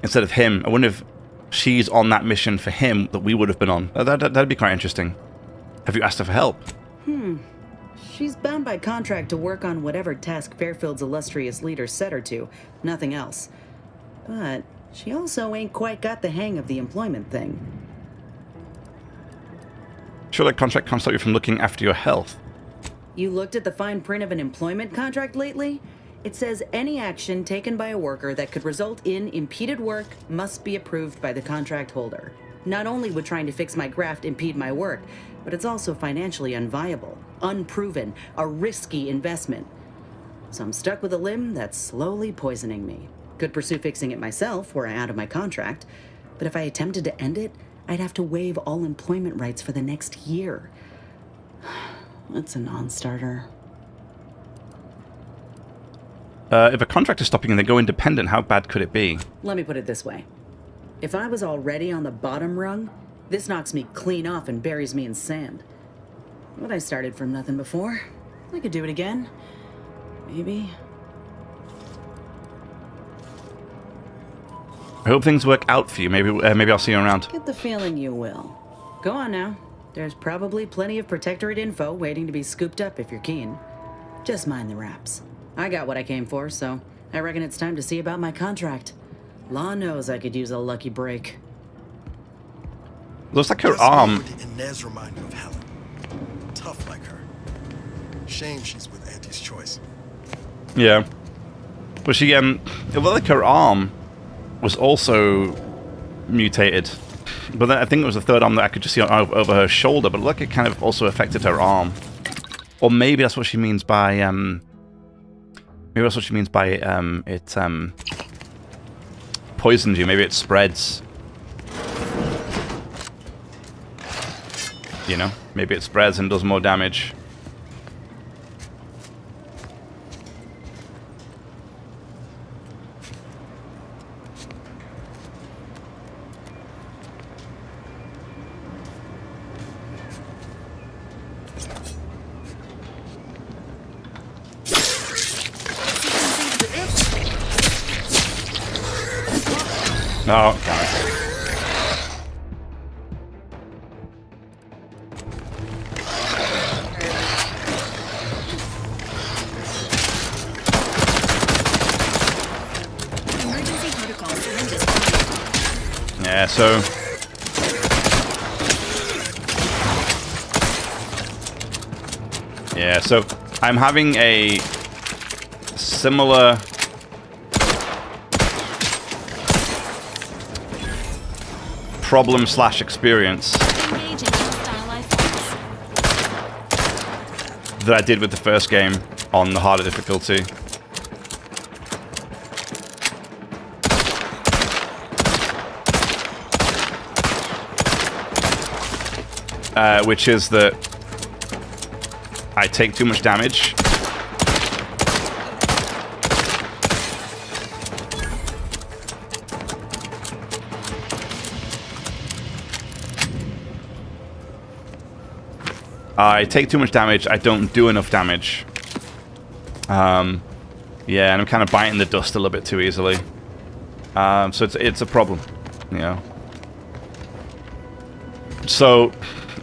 instead of him. I wonder if she's on that mission for him that we would have been on. That'd be quite interesting. Have you asked her for help? She's bound by contract to work on whatever task Fairfield's illustrious leader set her to, nothing else. But she also ain't quite got the hang of the employment thing. Sure, that contract can't stop you from looking after your health. You looked at the fine print of an employment contract lately? It says any action taken by a worker that could result in impeded work must be approved by the contract holder. Not only would trying to fix my graft impede my work, but it's also financially unviable, unproven, a risky investment. So I'm stuck with a limb that's slowly poisoning me. Could pursue fixing it myself were I out of my contract, but if I attempted to end it, I'd have to waive all employment rights for the next year. That's a non-starter. If a contract is stopping and they go independent, how bad could it be? Let me put it this way. If I was already on the bottom rung, this knocks me clean off and buries me in sand. But I started from nothing before. I could do it again. Maybe. I hope things work out for you. Maybe I'll see you around. Get the feeling you will. Go on now. There's probably plenty of Protectorate info waiting to be scooped up if you're keen. Just mind the wraps. I got what I came for, so I reckon it's time to see about my contract. Law knows I could use a lucky break. Looks like her arm. Inez remind you of Helen. Tough like her. Shame she's with Auntie's choice. Yeah. But she, it looked like her arm was also mutated. But then I think it was the third arm that I could just see over her shoulder, but look, it kind of also affected her arm. Or maybe that's what she means by, maybe that's what she means by, it, poisons you. Maybe it spreads. You know? Maybe it spreads and does more damage. Oh, God. Yeah, so... Yeah, so I'm having a similar... problem/experience that I did with the first game on the harder difficulty. Which is that I take too much damage. I take too much damage, I don't do enough damage. Yeah, and I'm kind of biting the dust a little bit too easily. So it's a problem, you know. So,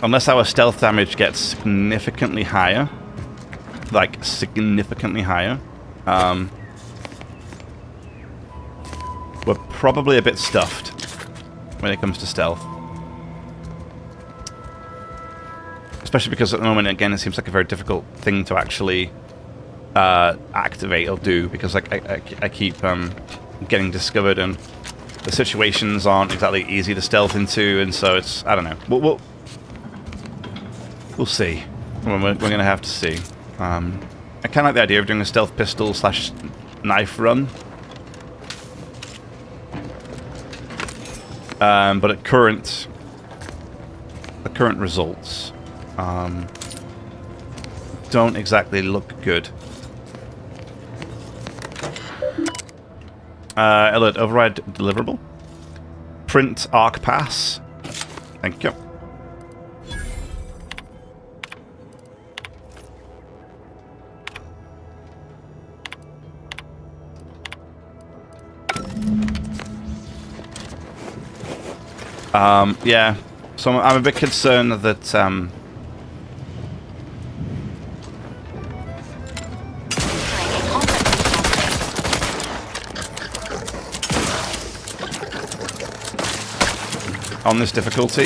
unless our stealth damage gets significantly higher, like significantly higher, we're probably a bit stuffed when it comes to stealth. Especially because at the moment, again, it seems like a very difficult thing to actually activate or do, because like I keep getting discovered and the situations aren't exactly easy to stealth into, and so it's, I don't know. We'll see. We're going to have to see. I kind of like the idea of doing a stealth pistol / knife run. But at the current results don't exactly look good. Alert, override deliverable. Print arc pass. Thank you. Yeah, so I'm a bit concerned that on this difficulty,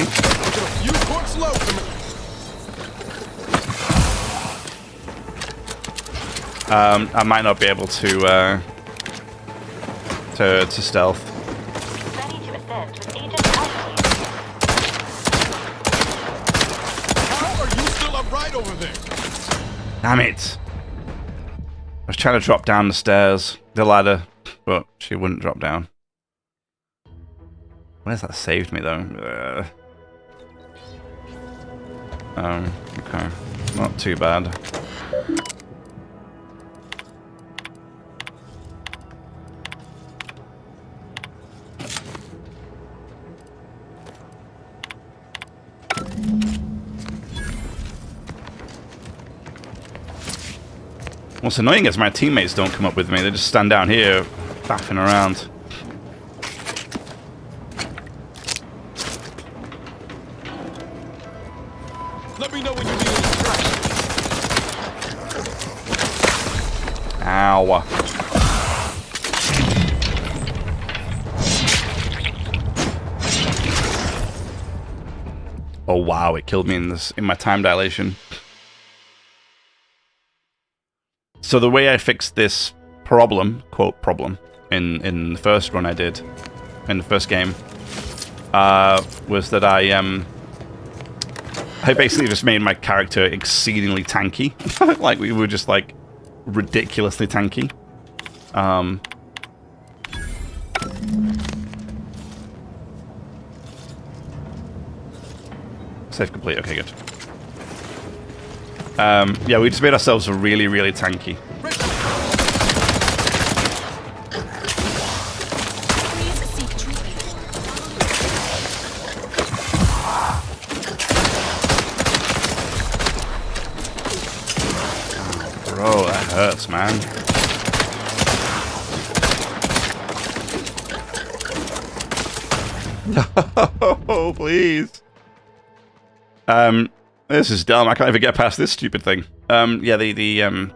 I might not be able to stealth. Over there. Damn it! I was trying to drop down the stairs, the ladder, but she wouldn't drop down. Where's that saved me though? Okay, not too bad. What's annoying is my teammates don't come up with me. They just stand down here, faffing around. Let me know when you need a distraction. Ow. Oh wow, it killed me in my time dilation. So the way I fixed this problem, quote problem, in the first run I did, in the first game, was that I basically just made my character exceedingly tanky. Like, we were just, like, ridiculously tanky. Save complete, okay, good. Yeah, we just made ourselves really, really tanky. Bro, that hurts, man. No, please. This is dumb. I can't even get past this stupid thing. Yeah, the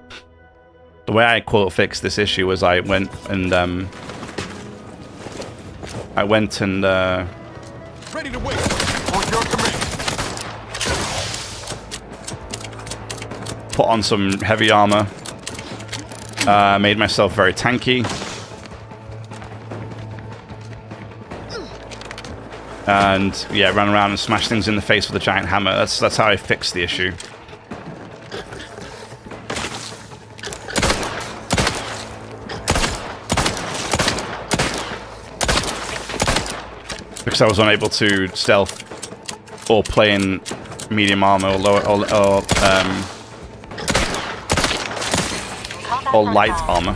way I quote fixed this issue was I went and Ready to wait. On your command. put on some heavy armor. Made myself very tanky. And yeah, ran around and smashed things in the face with a giant hammer. That's how I fixed the issue. Because I was unable to stealth or play in medium armor or light armor.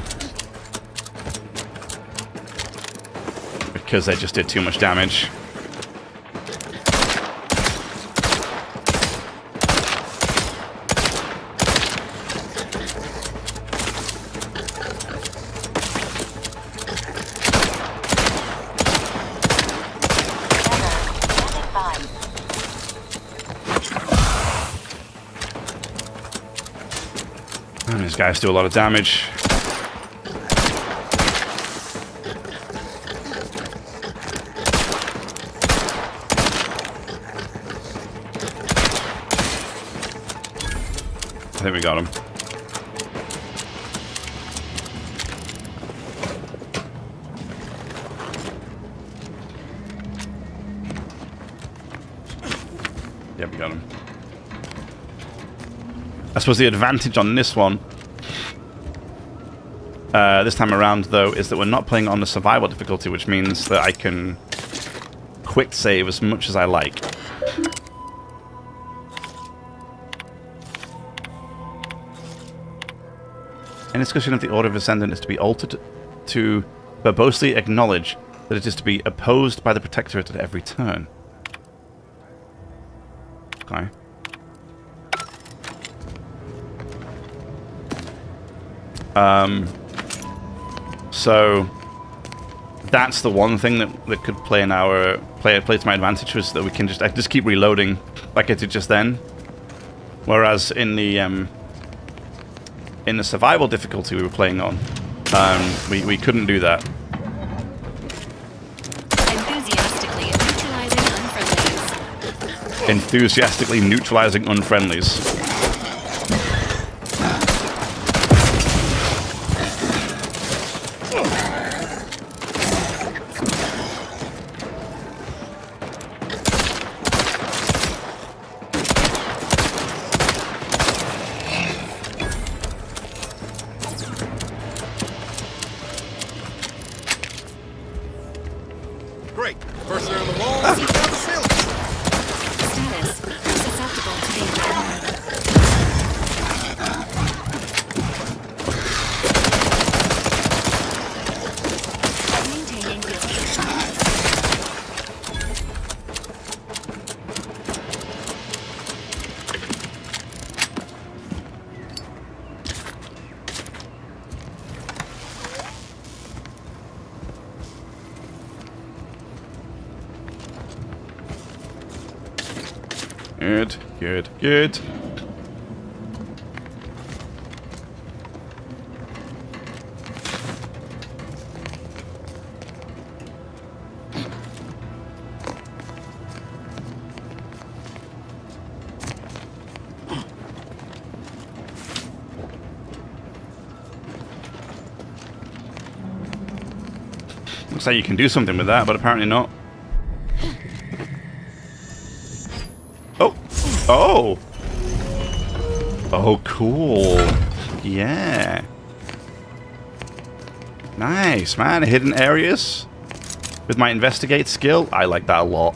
Because they just did too much damage. And these guys do a lot of damage. I think we got him. Yep, we got him. I suppose the advantage on this one, this time around, though, is that we're not playing on the survival difficulty, which means that I can quick save as much as I like. Any discussion of the Order of Ascendant is to be altered to verbosely acknowledge that it is to be opposed by the Protectorate at every turn. Okay. So that's the one thing that could play in our play to my advantage, was that we can I just keep reloading like I did just then. Whereas in the survival difficulty we were playing on, we couldn't do that. Enthusiastically neutralizing unfriendlies. Great. First they're on the wall, now the ceiling. Status. Susceptible to danger. Good, good, good. Looks like you can do something with that, but apparently not. Oh! Oh! Oh, cool. Yeah. Nice, man. Hidden areas with my investigate skill. I like that a lot.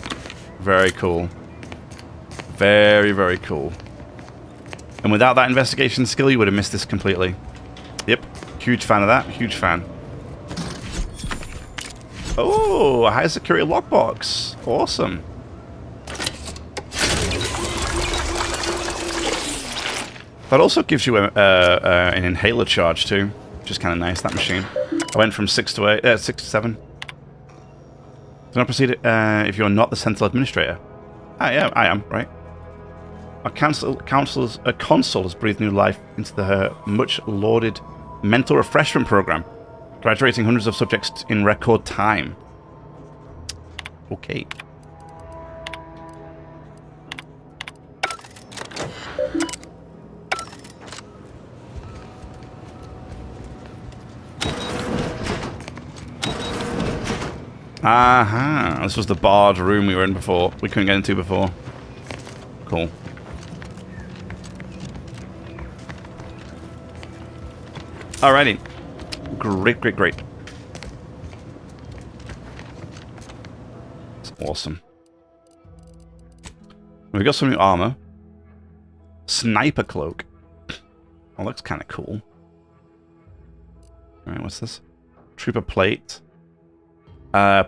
Very cool. Very, very cool. And without that investigation skill, you would have missed this completely. Yep. Huge fan of that. Huge fan. Oh, a high security lockbox. Awesome. That also gives you an inhaler charge too, which is kind of nice, that machine. I went from 6 to 7. Do not proceed if you're not the Sentinel Administrator. Ah, yeah, I am, right? Our console has breathed new life into the much-lauded mental refreshment program, graduating hundreds of subjects in record time. Okay. Aha, this was the barred room we were in before. We couldn't get into before. Cool. Alrighty. Great, great, great. That's awesome. We got some new armor. Sniper cloak. Oh, looks kind of cool. Alright, what's this? Trooper plate.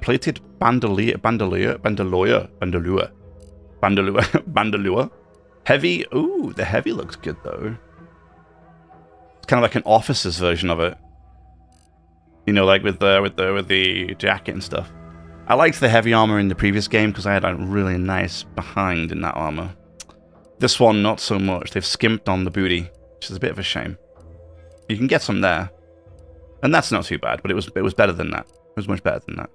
Plated bandolier. Heavy. Ooh, the heavy looks good though. It's kind of like an officer's version of it. You know, like with the jacket and stuff. I liked the heavy armor in the previous game because I had a really nice behind in that armor. This one, not so much. They've skimped on the booty, which is a bit of a shame. You can get some there, and that's not too bad. But it was better than that. It was much better than that.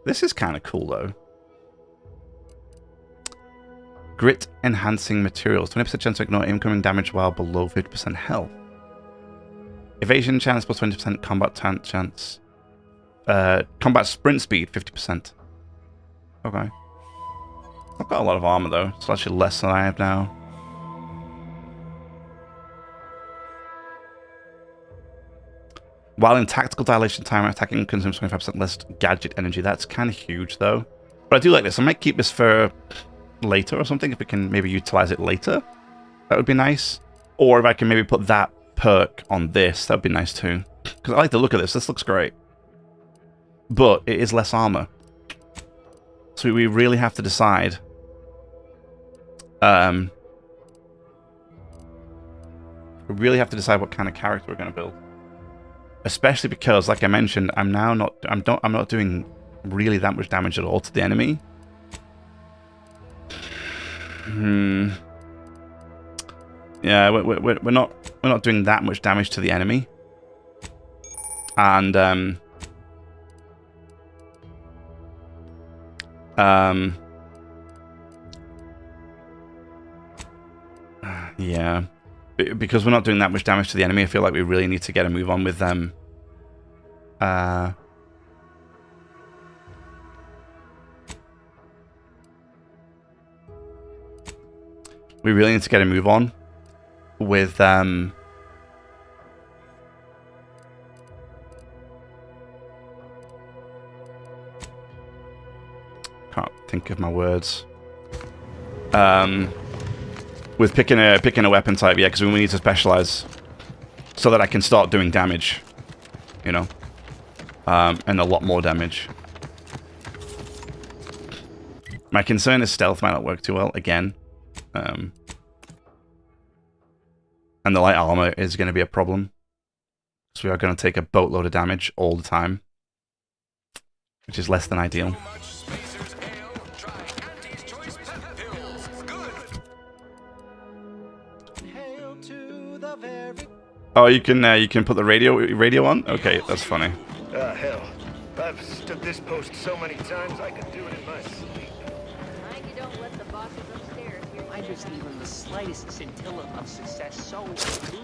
This is kind of cool though. Grit enhancing materials. 20% chance to ignore incoming damage while below 50% health. Evasion chance plus 20%. Combat chance. Combat sprint speed 50%. Okay. I've got a lot of armor though. It's actually less than I have now. While in tactical dilation time, attacking consumes 25% less gadget energy. That's kind of huge though. But I do like this. I might keep this for later or something, if we can maybe utilize it later. That would be nice. Or if I can maybe put that perk on this, that would be nice too. Because I like the look of this. This looks great. But it is less armor. So we really have to decide. We really have to decide what kind of character we're going to build. Especially because, like I mentioned, I'm not doing really that much damage at all to the enemy. Yeah, we're not doing that much damage to the enemy. And yeah. Because we're not doing that much damage to the enemy, I feel like we really need to get a move on with them. We really need to get a move on with can't think of my words. With picking a weapon type, yeah, because we need to specialize so that I can start doing damage, you know, and a lot more damage. My concern is stealth might not work too well again, and the light armor is going to be a problem, so we are going to take a boatload of damage all the time, which is less than ideal. Oh, you can put the radio on? Okay, that's funny. Hell. I've stood this post so many times I could do it in my sleep. You don't let the bosses upstairs hear why there's even the slightest scintilla of success so elude me.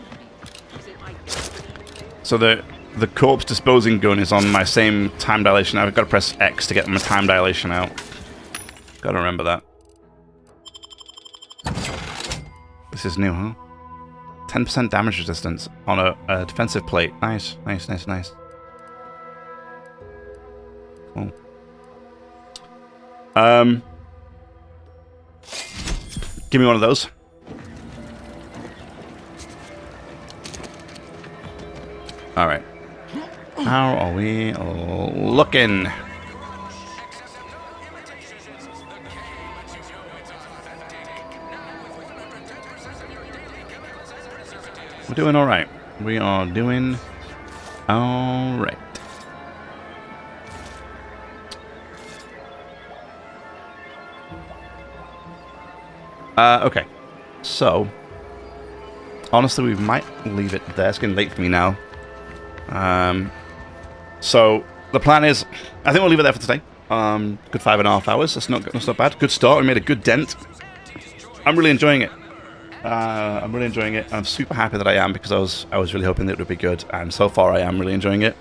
Is it my destiny? So the corpse disposing gun is on my same time dilation. I've got to press X to get my time dilation out. Gotta remember that. This is new, huh? 10% damage resistance on a defensive plate. Nice, nice, nice, nice. Cool. Give me one of those. All right. How are we looking? We're doing all right. We are doing all right. Okay. So, honestly, we might leave it there. It's getting late for me now. So the plan is, I think we'll leave it there for today. Good 5.5 hours. That's not bad. Good start. We made a good dent. I'm really enjoying it. I'm really enjoying it. I'm super happy that I am, because I was really hoping that it would be good, and so far I am really enjoying it.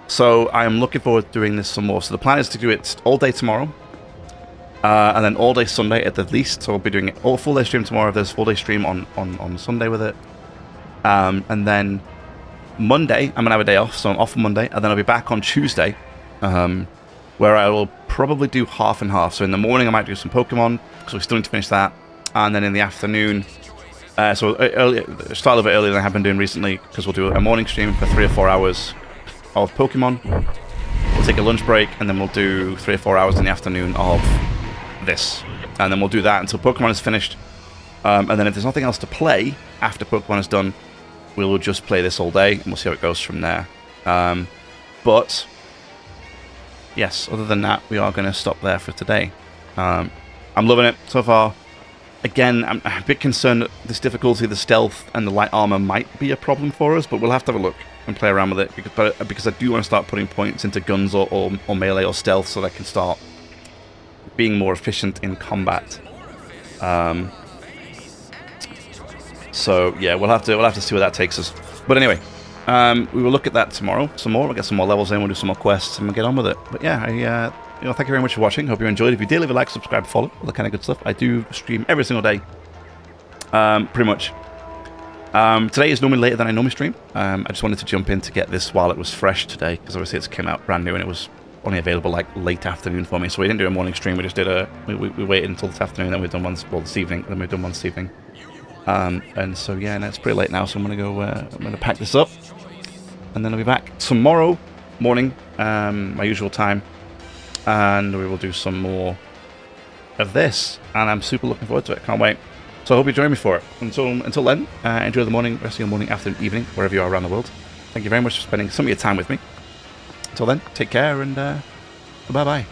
So I am looking forward to doing this some more. So the plan is to do it all day tomorrow, and then all day Sunday at the least. So we'll be doing it all full day stream tomorrow. If there's full day stream on Sunday with it, and then Monday I'm gonna have a day off, so I'm off on Monday, and then I'll be back on Tuesday, where I will probably do half and half. So in the morning I might do some Pokemon, because we still need to finish that, and then in the afternoon, so early, start a little bit earlier than I have been doing recently, because we'll do a morning stream for 3 or 4 hours of Pokemon. We'll take a lunch break, and then we'll do 3 or 4 hours in the afternoon of this, and then we'll do that until Pokemon is finished. And then if there's nothing else to play after Pokemon is done, we will just play this all day, and we'll see how it goes from there. But yes, other than that, we are going to stop there for today. I'm loving it so far. Again, I'm a bit concerned that this difficulty, the stealth, and the light armor might be a problem for us, but we'll have to have a look and play around with it, because I do want to start putting points into guns or melee or stealth, so that I can start being more efficient in combat. So yeah, we'll have to see where that takes us. But anyway, we will look at that tomorrow some more. We'll get some more levels in, we'll do some more quests, and we'll get on with it. But yeah, thank you very much for watching. Hope you enjoyed. If you did, leave a like, subscribe, follow, all that kind of good stuff. I do stream every single day, pretty much. Today is normally later than I normally stream. I just wanted to jump in to get this while it was fresh today, because obviously it came out brand new and it was only available like late afternoon for me. So we didn't do a morning stream. We just did we waited until this afternoon, then we've done one this evening, then we've done one this evening. And so yeah, and it's pretty late now, so I'm gonna pack this up, and then I'll be back tomorrow morning, my usual time, and we will do some more of this, and I'm super looking forward to it. Can't wait. So I hope you join me for it. Until then, enjoy the morning, rest of your morning, afternoon, evening, wherever you are around the world. Thank you very much for spending some of your time with me. Until then, take care, and bye bye.